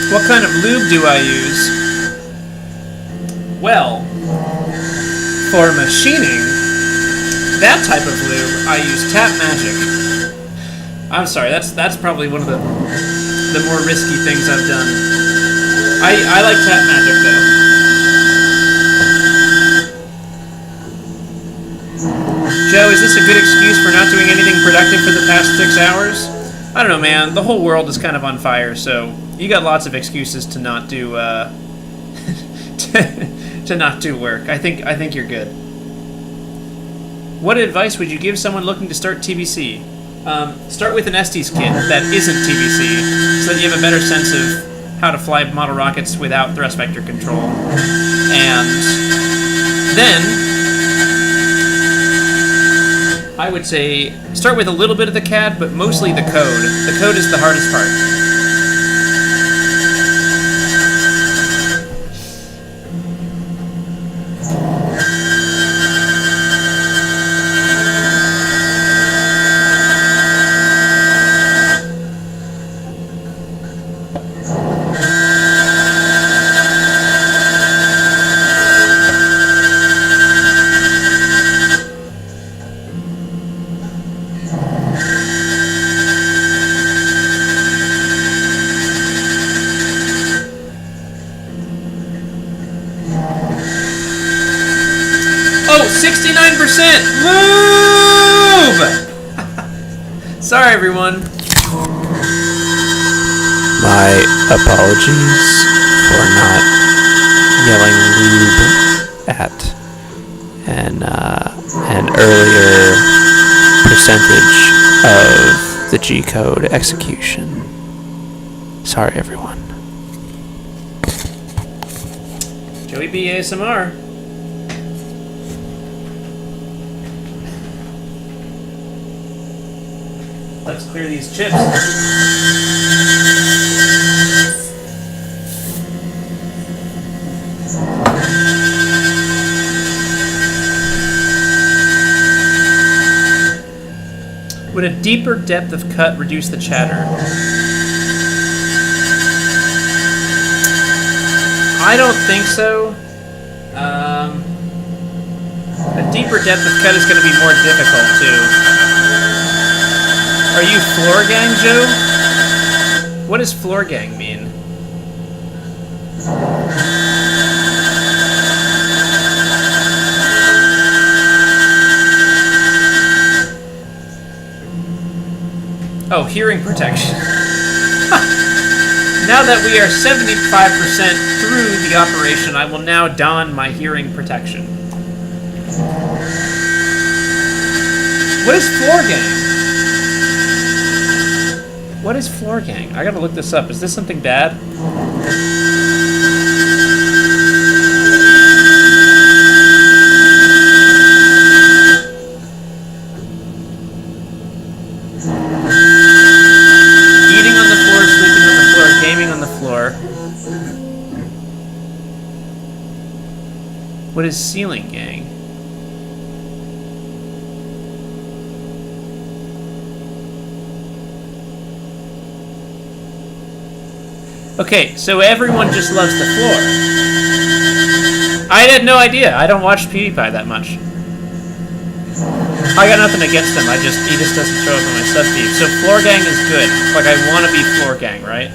What kind of lube do I use? Well, for machining, that type of lube, I use Tap Magic. I'm sorry, that's probably one of the more risky things I've done. I like Tap Magic though. Joe, is this a good excuse for not doing anything productive for the past 6 hours? I don't know, man. The whole world is kind of on fire, so you got lots of excuses to not do to not do work. I think you're good. What advice would you give someone looking to start TVC? Start with an Estes kit that isn't TVC, so that you have a better sense of how to fly model rockets without thrust vector control. And then I would say start with a little bit of the CAD, but mostly the code. The code is the hardest part. Oh, 69% lube! Sorry, everyone. My apologies for not yelling lube at an earlier percentage of the G-code execution. Sorry, everyone. Joey B ASMR. Let's clear these chips. Would a deeper depth of cut reduce the chatter? I don't think so. A deeper depth of cut is going to be more difficult too. Are you floor gang, Joe? What does floor gang mean? Oh, hearing protection. Now that we are 75% through the operation, I will now don my hearing protection. What is floor gang? What is floor gang? I gotta look this up. Is this something bad? What is ceiling gang? Okay, so everyone just loves the floor. I had no idea. I don't watch PewDiePie that much. I got nothing against him. He just doesn't show up on my sub feed. So floor gang is good. Like I want to be floor gang, right?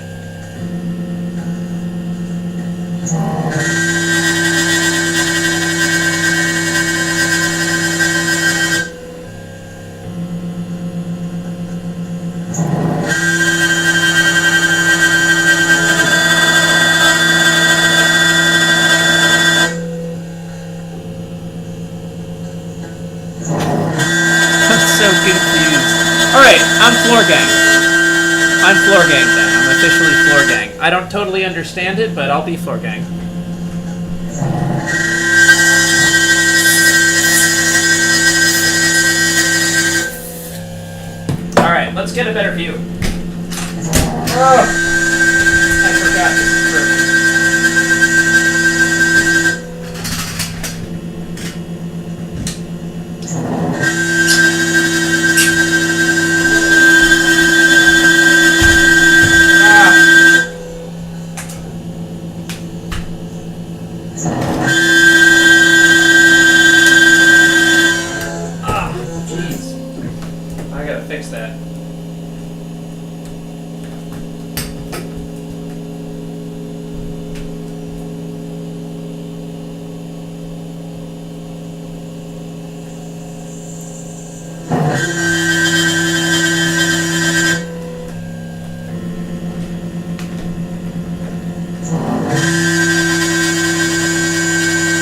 I'm floor gang. I'm floor gang then. I'm officially floor gang. I don't totally understand it, but I'll be floor gang. Alright, let's get a better view. Oh, I forgot this is perfect.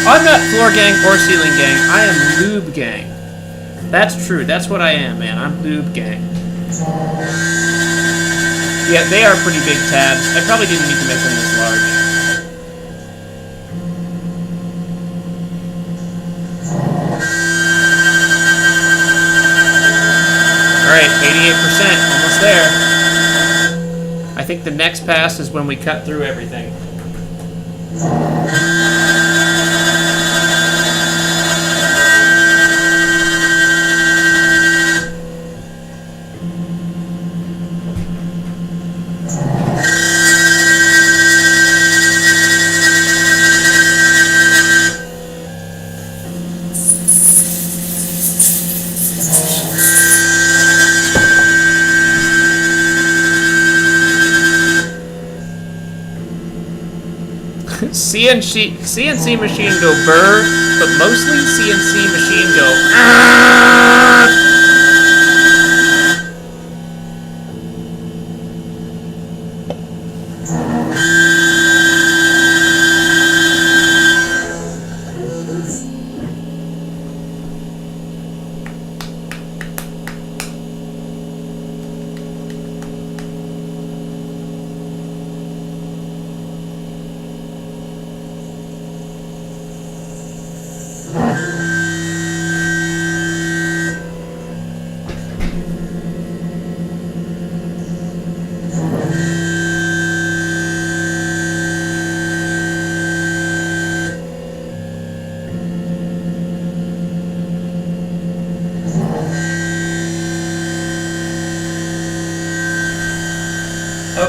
I'm not floor gang or ceiling gang. I am lube gang. That's true. That's what I am, man. I'm lube gang. Yeah, they are pretty big tabs. I probably didn't need to make them this large. Alright, 88%. Almost there. I think the next pass is when we cut through everything. CNC machine go burr, but mostly CNC machine go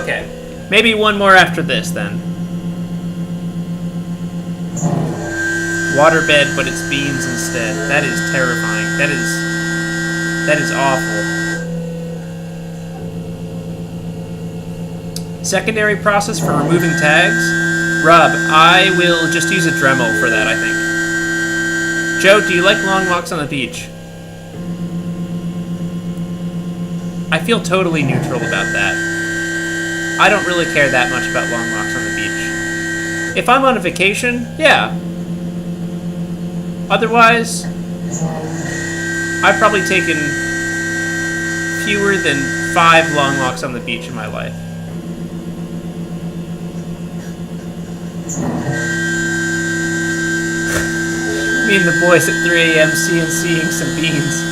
Okay. Maybe one more after this, then. Waterbed, but it's beans instead. That is terrifying. That is awful. Secondary process for removing tags? Rob, I will just use a Dremel for that, I think. Joe, do you like long walks on the beach? I feel totally neutral about that. I don't really care that much about long walks on the beach. If I'm on a vacation, yeah. Otherwise, I've probably taken fewer than 5 long walks on the beach in my life. Me and the boys at 3 a.m. CNCing some beans.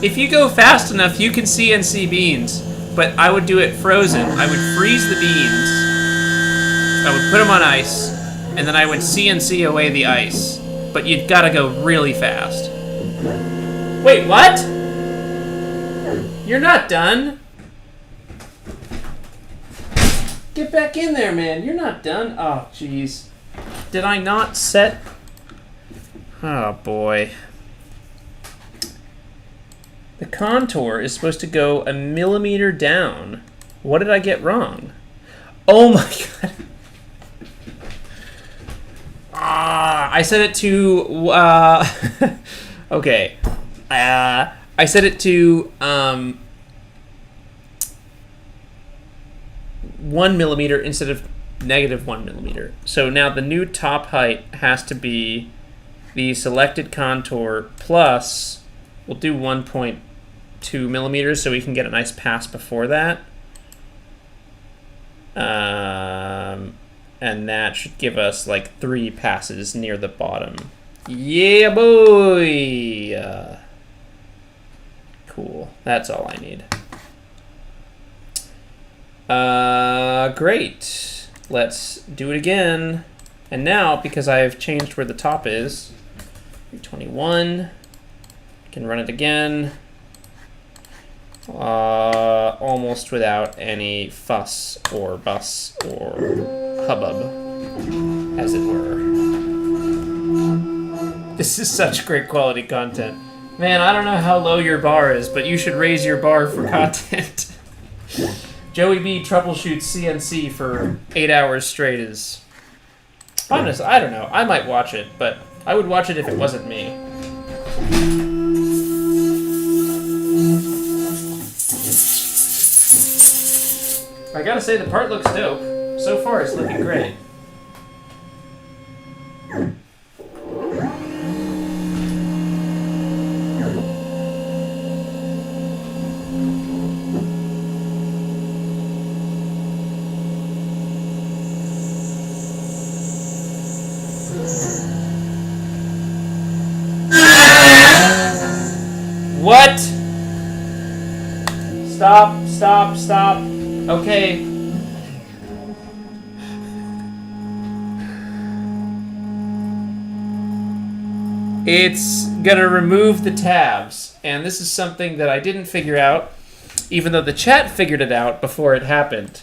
If you go fast enough, you can CNC beans. But I would do it frozen. I would freeze the beans. I would put them on ice, and then I would CNC away the ice. But you've got to go really fast. Wait, what? You're not done. Get back in there, man. You're not done. Oh, jeez. Did I not set... Oh, boy. The contour is supposed to go 1 millimeter down. What did I get wrong? Oh my god. I set it to... okay. I set it to 1 millimeter instead of -1 millimeter. So now the new top height has to be the selected contour plus... We'll do 1.2 millimeters so we can get a nice pass before that. And that should give us like 3 passes near the bottom. Yeah, boy! Cool. That's all I need. Great. Let's do it again. And now, because I've changed where the top is, 321... Can run it again, almost without any fuss or bus or hubbub, as it were. This is such great quality content. Man, I don't know how low your bar is, but you should raise your bar for content. Joey B troubleshoots CNC for 8 hours straight is... Honest, I don't know. I might watch it, but I would watch it if it wasn't me. I gotta say, the part looks dope. So far, it's looking great. What? Stop, stop, stop. Okay. It's gonna remove the tabs, and this is something that I didn't figure out, even though the chat figured it out before it happened.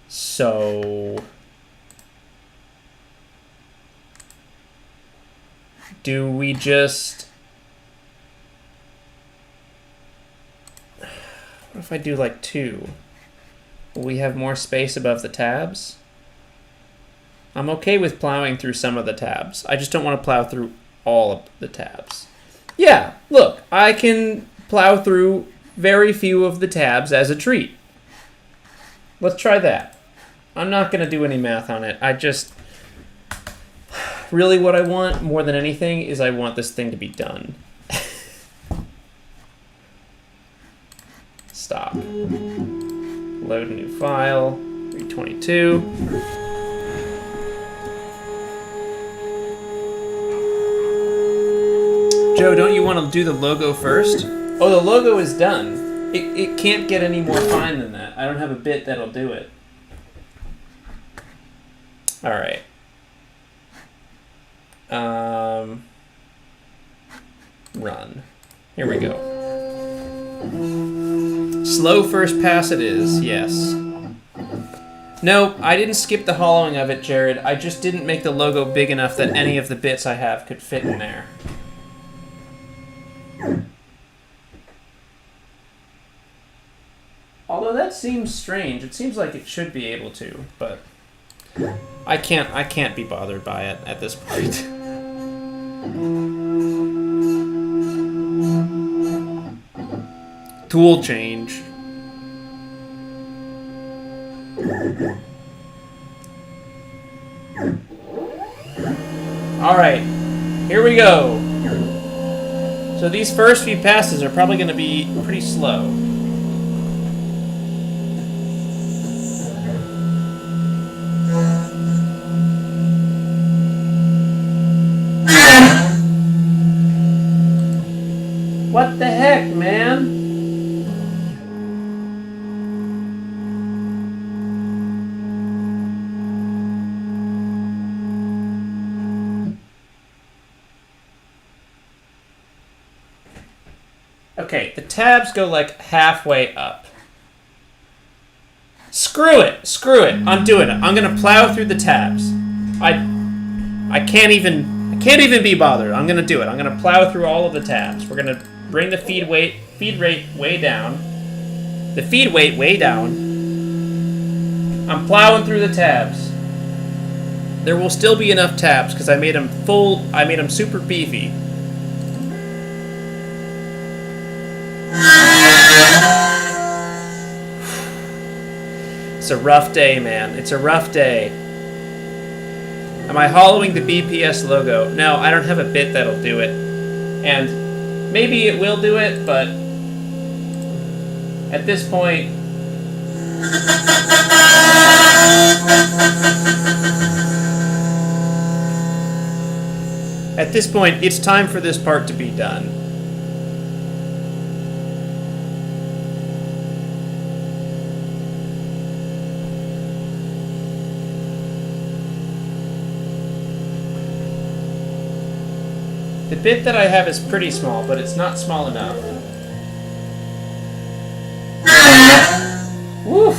So... do we just... What if I do like 2? Will we have more space above the tabs? I'm okay with plowing through some of the tabs. I just don't want to plow through all of the tabs. Yeah, look, I can plow through very few of the tabs as a treat. Let's try that. I'm not going to do any math on it. I just... Really what I want more than anything is I want this thing to be done. Stop. Load a new file. 322. Joe, don't you want to do the logo first? Oh, the logo is done. It can't get any more fine than that. I don't have a bit that'll do it. All right. Run. Here we go. Slow first pass it is, yes. No, I didn't skip the hollowing of it, Jared. I just didn't make the logo big enough that any of the bits I have could fit in there. Although that seems strange. It seems like it should be able to, but I can't be bothered by it at this point. Tool change. Alright, here we go. So these first few passes are probably going to be pretty slow. What the heck, man? Okay, the tabs go like halfway up. Screw it! Screw it! I'm doing it. I'm gonna plow through the tabs. I can't even be bothered. I'm gonna do it. I'm gonna plow through all of the tabs. We're gonna bring the feed rate way down. The feed weight way down. I'm plowing through the tabs. There will still be enough tabs because I made them super beefy. It's a rough day, man. It's a rough day. Am I hollowing the BPS logo? No, I don't have a bit that'll do it. And maybe it will do it, but at this point... At this point, it's time for this part to be done. The bit that I have is pretty small, but it's not small enough. Woof!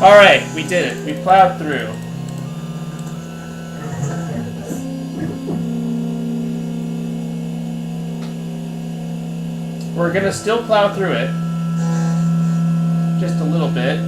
Alright, we did it. We plowed through. We're gonna still plow through it. Just a little bit.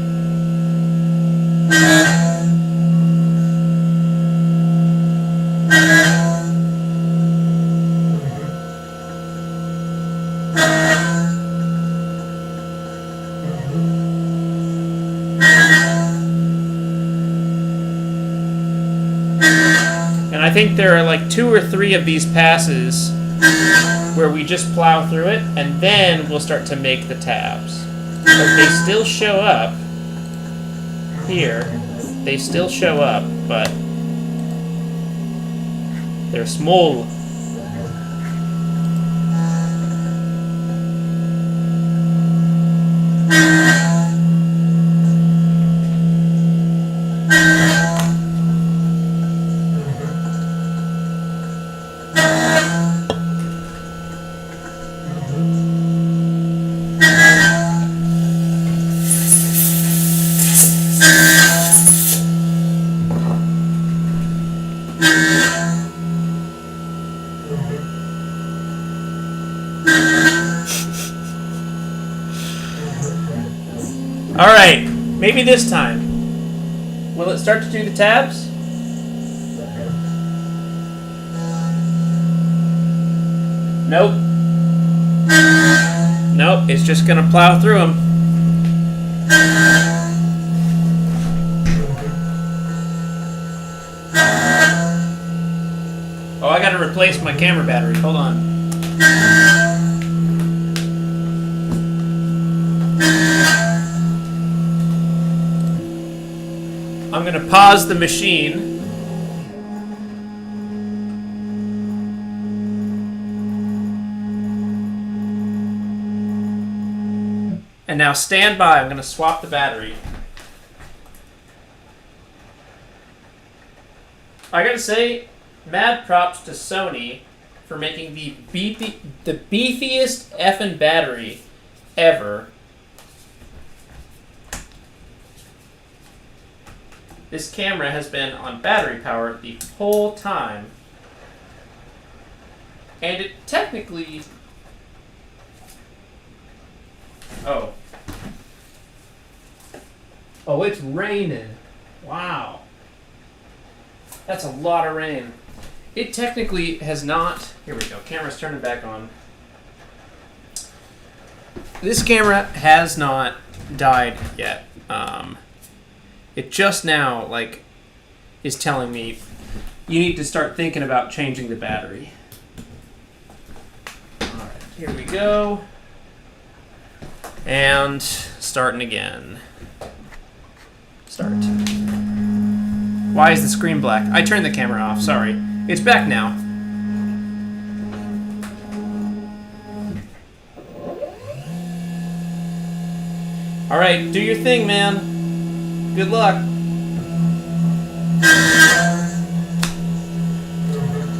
I think there are like 2 or 3 of these passes where we just plow through it, and then we'll start to make the tabs. But they still show up here. They still show up, but they're small. Maybe this time. Will it start to do the tabs? Nope. Nope, it's just gonna plow through them. Oh, I gotta replace my camera battery. Hold on. I'm gonna pause the machine. And now stand by. I'm gonna swap the battery. I gotta say, mad props to Sony for making the beefiest effing battery ever. This camera has been on battery power the whole time. And it technically... Oh. Oh, it's raining. Wow. That's a lot of rain. It technically has not... Here we go. Camera's turning back on. This camera has not died yet. It just now, like, is telling me you need to start thinking about changing the battery. Alright, here we go. And starting again. Start. Why is the screen black? I turned the camera off, sorry. It's back now. Alright, do your thing, man. Good luck.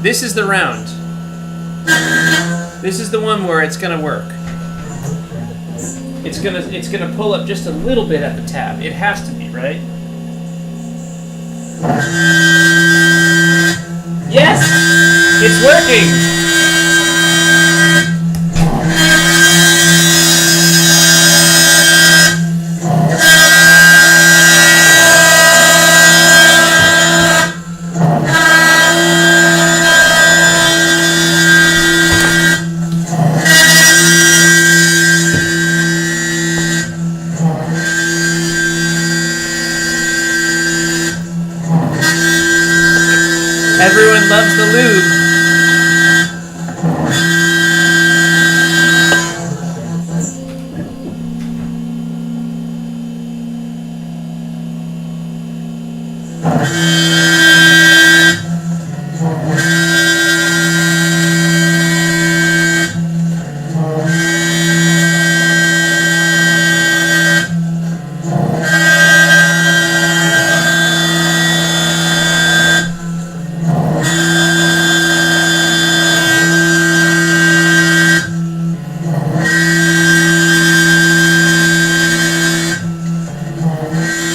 This is the round. This is the one where it's gonna work. It's gonna pull up just a little bit at the tab. It has to be, right? Yes! It's working! Everyone loves the lube.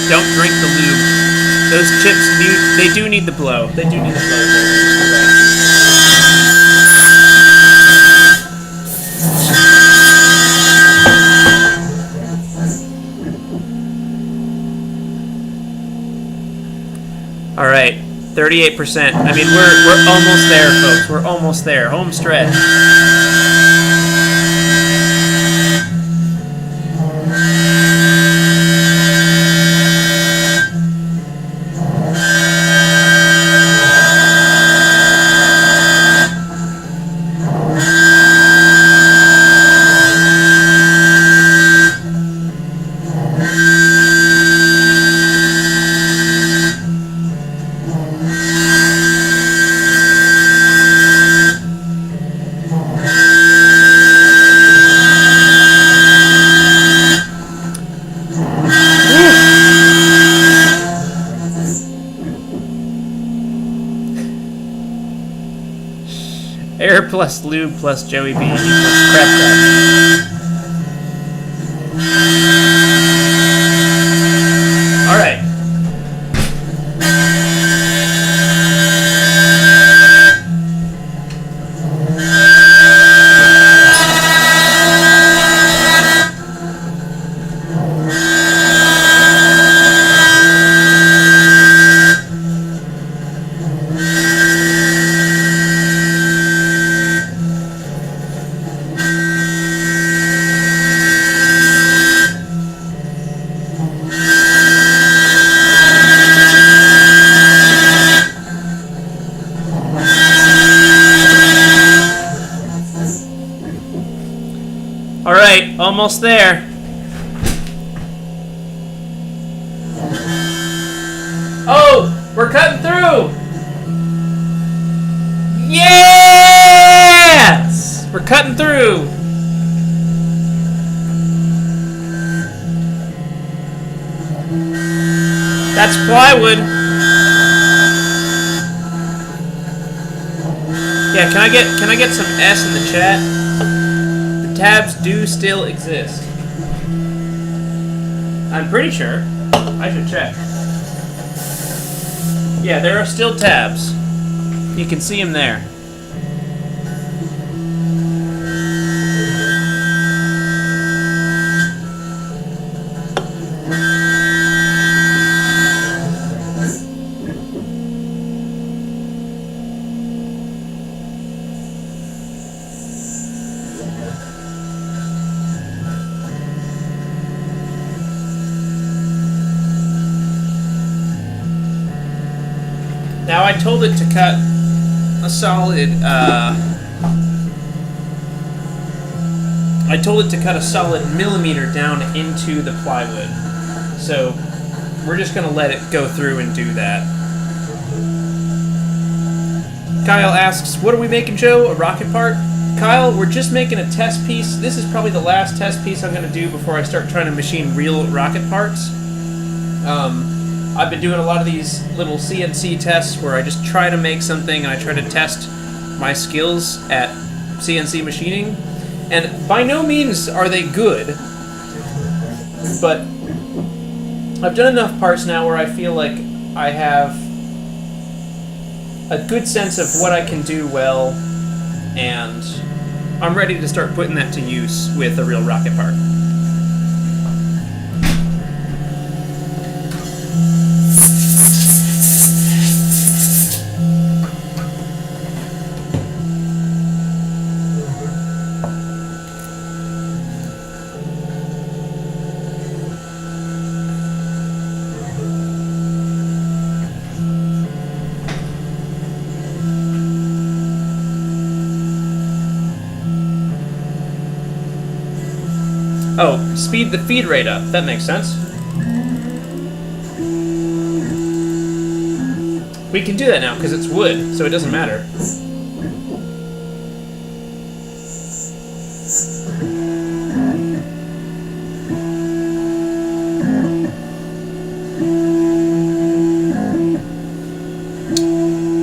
Don't drink the lube. Those chips, they do need the blow. They do need the blow. All right, 38%. I mean, we're almost there, folks. We're almost there. Home stretch. Air plus lube plus Joey B equals crap crap. Alright. almost there. Oh, we're cutting through. Yes! We're cutting through. That's plywood. Yeah, can I get some S in the chat? The tabs do still exist. I'm pretty sure. I should check. Yeah, there are still tabs. You can see them there. Now I told it to cut a solid, I told it to cut a solid millimeter down into the plywood. So we're just gonna let it go through and do that. Kyle asks, what are we making, Joe? A rocket part? Kyle, we're just making a test piece. This is probably the last test piece I'm gonna do before I start trying to machine real rocket parts. I've been doing a lot of these little CNC tests where I just try to make something and I try to test my skills at CNC machining. And by no means are they good, but I've done enough parts now where I feel like I have a good sense of what I can do well, and I'm ready to start putting that to use with a real rocket part. Oh, speed the feed rate up. That makes sense. We can do that now because it's wood, so it doesn't matter.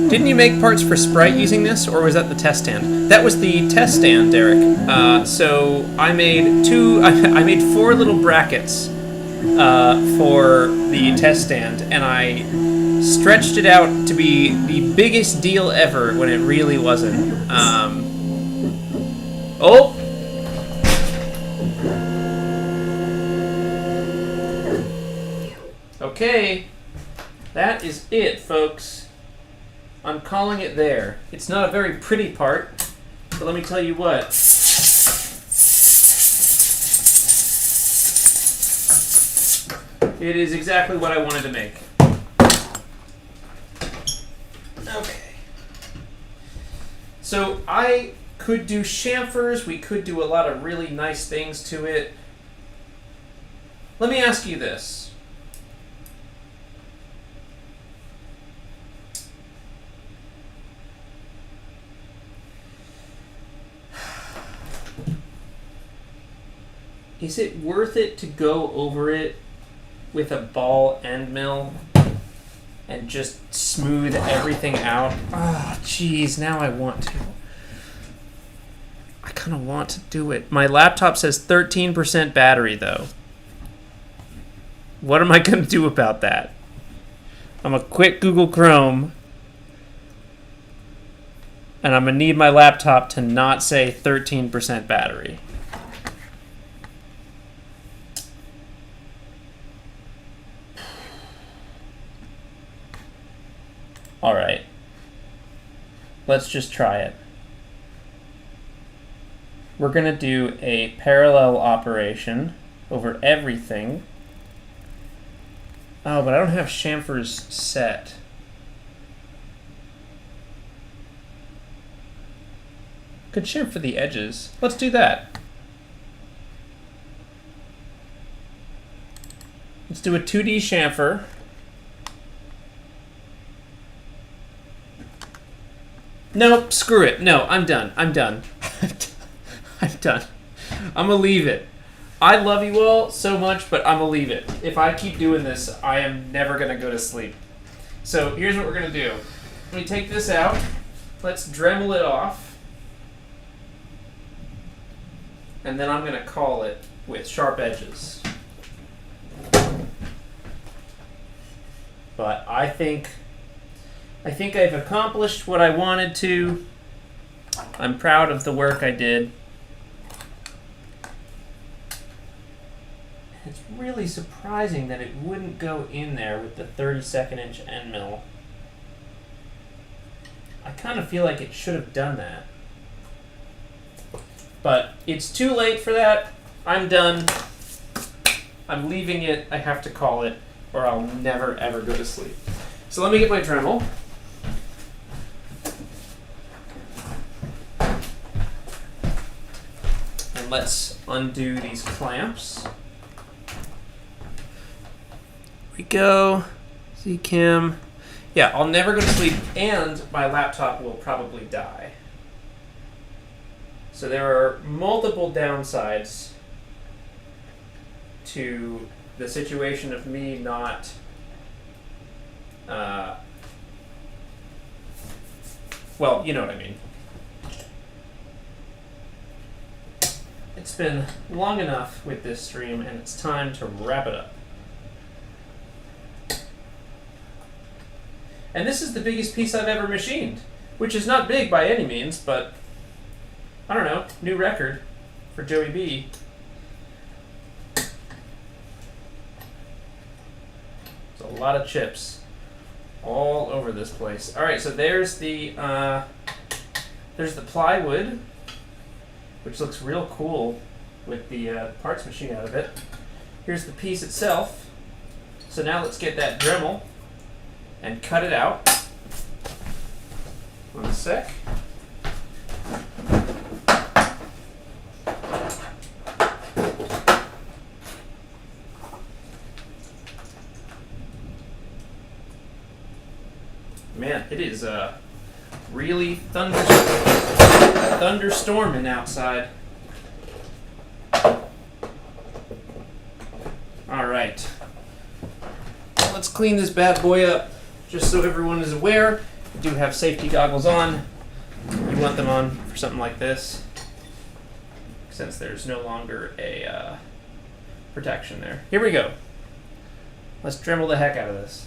Didn't you make parts for Sprite using this, or was that the test stand? That was the test stand, Derek. So I made I made 4 little brackets for the test stand, and I stretched it out to be the biggest deal ever when it really wasn't. Oh! Okay, that is it, folks. I'm calling it there. It's not a very pretty part, but let me tell you what. It is exactly what I wanted to make. Okay. So I could do chamfers. We could do a lot of really nice things to it. Let me ask you this. Is it worth it to go over it with a ball end mill and just smooth everything out? Ah, jeez, now I want to. I kind of want to do it. My laptop says 13% battery, though. What am I going to do about that? I'm going to quit Google Chrome, and I'm going to need my laptop to not say 13% battery. All right, let's just try it. We're going to do a parallel operation over everything. Oh, but I don't have chamfers set. Could chamfer the edges. Let's do that. Let's do a 2D chamfer. Nope, screw it. No, I'm done. I'm done. I'm done. I'm gonna leave it. I love you all so much, but I'm gonna leave it. If I keep doing this, I am never gonna go to sleep. So here's what we're gonna do. Let me take this out. Let's Dremel it off. And then I'm gonna call it with sharp edges. But I think I've accomplished what I wanted to. I'm proud of the work I did. It's really surprising that it wouldn't go in there with the 32nd inch end mill. I kind of feel like it should have done that. But it's too late for that. I'm done. I'm leaving it. I have to call it, or I'll never ever go to sleep. So let me get my Dremel. And let's undo these clamps. Here we go. Z-cam. Yeah, I'll never go to sleep, and my laptop will probably die. So there are multiple downsides to the situation of me not well, you know what I mean. It's been long enough with this stream, and it's time to wrap it up. And this is the biggest piece I've ever machined, which is not big by any means, but I don't know, new record for Joey B. It's a lot of chips all over this place. All right, so there's the plywood, which looks real cool with the parts machine out of it. Here's the piece itself. So now let's get that Dremel and cut it out. One sec. Man, it is really thunderstorming outside. All right, let's clean this bad boy up. Just so everyone is aware, I do have safety goggles on. You want them on for something like this, since there's no longer a protection there. Here we go. Let's Dremel the heck out of this.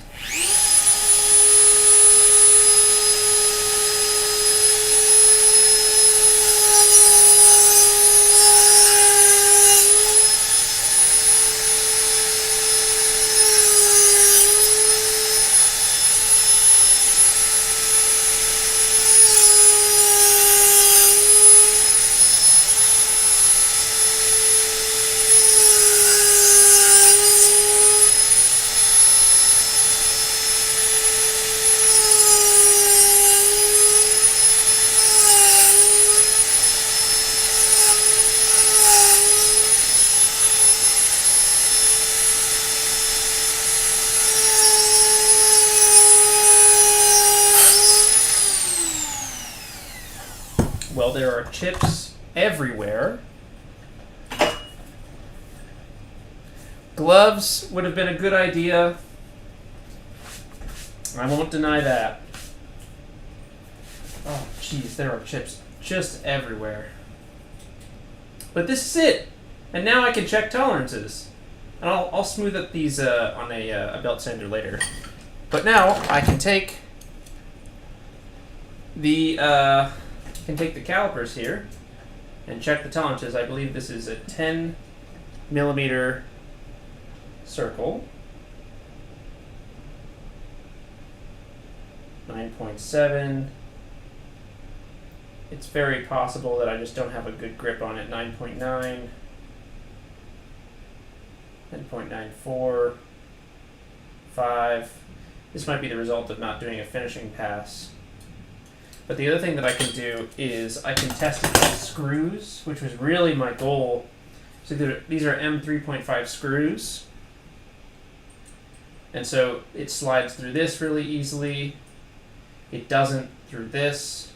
Well, there are chips everywhere. Gloves would have been a good idea. I won't deny that. Oh, jeez, there are chips just everywhere. But this is it. And now I can check tolerances. And I'll smooth up these on a belt sander later. But now I can take the calipers here and check the tolerances. I believe this is a 10 millimeter circle. 9.7. It's very possible that I just don't have a good grip on it. 9.9. 10.94. 5. This might be the result of not doing a finishing pass. But the other thing that I can do is I can test it with screws, which was really my goal. So these are M3.5 screws. And so it slides through this really easily. It doesn't through this.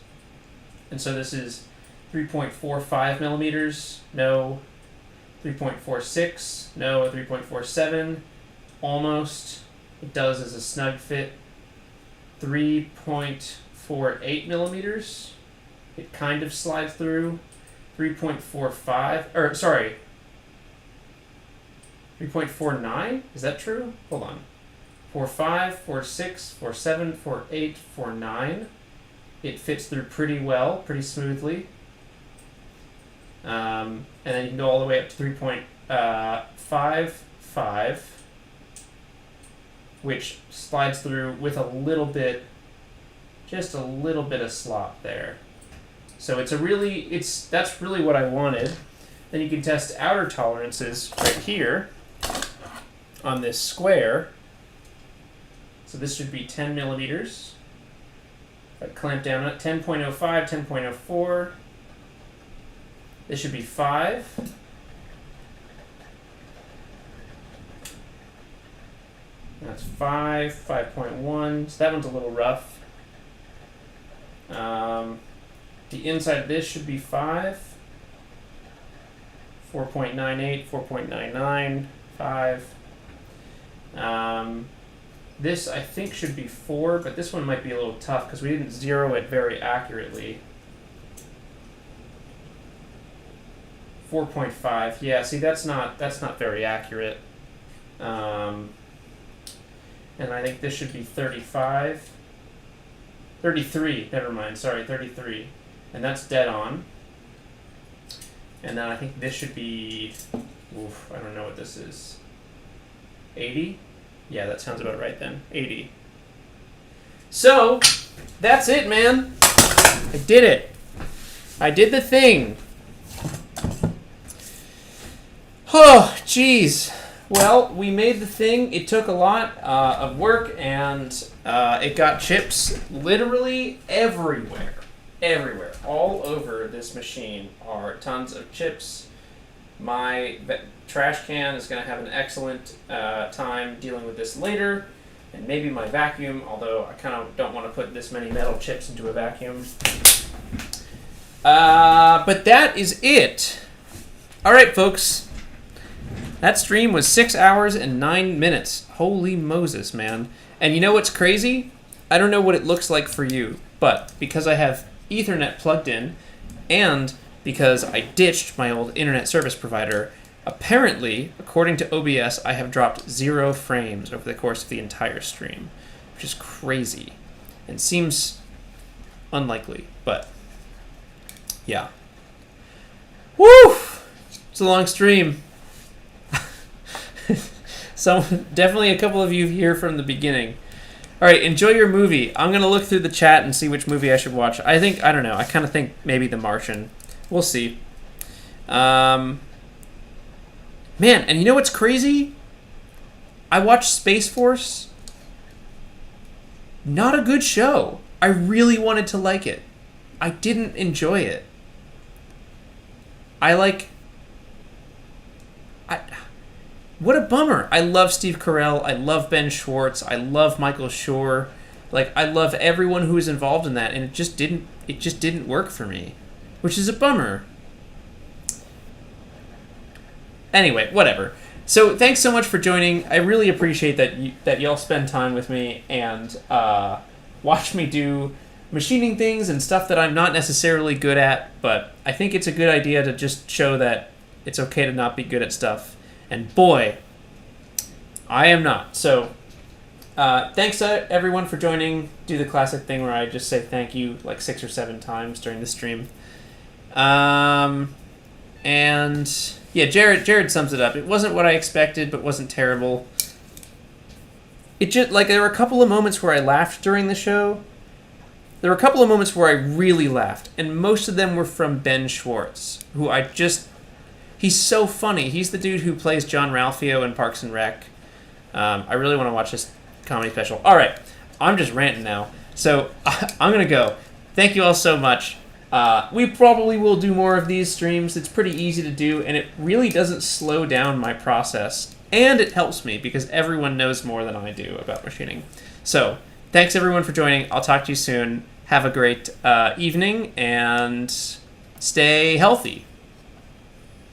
And so this is 3.45 millimeters. No. 3.46. No. 3.47. Almost. It does as a snug fit. 3.48 millimeters. It kind of slides through. 3.45. Or, sorry. 3.49? Is that true? Hold on. 4.5, 4.6, 4.7, 4.8, 4.9. It fits through pretty well, pretty smoothly. And then you can go all the way up to 3.55, which slides through with a little bit, just a little bit of slop there. So that's really what I wanted. Then you can test outer tolerances right here on this square. So this should be 10 millimeters. If I clamp down on it, 10.05, 10.04. This should be 5. That's 5, 5.1. So that one's a little rough. The inside of this should be 5. 4.98, 4.99, 5. This I think should be 4, but this one might be a little tough because we didn't zero it very accurately. 4.5. Yeah, see that's not very accurate. And I think this should be 35. 33. Never mind. Sorry, 33. And that's dead on. And then I think this should be, I don't know what this is. 80? Yeah, that sounds about right then. 80. So, that's it, man. I did it. I did the thing. Oh, jeez. Well, we made the thing. It took a lot of work, and it got chips literally everywhere. Everywhere. All over this machine are tons of chips. My trash can is going to have an excellent time dealing with this later. And maybe my vacuum, although I kind of don't want to put this many metal chips into a vacuum. But that is it. All right, folks. That stream was 6 hours and 9 minutes. Holy Moses, man. And you know what's crazy? I don't know what it looks like for you, but because I have Ethernet plugged in, and because I ditched my old internet service provider, apparently, according to OBS, I have dropped 0 frames over the course of the entire stream, which is crazy and seems unlikely, but yeah. Woo! It's a long stream. So definitely a couple of you here from the beginning. All right, enjoy your movie. I'm going to look through the chat and see which movie I should watch. I don't know. I kind of think maybe The Martian. We'll see. Man, and you know what's crazy? I watched Space Force. Not a good show. I really wanted to like it. I didn't enjoy it. What a bummer. I love Steve Carell. I love Ben Schwartz. I love Michael Schur. I love everyone who is involved in that, and it just didn't work for me, which is a bummer. Anyway, whatever. So thanks so much for joining. I really appreciate that y'all spend time with me and watch me do machining things and stuff that I'm not necessarily good at, but I think it's a good idea to just show that it's okay to not be good at stuff. And boy, I am not. So thanks everyone for joining. Do the classic thing where I just say thank you 6 or 7 times during the stream. And yeah, Jared sums it up. It wasn't what I expected, but wasn't terrible. It just there were a couple of moments where I laughed during the show. There were a couple of moments where I really laughed, and most of them were from Ben Schwartz, who he's so funny. He's the dude who plays John Ralphio in Parks and Rec. I really want to watch this comedy special. All right, I'm just ranting now. So I'm going to go. Thank you all so much. We probably will do more of these streams. It's pretty easy to do, and it really doesn't slow down my process and it helps me because everyone knows more than I do about machining. So thanks everyone for joining. I'll talk to you soon. Have a great evening and stay healthy.